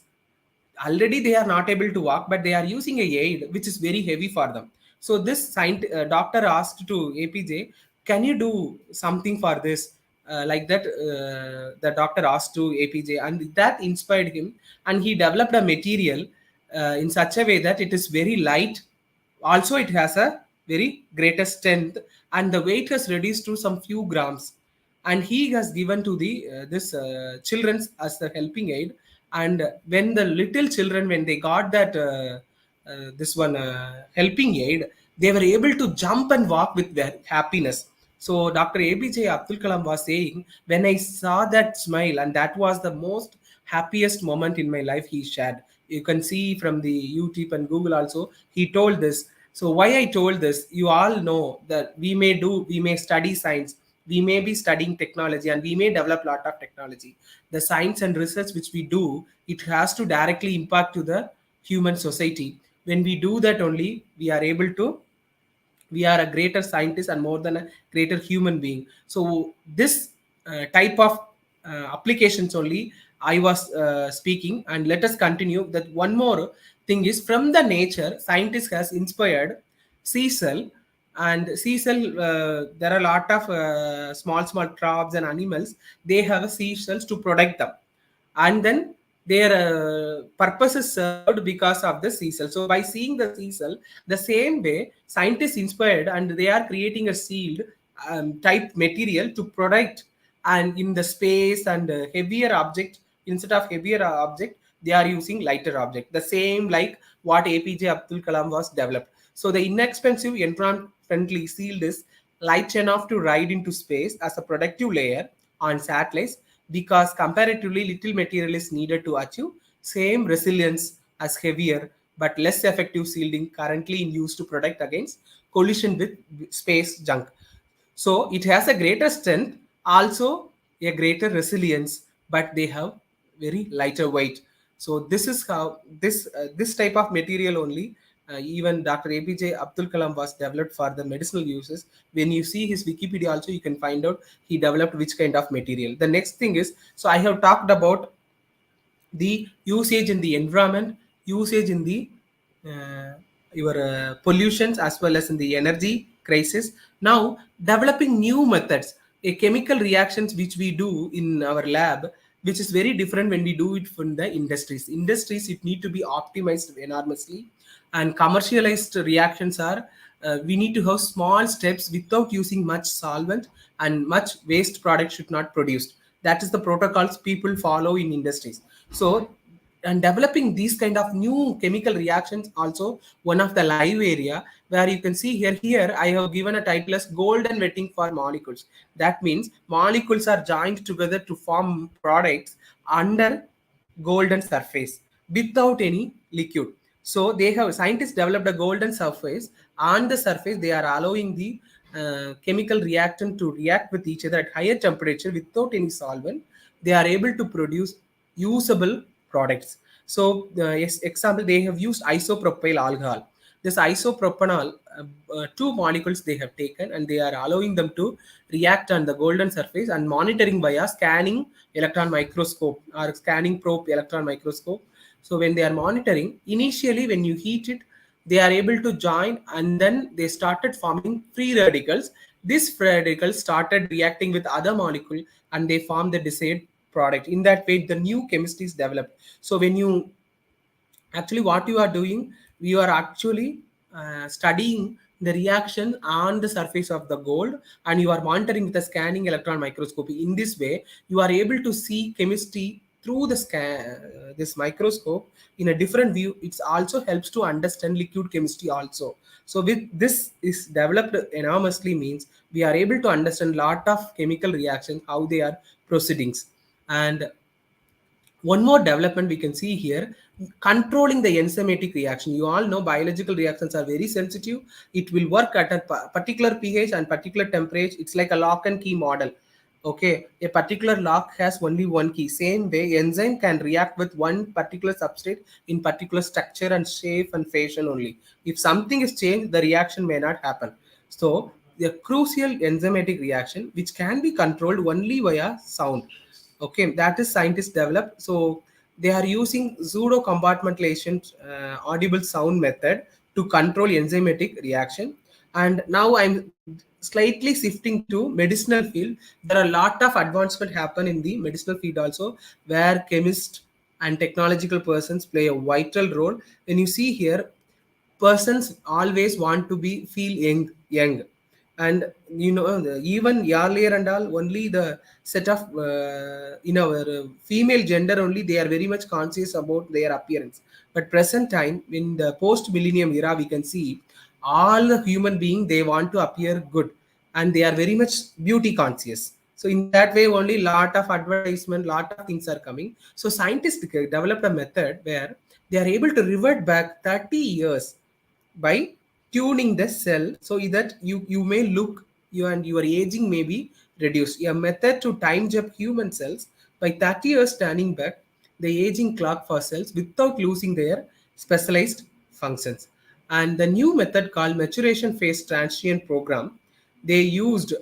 Already they are not able to walk, but they are using a aid which is very heavy for them. So this doctor asked to APJ, can you do something for this? Like that, the doctor asked to APJ, and that inspired him, and he developed a material in such a way that it is very light. Also, it has a very greater strength, and the weight has reduced to some few grams. And he has given to the this children's as the helping aid. And when the little children, when they got that this one helping aid, they were able to jump and walk with their happiness. So Dr. APJ Abdul Kalam was saying, when I saw that smile, and that was the most happiest moment in my life, he shared. You can see from the YouTube and Google also, he told this. So why I told this, you all know that we may study science, we may be studying technology, and we may develop a lot of technology. The science and research which we do, it has to directly impact to the human society. When we do that only, we are able to, we are a greater scientist and more than a greater human being. So this type of applications only I was speaking. And let us continue that. One more thing is, from the nature, scientist has inspired sea cell. And sea cell, there are a lot of small crabs and animals, they have a sea cells to protect them, and then their purpose is served because of the sea cell. So by seeing the sea cell, the same way scientists inspired, and they are creating a sealed type material to protect, and in the space and heavier object, instead of heavier object, they are using lighter object. The same like what APJ Abdul Kalam was developed. So the inexpensive environment-friendly shield is light enough to ride into space as a protective layer on satellites because comparatively little material is needed to achieve same resilience as heavier but less effective shielding currently in use to protect against collision with space junk. So it has a greater strength, also a greater resilience, but they have very lighter weight. So this is how this type of material only even Dr. APJ Abdul Kalam was developed for the medicinal uses. When you see his Wikipedia also, you can find out he developed which kind of material. The next thing is, so I have talked about the usage in the environment, usage in the uh, your pollutions as well as in the energy crisis. Now developing new methods, a chemical reactions which we do in our lab, which is very different when we do it from the industries. It need to be optimized enormously, and commercialized reactions are we need to have small steps without using much solvent, and much waste product should not produced. That is the protocols people follow in industries. So and developing these kind of new chemical reactions also one of the live area where you can see here I have given a title as golden wetting for molecules. That means molecules are joined together to form products under golden surface without any liquid. So they have scientists developed a golden surface. On the surface they are allowing the chemical reactant to react with each other at higher temperature without any solvent. They are able to produce usable products. So yes, example, they have used isopropyl alcohol. This isopropanol, two molecules they have taken, and they are allowing them to react on the golden surface and monitoring via scanning electron microscope or scanning probe electron microscope. So when they are monitoring, initially when you heat it, they are able to join, and then they started forming free radicals. These free radicals started reacting with other molecule, and they form the desired product. In that way, the new chemistry is developed. So when you actually what you are doing, you are actually studying the reaction on the surface of the gold, and you are monitoring with the scanning electron microscopy. In this way you are able to see chemistry through the this microscope in a different view. It also helps to understand liquid chemistry also. So with this is developed enormously means we are able to understand lot of chemical reactions, how they are proceedings. And one more development we can see here, controlling the enzymatic reaction. You all know biological reactions are very sensitive. It will work at a particular pH and particular temperature. It's like a lock and key model. Okay, a particular lock has only one key. Same way enzyme can react with one particular substrate in particular structure and shape and fashion only. If something is changed, the reaction may not happen. So the crucial enzymatic reaction which can be controlled only via sound. Okay, that is scientists developed. So they are using pseudo compartmentalization audible sound method to control enzymatic reaction. And now I'm slightly shifting to medicinal field. There are a lot of advancement happen in the medicinal field also, where chemists and technological persons play a vital role. When you see here, persons always want to be feel young. And you know, even earlier and all, only the set of in our female gender only, they are very much conscious about their appearance. But present time, in the post millennium era, we can see all the human being, they want to appear good, and they are very much beauty conscious. So in that way only, lot of advertisement, lot of things are coming. So scientists developed a method where they are able to revert back 30 years by tuning the cell, so that you may look you and your aging may be reduced. A method to time jump human cells by 30 years, turning back the aging clock for cells without losing their specialized functions. And the new method called maturation phase transient program, they used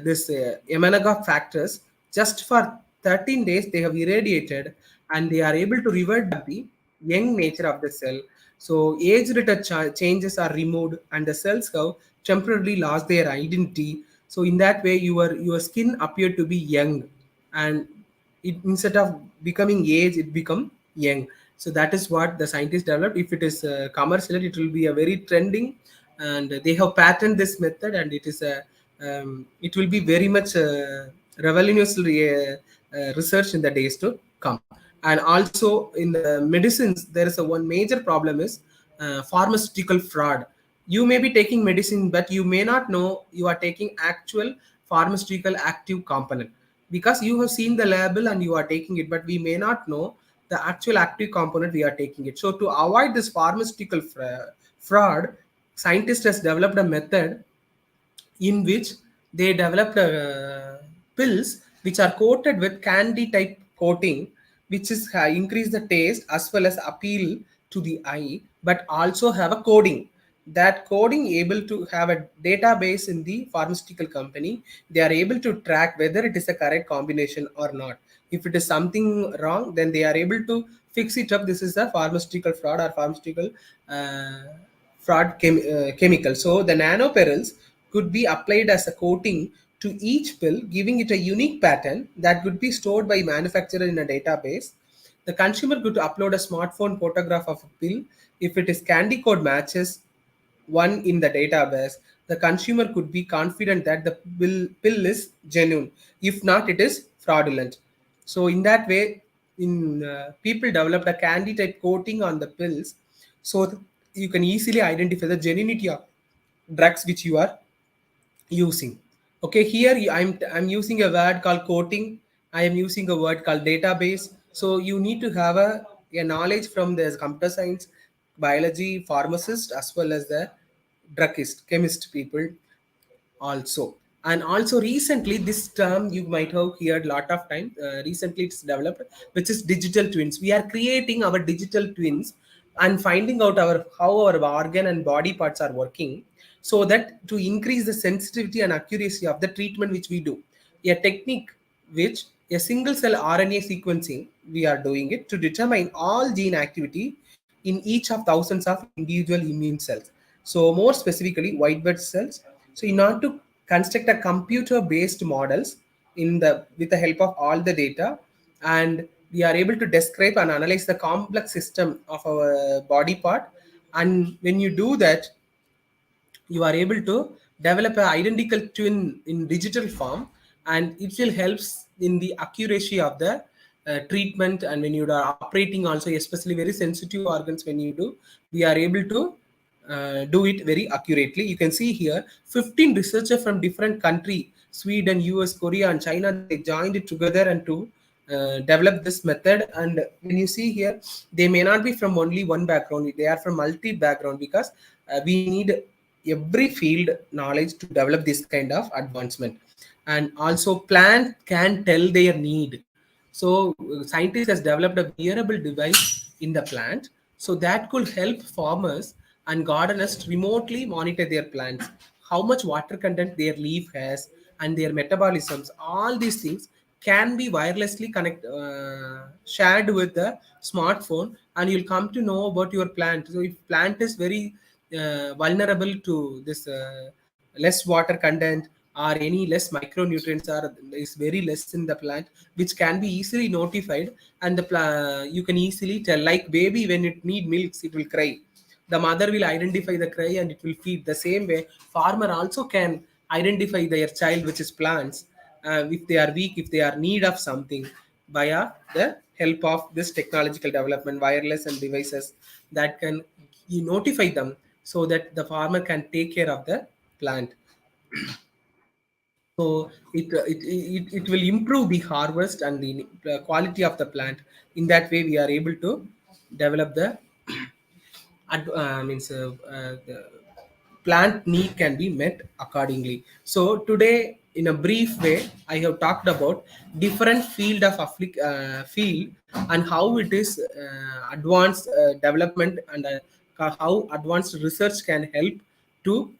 this Emanagov factors. Just for 13 days they have irradiated, and they are able to revert back the young nature of the cell. So age-related changes are removed, and the cells have temporarily lost their identity. So in that way, your skin appeared to be young, and it, instead of becoming age, it become young. So that is what the scientists developed. If it is commercial, it will be a very trending, and they have patented this method, and it is a it will be very much revolutionary research in the days to come. And also in the medicines, there is a one major problem is pharmaceutical fraud. You may be taking medicine, but you may not know you are taking actual pharmaceutical active component, because you have seen the label and you are taking it, but we may not know the actual active component we are taking it. So to avoid this pharmaceutical fraud, scientists has developed a method in which they developed pills which are coated with candy type coating, which is increase the taste as well as appeal to the eye, but also have a coding. That coding able to have a database in the pharmaceutical company. They are able to track whether it is a correct combination or not. If it is something wrong, then they are able to fix it up. This is a pharmaceutical fraud or pharmaceutical chemical. So the nanoperils could be applied as a coating to each pill, giving it a unique pattern that could be stored by manufacturer in a database. The consumer could upload a smartphone photograph of a pill. If it is candy code matches one in the database, the consumer could be confident that the pill is genuine. If not, it is fraudulent. So in that way, people developed a candy type coating on the pills, so you can easily identify the genuinity of drugs which you are using. Okay, here I'm using a word called coating. I am using a word called database. So you need to have a knowledge from the computer science, biology, pharmacist, as well as the druggist, chemist people also. And also recently this term you might have heard a lot of time, recently it's developed, which is digital twins. We are creating our digital twins and finding out how our organ and body parts are working, so that to increase the sensitivity and accuracy of the treatment which we do. A technique which a single cell RNA sequencing, we are doing it to determine all gene activity in each of thousands of individual immune cells. So more specifically, white blood cells. So in order to construct a computer-based models with the help of all the data, and we are able to describe and analyze the complex system of our body part. And when you do that, you are able to develop an identical twin in digital form, and it will helps in the accuracy of the treatment. And when you are operating also, especially very sensitive organs, when you do, we are able to do it very accurately. You can see here 15 researchers from different country, Sweden, US, Korea and China, they joined it together and to develop this method. And when you see here, they may not be from only one background, they are from multi background, because we need every field knowledge to develop this kind of advancement. And also plant can tell their need. So scientists has developed a wearable device in the plant, so that could help farmers and gardeners remotely monitor their plants, how much water content their leaf has and their metabolisms. All these things can be wirelessly shared with the smartphone, and you'll come to know about your plant. So if plant is very vulnerable to this less water content, or any less micronutrients are is very less in the plant, which can be easily notified. And you can easily tell, like baby when it need milks, it will cry, the mother will identify the cry and it will feed. The same way farmer also can identify their child, which is plants, if they are weak, if they are need of something, via the help of this technological development, wireless and devices that can notify them, so that the farmer can take care of the plant. So it will improve the harvest and the quality of the plant. In that way we are able to develop the the plant need can be met accordingly. So today, in a brief way, I have talked about different field and how it is advanced development, and how advanced research can help to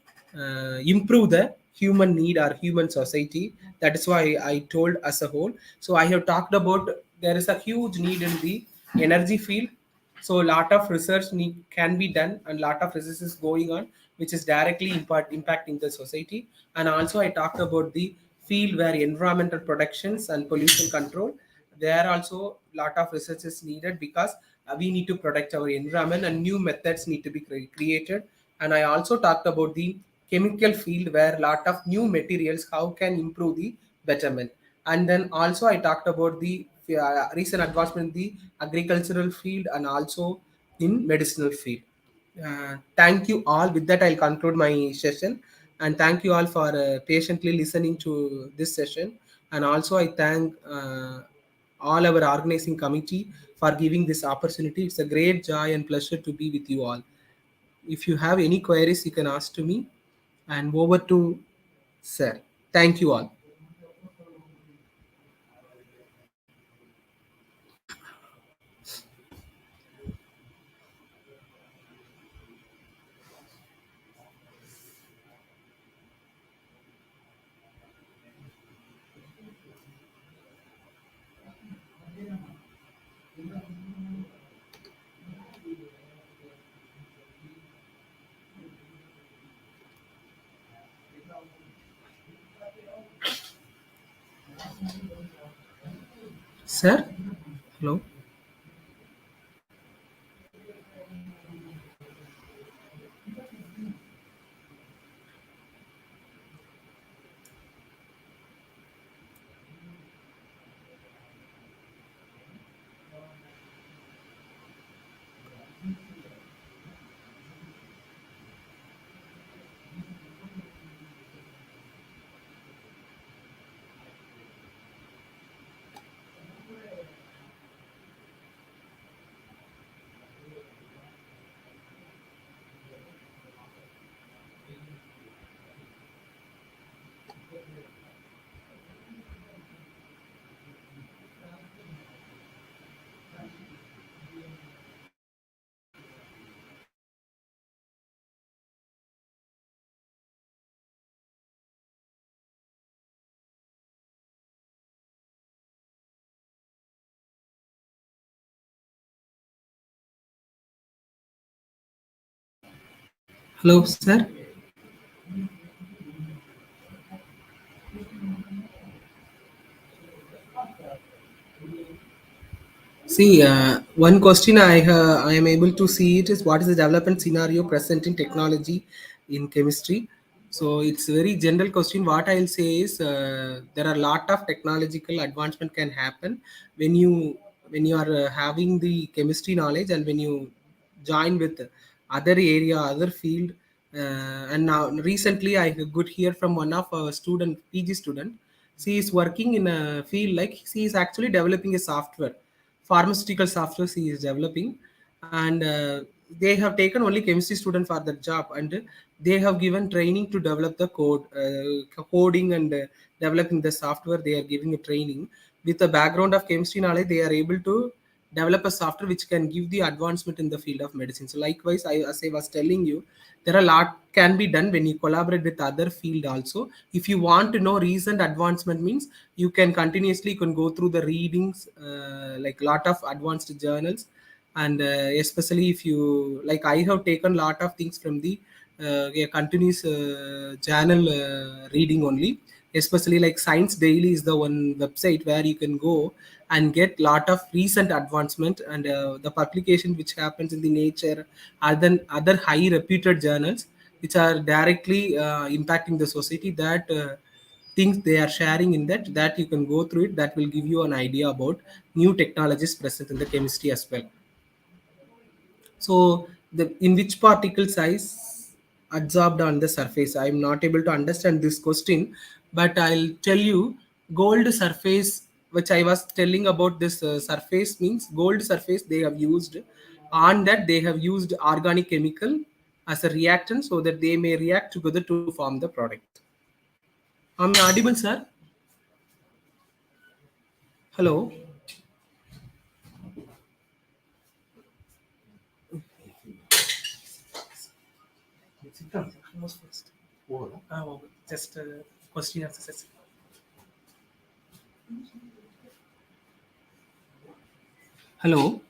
improve the human need or human society. That is why I told as a whole. So I have talked about there is a huge need in the energy field. So a lot of research can be done, and lot of research is going on, which is directly impacting the society. And also I talked about the field where environmental protections and pollution control, there also lot of research is needed, because we need to protect our environment and new methods need to be created. And I also talked about the chemical field, where lot of new materials how can improve the betterment. And then also I talked about the recent advancement in the agricultural field and also in medicinal field. Thank you all. With that, I'll conclude my session. And thank you all for patiently listening to this session. And also, I thank all our organizing committee for giving this opportunity. It's a great joy and pleasure to be with you all. If you have any queries, you can ask to me. And over to Sir. Thank you all. Sir? Hello? Hello, sir? See, one question I am able to see it is what is the development scenario present in technology in chemistry. So it's a very general question. What I'll say is there are a lot of technological advancement can happen when you are having the chemistry knowledge and when you join with other area, other field. And now recently I could hear from one of our student, PG student. She is working in a field like she is actually developing a software, pharmaceutical software she is developing. And they have taken only chemistry student for that job, and they have given training to develop the coding and developing the software. They are giving a training with a background of chemistry knowledge. They are able to develop a software which can give the advancement in the field of medicine. So likewise, as I was telling you, there are a lot can be done when you collaborate with other field also. If you want to know recent advancement means, you can continuously, you can go through the readings, like lot of advanced journals. And especially if you like, I have taken lot of things from the a continuous journal reading only. Especially like Science Daily is the one website where you can go and get lot of recent advancement, and the publication which happens in the Nature, other high reputed journals which are directly impacting the society, that things they are sharing in that you can go through it. That will give you an idea about new technologies present in the chemistry as well. So the in which particle size adsorbed on the surface, I'm not able to understand this question, but I'll tell you. Gold surface, which I was telling about, this surface means gold surface they have used. On that they have used organic chemical as a reactant so that they may react together to form the product. Am I audible, sir? Hello? Just question answer. Hello?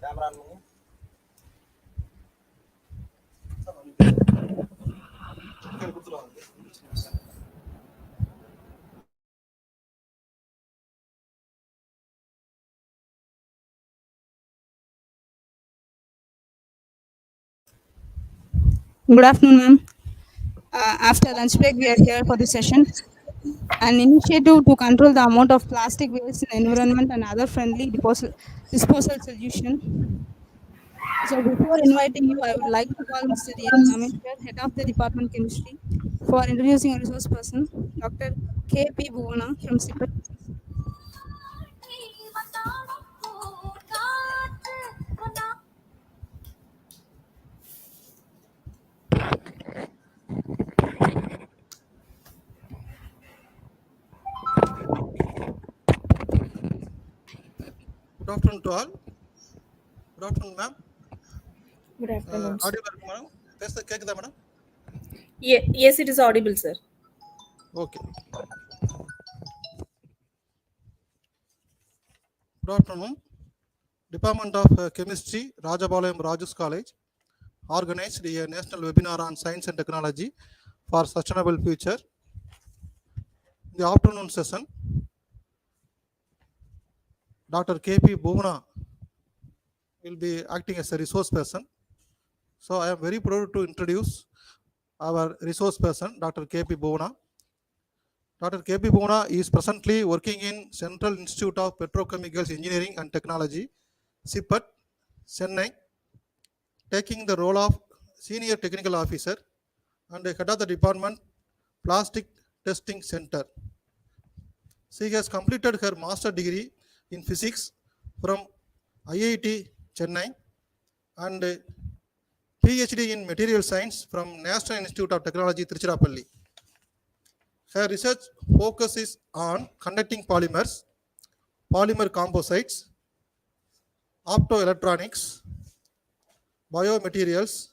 Good afternoon, ma'am. After lunch break, we are here for this session. An initiative to control the amount of plastic waste in the environment and other friendly disposal solution. So before inviting you, I would like to call Mr. N. Ramesh, Head of the Department Chemistry, for introducing a resource person, Dr. K.P.Bhuvana from CIPET. Good afternoon to all. Good afternoon, ma'am. Good afternoon. Audible, madam? கேக்குதா madam? Yes, it is audible, sir. Okay. Good afternoon. Department of Chemistry, Rajabalayam Rajus College, organized a national webinar on science and technology for sustainable future. The afternoon session, Dr. K.P.Bhuvana will be acting as a resource person. So I am very proud to introduce our resource person, Dr. K.P.Bhuvana. Dr. K.P.Bhuvana is presently working in Central Institute of Petrochemicals Engineering and Technology, CIPET, Chennai, taking the role of Senior Technical Officer and Head of the Department, Plastic Testing Center. She has completed her master degree in physics from IIT Chennai and Ph.D. in material science from National Institute of Technology, Tiruchirappalli. Her research focuses on conducting polymers, polymer composites, optoelectronics, biomaterials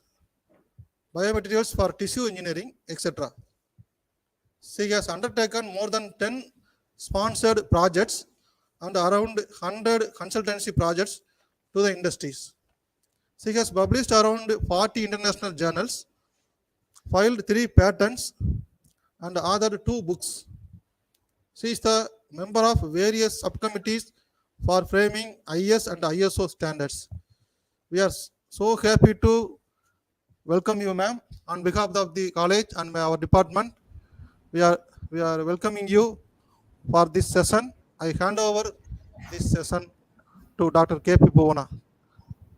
for tissue engineering, etc. She has undertaken more than 10 sponsored projects and around 100 consultancy projects to the industries. She has published around 40 international journals, filed 3 patents, and authored 2 books. She is the member of various subcommittees for framing IS and ISO standards. We are so happy to welcome you, ma'am, on behalf of the college and our department. We are welcoming you for this session. I hand over this session to Dr. K.P.Bhuvana.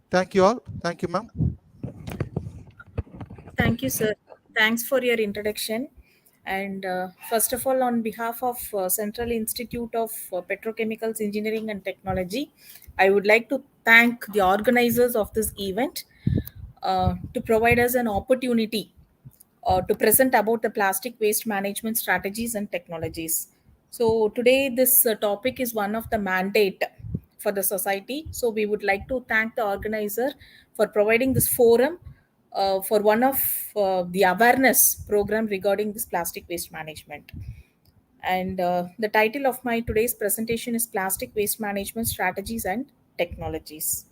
Thank you all. Thank you, ma'am. Thank you, sir. Thanks for your introduction. And first of all, on behalf of Central Institute of Petrochemicals Engineering and Technology, I would like to thank the organizers of this event to provide us an opportunity to present about the plastic waste management strategies and technologies. So today this topic is one of the mandate for the society. So we would like to thank the organizer for providing this forum for one of the awareness program regarding this plastic waste management. And the title of my today's presentation is Plastic Waste Management Strategies and Technologies.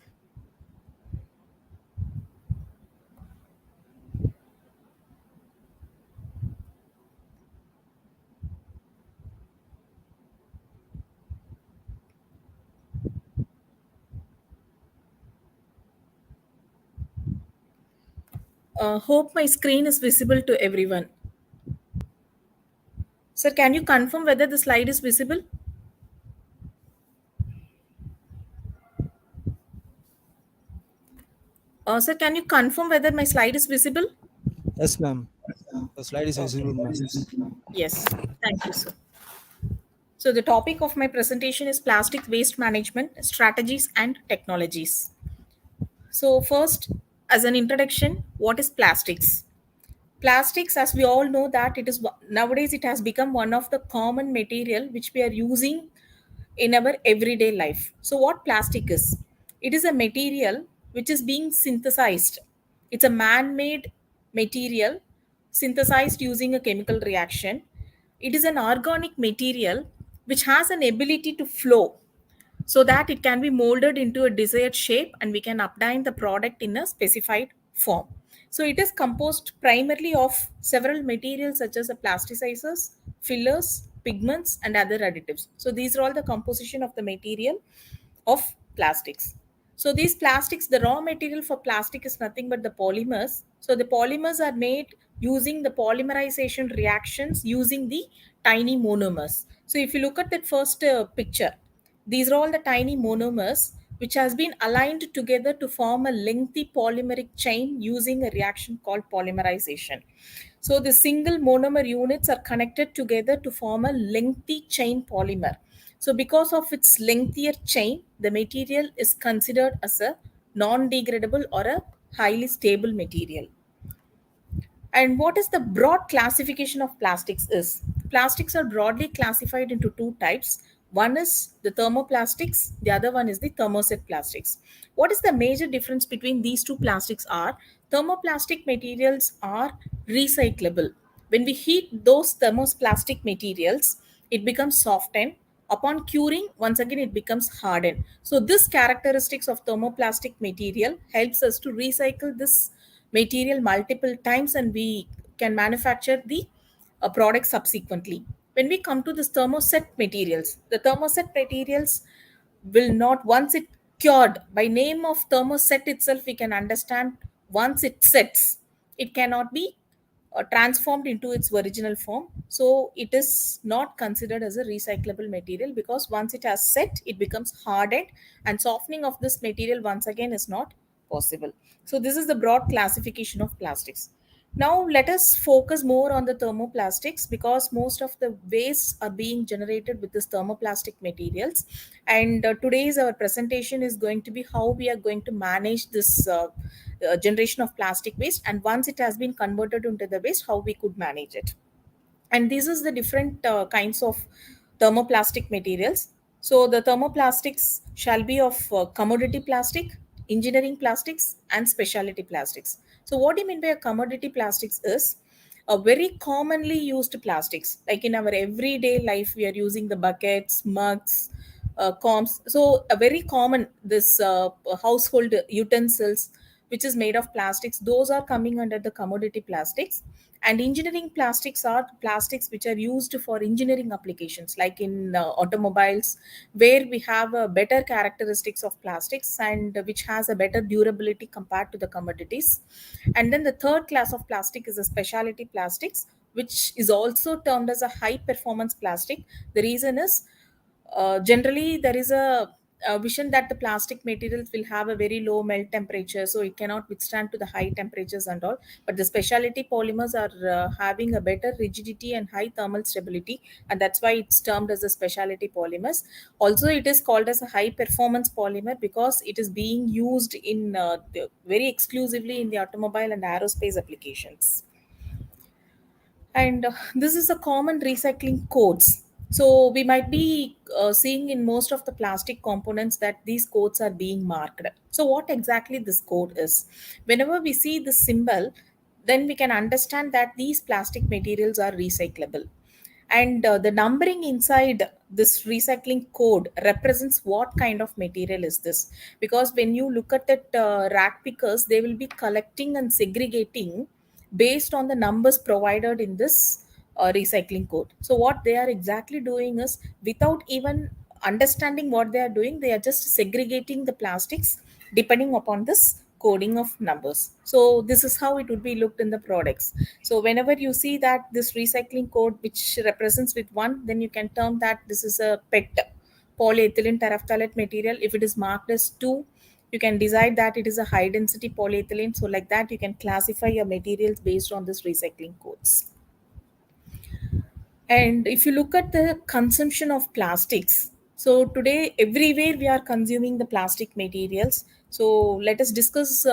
Hope my screen is visible to everyone. Sir, can you confirm whether the slide is visible? Sir, can you confirm whether my slide is visible? Yes, ma'am. The slide is visible, ma'am. Yes, thank you, sir. So the topic of my presentation is plastic waste management strategies and technologies. So first, as an introduction, what is plastics? Plastics, as we all know, that it is nowadays it has become one of the common material which we are using in our everyday life. So what plastic is? It is a material which is being synthesized. It's a man-made material synthesized using a chemical reaction. It is an organic material which has an ability to flow. so that it can be molded into a desired shape and we can obtain the product in a specified form. So it is composed primarily of several materials such as the plasticizers, fillers, pigments, and other additives. So these are all the composition of the material of plastics. So these plastics, the raw material for plastic is nothing but the polymers. So the polymers are made using the polymerization reactions using the tiny monomers. So if you look at that first picture, these are all the tiny monomers which has been aligned together to form a lengthy polymeric chain using a reaction called polymerization. So the single monomer units are connected together to form a lengthy chain polymer. So because of its lengthier chain, the material is considered as a non-degradable or a highly stable material. And what is the broad classification of plastics is? Plastics are broadly classified into two types. One is the thermoplastics, the other one is the thermoset plastics. What is the major difference between these two plastics are? Thermoplastic materials are recyclable. When we heat those thermoplastic materials, it becomes softened. Upon curing, once again it becomes hardened. So this characteristics of thermoplastic material helps us to recycle this material multiple times and we can manufacture the product subsequently. When we come to this thermoset materials, the thermoset materials will not, once it cured, by name of thermoset itself we can understand, once it sets it cannot be transformed into its original form. So it is not considered as a recyclable material because once it has set, it becomes hardened and softening of this material once again is not possible. So this is the broad classification of plastics. Now let us focus more on the thermoplastics because most of the wastes are being generated with this thermoplastic materials. And today's our presentation is going to be how we are going to manage this generation of plastic waste, and once it has been converted into the waste, how we could manage it. And this is the different kinds of thermoplastic materials. So the thermoplastics shall be of commodity plastic, engineering plastics, and specialty plastics. So what do you mean by a commodity plastics is a very commonly used plastics, like in our everyday life we are using the buckets, mugs, combs. So a very common this household utensils which is made of plastics, those are coming under the commodity plastics. And engineering plastics are plastics which are used for engineering applications, like in automobiles, where we have better characteristics of plastics and which has a better durability compared to the commodities. And then the third class of plastic is a specialty plastics, which is also termed as a high performance plastic. The reason is generally there is a vision that the plastic materials will have a very low melt temperature, so it cannot withstand to the high temperatures and all. But the specialty polymers are having a better rigidity and high thermal stability, and that's why it's termed as a specialty polymers. Also it is called as a high performance polymer because it is being used in very exclusively in the automobile and aerospace applications. And this is a common recycling codes. So we might be seeing in most of the plastic components that these codes are being marked. So what exactly this code is, whenever we see this symbol, then we can understand that these plastic materials are recyclable. And the numbering inside this recycling code represents what kind of material is this, because when you look at that rack pickers, they will be collecting and segregating based on the numbers provided in this recycling code. So what they are exactly doing is, without even understanding what they are doing, they are just segregating the plastics depending upon this coding of numbers. So this is how it would be looked in the products. So whenever you see that this recycling code which represents with 1, then you can term that this is a PET, polyethylene terephthalate material. If it is marked as 2, you can decide that it is a high density polyethylene. So like that you can classify your materials based on this recycling codes. And if you look at the consumption of plastics, so today everywhere we are consuming the plastic materials. So let us discuss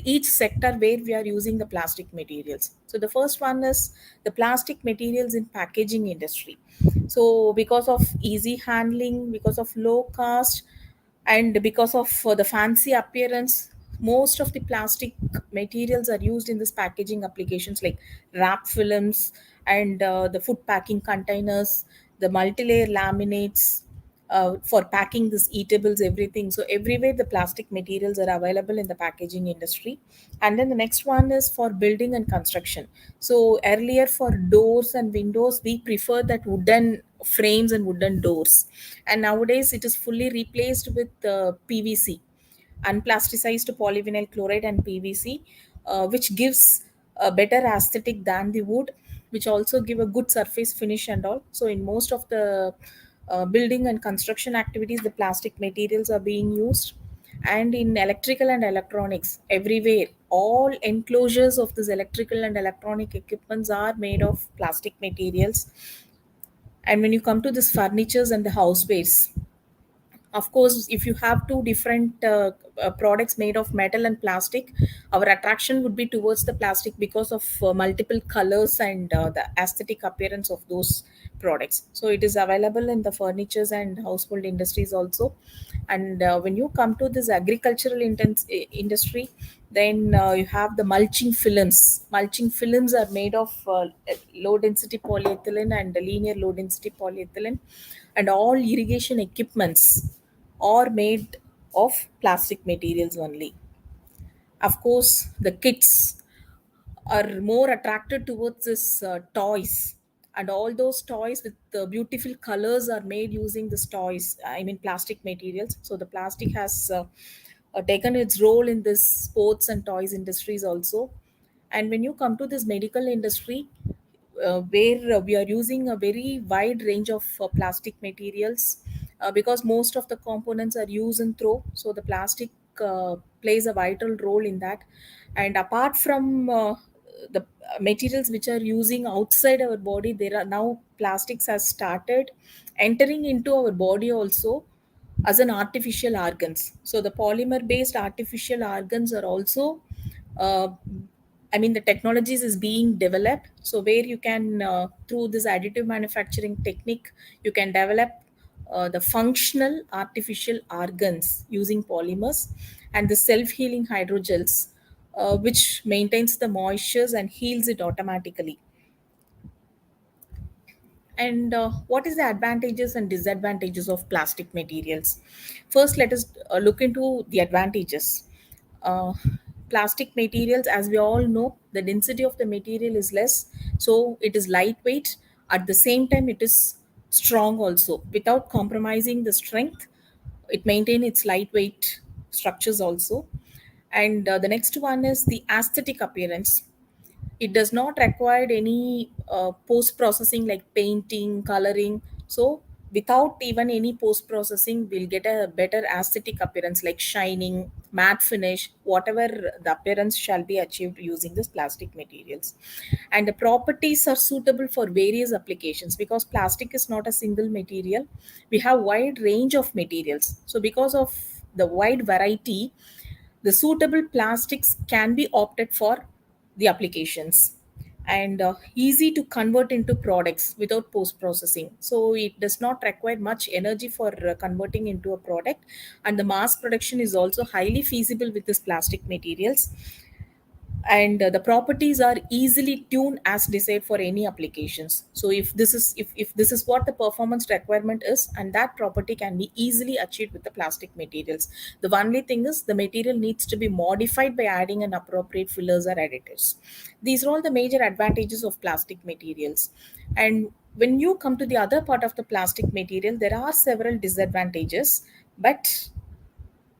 each sector where we are using the plastic materials. So the first one is the plastic materials in packaging industry. So because of easy handling, because of low cost, and because of the fancy appearance, most of the plastic materials are used in this packaging applications, like wrap films and the food packing containers, the multi-layer laminates, for packing this eatables, everything. So everywhere the plastic materials are available in the packaging industry. And then the next one is for building and construction. So earlier for doors and windows, we prefer that wooden frames and wooden doors. And nowadays it is fully replaced with PVC, unplasticized polyvinyl chloride and PVC, which gives a better aesthetic than the wood, which also give a good surface finish and all. So in most of the building and construction activities, the plastic materials are being used. And in electrical and electronics, everywhere, all enclosures of this electrical and electronic equipments are made of plastic materials. And when you come to this furnitures and the housewares, of course, if you have two different products made of metal and plastic, our attraction would be towards the plastic because of multiple colors and the aesthetic appearance of those products. So it is available in the furnitures and household industries also. And when you come to this agricultural industry, then you have the mulching films are made of low density polyethylene and linear low density polyethylene. And all irrigation equipments are made of plastic materials only. Of course, the kids are more attracted towards this toys, and all those toys with the beautiful colors are made using this toys, I mean plastic materials. So the plastic has taken its role in this sports and toys industries also. And when you come to this medical industry, where we are using a very wide range of plastic materials, because most of the components are use and throw, so the plastic plays a vital role in that. And apart from the materials which are using outside our body, there are now plastics has started entering into our body also as an artificial organs. So the polymer based artificial organs are also uh, I mean the technologies is being developed, so where you can through this additive manufacturing technique, you can develop the functional artificial organs using polymers. And the self-healing hydrogels, which maintains the moistures and heals it automatically. And what is the advantages and disadvantages of plastic materials? First, let us look into the advantages. uh, Plastic materials, as we all know, the density of the material is less, so it is lightweight. At the same time, it is strong also without compromising the strength. It maintains its lightweight structures also. And the next one is the aesthetic appearance. It does not require any post processing like painting, coloring. So without even any post processing, we'll get a better aesthetic appearance like shining, matte finish, whatever the appearance shall be achieved using this plastic materials. And the properties are suitable for various applications, because plastic is not a single material. We have wide range of materials, so because of the wide variety, the suitable plastics can be opted for the applications. And easy to convert into products without post processing, so it does not require much energy for converting into a product. And the mass production is also highly feasible with this plastic materials. And the properties are easily tuned as desired for any applications. So if this is what the performance requirement is, and that property can be easily achieved with the plastic materials. The only thing is the material needs to be modified by adding an appropriate fillers or additives. These are all the major advantages of plastic materials. And when you come to the other part of the plastic material, there are several disadvantages. But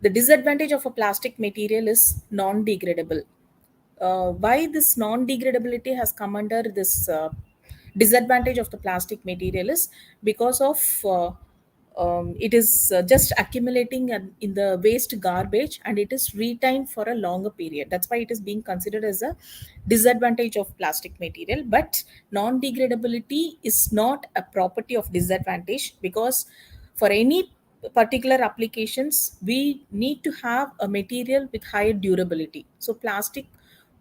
the disadvantage of a plastic material is non-degradable. Why this non-degradability has come under this disadvantage of the plastic material is because of it is just accumulating in the waste garbage, and it is retained for a longer period. That's why it is being considered as a disadvantage of plastic material. But non-degradability is not a property of disadvantage, because for any particular applications we need to have a material with higher durability. So plastic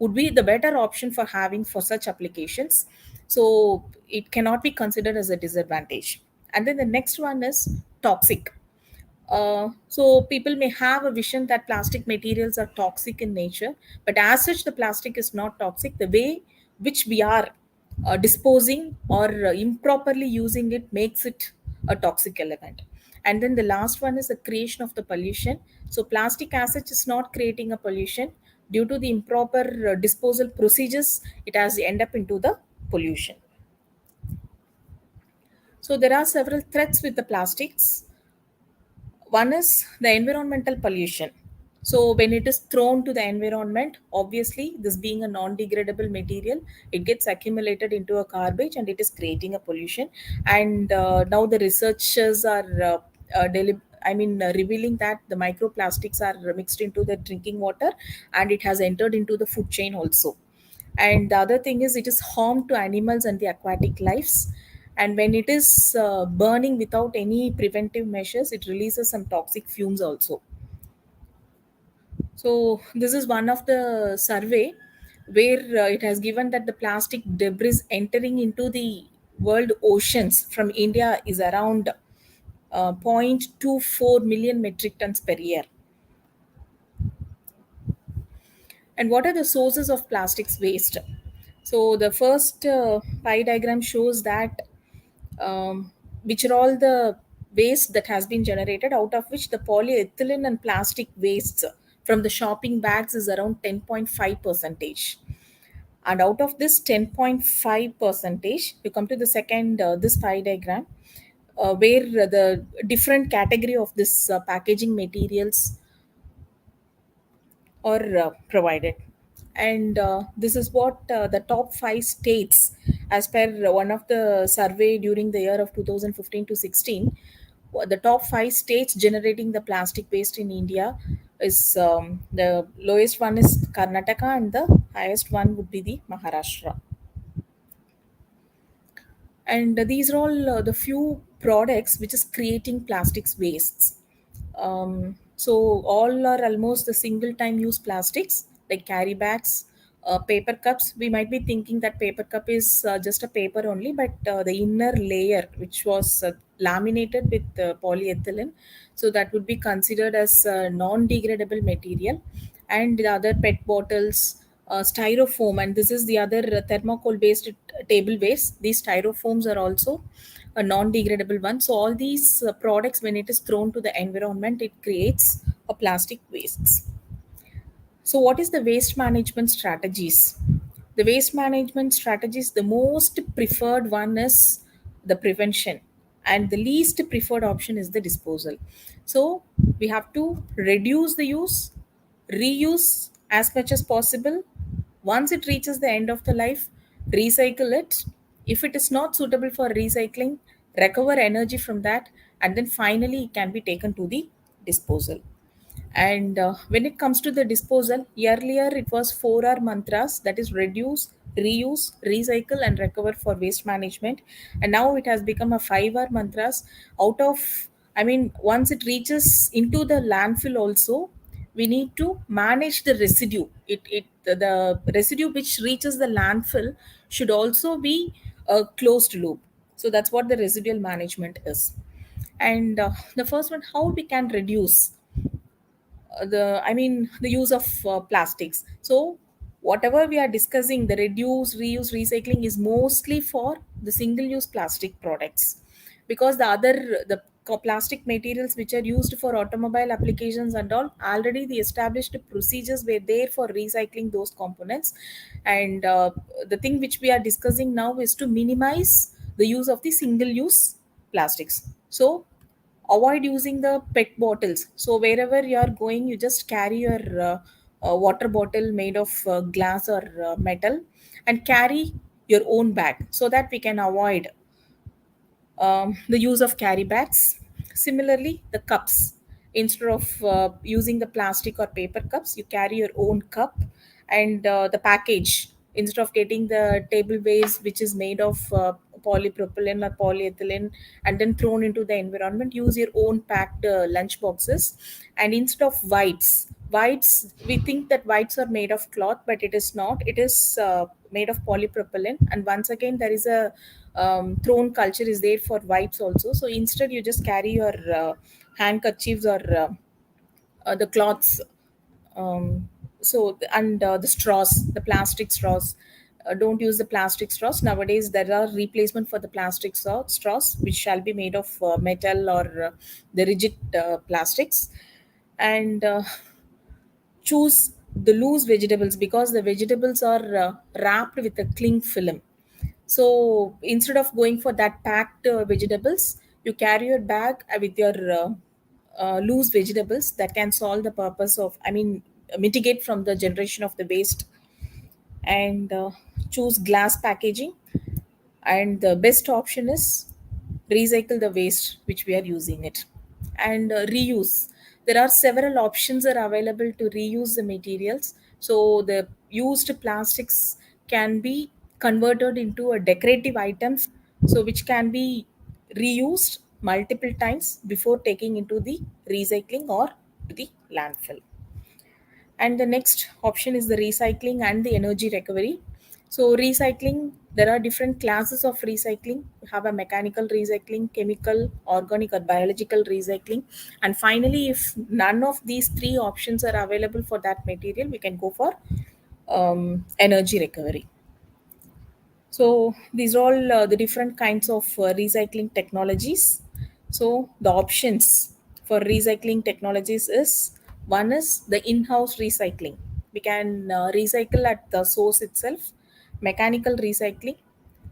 would be the better option for having for such applications, so it cannot be considered as a disadvantage. And then the next one is toxic. So people may have a vision that plastic materials are toxic in nature, but as such the plastic is not toxic. The way which we are disposing or improperly using it makes it a toxic element. And then the last one is the creation of the pollution. So plastic as such is not creating a pollution. Due to the improper disposal procedures, it has end up into the pollution. So there are several threats with the plastics. One is the environmental pollution. So when it is thrown to the environment, obviously this being a non-degradable material, it gets accumulated into a garbage and it is creating a pollution. And now the researchers are revealing that the microplastics are mixed into the drinking water and it has entered into the food chain also. And the other thing is it is harm to animals and the aquatic lives. And when it is burning without any preventive measures, it releases some toxic fumes also. So this is one of the survey where it has given that the plastic debris entering into the world oceans from India is around 0.24 million metric tons per year. And what are the sources of plastics waste? So the first pie diagram shows that which are all the waste that has been generated, out of which the polyethylene and plastic wastes from the shopping bags is around 10.5 percentage. And out of this 10.5 percentage, you come to the second this pie diagram where the different category of this packaging materials or provided. And this is what the top five states, as per one of the survey during the year of 2015 to 16, the top five states generating the plastic waste in India is the lowest one is Karnataka and the highest one would be the Maharashtra. And these are all the few products which is creating plastics wastes. So all are almost the single time use plastics like carry bags, paper cups. We might be thinking that paper cup is just a paper only, but the inner layer which was laminated with polyethylene, so that would be considered as non-degradable material. And the other PET bottles, styrofoam, and this is the other thermocol based table waste. These styrofoams are also a non-degradable one. So all these products, when it is thrown to the environment, it creates a plastic wastes. So what is the waste management strategies? The waste management strategies, the most preferred one is the prevention, and the least preferred option is the disposal. So we have to reduce the use, reuse as much as possible. Once it reaches the end of the life, recycle it. If it is not suitable for recycling, recover energy from that, and then finally it can be taken to the disposal. And when it comes to the disposal, earlier it was 4R mantras, that is reduce, reuse, recycle, and recover for waste management. And now it has become a 5R mantras. Out of, once it reaches into the landfill, also, we need to manage the residue. The residue which reaches the landfill should also be a closed loop. So that's what the residual management is. And the first one, how we can reduce the use of plastics. So whatever we are discussing, the reduce, reuse, recycling is mostly for the single use plastic products, because the plastic materials which are used for automobile applications and all, already the established procedures were there for recycling those components. And the thing which we are discussing now is to minimize the use of the single use plastics. So avoid using the PET bottles. So wherever you are going, you just carry your water bottle made of glass or metal, and carry your own bag, so that we can avoid the use of carry bags. Similarly, the cups. Instead of using the plastic or paper cups, you carry your own cup. And the package, instead of getting the table waste which is made of polypropylene or polyethylene and then thrown into the environment, use your own packed lunch boxes. And instead of whites, we think that whites are made of cloth, but it is not. It is made of polypropylene. And once again, there is a thrown culture is there for wipes also. So instead, you just carry your handkerchiefs or the cloths. And the straws, the plastic straws, Don't use the plastic straws. Nowadays there are replacement for the plastic straws which shall be made of metal or the rigid plastics. And choose the loose vegetables because the vegetables are wrapped with a cling film. So instead of going for that packed vegetables, you carry your bag with your loose vegetables. That can solve the purpose of, I mean, mitigate from the generation of the waste. And choose glass packaging. And the best option is recycle the waste which we are using it. And reuse, there are several options are available to reuse the materials. So the used plastics can be converted into a decorative items, so which can be reused multiple times before taking into the recycling or to the landfill. And the next option is the recycling and the energy recovery. So recycling, there are different classes of recycling. We have a mechanical recycling, chemical, organic or biological recycling. And finally, if none of these three options are available for that material, we can go for energy recovery. So these are all the different kinds of recycling technologies. So the options for recycling technologies is, one is the in-house recycling. We can recycle at the source itself. Mechanical recycling,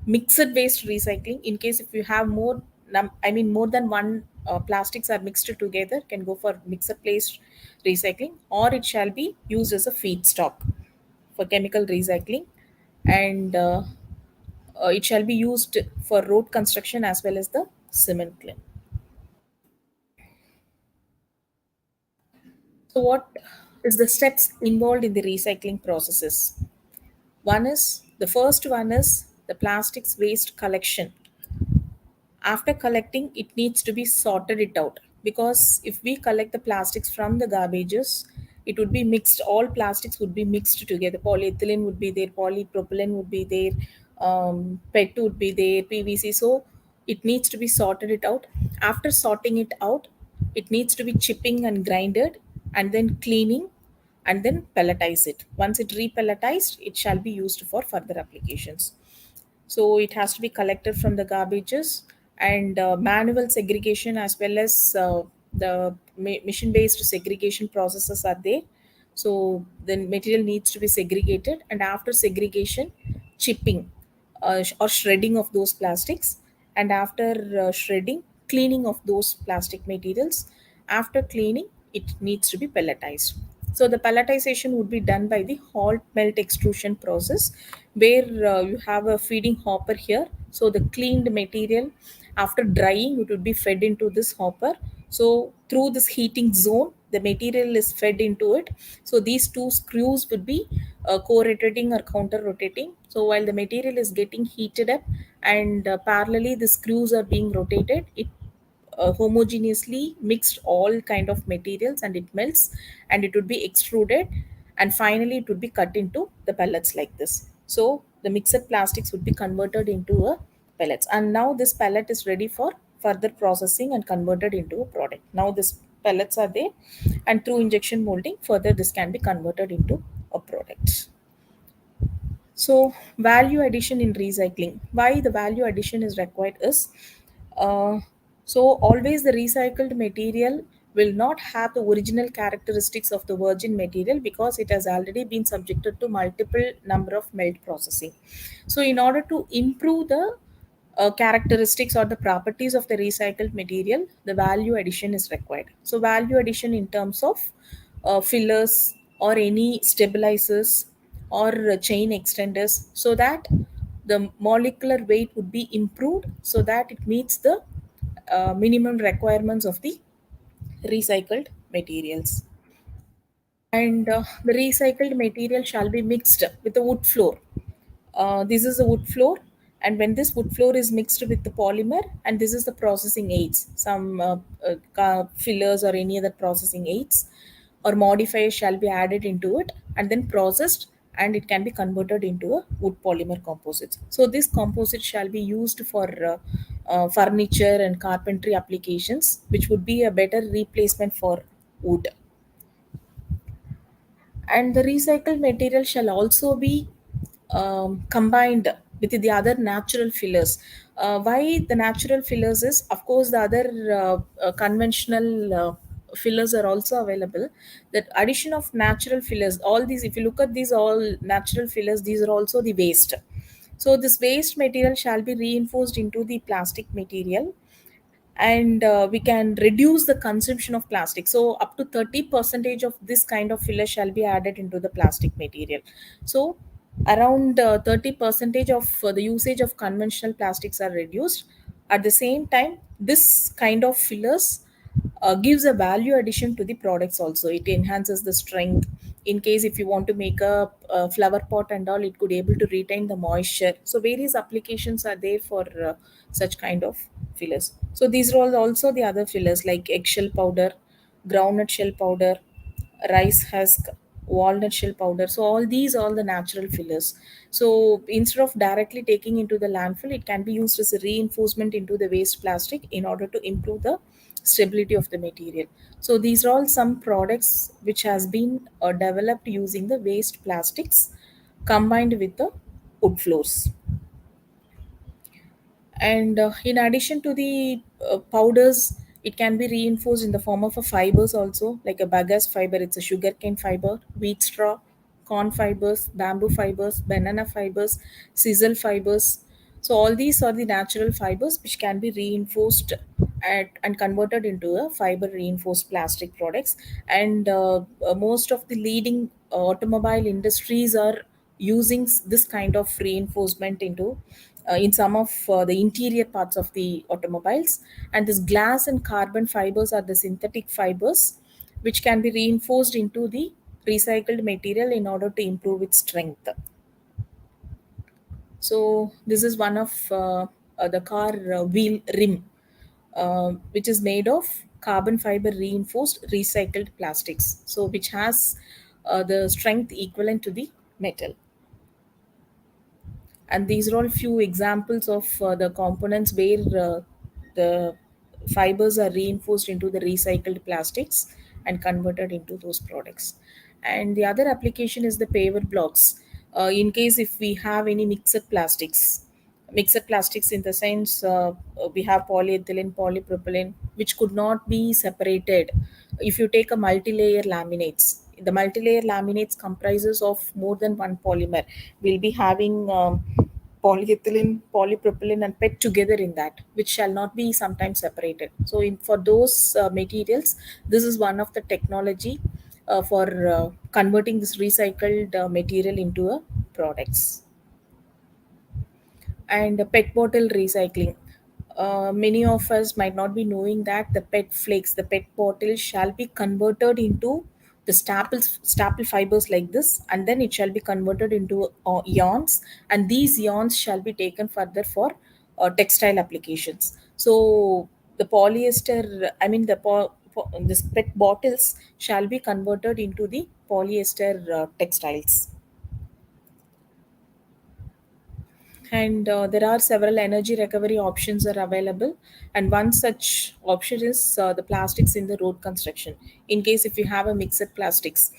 mixed waste recycling. In case if you have more, more than one plastics are mixed together, can go for mixed waste recycling, or it shall be used as a feedstock for chemical recycling. And it shall be used for road construction as well as the cement kiln. So what is the steps involved in the recycling processes? The first one is the plastics waste collection. After collecting, it needs to be sorted it out, because if we collect the plastics from the garbages, it would be mixed. All plastics would be mixed together. Polyethylene would be there, polypropylene would be there, PET would be there, PVC. So it needs to be sorted it out. After sorting it out, it needs to be chipping and grinded, and then cleaning, and then pelletize it. Once it repelletized, it shall be used for further applications. So it has to be collected from the garbages. And manual segregation as well as the machine based segregation processes are there. So the material needs to be segregated, and after segregation, chipping or shredding of those plastics. And after shredding, cleaning of those plastic materials. After cleaning, it needs to be pelletized. So the pelletization would be done by the hot melt extrusion process, where you have a feeding hopper here. So the cleaned material, after drying, it would be fed into this hopper. So through this heating zone, the material is fed into it. So these two screws would be co-rotating or counter-rotating. So while the material is getting heated up, and parallelly the screws are being rotated, it homogeneously mixed all kind of materials, and it melts, and it would be extruded, and finally it would be cut into the pellets like this. So the mixed plastics would be converted into a pellets, and now this pellet is ready for further processing and converted into a product. Now this pellets are there, and through injection molding, further this can be converted into a product. So value addition in recycling. Why the value addition is required is, uh, so always the recycled material will not have the original characteristics of the virgin material, because it has already been subjected to multiple number of melt processing. So in order to improve the characteristics or the properties of the recycled material, the value addition is required. So value addition in terms of fillers or any stabilizers or chain extenders, so that the molecular weight would be improved, so that it meets the minimum requirements of the recycled materials. And the recycled material shall be mixed with the wood floor. This is the wood floor, and when this wood floor is mixed with the polymer, and this is the processing aids, some fillers or any other processing aids or modifiers shall be added into it, and then processed, and it can be converted into a wood polymer composites. So this composite shall be used for furniture and carpentry applications, which would be a better replacement for wood. And the recycled material shall also be combined with the other natural fillers. Why the natural fillers is, of course, the other conventional fillers are also available. That addition of natural fillers, all these, if you look at these all natural fillers, these are also the waste. So this waste material shall be reinforced into the plastic material, and we can reduce the consumption of plastic. So up to 30 percentage of this kind of filler shall be added into the plastic material. So around 30 percentage of the usage of conventional plastics are reduced. At the same time, this kind of fillers gives a value addition to the products also. It enhances the strength. In case if you want to make a flower pot and all, it could able to retain the moisture. So various applications are there for such kind of fillers. So these are all also the other fillers like eggshell powder, groundnut shell powder, rice husk, walnut shell powder. So all these all the natural fillers. So instead of directly taking into the landfill, it can be used as a reinforcement into the waste plastic in order to improve the stability of the material. So these are all some products which has been developed using the waste plastics combined with the wood floors. And in addition to the powders, it can be reinforced in the form of a fibers also, like a bagasse fiber. It's a sugarcane fiber, wheat straw, corn fibers, bamboo fibers, banana fibers, sisal fibers. So all these are the natural fibers which can be reinforced and converted into a fiber reinforced plastic products. And most of the leading automobile industries are using this kind of reinforcement into in some of the interior parts of the automobiles. And this glass and carbon fibers are the synthetic fibers which can be reinforced into the recycled material in order to improve its strength. So this is one of the car wheel rim, which is made of carbon fiber reinforced recycled plastics, so which has the strength equivalent to the metal. And these are all few examples of the components where the fibers are reinforced into the recycled plastics and converted into those products. And the other application is the paver blocks. In case if we have any mixed plastics in the sense we have polyethylene, polypropylene, which could not be separated. If you take a multi-layer laminates, the multi-layer laminates comprises of more than one polymer. We'll be having polyethylene, polypropylene, and PET together in that, which shall not be sometimes separated. So, for those materials, this is one of the technology for converting this recycled material into a products. And the PET bottle recycling. Many of us might not be knowing that the PET flakes, the PET bottle shall be converted into the staple fibers like this, and then it shall be converted into ions, and these ions shall be taken further for textile applications. So the polyester, I mean this PET bottles shall be converted into the polyester textiles. And there are several energy recovery options are available, and one such option is the plastics in the road construction. In case if you have a mixed plastics,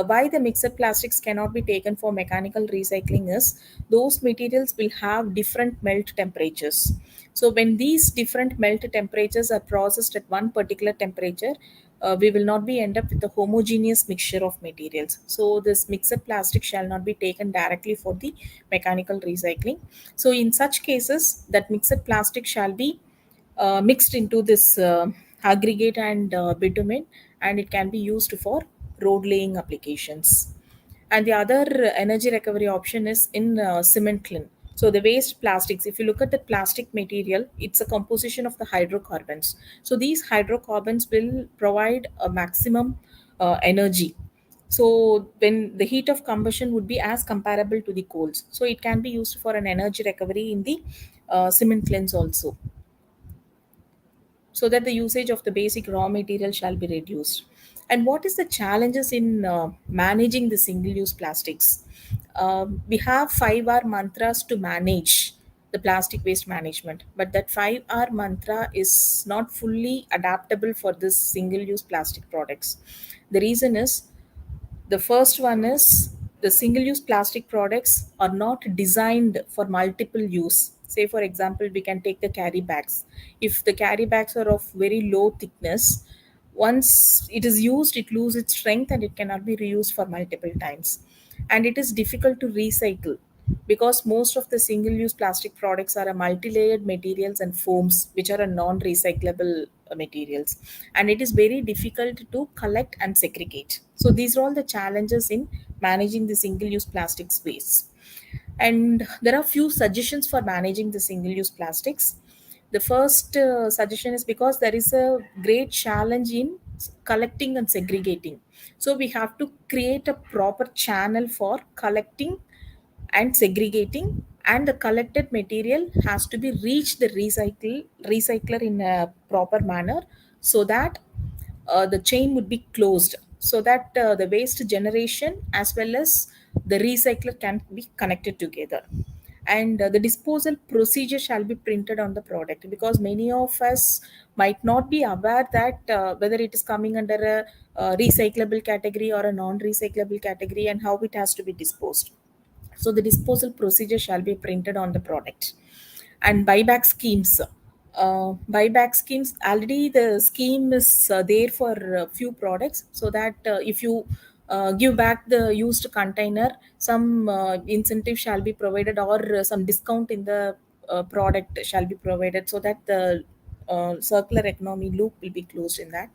why the mixed plastics cannot be taken for mechanical recycling is those materials will have different melt temperatures. So when these different melt temperatures are processed at one particular temperature, we will not be end up with a homogeneous mixture of materials. So this mixed plastic shall not be taken directly for the mechanical recycling. So in such cases, that mixed plastic shall be mixed into this aggregate and bitumen, and it can be used for road laying applications. And the other energy recovery option is in cement kiln. So the waste plastics, if you look at the plastic material, it's a composition of the hydrocarbons. So these hydrocarbons will provide a maximum energy. So when the heat of combustion would be as comparable to the coals, so it can be used for an energy recovery in the cement kilns also, so that the usage of the basic raw material shall be reduced. And what is the challenges in managing the single use plastics? We have 5R mantras to manage the plastic waste management, but that 5R mantra is not fully adaptable for this single use plastic products. The reason is, the first one is the single-use plastic products are not designed for multiple use. Say, for example, we can take the carry bags. If the carry bags are of very low thickness, once it is used, it loses its strength and it cannot be reused for multiple times. And it is difficult to recycle because most of the single-use plastic products are a multi-layered materials and foams, which are a non-recyclable materials, and it is very difficult to collect and segregate. So these are all the challenges in managing the single-use plastics waste. And there are few suggestions for managing the single-use plastics. The first suggestion is because there is a great challenge in collecting and segregating. So we have to create a proper channel for collecting and segregating, and the collected material has to be reached the recycler in a proper manner, so that the chain would be closed, so that the waste generation as well as the recycler can be connected together. And the disposal procedure shall be printed on the product, because many of us might not be aware that whether it is coming under a recyclable category or a non-recyclable category, and how it has to be disposed. So the disposal procedure shall be printed on the product. And buyback schemes. Buyback schemes, already the scheme is there for a few products, so that if you give back the used container, some incentive shall be provided, or some discount in the product shall be provided, so that the circular economy loop will be closed in that.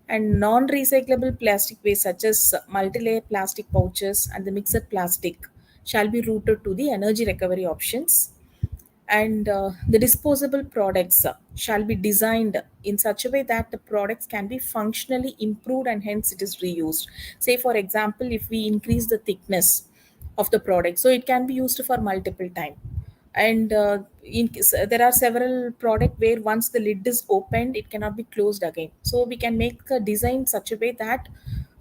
And non-recyclable plastic waste such as multi-layer plastic pouches and the mixed plastic shall be routed to the energy recovery options. And the disposable products shall be designed in such a way that the products can be functionally improved and hence it is reused. Say, for example, if we increase the thickness of the product, so it can be used for multiple time. And there are several product where once the lid is opened, it cannot be closed again. So we can make a design such a way that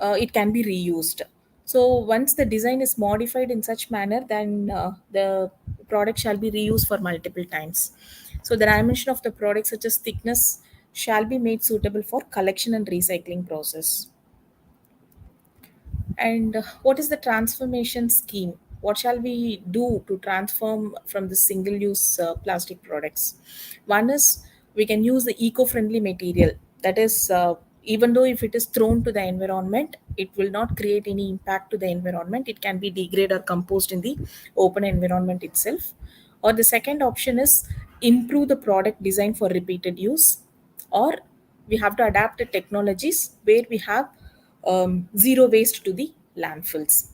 it can be reused. So once the design is modified in such manner, then the product shall be reused for multiple times. So the dimension of the product, such as thickness, shall be made suitable for collection and recycling process. And what is the transformation scheme? What shall we do to transform from the single use plastic products? One is we can use the eco friendly material. That is, even though if it is thrown to the environment, it will not create any impact to the environment. It can be degraded or composed in the open environment itself. Or the second option is improve the product design for repeated use, or we have to adapt the technologies where we have zero waste to the landfills.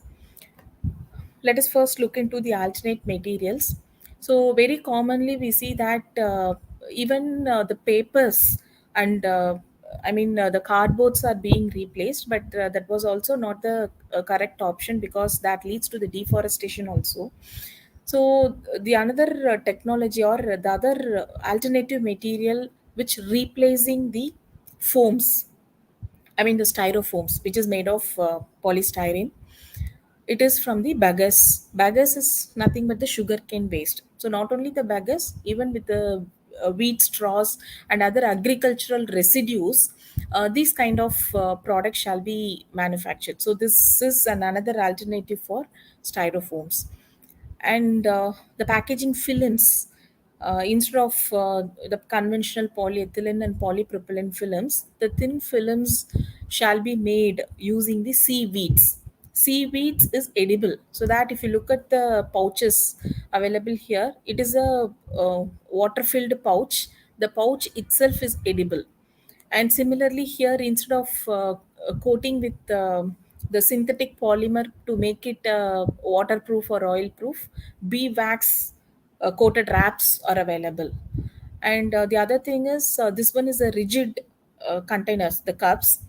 Let us first look into the alternate materials. So very commonly we see that even the papers and the cardboards are being replaced, but that was also not the correct option, because that leads to the deforestation also. So the another technology, or the other alternative material which replacing the foams, the styrofoams, which is made of polystyrene. It is from the bagasse. Bagasse is nothing but the sugarcane waste. So not only the bagasse, even with the wheat straws and other agricultural residues, these kind of products shall be manufactured. So this is another alternative for styrofoams. And the packaging films, instead of the conventional polyethylene and polypropylene films, the thin films shall be made using the seaweeds. Seaweeds is edible, so that if you look at the pouches available here, it is a water filled pouch. The pouch itself is edible. And similarly here, instead of coating with the synthetic polymer to make it waterproof or oil proof, beeswax coated wraps are available. And the other thing is, this one is a rigid containers, the cups,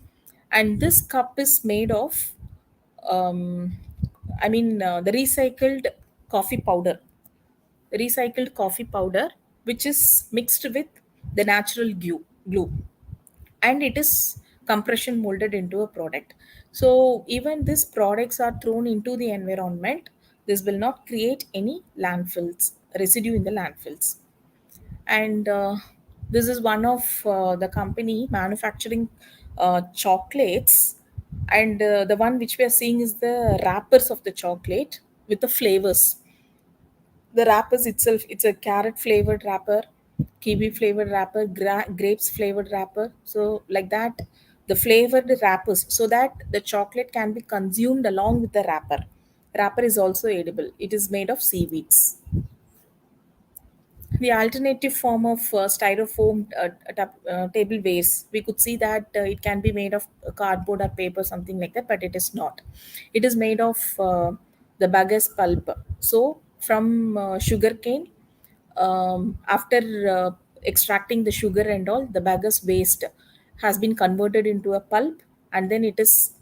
and this cup is made of um, the coffee powder recycled coffee powder, which is mixed with the natural glue, and it is compression molded into a product. So even these products are thrown into the environment, this will not create any landfills residue in the landfills. And this is one of the company manufacturing chocolates And the one which we are seeing is the wrappers of the chocolate with the flavors. The wrappers itself, it's a carrot flavored wrapper, kiwi flavored wrapper, grapes flavored wrapper. So like that, the flavored wrappers, so that the chocolate can be consumed along with the wrapper. Wrapper is also edible. It is made of seaweeds. The alternative form of styrofoam tableware, we could see that it can be made of cardboard or paper, something like that, but it is not. It is made of the bagasse pulp. So from sugarcane, after extracting the sugar and all, the bagasse waste has been converted into a pulp, and then it is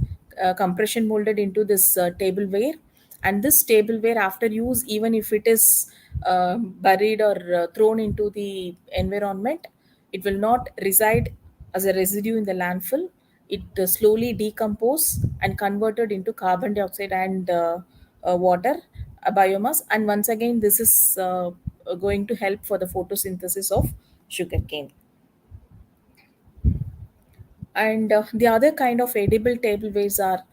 compression molded into this tableware. And this tableware, after use, even if it is buried or thrown into the environment, it will not reside as a residue in the landfill. It slowly decompose and converted into carbon dioxide and water, biomass. And once again, this is going to help for the photosynthesis of sugarcane. And the other kind of edible tablewares are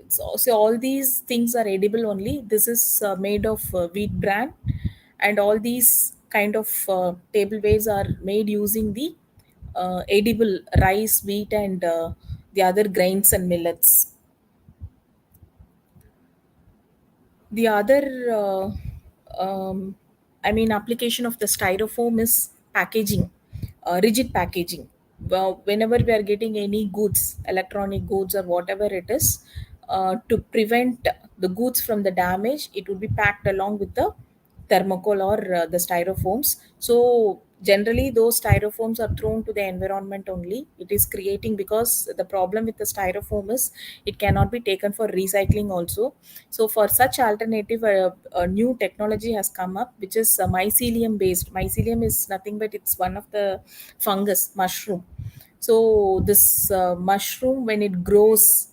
so all these things are edible only. This is made of wheat bran, and all these kind of tablewares are made using the edible rice, wheat, and the other grains and millets. The other application of the styrofoam is packaging, rigid packaging. Well, whenever we are getting any goods, electronic goods or whatever it is, to prevent the goods from the damage, it would be packed along with the thermocol or the styrofoams. So generally those styrofoams are thrown to the environment only. It is creating, because the problem with the styrofoam is it cannot be taken for recycling also. So for such alternative, a new technology has come up, which is mycelium based. Mycelium is nothing but it's one of the fungus mushroom. So this mushroom, when it grows,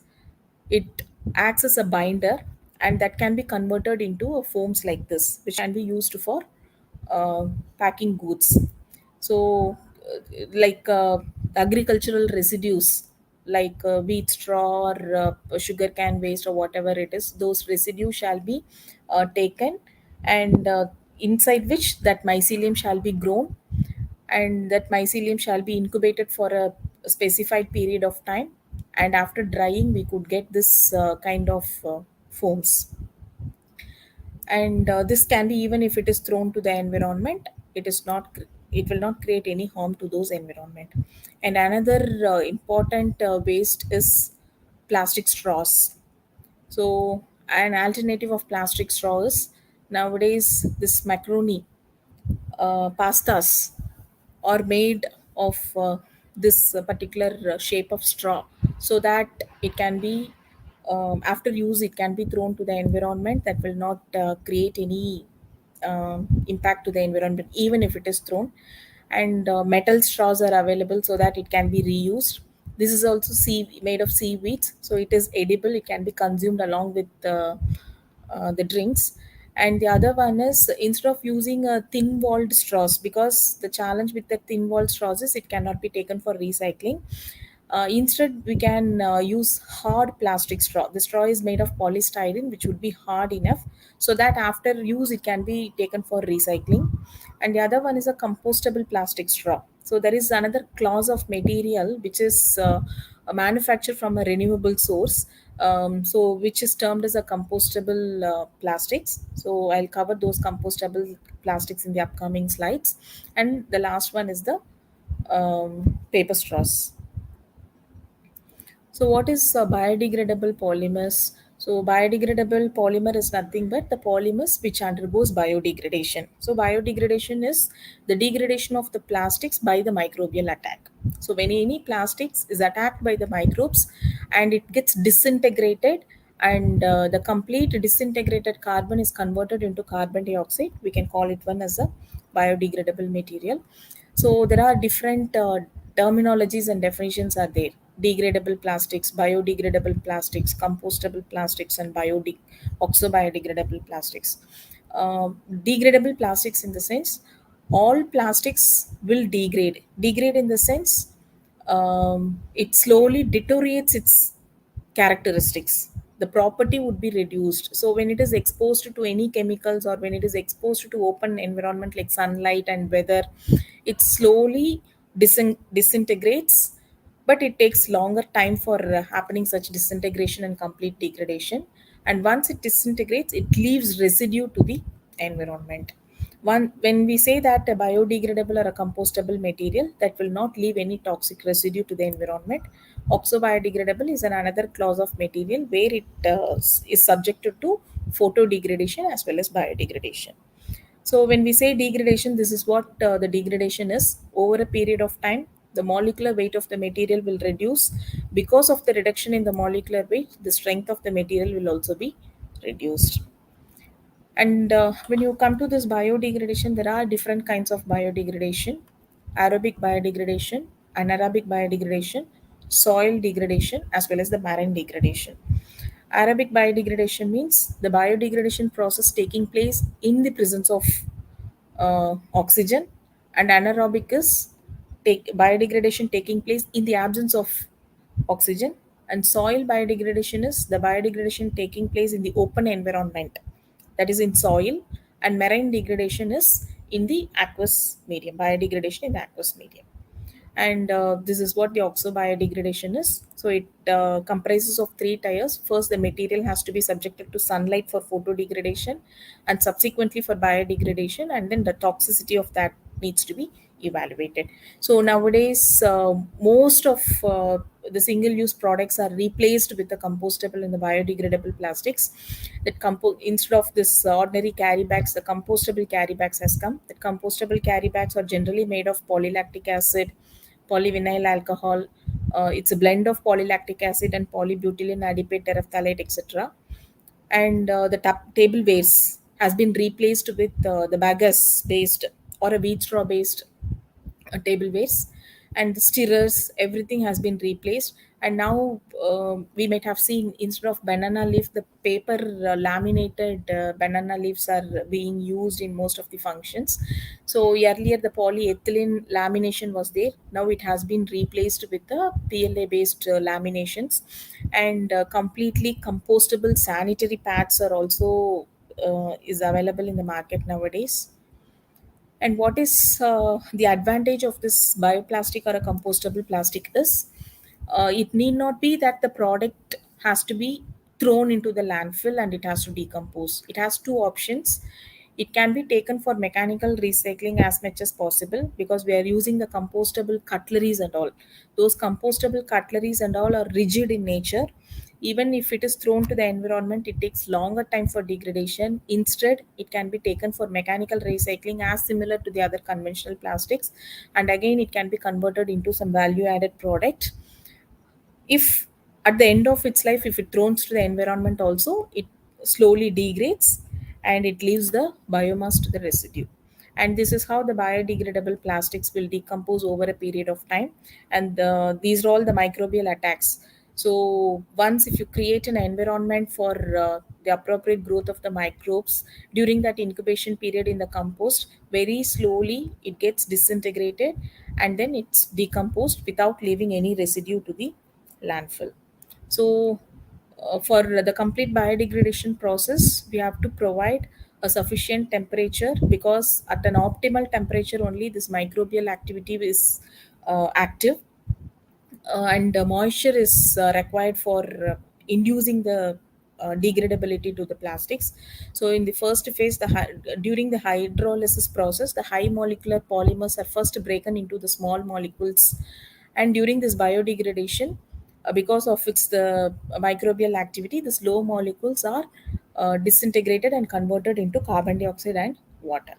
it acts as a binder, and that can be converted into foams like this, which can be used for packing goods. So like agricultural residues, like wheat straw or sugar cane waste or whatever it is, those residues shall be taken, and inside which that mycelium shall be grown, and that mycelium shall be incubated for a specified period of time, and after drying we could get this kind of foams. And this can be, even if it is thrown to the environment, it will not create any harm to those environment. And another important waste is plastic straws. So an alternative of plastic straws, nowadays this macaroni pastas are made of this particular shape of straw, so that it can be, after use, it can be thrown to the environment. That will not create any impact to the environment, even if it is thrown. And metal straws are available, so that it can be reused. This is also made of seaweeds, so it is edible. It can be consumed along with the drinks. And the other one is, instead of using a thin walled straws, because the challenge with the thin walled straws is it cannot be taken for recycling. Instead we can use hard plastic straw. The straw is made of polystyrene, which would be hard enough, so that after use it can be taken for recycling. And the other one is a compostable plastic straw. So there is another class of material which is manufactured from a renewable source, so which is termed as a compostable plastics. So I'll cover those compostable plastics in the upcoming slides. And the last one is the paper straws. So, what is biodegradable polymers? So, biodegradable polymer is nothing but the polymers which undergoes biodegradation. So, biodegradation is the degradation of the plastics by the microbial attack. So, when any plastics is attacked by the microbes and it gets disintegrated, and the complete disintegrated carbon is converted into carbon dioxide, we can call it one as a biodegradable material. So there are different terminologies and definitions are there: degradable plastics, biodegradable plastics, compostable plastics, and oxo-biodegradable plastics. Degradable plastics, in the sense, all plastics will degrade. Degrade in the sense, it slowly deteriorates its characteristics. The property would be reduced. So when it is exposed to any chemicals or when it is exposed to open environment like sunlight and weather, it slowly disintegrates, but it takes longer time for happening such disintegration and complete degradation. And once it disintegrates, it leaves residue to the environment. When we say that a biodegradable or a compostable material that will not leave any toxic residue to the environment, oxo-biodegradable is another class of material where it is subjected to photo degradation as well as biodegradation. So when we say degradation, this is what the degradation is. Over a period of time, the molecular weight of the material will reduce. Because of the reduction in the molecular weight, the strength of the material will also be reduced. And when you come to this biodegradation, there are different kinds of biodegradation: aerobic biodegradation, anaerobic biodegradation, soil degradation, as well as the marine degradation. Aerobic biodegradation means the biodegradation process taking place in the presence of oxygen, and anaerobic is biodegradation taking place in the absence of oxygen, and soil biodegradation is the biodegradation taking place in the open environment, that is in soil, and marine degradation is in the aqueous medium, biodegradation in the aqueous medium. And this is what the oxo biodegradation is. So it comprises of three tiers. First, the material has to be subjected to sunlight for photo degradation, and subsequently for biodegradation, and then the toxicity of that needs to be evaluated. So nowadays, most of the single use products are replaced with the compostable and the biodegradable plastics. That instead of this ordinary carry bags, the compostable carry bags has come. The compostable carry bags are generally made of polylactic acid, polyvinyl alcohol. It's a blend of polylactic acid and polybutylene adipate terephthalate, etc. And the tableware has been replaced with the bagasse based or a wheat straw based tablewares, and the stirrers, everything has been replaced. And now we might have seen, instead of banana leaf, the paper laminated banana leaves are being used in most of the functions. So earlier the polyethylene lamination was there, now it has been replaced with the PLA based laminations. And completely compostable sanitary pads are also is available in the market nowadays. And what is the advantage of this bioplastic or a compostable plastic is, it need not be that the product has to be thrown into the landfill and it has to decompose. It has two options. It can be taken for mechanical recycling as much as possible, because we are using the compostable cutleries and all. Those compostable cutleries and all are rigid in nature. Even if it is thrown to the environment, it takes longer time for degradation. Instead, it can be taken for mechanical recycling as similar to the other conventional plastics. And again, it can be converted into some value added product. If at the end of its life, if it thrown to the environment also, it slowly degrades and it leaves the biomass to the residue. And this is how the biodegradable plastics will decompose over a period of time. And these are all the microbial attacks. So once if you create an environment for the appropriate growth of the microbes during that incubation period in the compost, very slowly it gets disintegrated and then it's decomposed without leaving any residue to the landfill. So, for the complete biodegradation process, we have to provide a sufficient temperature, because at an optimal temperature only this microbial activity is active, and moisture is required for inducing the degradability to the plastics. So in the first phase, during the hydrolysis process, the high molecular polymers are first broken into the small molecules, and during this biodegradation, because of its the microbial activity, the slow molecules are disintegrated and converted into carbon dioxide and water.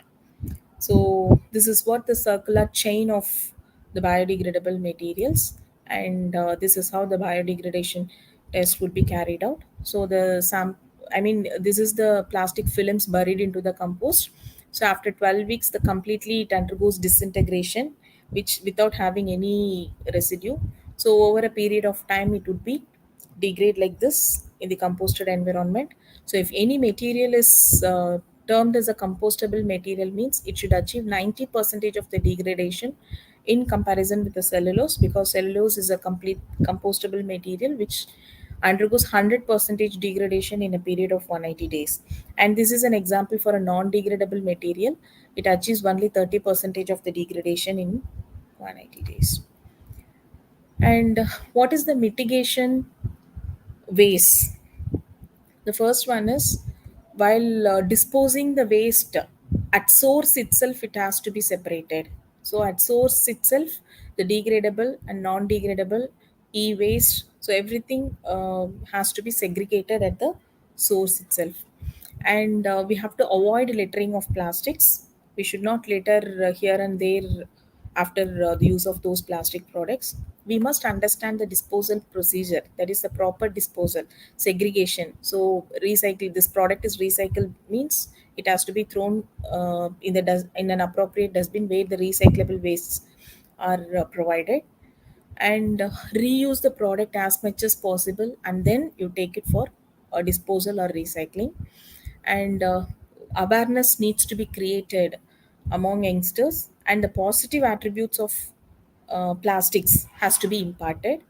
So this is what the circular chain of the biodegradable materials, and this is how the biodegradation test would be carried out. So this is the plastic films buried into the compost. So after 12 weeks, the completely it undergoes disintegration, which without having any residue. So over a period of time, it would be degrade like this in the composted environment. So if any material is termed as a compostable material means it should achieve 90% of the degradation in comparison with the cellulose, because cellulose is a complete compostable material which undergoes 100% degradation in a period of 180 days. And this is an example for a non-degradable material. It achieves only 30% of the degradation in 180 days. And what is the mitigation ways? The first one is, while disposing the waste at source itself, it has to be separated. So at source itself, the degradable and non-degradable e-waste, so everything has to be segregated at the source itself. And we have to avoid littering of plastics. We should not litter here and there after the use of those plastic products. We must understand the disposal procedure, that is the proper disposal, segregation. So recycle, this product is recycled means it has to be thrown in an appropriate dustbin where the recyclable wastes are provided, and reuse the product as much as possible, and then you take it for disposal or recycling. And awareness needs to be created among youngsters, and the positive attributes of plastics has to be imparted.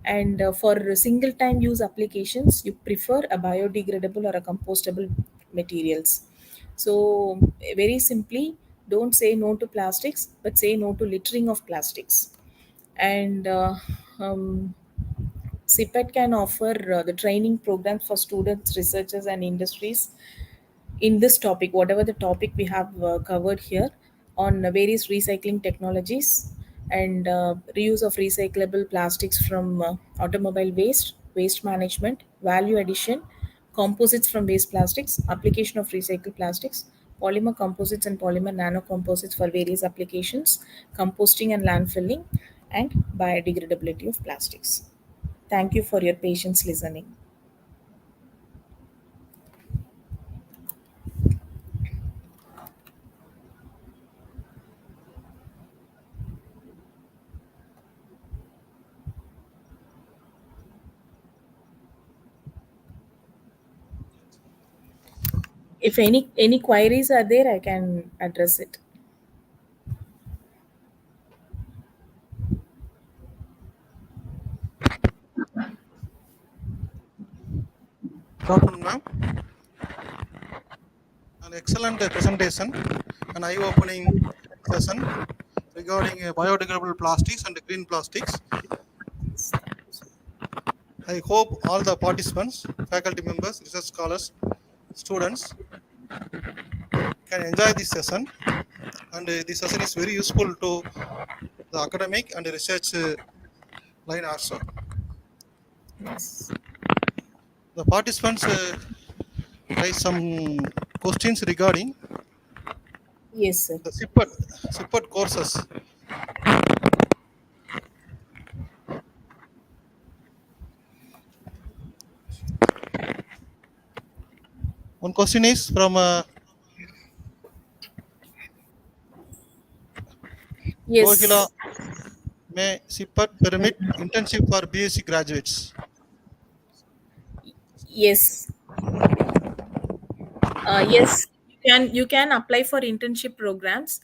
And for single time use applications, you prefer a biodegradable or a compostable materials. So very simply, don't say no to plastics, but say no to littering of plastics. And um, CIPET can offer the training programs for students, researchers, and industries in this topic, whatever the topic we have covered here, on various recycling technologies, and reuse of recyclable plastics from automobile waste, waste management, value addition, composites from waste plastics, application of recycled plastics, polymer composites and polymer nanocomposites for various applications, composting and landfilling, and biodegradability of plastics. Thank you for your patience listening. If any queries are there, I can address it. Good afternoon, ma'am. An excellent presentation, an eye-opening session regarding biodegradable plastics and green plastics. I hope all the participants, faculty members, research scholars, students can enjoy this session, and this session is very useful to the academic and research line also. Yes. The participants raise some questions regarding Yes, sir. the CIPET courses. One question is from Rohila. Yes. May CIPET permit internship for BSc graduates? Yes. Yes. You can apply for internship programs.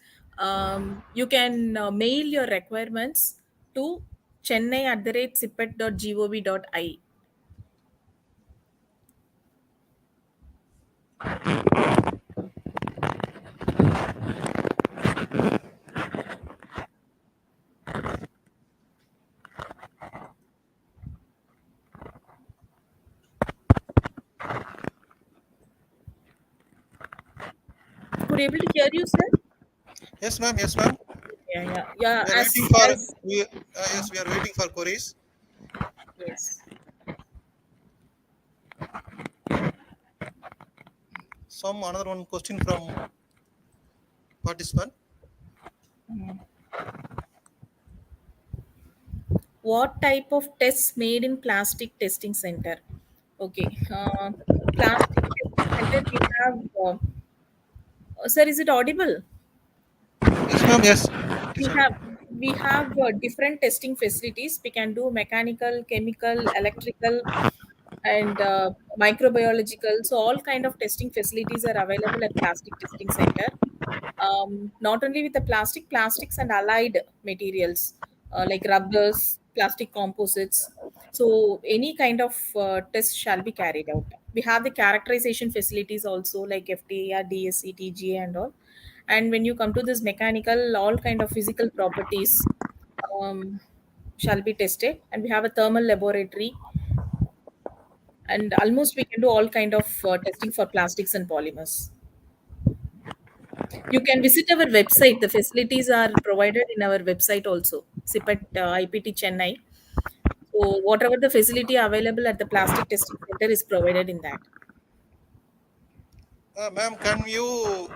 You can mail your requirements to chennai@cipet.gov.in. Could able to hear you, sir? Yes, ma'am. Yes, ma'am. Yeah. We are As waiting for as yes, we are waiting for queries. yes. Some another one question from participant. What type of tests made in plastic testing center? Okay. Plastic testing center. We have. Sir, is it audible? Yes, ma'am. Yes. It is we have we have different testing facilities. We can do mechanical, chemical, electrical, and microbiological. So all kind of testing facilities are available at Plastic Testing Center. Not only with the plastics and allied materials like rubbers, plastic composites. So any kind of test shall be carried out. We have the characterization facilities also like FTA, DSC, TGA and all. And when you come to this mechanical, all kind of physical properties um, shall be tested. And we have a thermal laboratory, and almost we can do all kind of testing for plastics and polymers. You can visit our website. The facilities are provided in our website also. CIPET, IPT Chennai. So whatever the facility available at the plastic testing center is provided in that. Ma'am, can you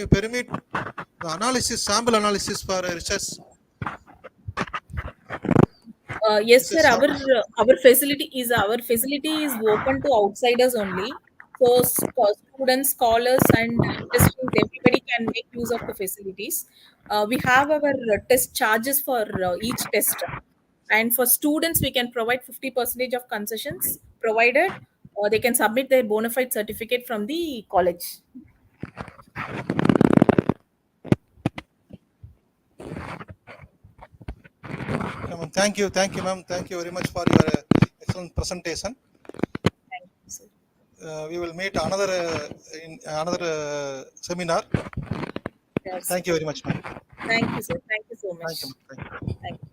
permit the analysis, sample analysis for research? Yes, sir. Research sample. Our facility is open to outsiders only. So students, scholars, and industries, everybody can make use of the facilities. We have our test charges for each test, and for students, we can provide 50% of concessions provided. They can submit their bona fide certificate from the college. Thank you, ma'am. Thank you very much for your excellent presentation. Thank you, sir. We will meet another in another seminar. Yes. Thank you very much, ma'am. Thank you, sir. Thank you so Thank you, much. ma'am. Thank you. Thank you.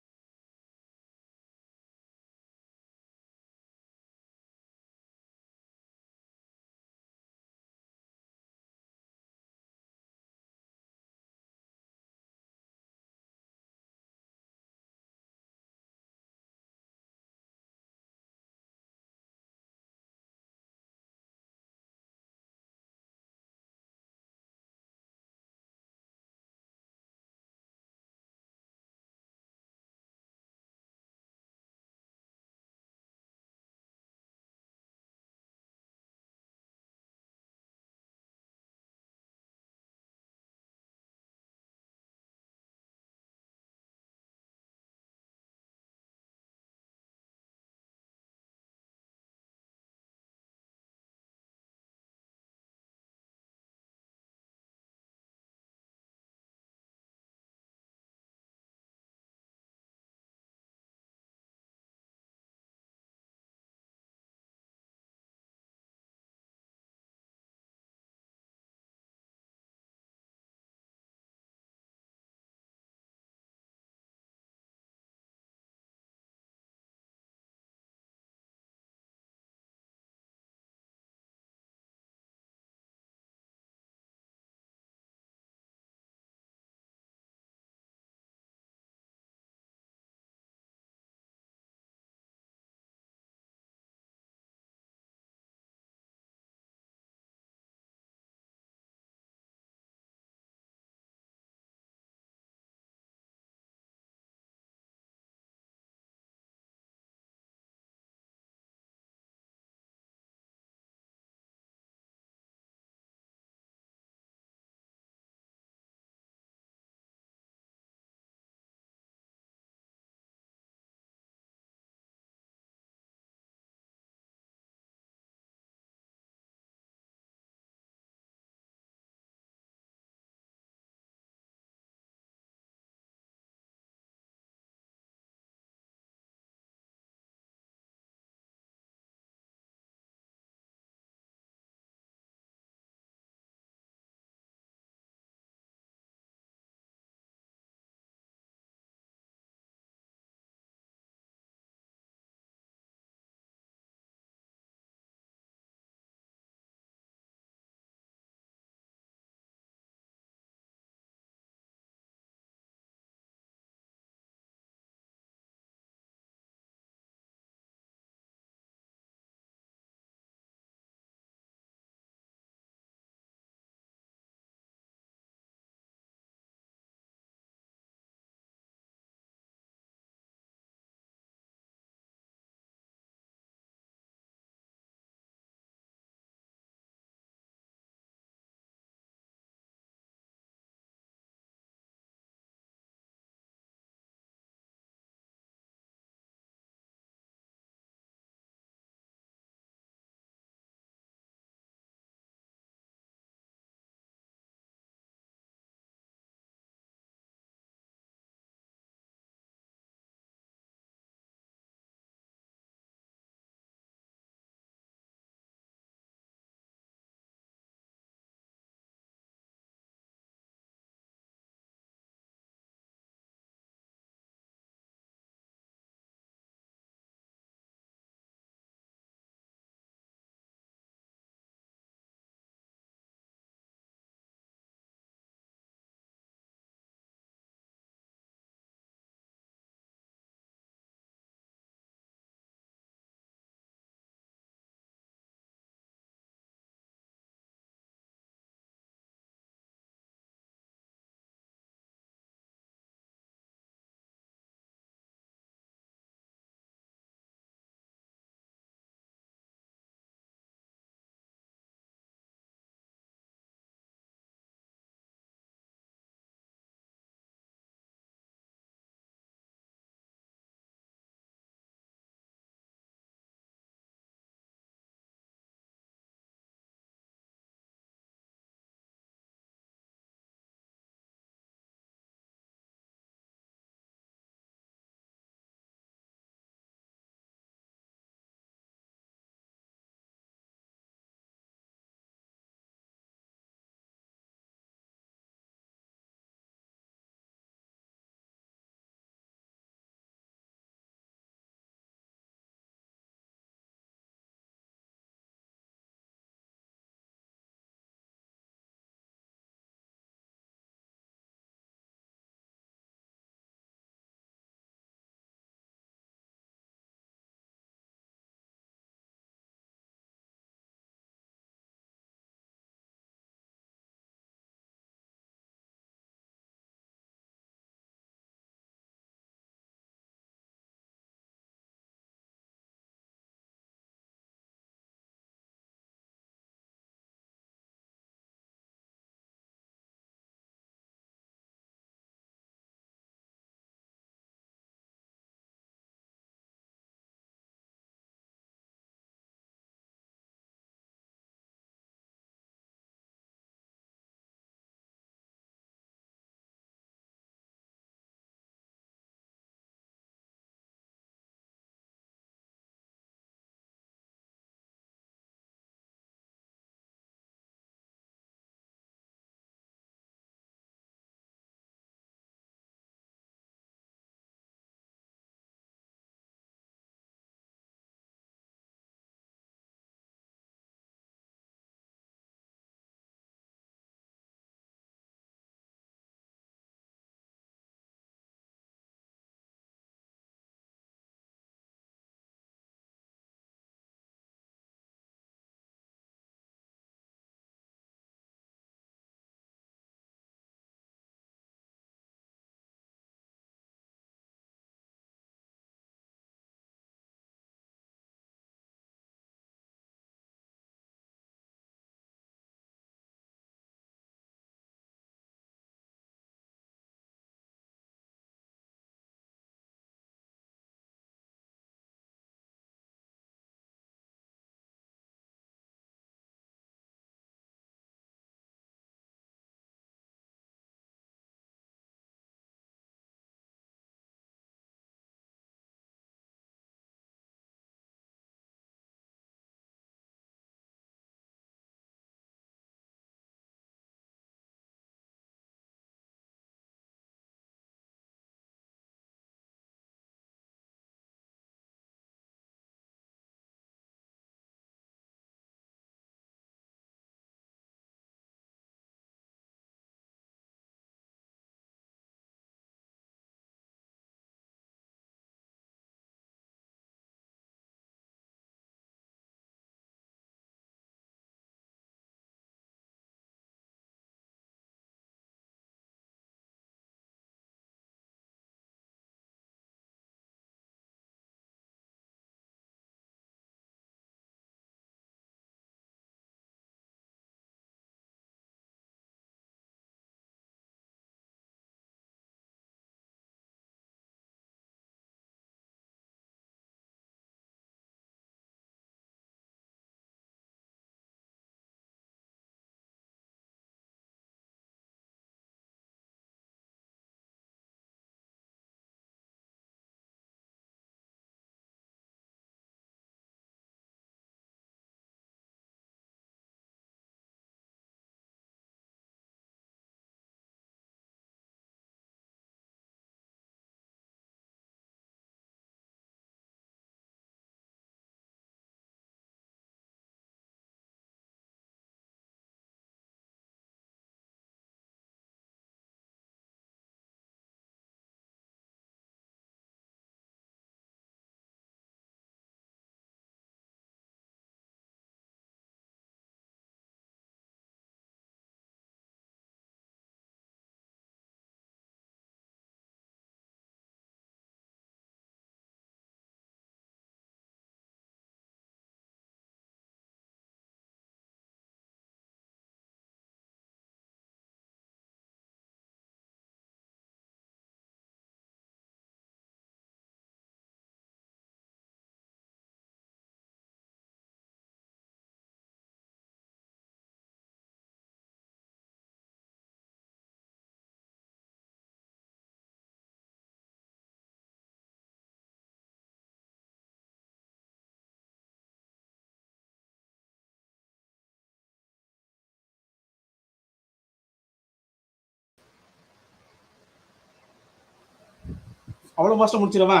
அவ்வளோ ஃபாஸ்ட்டாக முடிச்சிடவா?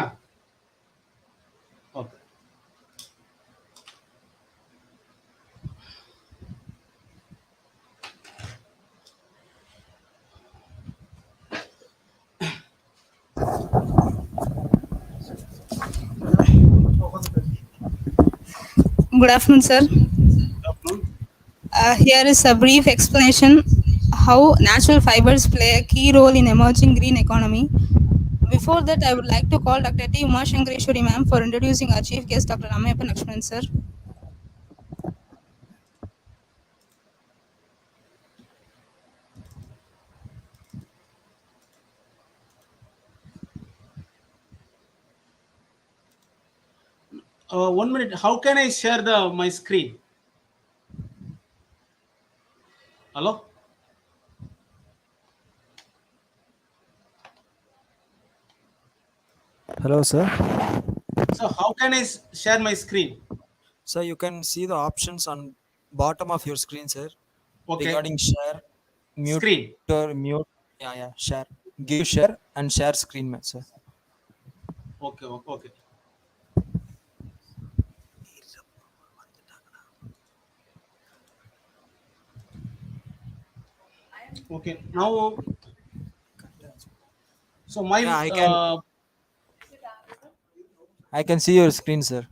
Okay. Good afternoon, sir. Here is a brief explanation how natural fibers play a key role in emerging green economy. Before that, I would like to call Dr. T.Umashankareshwari ma'am for introducing our chief guest, Dr. Ammayappan Lakshmanan, sir. One minute. How can I share my screen? Hello? Hello, sir. So how can I share my screen? So you can see the options on bottom of your screen, sir. Okay. Regarding share, mute, Screen. or mute. Yeah, share. Give share and share screen, sir. Okay, okay. Okay, now, so my, yeah, I can see your screen, sir.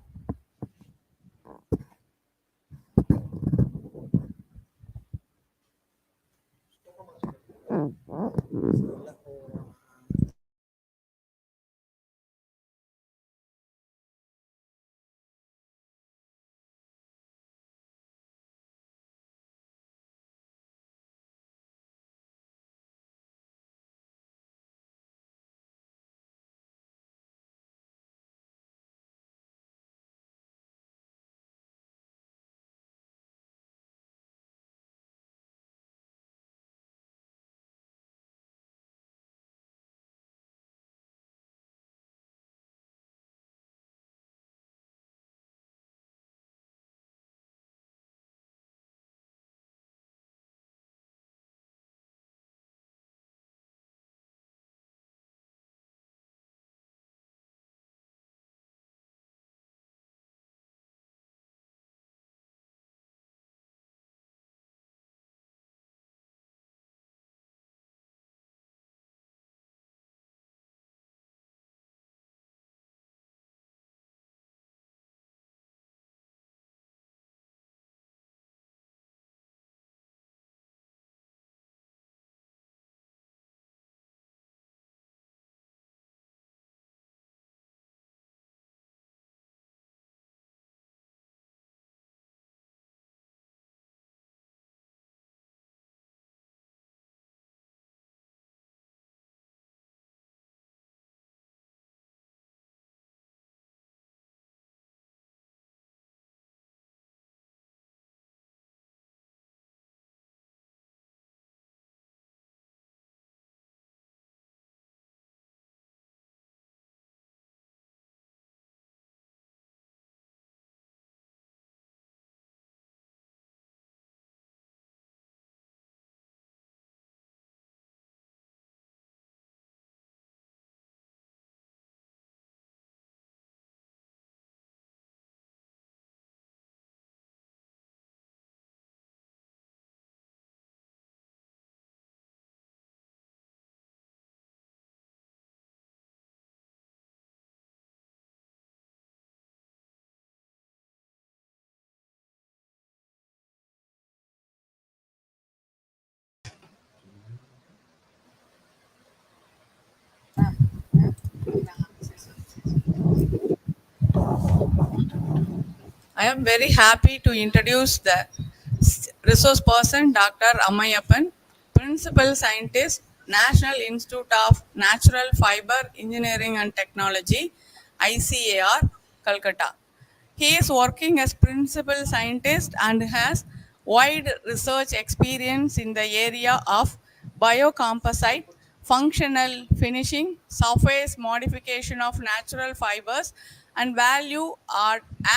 I am very happy to introduce the resource person, Dr. Ammayappan, Principal Scientist, National Institute of Natural Fiber Engineering and Technology, ICAR, Kolkata. He is working as Principal Scientist and has wide research experience in the area of biocomposite, functional finishing, surface modification of natural fibers, and value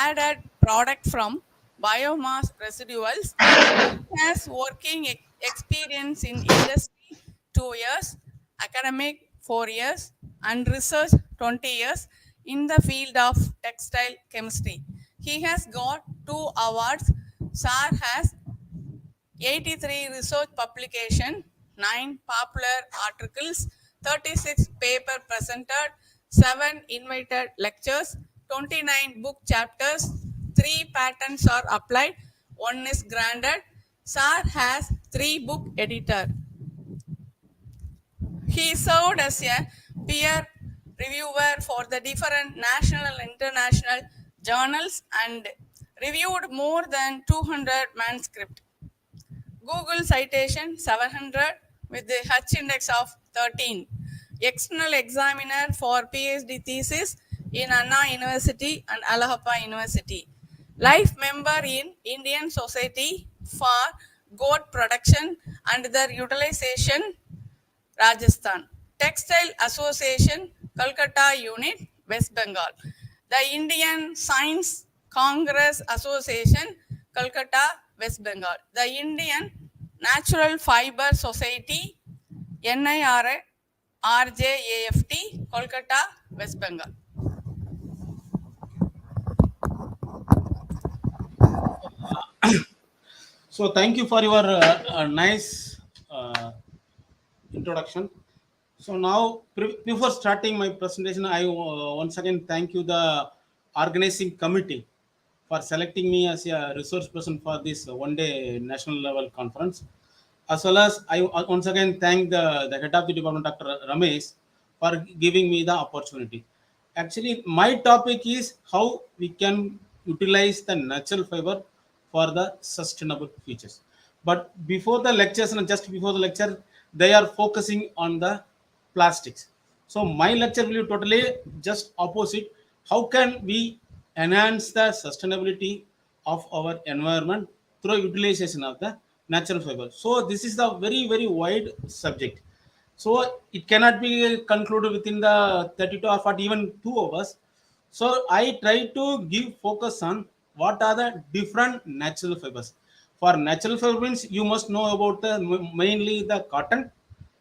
added product from biomass residuals. He has working experience in industry 2 years, academic 4 years, and research 20 years in the field of textile chemistry. He has got 2 awards. Sir has 83 research publication, 9 popular articles, 36 paper presented, 7 invited lectures, 29 book chapters, 3 patents are applied, 1 is granted. Sir has 3 book editor. He served as a peer reviewer for the different national and international journals and reviewed more than 200 manuscripts. Google citation 700 with the H index of 13. External examiner for Ph.D. thesis in Anna University and Allahabad University. Life member in Indian Society for Goat Production and their Utilization, Rajasthan. Textile Association, Kolkata Unit, West Bengal. The Indian Science Congress Association, Kolkata, West Bengal. The Indian Natural Fiber Society, NIRA, RJAFT, Kolkata, West Bengal. So thank you for your nice introduction. So now, before starting my presentation, I once again thank you the organizing committee for selecting me as a resource person for this one-day national level conference. As well as I once again thank the head of the department, Dr. Ramesh, for giving me the opportunity. Actually, my topic is how we can utilize the natural fiber for the sustainable features. But before the lectures and just before the lecture, they are focusing on the plastics. So my lecture will be totally just opposite. How can we enhance the sustainability of our environment through utilization of the natural fiber? So this is the very wide subject. So it cannot be concluded within the 32 or 40, even 2 hours. So I try to give focus on what are the different natural fibers. For natural fiber means you must know about the mainly the cotton.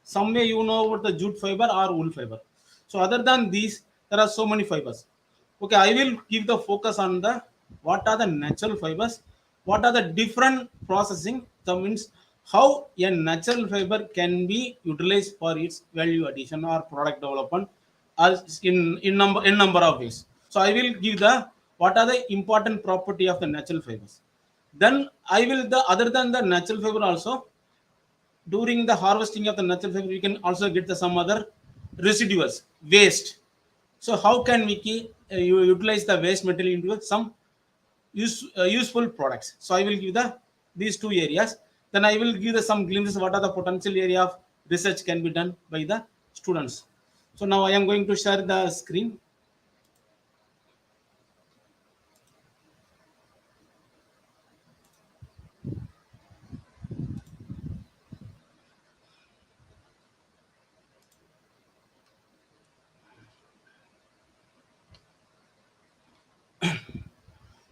Some way you know about the jute fiber or wool fiber. So other than these, there are so many fibers. Okay, I will give the focus on the what are the natural fibers, what are the different processing. That means how a natural fiber can be utilized for its value addition or product development, as in number of ways. So I will give the what are the important property of the natural fibers. Then I will the other than the natural fiber also, during the harvesting of the natural fiber, we can also get the some other residuals, waste. So how can we utilize the waste material into some useful products? So I will give the these 2 areas. Then I will give the some glimpses what are the potential area of research can be done by the students. So now I am going to share the screen.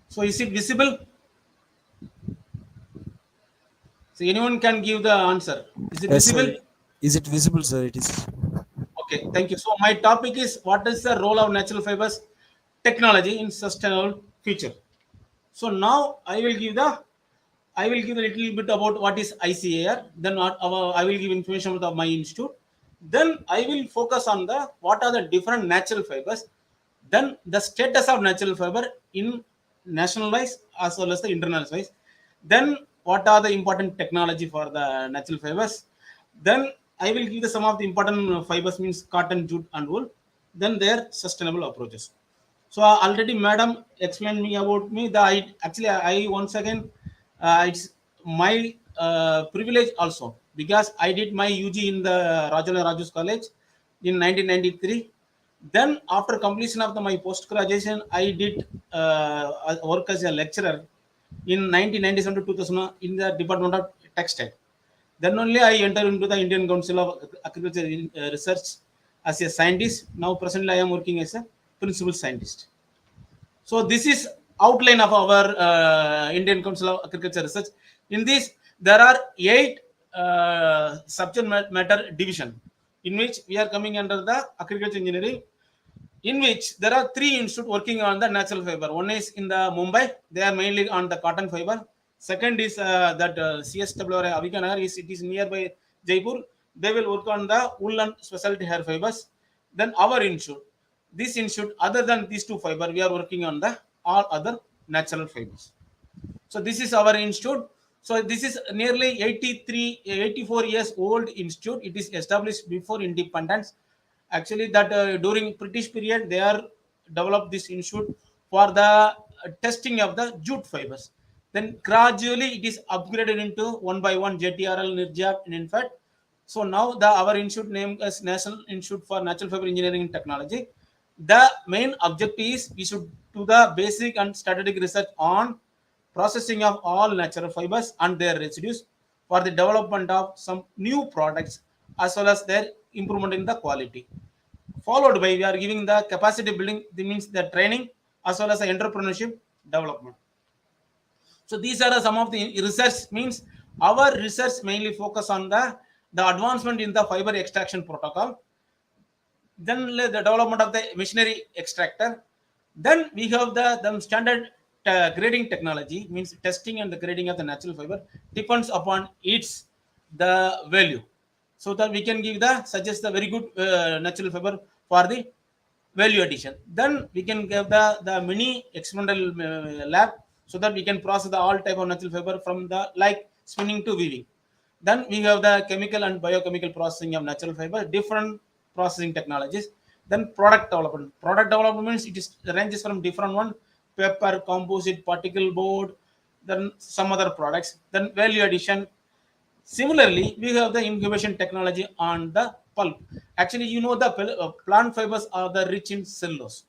So is it visible? So anyone can give the answer. Is it Yes, visible? sir. Is it visible, sir? It is. Okay, thank you. So my topic is what is the role of natural fibers technology in sustainable future. So now I will give a little bit about what is ICAR. Then I will give information about my institute. Then I will focus on the what are the different natural fibers. Then the status of natural fiber in nationalized as well as the internationalized. Then what are the important technology for the natural fibers. Then I will give some of the important fibers means cotton, jute, and wool. Then their sustainable approaches. So already madam explained me about me. I once again it's my privilege also because I did my UG in the Rajala Rajus College in 1993. Then after completion of my post graduation, I did work as a lecturer in 1997 to 2000 in the Department of Textile. Then only I entered into the Indian Council of Agriculture Research as a scientist. Now presently I am working as a principal scientist. So this is outline of our Indian Council of Agriculture Research. In this, there are 8 subject matter division in which we are coming under the agriculture engineering, in which there are 3 institutes working on the natural fiber. One is in the Mumbai, they are mainly on the cotton fiber. Second is that CSW Avikanagar it is nearby Jaipur, they will work on the woolen specialty hair fibers. Then our institute, this institute, other than these 2 fiber, we are working on the all other natural fibers. So this is our institute. So this is nearly 84 years old institute. It is established before independence. Actually, that during British period, they are developed this institute for the testing of the jute fibers. Then gradually it is upgraded into one by one JTRL, NIRJAP, and INFAT. So now our institute name is National Institute for Natural Fiber Engineering and Technology. The main objective is we should do the basic and strategic research on processing of all natural fibers and their residues for the development of some new products as well as their improvement in the quality. Followed by we are giving the capacity building, that means the training as well as the entrepreneurship development. So these are some of the research, means our research mainly focus on the advancement in the fiber extraction protocol, then the development of the machinery extractor. Then we have the standard grading technology, means testing and the grading of the natural fiber depends upon its the value, so that we can give the suggest the very good natural fiber for the value addition. Then we can give the mini experimental lab, so that we can process the all type of natural fiber from the like spinning to weaving. Then we have the chemical and biochemical processing of natural fiber, different processing technologies. Then product development. Product development means it is ranges from different one, paper, composite, particle board, then some other products. Then value addition. Similarly, we have the incubation technology on the pulp. Actually, you know the plant fibers are the rich in cellulose.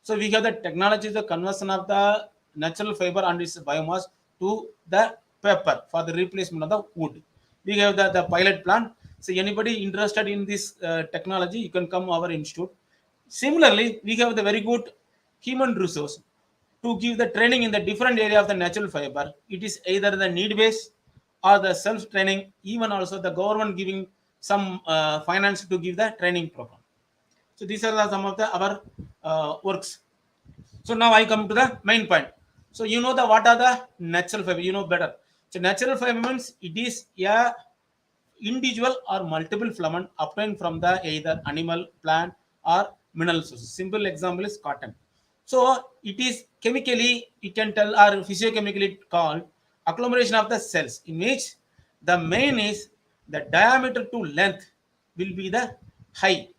So we have the technology, the conversion of the natural fiber and its biomass to the paper for the replacement of the wood. We have the pilot plant. So anybody interested in this technology, you can come our institute. Similarly, we have the very good human resource to give the training in the different area of the natural fiber. It is either the need based or the self training, even also the government giving some finance to give the training program. So these are some of the our works. So now I come to the main point. So you know the what are the natural fiber, you know better. So natural fiber means it is a individual or multiple filament obtained from the either animal, plant or mineral sources. Simple example is cotton. So it is chemically, you can tell, or physiochemically called agglomeration of the cells, in which the main is the diameter to length will be the high,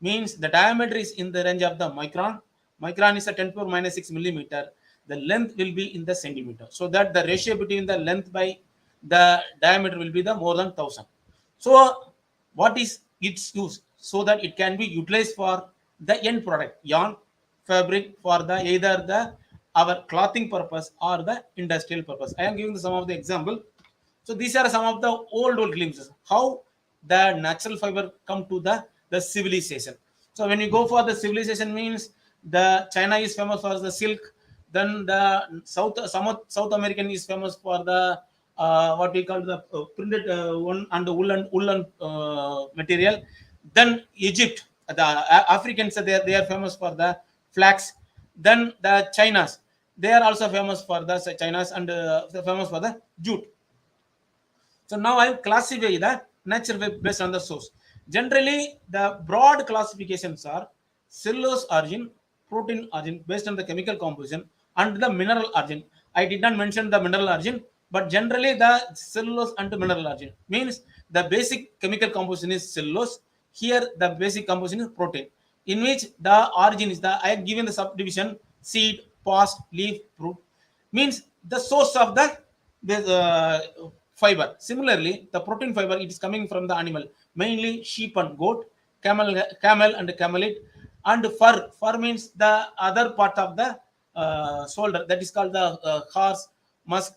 means the diameter is in the range of the micron. Micron is a 10 power minus 6 millimeter. The length will be in the centimeter, so that the ratio between the length by the diameter will be the more than 1000. So what is its use? So that it can be utilized for the end product, yarn, fabric, for the either the our clothing purpose or the industrial purpose. I am giving some of the example. So these are some of the old glimpses how the natural fiber come to the civilization. So when you go for the civilization, means the China is famous for the silk. Then the South American is famous for the what we call the printed one and the woolen material. Then Egypt, the Africans, they are famous for the flax. Then the Chinas, they are also famous for the Chinas, and they're famous for the jute. So now I classify the natural fiber based on the source. Generally, the broad classifications are cellulose origin, protein origin based on the chemical composition, and the mineral origin. I did not mention the mineral origin, but generally the cellulose and the mineral origin means the basic chemical composition is cellulose. Here the basic composition is protein, in which the origin is the, I have given the subdivision seed, past, leaf, fruit, means the source of the fiber. Similarly, the protein fiber, it is coming from the animal, mainly sheep and goat, camel and camelid, and fur. Fur means the other part of the shoulder, that is called the horse, musk.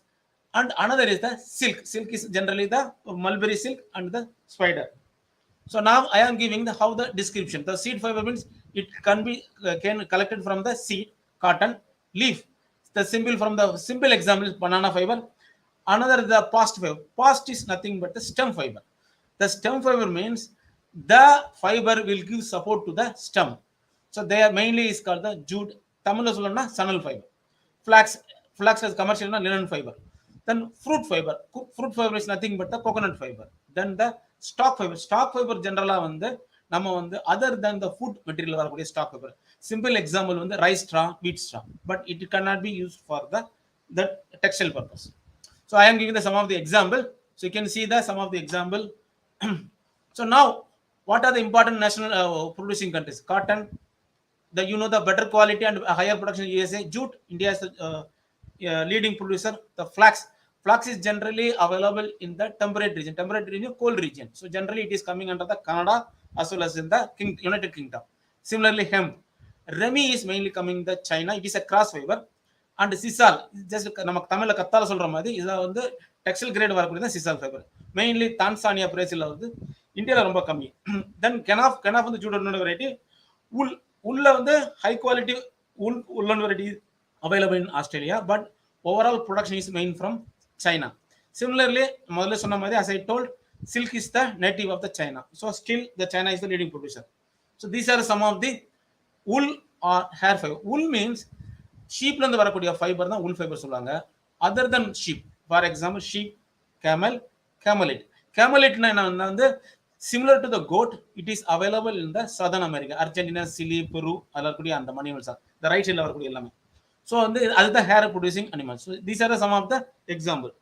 And another is the silk. Silk is generally the mulberry silk and the spider. So now I am giving the how the description. The seed fiber means it can be collected from the seed, cotton, leaf. The simple from the simple example is banana fiber. Another the past fiber. Past is nothing but the stem fiber. The stem fiber means the fiber will give support to the stem. So they are mainly is called the jute. Tamil solana sanal fiber. Flax is commercial linen fiber. Then fruit fiber. Fruit fiber is nothing but the coconut fiber. Then the stock fiber. Stock fiber generally வந்து நம்ம வந்து other than the food material வரக்கூடிய stock fiber. Simple example வந்து rice straw, wheat straw. But it cannot be used for the textile purpose. So I am giving some of the example. So you can see some of the example. So now, what are the important national producing countries? Cotton, the better quality and higher production USA. Jute, India is the leading producer. The flax is generally available in the temperate region, cold region. So generally it is coming under the Canada as well as in the United Kingdom. Similarly, hemp, Remi is mainly coming the China. It is a cross fiber. And sisal, just நமக்கு தமிழ்ல கத்தால சொல்ற மாதிரி இத வந்து textile great வரக்கூடிய sisal fiber. Mainly Tanzania, Brazil வந்து இந்தியால ரொம்ப கம்மி. Then kenaf வந்து ஜூட் வெரைட்டி. உள்ள வந்து high quality woolen variety available in Australia, but overall production is main from China. Similarly, முதல்ல சொன்ன மாதிரி as I told, silk is the native of the China. So still the China is the leading producer. So these are some of the wool or hair fiber. Wool means sheep la வரக்கூடிய fiber தான் wool fiber சொல்றாங்க. Other than sheep, for example, sheep, camelid. Camelid na வந்து similar to the goat, it is available in the Southern America, Argentina, Chile, Peru, alakudi and the animals are the right side வரக்கூடிய எல்லாமே. So வந்து அது the hair producing animals. So these are some of the example.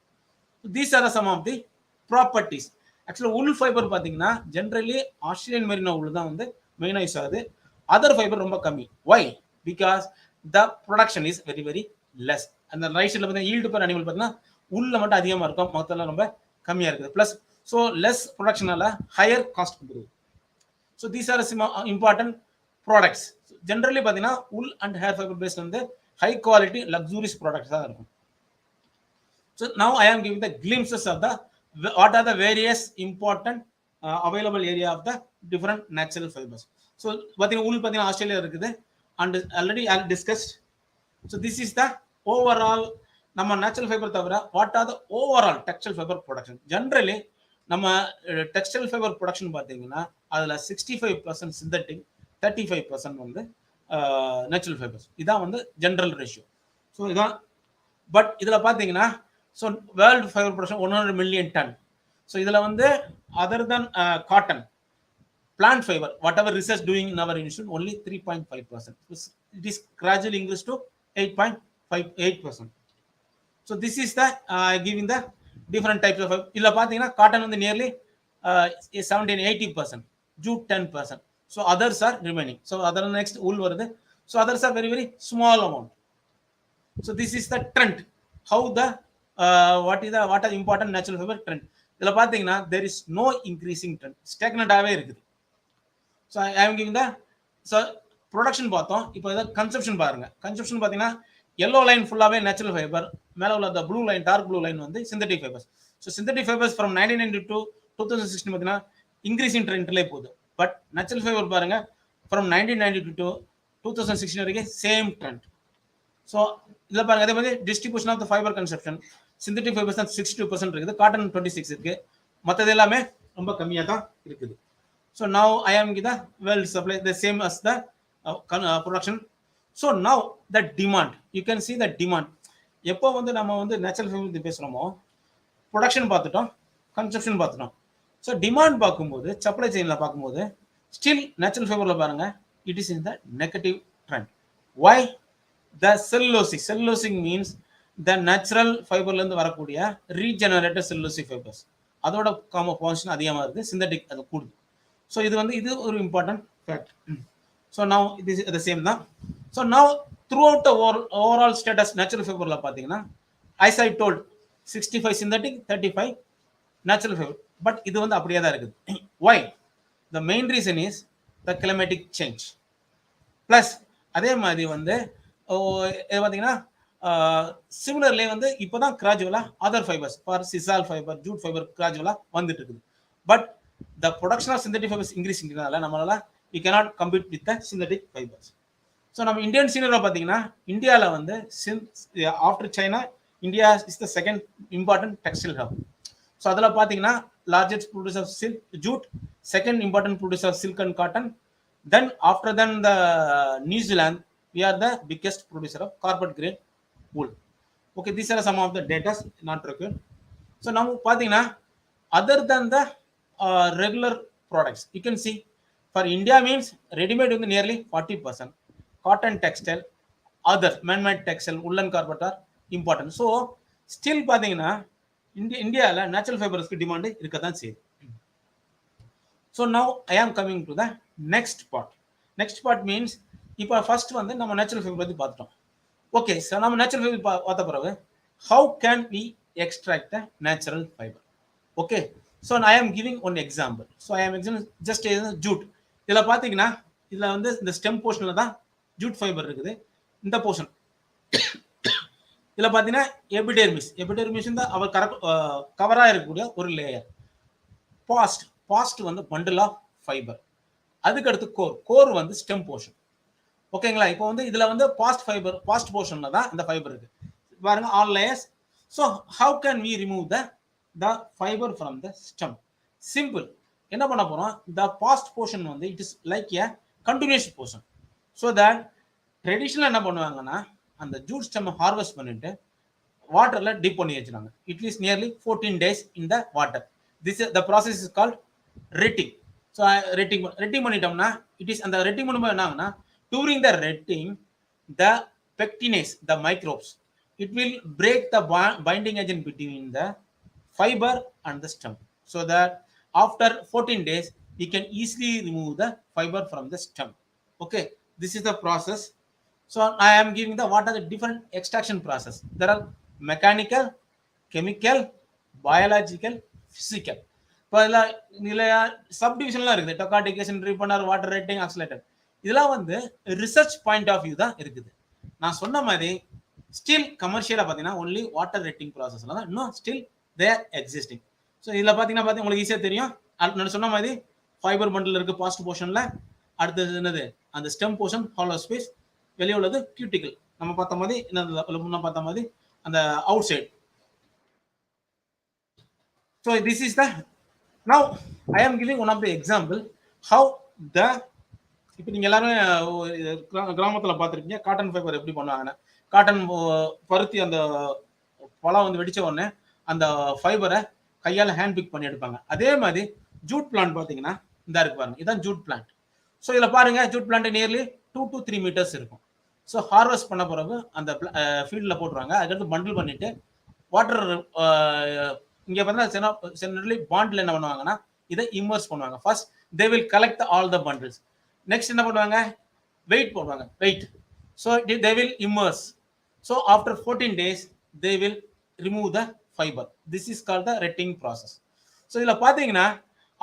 These are some of the properties. Actually wool fiber பாத்தீங்கன்னா generally Australian merino wool தான் வந்து மெயினா use ஆகுது. Other fiber ரொம்ப கம்மி. Why? Because the production is very very less. And the right side வந்து yield per animal பாத்தீங்கன்னா wool மட்டும் அதிகமா இருக்கும், மொத்தத்துல ரொம்ப கம்மியா இருக்குது. Plus so less production ala higher cost growth. So these are some important products. So generally pathina wool and hair fiber based on the high quality luxurious products are. So now I am giving the glimpses of the what are the various important available area of the different natural fibers. So pathina wool pathina Australia irukudhu and already I discussed. So this is the overall நம்ம natural fiber தவிர what are the overall textile fiber production. Generally நம்ம textile fibre production பார்த்தீங்கன்னா அதில் 65% synthetic, 35% வந்து natural fibres. இதான் வந்து general ratio. So இதான். But இதில் பார்த்தீங்கன்னா so world fibre production 100 million ton. So இதில் வந்து other than cotton, plant fiber, whatever research doing in our institute, only 3.5%. It is gradually increased to 8.58%. So this is the giving the different types of illa pathina cotton on the nearly 17-80%, jute 10%. So others are remaining. So other next wool varudhu. So others are very very small amount. So this is the trend. How the what are important natural fiber trend. Illa pathina there is no increasing trend, stagnant ave irukku. So I am giving the so production பாத்தோம். இப்போ இத consumption பாருங்க. Consumption பாத்தீங்கன்னா yellow line full-ஆவே natural fiber, மேல உள்ள the blue line, dark blue line வந்து synthetic fibers. So synthetic fibers from 1992 to 2016 பாத்தீங்கன்னா increasing trendல போகுது. But natural fiber பாருங்க from 1992 to 2016 வரைக்கும் same trend. So இதுல பாருங்க அதே மாதிரி distribution of the fiber consumption, synthetic fibers தான் 62% இருக்குது, cotton 26 இருக்கு, மத்தது எல்லாமே ரொம்ப கம்மியா தான் இருக்குது. So now I am giving the well supply the same as the production. So now the demand, you can see the demand. எப்போ வந்து நம்ம வந்து நேச்சுரல் ஃபைபர் பத்தி பேசுறோமோ ப்ரொடக்ஷன் பார்த்துட்டோம், கன்சப்ஷன் பார்த்துட்டோம். ஸோ டிமாண்ட் பார்க்கும்போது சப்ளை செயின்ல பார்க்கும்போது ஸ்டில் நேச்சுரல் ஃபைபர்ல பாருங்க it is in the negative trend. Why? The cellulosic means the natural ஃபைபர்ல இருந்து வரக்கூடிய ரீஜெனரேட்டட் செல்லுலோசிக் ஃபைபர்ஸ், அதோட காம்போசிஷன் அதிகமாக இருக்குது, சிந்தட்டிக் அது கூடுது. ஸோ இது வந்து இது ஒரு important fact. So now this is the same now. So now throughout the overall status natural fiber la pathina as I told 65 synthetic, 35 natural fiber, but idu vandu apdiye da irukku. Why? The main reason is the climatic change. Plus adhe maadhiri vandu pathina similarly vandu ipoda gradually other fibers for sisal fiber, jute fiber gradually vandittu irukku. But the production of synthetic fibers increasing nala namala we cannot compete with the synthetic fibers. So நம்ம Indian சீனியர்ல பாத்தீங்கன்னா இந்தியால வந்து after China, India is the second important textile hub. So அதல பாத்தீங்கன்னா largest producer of silk, jute, second important producer of silk and cotton, Then after then the New Zealand, we are the biggest producer of carpet grade wool. Okay, these are some of the data not required. So now other than the regular products, you can see for India means ready-made nearly 40%, cotton textile, other man-made textile, woolen carpet are important. So still India natural fibers demand irukadhan sey. So now I am coming to the next part. Next part means if first one, then natural fiber பத்தி பார்த்துட்டோம். Okay, so நம்ம natural fiber பார்த்த பிறகு how can we extract the natural fiber? Okay, so I am giving one example. So I am just jute. இதில் பார்த்தீங்கன்னா இதில் இந்த stem portionல தான் jute fiber இருக்குது. இந்த portion இதில் பார்த்தீங்கன்னா epidermis தான் அவர் கவராக இருக்கக்கூடிய ஒரு layer. Bast bundle of fiber. அதுக்கு அடுத்து கோர் ஸ்டெம் போர்ஷன். ஓகேங்களா? இப்போ இதுல பாஸ்ட் போர்ஷன்ல தான் இந்த ஃபைபர் இருக்கு பாருங்க, all layers. So how can we remove the fiber from the stem? Simple. என்ன பண்ண போறோம், the bast portion it is like a continuous portion. So that ட்ரெடிஷனலாக என்ன பண்ணுவாங்கன்னா அந்த ஜூட் ஸ்டெம் ஹார்வெஸ்ட் பண்ணிட்டு வாட்டர்ல டிப் பண்ணி வச்சுருவாங்க. It is nearly 14 days in the water. The process is called retting. So retting பண்ணிட்டோம்னா it is அந்த retting பண்ணும்போது என்ன ஆகும்னா during the retting the pectinase, the microbes, it will break the binding agent between the fiber and the stem, so that after 14 days we can easily remove the fiber from the stem. Okay, this is the process. So I am giving what are the different extraction process. There are mechanical, chemical, biological, physical. இப்போ இதில் சப்டிவிஷன்லாம் இருக்குது. டொக்காடிகேஷன், ரீபனர், water rating, oscillator. இதெல்லாம் research point of view தான் இருக்குது. நான் சொன்ன மாதிரி still கமர்ஷியலாக பார்த்தீங்கன்னா ஒன்லி வாட்டர் ரேட்டிங் ப்ராசஸ்ல தான் இன்னும் ஸ்டில் தேர் எக்ஸிஸ்டிங். ஸோ இதில் பார்த்தீங்கன்னா உங்களுக்கு ஈஸியாக தெரியும். நான் சொன்ன மாதிரி ஃபைபர் பண்டில் இருக்குது பாஸ்ட் போர்ஷனில். அடுத்தது என்னது, அந்த ஸ்டெம் போர்ஷன் ஹாலோ ஸ்பேஸ். வெளியே உள்ளது கியூட்டிக்கல். நம்ம பார்த்த மாதிரி முன்ன பார்த்த மாதிரி அந்த outside. So this is the, now I am giving one of the example how the, இப்போ நீங்க எல்லாரும் கிராமத்துல பார்த்துருப்பீங்க காட்டன் ஃபைபர் எப்படி பண்ணுவாங்கன்னா, காட்டன் பருத்தி அந்த பழம் வெடிச்ச உடனே அந்த ஃபைபரை கையால் ஹேண்ட் பிக் பண்ணி எடுப்பாங்க. அதே மாதிரி ஜூட் பிளான்ட் பார்த்தீங்கன்னா இந்த இருக்கு பாருங்க, இதுதான் ஜூட் பிளான்ட். ஸோ இதில் பாருங்க jute plant nearly 2 to 3 meters இருக்கும். ஸோ ஹார்வெஸ்ட் பண்ண பிறகு அந்த ஃபீல்டில் போட்டுருவாங்க. அதுக்கடுத்து பண்டில் பண்ணிட்டு வாட்டர் இங்க பார்த்தா ஜெனரலி பாண்ட்ல என்ன பண்ணுவாங்கன்னா இதை இம்மர்ஸ் பண்ணுவாங்க. First they will collect all the bundles. Next என்ன பண்ணுவாங்க, வெயிட் போடுவாங்க, weight. So they will immerse. So after 14 days they will remove the fibre. This is called the retting process. So இதில் பார்த்தீங்கன்னா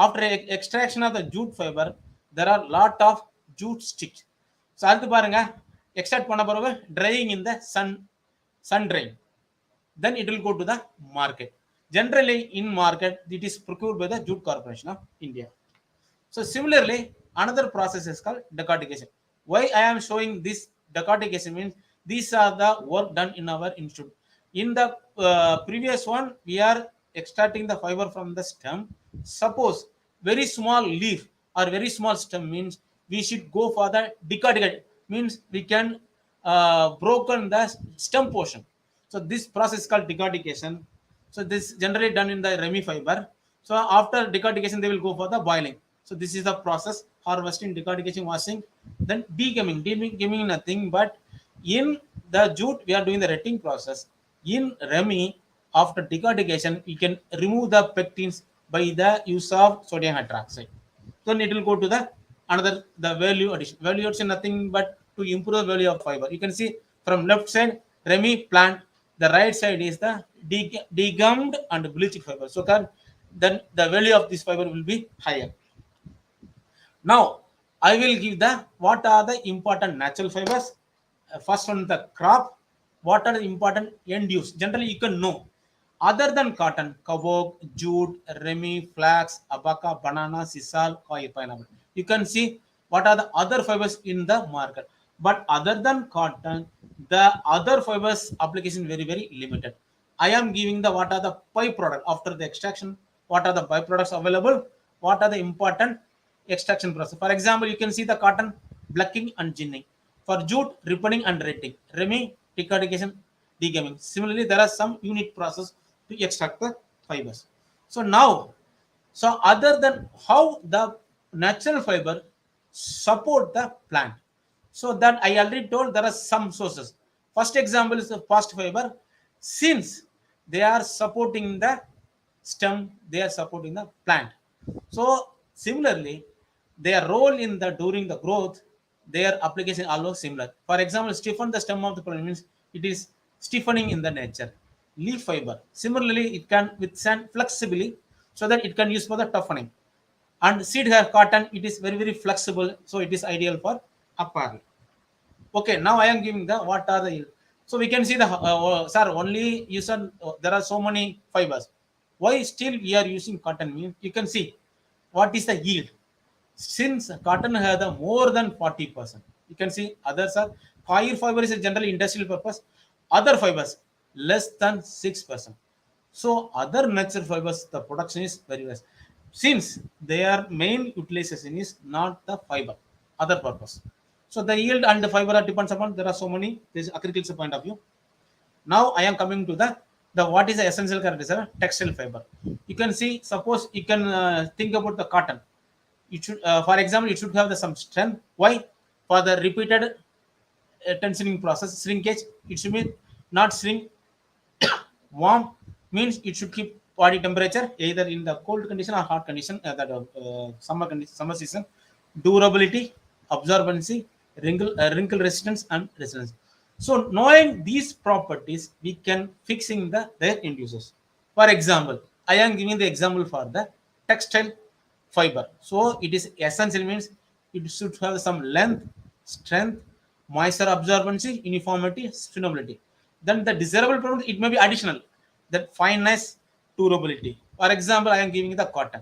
after extraction of the jute fibre there are lot of jute sticks. So அடுத்து பாருங்க, extract பண்ண பிறகு drying in the sun drain. Then it will go to the market. Generally in market it is procured by the Jute Corporation of India. So similarly another process is called decortication. Why I am showing this decortication means these are the work done in our institute. In the previous one we are extracting the fiber from the stem. Suppose very small leaf or very small stem means we should go for the decortication, means we can broken the stem portion. So this process is called decortication. So this generally done in the remi fiber. So after decortication they will go for the boiling. So this is the process: harvesting, decortication, washing, then degumming. Degumming nothing but in the jute we are doing the retting process. In remi, after decortication we can remove the pectins by the use of sodium hydroxide. Then it will go to the another the value addition. Value addition nothing but to improve the value of fiber. You can see from left side remi plant, the right side is the degummed and bleached fiber. So then the value of this fiber will be higher. Now I will give the what are the important natural fibers. First one, the crop. What are the important end use? Generally you can know. Other than cotton, kavok, jute, remi, flax, abaca, banana, sisal, koi, pineapple. You can see what are the other fibers in the market. But other than cotton, the other fibers application very, very limited. I am giving the what are the byproduct after the extraction, what are the byproducts available, what are the important extraction process. For example, you can see the cotton blacking and ginning. For jute, ribbonning and retting. Remy, decortication, degamming. Similarly, there are some unit process to extract the fibers. So now, so other than how the natural fiber support the plant, so that I already told there are some sources. First example is the fast fiber. Since they are supporting the stem, they are supporting the plant. So similarly, their role in the during the growth, their application almost similar. For example, stiffen the stem of the plant means it is stiffening in the nature. Leaf fiber, similarly, it can withstand flexibly so that it can use for the toughening. And seed hair cotton, it is very flexible, so it is ideal for apparel. Okay, now I am giving the what are the yield. So we can see the sir, only you said there are so many fibers. Why still we are using cotton means? You can see what is the yield. Since cotton has the more than 40%, you can see others are coir fiber is a generally industrial purpose. Other fibers less than 6%. So other natural fibers, the production is very less. Since their main utilization is not the fiber, other purpose. So the yield and the fiber are depends upon, there are so many, this is agriculture point of view. Now I am coming to the what is the essential characteristic textile fiber. You can see, suppose you can think about the cotton. It should, for example, it should have some strength. Why? For the repeated tensioning process, shrinkage, it should be not shrink. Warm means it should keep body temperature either in the cold condition or hot condition, summer season. Durability, absorbency, wrinkle resistance and resistance. So knowing these properties, we can fixing their end users. For example, I am giving the example for the textile fiber. So it is essential means it should have some length, strength, moisture absorbency, uniformity, spinability. Then the desirable product, it may be additional, that fineness, durability. For example, I am giving the cotton.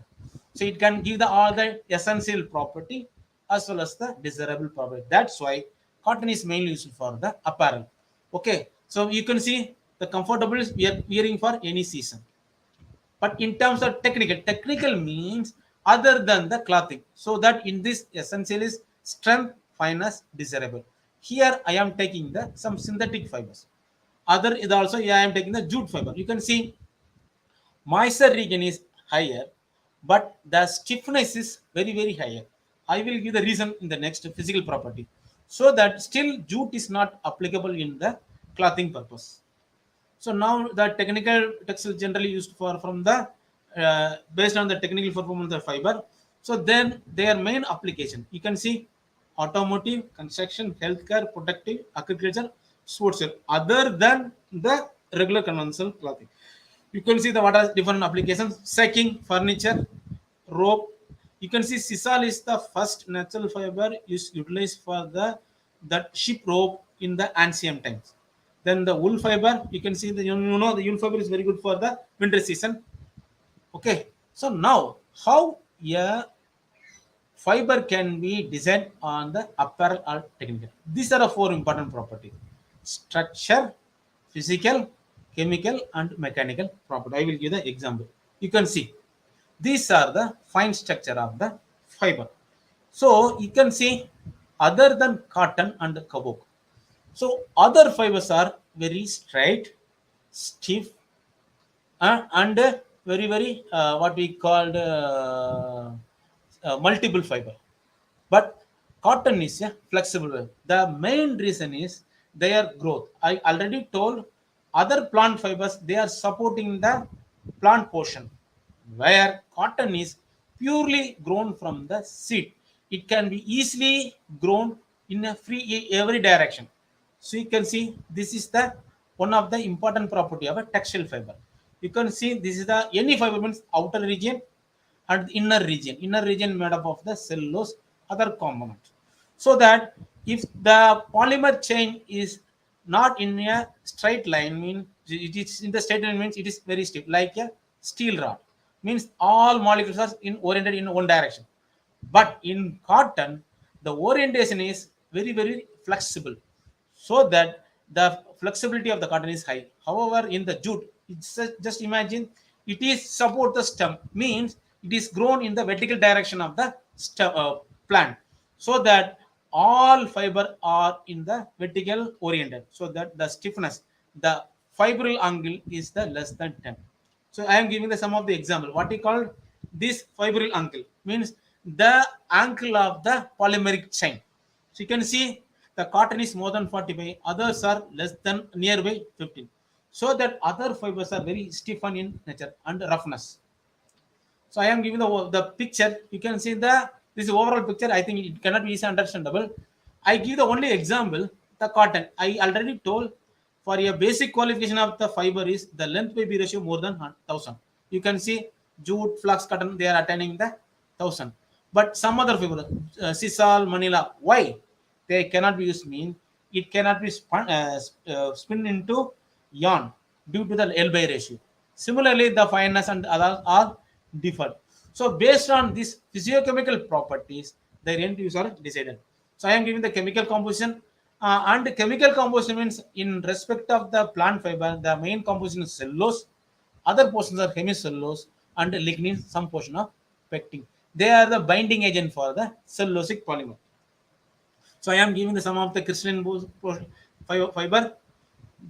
So it can give all the essential property as well as the desirable property. That's why cotton is mainly used for the apparel. Okay, so you can see the comfortable is wearing for any season. But in terms of technical means other than the clothing. So that in this essential is strength, fineness, desirable. Here I am taking some synthetic fibers. Other is also, I am taking the jute fiber. You can see moisture region is higher, but the stiffness is very higher. I will give the reason in the next physical property. So that still jute is not applicable in the clothing purpose. So now the technical textile generally used for from the based on the technical performance of the fiber. So then their main application, you can see automotive, construction, healthcare, protective, agriculture, sports wear, other than the regular conventional clothing. You can see the what are different applications: sacking, furniture, rope. You can see sisal is the first natural fiber is utilized for that ship rope in the ancient times. Then the wool fiber, you can see the the wool fiber is very good for the winter season. Okay, so now how a fiber can be designed on the apparel or technical. These are the four important properties: structure, physical, chemical, and mechanical property. I will give the example. You can see these are the fine structure of the fiber. So you can see other than cotton and kabuk. So other fibers are very straight, stiff, and very what we called multiple fiber. But cotton is a flexible web. The main reason is their growth. I already told other plant fibers, they are supporting the plant portion, where cotton is purely grown from the seed. It can be easily grown in a free every direction. So you can see this is the one of the important property of a textile fiber. You can see this is the any fiber means outer region and inner region. Inner region made up of the cellulose, other components. So that if the polymer chain is not in a straight line, means it is in the straight line means it is very stiff, like a steel rod. Means all molecules are oriented in one direction. But in cotton, the orientation is very flexible, so that the flexibility of the cotton is high. However, in the jute, it's imagine it is support the stem, means it is grown in the vertical direction of the plant, so that all fiber are in the vertical oriented, so that the stiffness, the fibril angle is the less than 10. So I am giving the some of the example. What we call this fibril angle means the angle of the polymeric chain. So you can see the cotton is more than 45, others are less than nearby 15. So that other fibers are very stiff in nature and roughness. So I am giving the picture. You can see this overall picture. I think it cannot be easily understandable. I give the only example, the cotton. I already told for a basic qualification of the fiber is the length by B ratio more than 1000. You can see jute, flax, cotton, they are attaining the 1000. But some other fiber, sisal, manila, why they cannot be used? Mean it cannot be spun into yarn due to the L by ratio. Similarly, the fineness and others are different. So based on these physiochemical properties, the end use are decided. So I am giving the chemical composition, and chemical composition means in respect of the plant fiber, the main composition is cellulose, other portions are hemicellulose, and lignin, some portion of pectin. They are the binding agent for the cellulosic polymer. So I am giving the some of the crystalline fiber.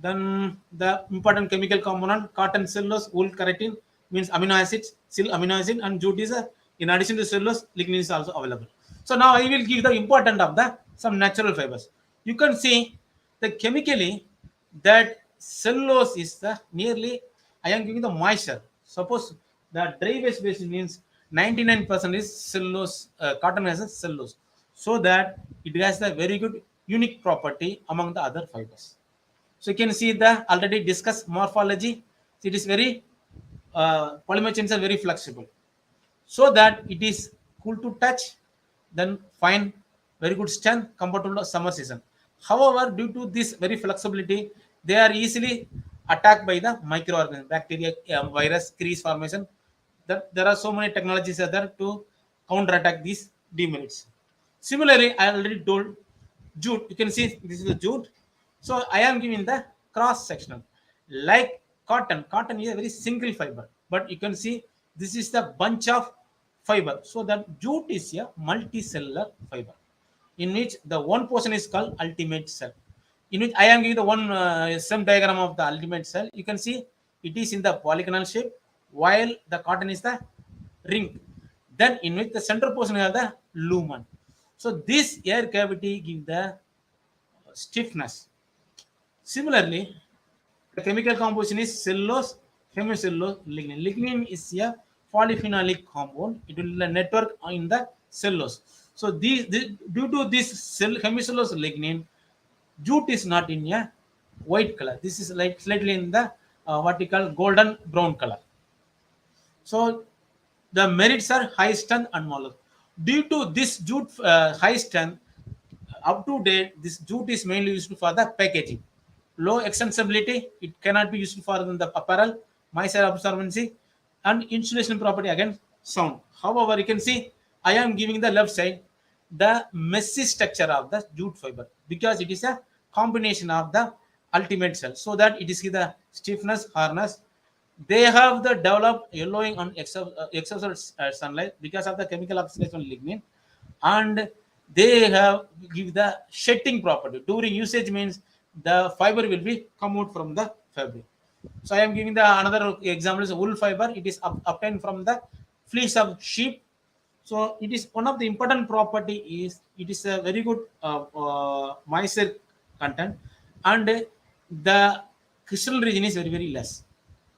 Then the important chemical component, cotton, cellulose, wool, keratin means amino acids, silk amino acid, and jute is in addition to cellulose, lignin is also available. So now I will give the important of the some natural fibers. You can see the chemically that cellulose is the nearly, I am giving the moisture. Suppose the dry waste base means 99% is cellulose, cotton has a cellulose, so that it has a very good unique property among the other fibers. So you can see the already discussed morphology. It is very polymer chains are very flexible, so that it is cool to touch, then fine, very good strength compared to the summer season. However, due to this very flexibility, they are easily attacked by the microorganisms, bacteria, virus, crease formation. That there are so many technologies are there to counterattack these demerits. Similarly, I already told jute. You can see this is the jute. So I am giving the cross sectional. Like cotton, cotton is a very single fiber, but you can see this is the bunch of fiber. So that jute is a multicellular fiber, in which the one portion is called ultimate cell. In which I am giving the one some diagram of the ultimate cell. You can see it is in the polygonal shape, while the cotton is the ring. Then in which the center portion is the lumen. So this air cavity gives the stiffness. Similarly, the chemical composition is cellulose, hemicellulose, lignin. Lignin is a polyphenolic compound. It will network in the cellulose. So due to this hemicellulose lignin, jute is not in a white color. This is like slightly in the what we call golden brown color. So the merits are high strength and molar. Due to this jute high strength, up to date, this jute is mainly used for the packaging. Low extensibility, it cannot be used for the apparel, moisture absorbency, and insulation property against sound. However, you can see I am giving the left side the messy structure of the jute fiber, because it is a combination of the ultimate cell, so that it is the stiffness, hardness. They have the developed yellowing on exposure sunlight because of the chemical oxidation lignin, and they have give the shedding property during usage, means the fiber will be come out from the fabric. So I am giving the another example is wool fiber. It is obtained from the fleece of sheep. So it is one of the important property is it is a very good moisture content, and the crystal region is very less.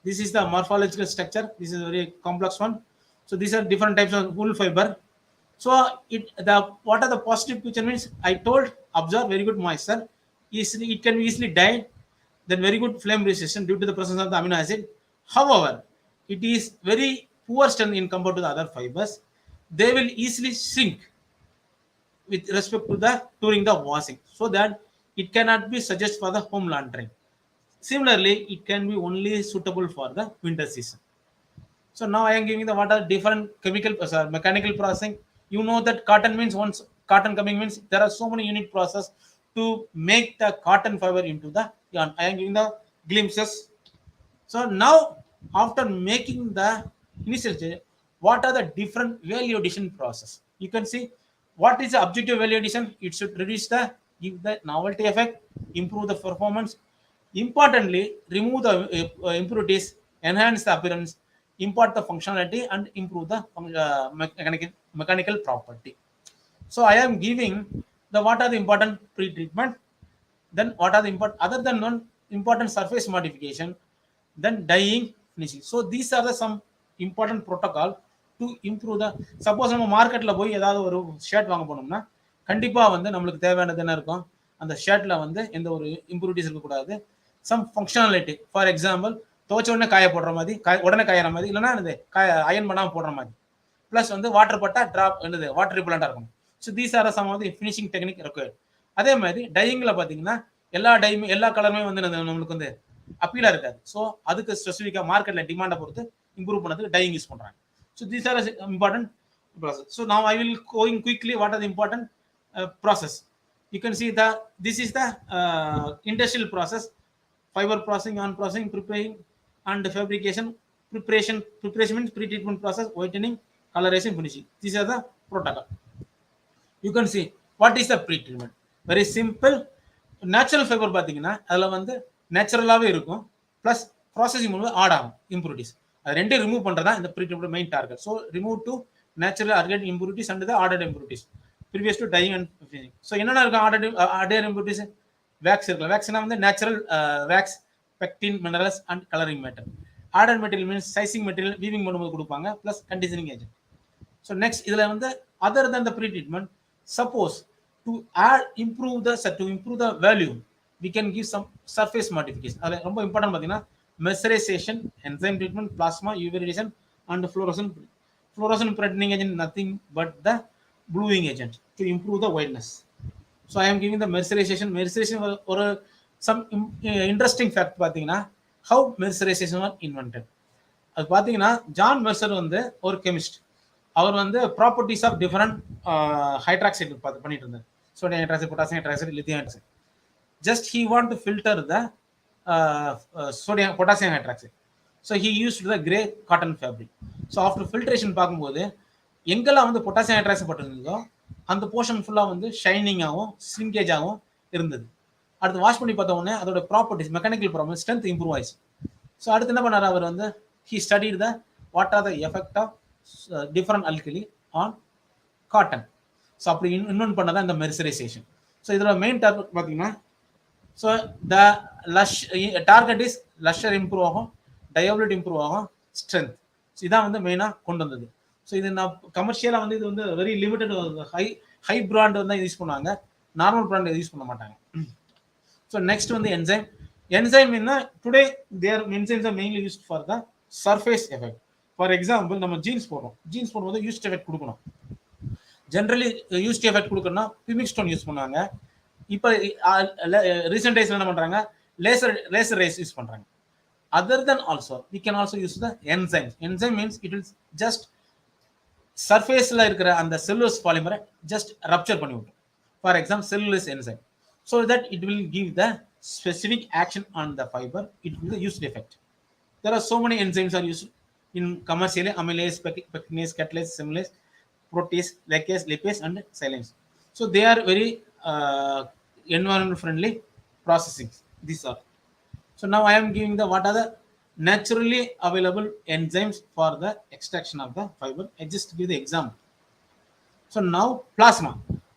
This is the morphological structure. This is a very complex one. So these are different types of wool fiber. So what are the positive feature means? I told absorb very good moisture. Easily it can be easily dyed. Then very good flame resistance due to the presence of the amino acid. However, it is very poor strength in compared to the other fibers. They will easily shrink with respect to the during the washing, so that it cannot be suggested for the home laundering. Similarly, it can be only suitable for the winter season. So now I am giving the what are different chemical mechanical processing. You know that cotton means once cotton coming means there are so many unit process to make the cotton fiber into the yarn. I am giving the glimpses. So now after making the initial stage, what are the different value addition process? You can see what is the objective value addition. It should reduce the, give the novelty effect, improve the performance, importantly remove the impurities, enhance the appearance, impart the functionality, and improve the mechanical property. So I am giving the what are the important pre-treatment, then what are the other than non important surface modification, then dyeing, finishing. So these are the some important protocol to improve the, suppose நம்ம மார்க்கெட்ல போய் ஏதாவது ஒரு shirt வாங்க போனோம்னா கண்டிப்பா வந்து நம்மளுக்கு தேவையானது என்ன இருக்கும், அந்த ஷர்ட்ல வந்து எந்த ஒரு இம்ப்யூரிட்டிஸ் இருக்க கூடாது, சம் ஃபங்க்ஷனாலிட்டி. ஃபார் எக்ஸாம்பிள் துவைச்ச உடனே காய போடுற மாதிரி, உடனே காயற மாதிரி, இல்லைன்னா அயன் பண்ணாம போடுற மாதிரி, பிளஸ் வந்து வாட்டர் பட்டா டிராப் என்னது வாட்டர் ரிப்பலண்டா இருக்கும். So these are some of the finishing technique required. அதே மாதிரி டையிங்ல பாத்தீங்கன்னா எல்லா டைமே எல்லா கலருமே வந்து நம்மளுக்கு வந்து அப்பீலா இருக்காது. ஸோ அதுக்கு ஸ்பெசிஃபிக்கா மார்க்கெட்ல டிமாண்டை பொறுத்து இம்ப்ரூவ் பண்ணதுக்கு டையிங் யூஸ் பண்றாங்க. So these are important process. So now I will going quickly what are the important process. You can see the this is the industrial process, fiber processing, on processing, preparing and fabrication. Preparation means pre-treatment process, whitening, coloration, finishing. These are the protocol. You can see what is the pre-treatment. Very simple. Natural fiber பாத்தீங்கன்னா அதுல வந்து நேச்சுரலாவே இருக்கும், plus processing மூலமா add ஆகும் impurities. அது ரெண்டையும் remove பண்றதா இந்த pre-treatment main target. So remove to natural added impurities and the added impurities previous to dyeing and finishing. So என்னென்ன இருக்கு added impurities? Wax இருக்குல்ல, waxனா வந்து natural wax, pectin, minerals and coloring matter. Added material means sizing material, weaving பண்ணும்போது கொடுப்பாங்க, plus conditioning agent. So next இதுல வந்து other than the pre-treatment, suppose to improve the value, we can give some surface modification. அது ரொம்ப important பாத்தீங்கன்னா mercerization, enzyme treatment, plasma, UV radiation and fluorescent brightening agent, nothing but the bluing agent to improve the whiteness. So I am giving the mercerization or some interesting fact பாத்தீங்கன்னா how mercerization was invented. அது பாத்தீங்கன்னா John Mercer வந்து ஒரு chemist. அவர் வந்து properties of different hydroxide பண்ணிட்டு இருந்தார். Sodium hydroxide, potassium hydroxide, lithium hydroxide. Just he want to filter the potassium hydroxide. So he used the grey cotton fabric. So after filtration பார்க்கும்போது எங்கெல்லாம் வந்து potassium hydroxide போட்டிருந்ததோ அந்த portion ஃபுல்லா வந்து ஷைனிங்காகவும் ஸ்லிங்கேஜாகவும் இருந்தது. அடுத்து வாஷ் பண்ணி பார்த்த உடனே அதோட properties, mechanical properties, strength improve ஆயிடுச்சு. ஸோ அடுத்து என்ன பண்ணார் அவர் வந்து he studied the what are the effect of different alkali on cotton. So அப்படி இன்வென்ட் பண்ணதான் இந்த மெர்சரைசேஷன். ஸோ இதோட மெயின் டார்கெட் பார்த்தீங்கன்னா, so the target is luster improve ஆகும், டயபிலிட்டி இம்ப்ரூவ் ஆகும், ஸ்ட்ரென்த். ஸோ இதான் வந்து மெயினாக கொண்டு வந்தது. ஸோ இது நான் கமர்ஷியலாக வந்து இது வந்து வெரி லிமிடெட் ஹை பிராண்ட் வந்து யூஸ் பண்ணுவாங்க, நார்மல் பிராண்ட் யூஸ் பண்ண மாட்டாங்க. ஸோ நெக்ஸ்ட் வந்து என்சைம். என்சைம் என்ன, today there enzymes are mainly used for the surface effect. For example நம்ம ஜீன்ஸ் போடும்போது யூஸ்ட் எஃபெக்ட் கொடுக்கணும். ஜென்ரலி யூஸ்ட் எஃபெக்ட் கொடுக்கணும்னா பிமிக் ஸ்டோன் யூஸ் பண்ணுவாங்க. இப்போ ரீசெண்ட் டேஸ்ல என்ன பண்றாங்க, லேசர் ரேஸ் யூஸ் பண்றாங்க. Other than also we can also use the enzymes. Enzyme means it will just surfaceல இருக்கிற அந்த cellulose polymer just rupture பண்ணி விடும். For example, cellulose enzyme, so that it will give the specific action on the fiber. It will the used effect. There are so many enzymes are used in commercially: amylase, pectinase, catalase, simulase, protease, lactase, lipase and silase. So they are very environment friendly processing. These are. So now I am giving the what are the naturally available enzymes for the extraction of the fiber. I just give the example. So now plasma.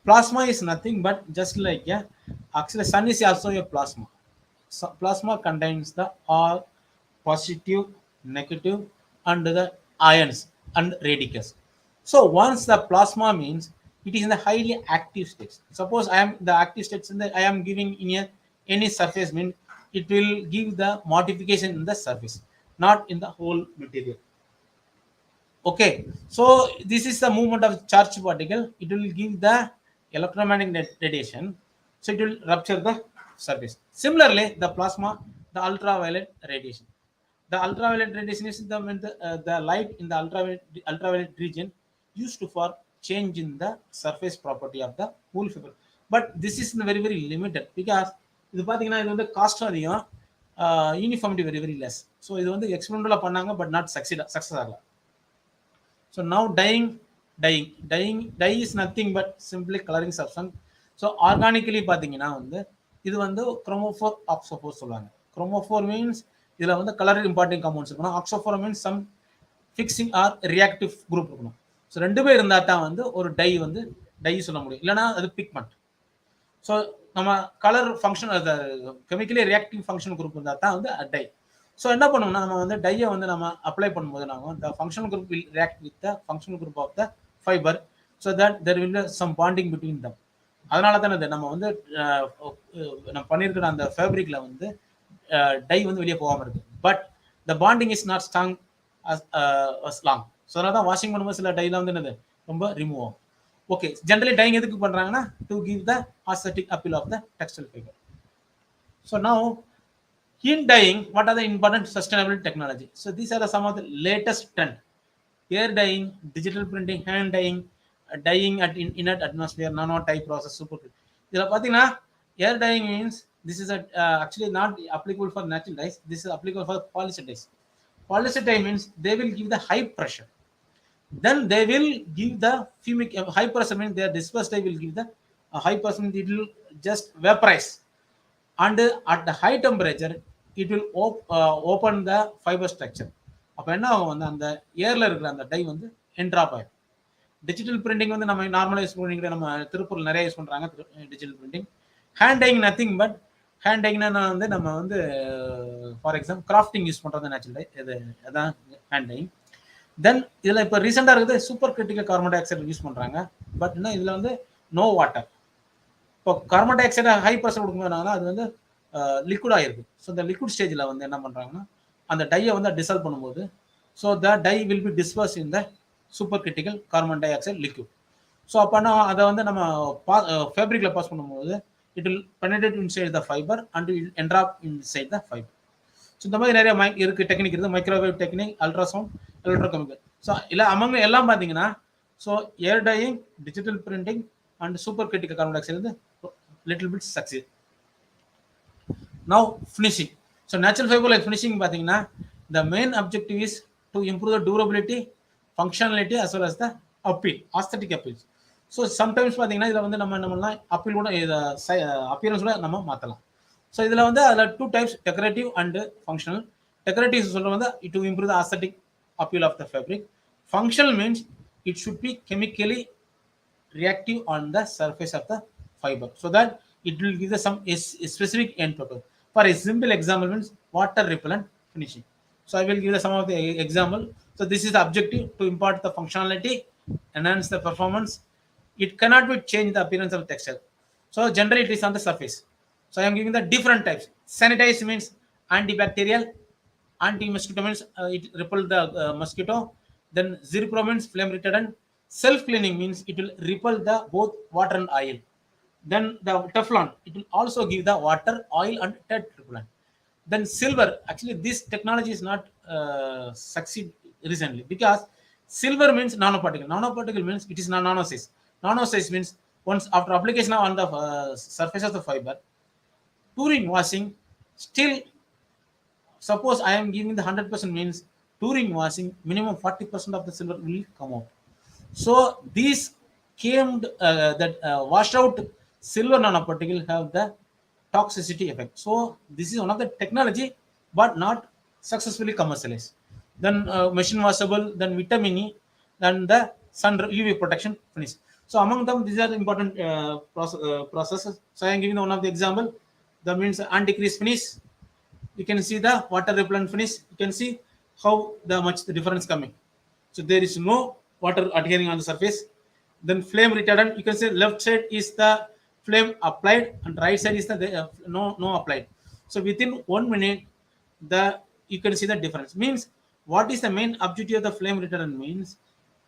Plasma is nothing but just like actually sun is also a plasma. So plasma contains the all positive, negative and the ions and radicals. So once the plasma means it is in the highly active states. Suppose I am the active states in the I am giving in any surface mean it will give the modification in the surface, not in the whole material. Okay, so this is the movement of charged particle. It will give the electromagnetic radiation, so it will rupture the surface. Similarly, the plasma, the ultraviolet radiation. The ultraviolet radiation is the light in the ultraviolet region used for change in the surface property of the whole fiber. But this is very very limited because இது பாத்தீங்கன்னா இது வந்து cost அதிகம், uniformity very very less. So இது வந்து எக்ஸ்பெரிமெண்டலா பண்ணாங்க, but not success ஆகல. So now dyeing dye is nothing but simply coloring substance. So organically பாத்தீங்கன்னா வந்து இது வந்து chromophore oxophore சொல்லுவாங்க. Chromophore means இதுல வந்து color important compounds இருக்கணும். Oxophore means some fixing or reactive group இருக்கணும். ஸோ ரெண்டுமே இருந்தா தான் வந்து ஒரு டை வந்து டை சொல்ல முடியும், இல்லைன்னா அது பிக்மெண்ட். ஸோ நம்ம கலர் ஃபங்க்ஷன் அது கெமிக்கலி ரியாக்டிவ் ஃபங்க்ஷன் குரூப் இருந்தால் தான் வந்து டை. ஸோ என்ன பண்ணோம்னா நம்ம வந்து டையை வந்து நம்ம அப்ளை பண்ணும்போது நம்ம the functional group will react with the functional group of the fiber so that there will be some bonding between them. அதனால தானே நம்ம வந்து நம்ம பண்ணியிருக்கிற அந்த ஃபேப்ரிக்ல வந்து டை வந்து வெளியே போகாமல் இருக்கு. But the bonding is not strong as long. So அதனால தான் வாஷிங் பண்ணும்போது சில டைலாம் வந்து என்னது ரொம்ப ரிமூவ் ஆகும். ஓகே, ஜென்ரலி டைங் எதுக்கு பண்றாங்கன்னா to give the aesthetic appeal of the textile fiber. So now in dyeing, what are the important sustainable technology? So these are some of the latest trend: air dyeing, digital printing, hand dyeing, dyeing at inert atmosphere, nano type process, super. இதுல பாத்தீங்கன்னா air dyeing means this is actually not applicable for natural dyes. This is applicable for polyester dyes. Polyester dye means they will give the high pressure. Then they will give the fumic high pressure means their dispersed dye will give the high pressure, it will just vaporize, and at the high temperature it will open the fiber structure. அப்ப என்ன ஆகும் வந்து அந்த ஏர்ல இருக்கிற அந்த tie வந்து என்ட்ராப் ஆகும். டிஜிட்டல் பிரிண்டிங் வந்து நம்ம நார்மலா யூஸ் பண்ணிக்கிற நம்ம திருப்பூர்ல நிறைய யூஸ் பண்றாங்க digital printing. Hand dyeing nothing but hand டைங்னா வந்து நம்ம வந்து ஃபார் எக்ஸாம்பிள் கிராஃப்டிங் யூஸ் பண்றது நேச்சுரல் டை, இது அதான் ஹேண்ட் டைங். தென் இதுல இப்போ ரீசெண்டா இருக்குது super critical carbon dioxide use பண்றாங்க. பட் என்ன இதுல வந்து நோ வாட்டர். இப்போ carbon dioxide high pressure கொடுக்கும்போதுனால அது வந்து லிக்விட் ஆயிருக்கு. ஸோ இந்த லிக்விட் ஸ்டேஜில் வந்து என்ன பண்ணுறாங்கன்னா அந்த டையை வந்து டிசால்வ் பண்ணும்போது so the dye will be disperse in the super critical carbon dioxide liquid. So அப்போனா அதை வந்து நம்ம ஃபேப்ரிக்கில் பாஸ் பண்ணும்போது it will penetrate inside the fiber and will entrap inside the fiber. So இந்த மாதிரி நிறைய இருக்கு டெக்னிக் இருக்குது, microwave technique, ultrasound, electrochemical. So இல்லை அவங்க எல்லாம் பார்த்தீங்கன்னா so air dyeing, digital printing and super critical carbon dioxide வந்து little bit succeed. Now finishing. So natural fiber like finishing பாத்தீங்கன்னா the main objective is to improve the durability, functionality as well as the appeal, aesthetic appeal. So sometimes பாத்தீங்கன்னா இதுல வந்து நம்ம என்ன பண்ணலாம், appeal கூட appearance கூட நம்ம மாத்தலாம். So இதுல வந்து அதுல two types, decorative and functional. Decorative சொல்றது வந்து to improve the aesthetic appeal of the fabric. Functional means it should be chemically reactive on the surface of the fiber so that it will give some specific end purpose. For a simple example means water repellent finishing. So I will give some of the example. So this is the objective, to impart the functionality, enhance the performance. It cannot be change the appearance of textile. So generally it is on the surface. So I am giving the different types. Sanitize means antibacterial, anti-mosquito means it repel the mosquito. Then zero means flame retardant. Self-cleaning means it will repel the both water and oil. Then the Teflon, it will also give the water, oil and dirt repellent. Then silver, actually this technology is not succeed recently because silver means nanoparticle. Nanoparticle means it is not nano size. Nano size means once after application on the surface of the fiber, during washing, still suppose I am giving the 100% means during washing minimum 40% of the silver will come out. So these came that washed out silver nanoparticle have the toxicity effect. So this is one of the technology but not successfully commercialized. Then machine washable, then vitamin E, then the sun UV protection finish. So among them these are important processes. So I am giving one of the example. That means anti-crease finish. You can see the water repellent finish. You can see how much the difference coming. So there is no water adhering on the surface. Then flame retardant, you can say left side is the flame applied and right side is the no applied. So within 1 minute you can see the difference. Means what is the main objective of the flame retardant means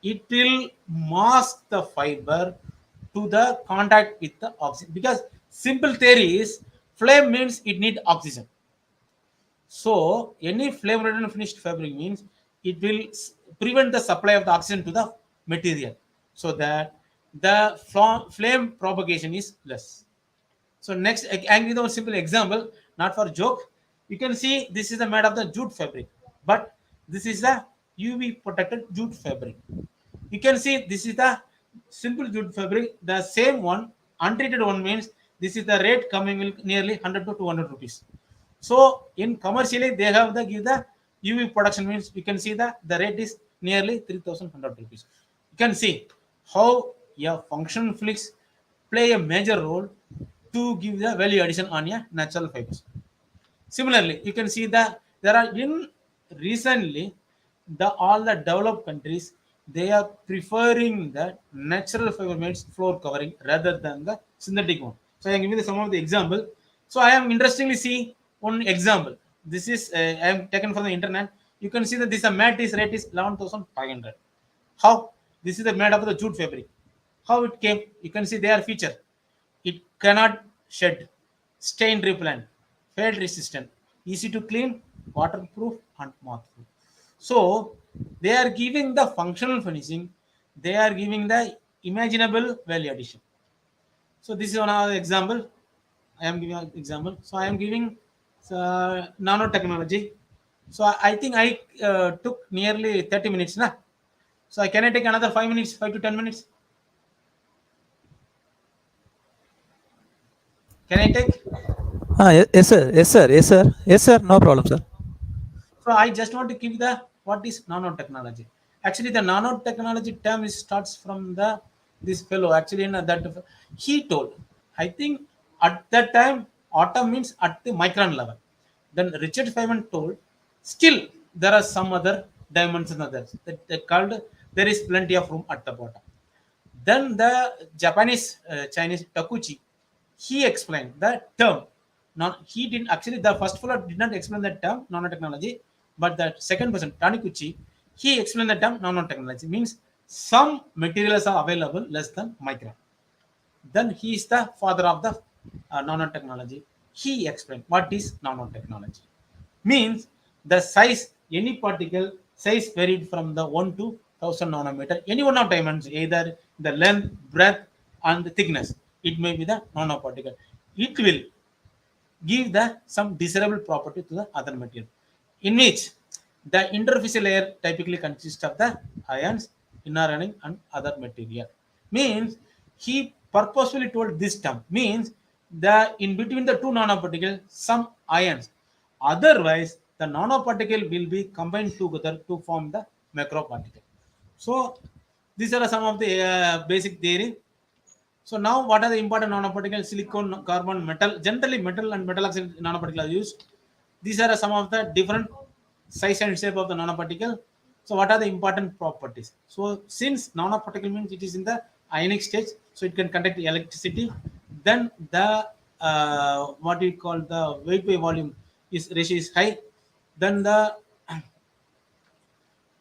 it will mask the fiber to the contact with the oxygen, because simple theory is flame means it need oxygen. So any flame retardant finished fabric means it will prevent the supply of the oxygen to the material so that the flame propagation is less. So next, I give you a simple example, not for joke. You can see this is the made of the jute fabric, but this is the UV protected jute fabric. You can see this is the simple jute fabric. The same one, untreated one means this is the rate coming nearly 100 to 200 rupees. So in commercially they have the give the UV production means you can see the rate is nearly 3,100 rupees. You can see how a functional flakes play a major role to give the value addition on your natural fibers. Similarly, you can see that there are in recently the all the developed countries they are preferring the natural fiber made floor covering rather than the synthetic one. So I am giving some of the example. So I am interestingly see one example. This is I am taken from the internet. You can see that this mat is rate is 11,500. How this is the made of the jute fabric. How it came? You can see their feature. It cannot shed, stain repellent, fade resistant, easy to clean, waterproof, and mothproof. So they are giving the functional finishing. They are giving the imaginable value addition. So this is another example. I am giving an example. So I am giving nanotechnology. So I think I took nearly 30 minutes. Na? So can I take another 5 minutes, 5 to 10 minutes? Can I take? Yes, sir. Yes, sir. Yes, sir. Yes, sir. No problem, sir. So I just want to give the what is nanotechnology. Actually, the nanotechnology term is starts from the this fellow. Actually, in that he told. I think at that time, atom means at the micron level. Then Richard Feynman told, still there are some other dimensions others that they called. There is plenty of room at the bottom. Then the Japanese Chinese Takuchi, he explained the term. Not he didn't actually the first fellow did not explain the term nanotechnology, but the second person Taniguchi, he explained the term nanotechnology means some materials are available less than micron. Then he is the father of the nanotechnology. He explained what is nanotechnology. Means the size, any particle size varied from the 1 to 1000 nanometer, any one of dimensions, either the length, breadth, and the thickness. It may be the nanoparticle. It will give the some desirable property to the other material, in which the interface layer typically consists of the ions, inorganic, and other material. Means he purposefully told this term means the in between the two nanoparticles some ions. Otherwise, the nanoparticle will be combined together to form the macroparticle. So these are some of the basic theory. So now what are the important nanoparticles? Silicon, carbon, metal. Generally metal and metal oxide nanoparticles are used. These are some of the different size and shape of the nanoparticle. So what are the important properties? So since nanoparticle means it is in the ionic stage, so it can conduct electricity. Then the what we call the weight by volume is ratio is high. Then the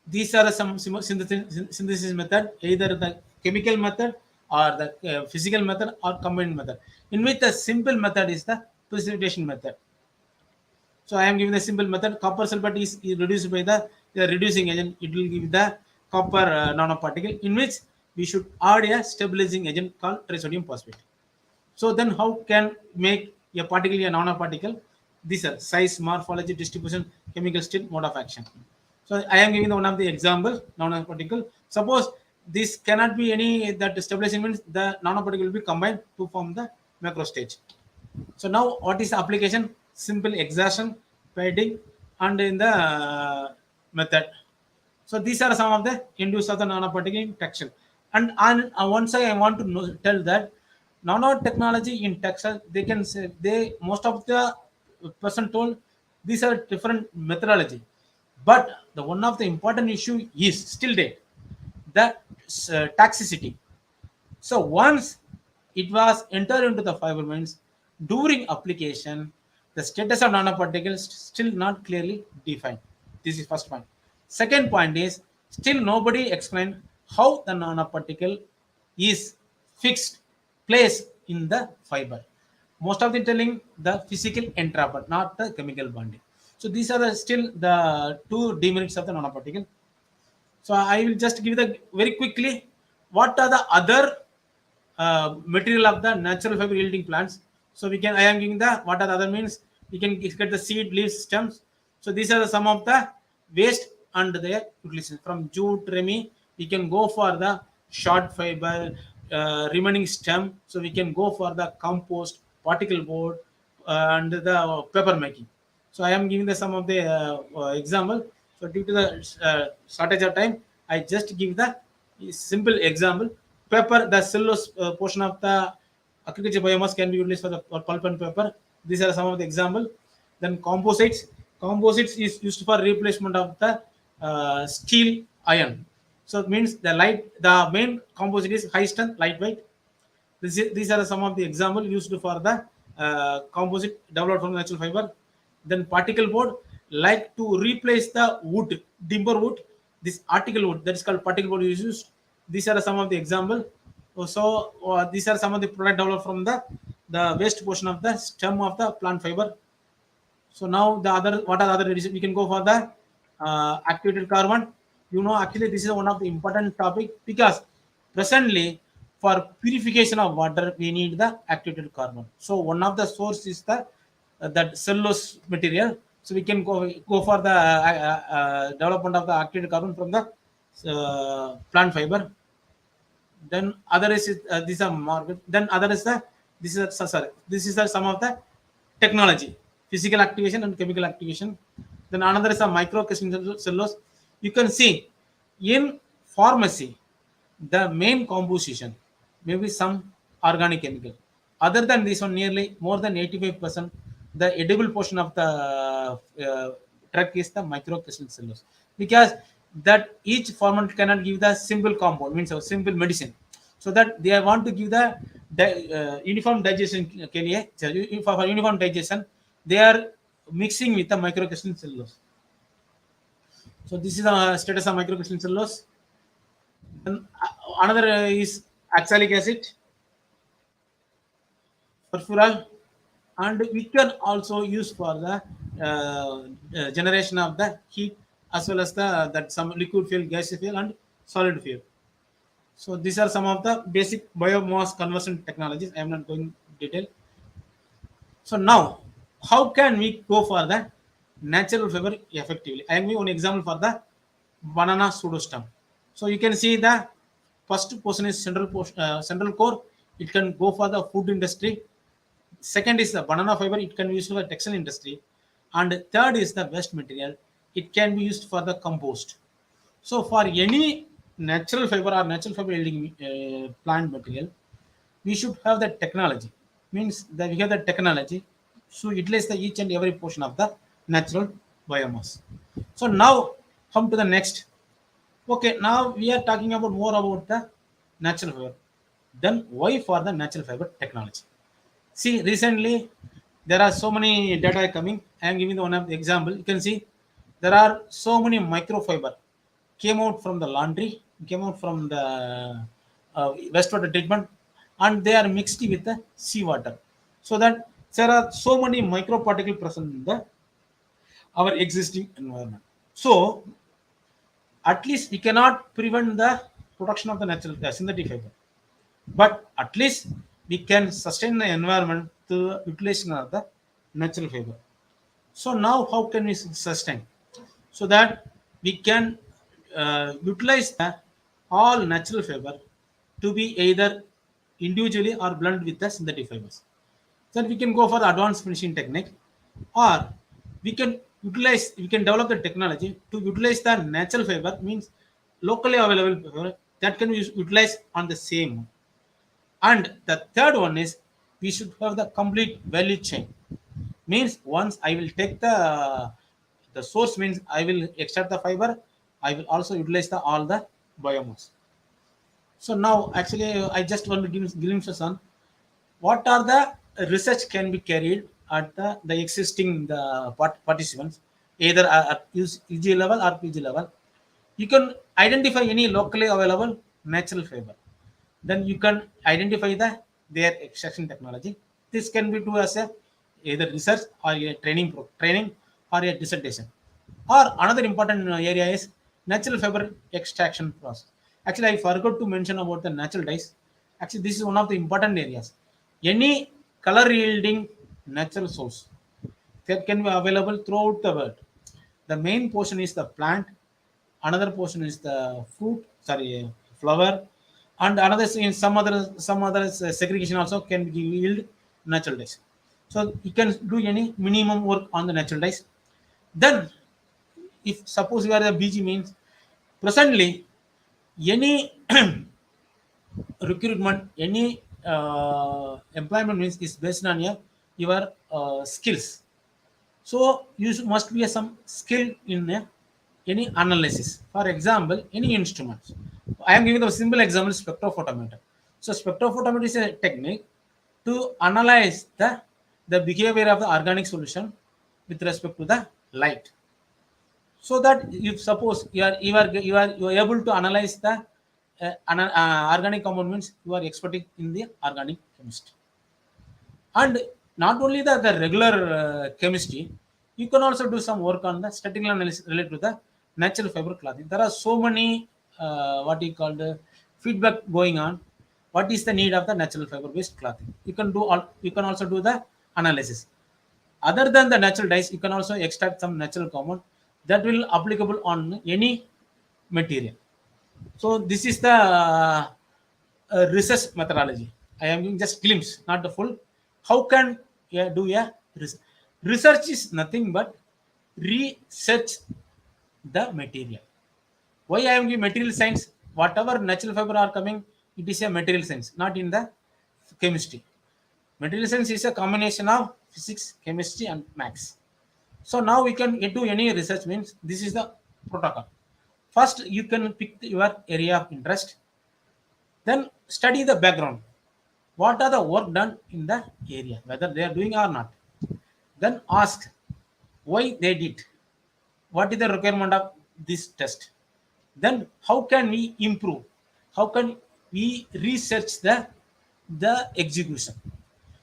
these are some synthesis method, either the chemical method or the physical method or combined method. In which the simple method is the precipitation method. So I am giving the simple method. Copper sulfate is reduced by the reducing agent. It will give the copper nanoparticle, in which we should add a stabilizing agent called trisodium phosphate. So then how can make a particle a nanoparticle? These are size, morphology, distribution, chemical state, mode of action. So I am giving one of the example nanoparticle. Suppose this cannot be any that stabilization means the nanoparticle will be combined to form the macro stage. So now what is the application? Simple exhaustion, padding, and in the method. So these are some of the induced of the nanoparticle in textile. And once I want to tell that nanotechnology in textile, they can say most of the person told these are different methodology. But the one of the important issue is still there, the toxicity. So once it was entered into the fiber means during application, the status of nanoparticles still not clearly defined. This is first point. Second point is still nobody explained how the nanoparticle is fixed place in the fiber. Most of them telling the physical entrapment, not the chemical bonding. So these are still the two demerits of the nanoparticle. So I will just give the very quickly what are the other material of the natural fiber yielding plants. So we can I am giving the what are the other means we can get the seed, leaves, stems. So these are some of the waste and their utilization from jute, remi, we can go for the short fiber, remaining stem. So we can go for the compost, particle board, and the paper making. So I am giving the some of the example. So due to the shortage of time, I just give the simple example. Paper, the cellulose portion of the agriculture biomass can be utilized for the pulp and paper. These are some of the example. Then composites. Composites is used for replacement of the steel iron. So it means the main composite is high strength, lightweight. These are some of the example used for the composite developed from natural fiber. Then particle board, like to replace the wood, timber wood, this article wood that is called particle board is used. These are some of the example. So these are some of the product developed from the waste portion of the stem of the plant fiber. So now what are the other reasons? We can go for the activated carbon. Actually this is one of the important topic, because presently for purification of water we need the activated carbon. So one of the source is the that cellulose material. So we can go for the development of the activated carbon from the plant fiber. Then other is these are market. Then other is the this is sorry, this is the some of the technology, physical activation and chemical activation. Then another is a microcrystalline cellulose. You can see in pharmacy the main composition may be some organic chemical. Other than this one, nearly more than 85% the edible portion of the drug is the microcrystalline cellulose, because that each pharma cannot give the simple compound, means a simple medicine. So that they want to give the uniform digestion for uniform digestion, they are mixing with the microcrystalline cellulose. So this is the status of microcrystalline cellulose. Then another is oxalic acid, sulfural, and we can also use for the generation of the heat, as well as that some liquid fuel, gas fuel, and solid fuel. So these are some of the basic biomass conversion technologies. I am not going into detail. So now, how can we go for the natural fiber effectively? I am giving one example for the banana pseudostem. So you can see the first portion is central core. It can go for the food industry. Second is the banana fiber. It can be used for the textile industry. And third is the waste material. It can be used for the compost. So for any natural fiber or natural fiber yielding plant material, we should have the technology. Means that we have the technology to utilize the each and every portion of the natural biomass. So now come to the next. Okay, now we are talking about more about the natural fiber. Then why for the natural fiber technology? See, recently there are so many data coming. I am giving one of the example. You can see there are so many microfiber came out from the laundry, came out from the wastewater treatment, and they are mixed with the seawater. So that there are so many microparticles present in our existing environment. So at least we cannot prevent the production of the natural synthetic fiber, but at least we can sustain the environment through utilization of the natural fiber. So now how can we sustain? So that we can utilize the all natural fiber to be either individually or blend with the synthetic fibers. Then we can go for the advanced finishing technique, or we can develop the technology to utilize the natural fiber, means locally available fiber that can be utilized on the same. And the third one is we should have the complete value chain. Means once I will take the source, means I will extract the fiber, I will also utilize all the biomass. So now actually I just want to give glimpses on what are the research can be carried at the existing participants, either at UG level or PG level. You can identify any locally available natural fiber. Then you can identify their extraction technology. This can be do as either research or a training or a dissertation. Or another important area is natural fiber extraction process. Actually, I forgot to mention about the natural dyes. Actually, this is one of the important areas. Any color yielding natural source that can be available throughout the world. The main portion is the plant another portion is the fruit, sorry, flower, and another in some other segregation also can yield natural dyes. So you can do any minimum work on the natural dyes. Then, if suppose you are the BG means presently any recruitment, any employment means is based on your skills. So you must be some skill in any analysis. For example, any instruments. I am giving a simple example: spectrophotometer. So spectrophotometer is a technique to analyze the behavior of the organic solution with respect to the light. So that if suppose you are able to analyze the organic components, you are experting in the organic chemistry. And not only the regular chemistry, you can also do some work on the statistical analysis related to the natural fiber clothing. There are so many what you call the feedback going on. What is the need of the natural fiber based clothing? You can do all. You can also do the analysis. Other than the natural dyes, you can also extract some natural compound that will applicable on any material. So this is the research methodology. I am giving just glimpse, not the full. How can you do a research? Research is nothing but research the material. Why I am giving material science? Whatever natural fiber are coming, it is a material science, not in the chemistry. Material science is a combination of physics, chemistry, and maths. So now we can do any research means this is the protocol. First, you can pick your area of interest. Then study the background. What are the work done in the area, whether they are doing or not. Then ask why they did. What is the requirement of this test? Then how can we improve? How can we research the execution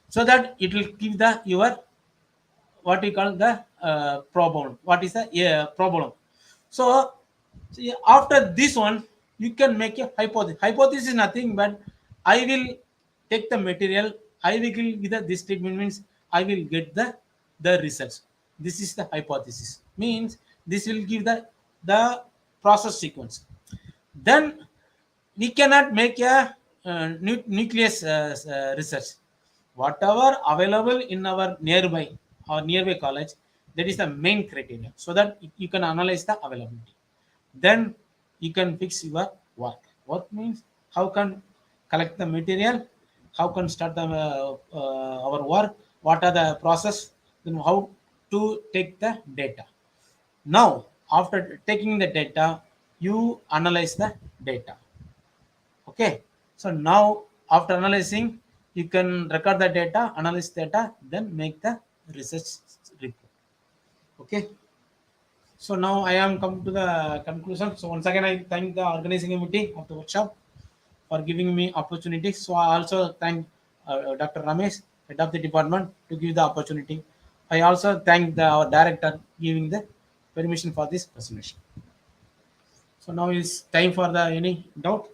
so that it will give the your what we call the problem. What is the problem? So after this one, you can make a hypothesis. Hypothesis is nothing but I will take the material. I will give the this treatment means I will get the results. This is the hypothesis. Means this will give the process sequence. Then we cannot make a nucleus research. Whatever available in our nearby college, that is the main criteria, so that you can analyze the availability. Then you can fix your work. Work means how can collect the material, how can start the our work, what are the process, then how to take the data. Now, after taking the data, you analyze the data. Okay. So now, after analyzing, you can record the data, analyze data, then make the research report. Okay. So now I am come to the conclusion. So once again, I thank the organizing committee of the workshop for giving me opportunity. So I also thank Dr. Ramesh, head of the department, to give the opportunity. I also thank our director giving the permission for this presentation. So now is time for the any doubt.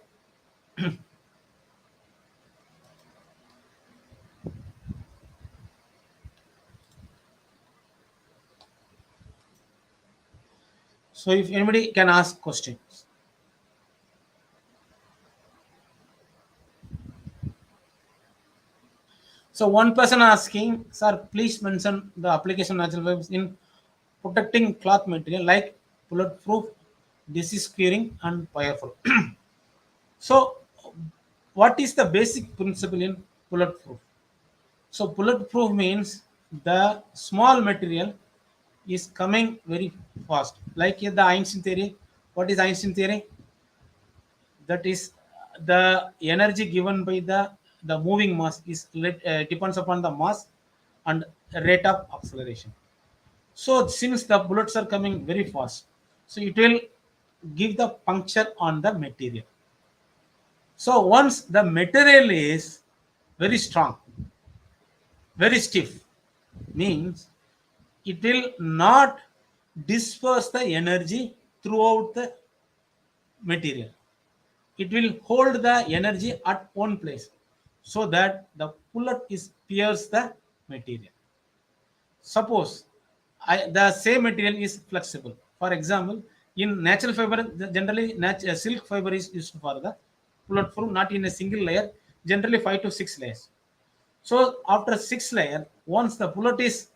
So if anybody can ask questions. So one person asking, sir, please mention the application of natural fibers in protecting cloth material like bulletproof, disease curing, and fireproof. So what is the basic principle in bulletproof? So bulletproof means the small material is coming very fast. Like the Einstein theory. What is Einstein theory? That is the energy given by the moving mass is depends upon the mass and rate of acceleration. So since the bullets are coming very fast, so it will give the puncture on the material. So once the material is very strong, very stiff, means it will not disperse the energy throughout the material. It will hold the energy at one place so that the bullet is pierce the material. Suppose the same material is flexible. For example, In natural fiber, generally silk fiber is used for the bulletproof, not in a single layer, generally 5 to 6 layers. So after 6 layer, once the bullet is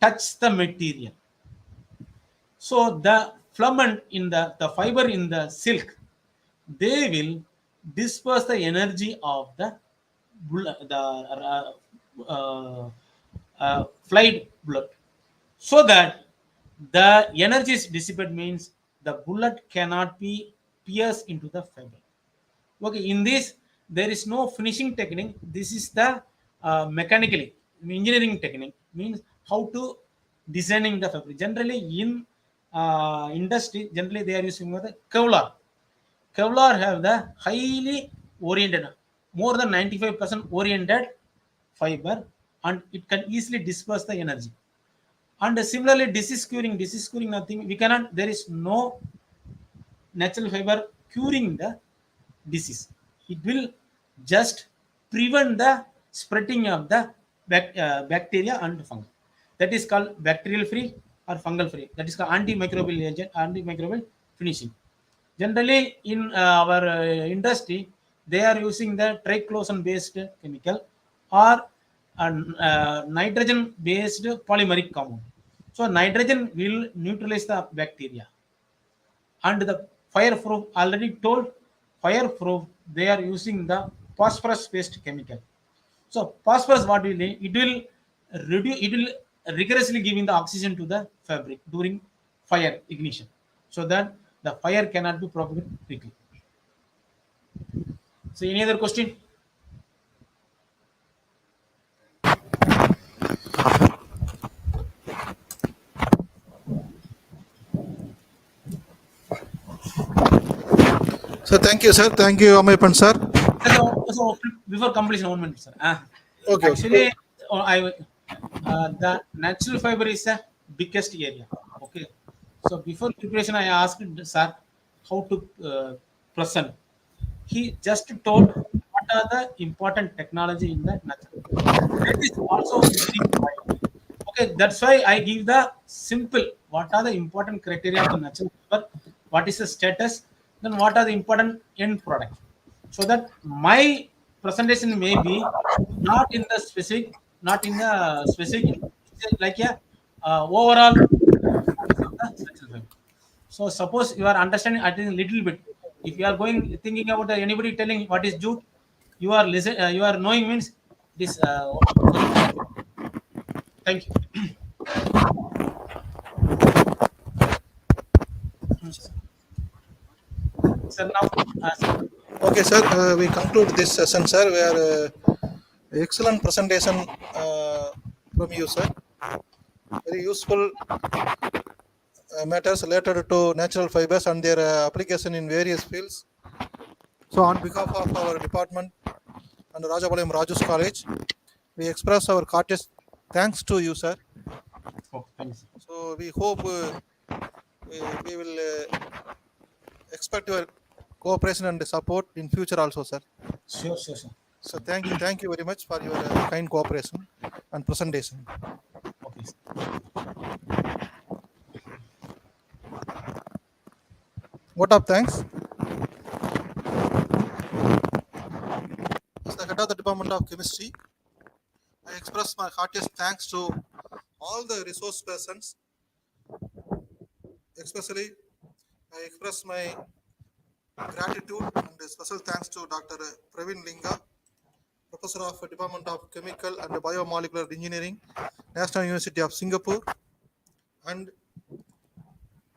touch the material, so the filament in the fiber in the silk, they will disperse the energy of the flight bullet, so that the energy is dissipated, means the bullet cannot be pierced into the fiber. Okay, in this there is no finishing technique. This is the mechanically engineering technique, means how to designing the fabric. Generally in industry, generally they are using the Kevlar. Kevlar have the highly oriented, more than 95% oriented fiber, and it can easily disperse the energy. And similarly, disease curing nothing. We cannot. There is no natural fiber curing the disease. It will just prevent the spreading of the bacteria and fungus. That is called bacterial free or fungal free. That is called antimicrobial agent, antimicrobial finishing. Generally in our industry, they are using the triclosan based chemical or nitrogen based polymeric compound. So nitrogen will neutralize the bacteria. And the fireproof, already told, fireproof, they are using the phosphorus based chemical. So phosphorus, what will it will reduce, it will rigorously giving the oxygen to the fabric during fire ignition, so that the fire cannot be propagated quickly. So any other question? So thank you, sir. Thank you, Ammayappan sir. So before completion, 1 minute, sir. Okay. Actually, the natural fiber is the biggest area. Okay. So before preparation, I asked sir how to present. He just told what are the important technology in the natural fiber. That is also very important. Okay, that's why I give the simple. What are the important criteria of the natural fiber? What is the status? Then what are the important end product? So that my presentation may be not in the specific, like a overall. So suppose you are understanding at a little bit. If you are going thinking about anybody telling what is jute, you are listen. You are knowing means this. Thank you. Sir, now. Okay, sir. We conclude this session, sir. We are excellent presentation from you, sir. Very useful matters related to natural fibers and their application in various fields. So, on behalf of our department and Rajapalayam Raju's College, we express our heartiest thanks to you, sir. Oh, thanks. So, we hope we will expect your cooperation and support in future also, sir. Sure, sir. So thank you very much for your kind cooperation and presentation. Okay, sir. Vote of thanks. As the head of the Department of Chemistry, I express my heartiest thanks to all the resource persons. Especially, I express my gratitude and special thanks to Dr. Praveen Linga, Professor of Department of Chemical and Biomolecular Engineering, National University of Singapore, and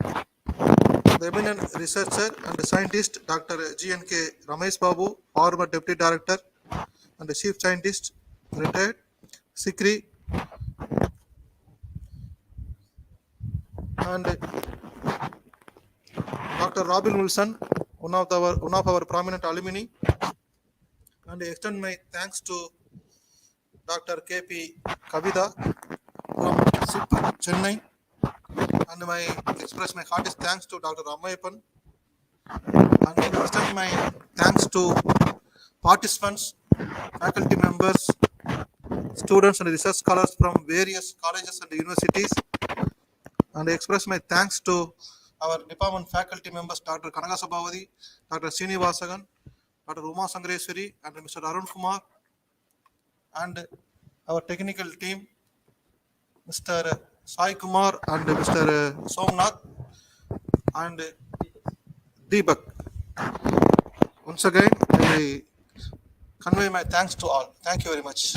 the eminent researcher and scientist Dr.G.N.K.Ramesh Bapu, former Deputy Director and Chief Scientist, retired, Sikri, and Dr. Robin Wilson, one of our prominent alumni, and I extend my thanks to Dr. K.P.Bhuvana from CIPET, Chennai, and I express my heartiest thanks to Dr. Ammayappan, and I extend my thanks to participants, faculty members, students and research scholars from various colleges and universities, and I express my thanks to our department faculty members, Dr. Kanagasabhavadi, Dr. Srinivasagan, Dr. Uma Sangareswari, and Mr. Arun Kumar, and our technical team, Mr. Sai Kumar and Mr. Somnath, and Deepak. Once again, I convey my thanks to all. Thank you very much.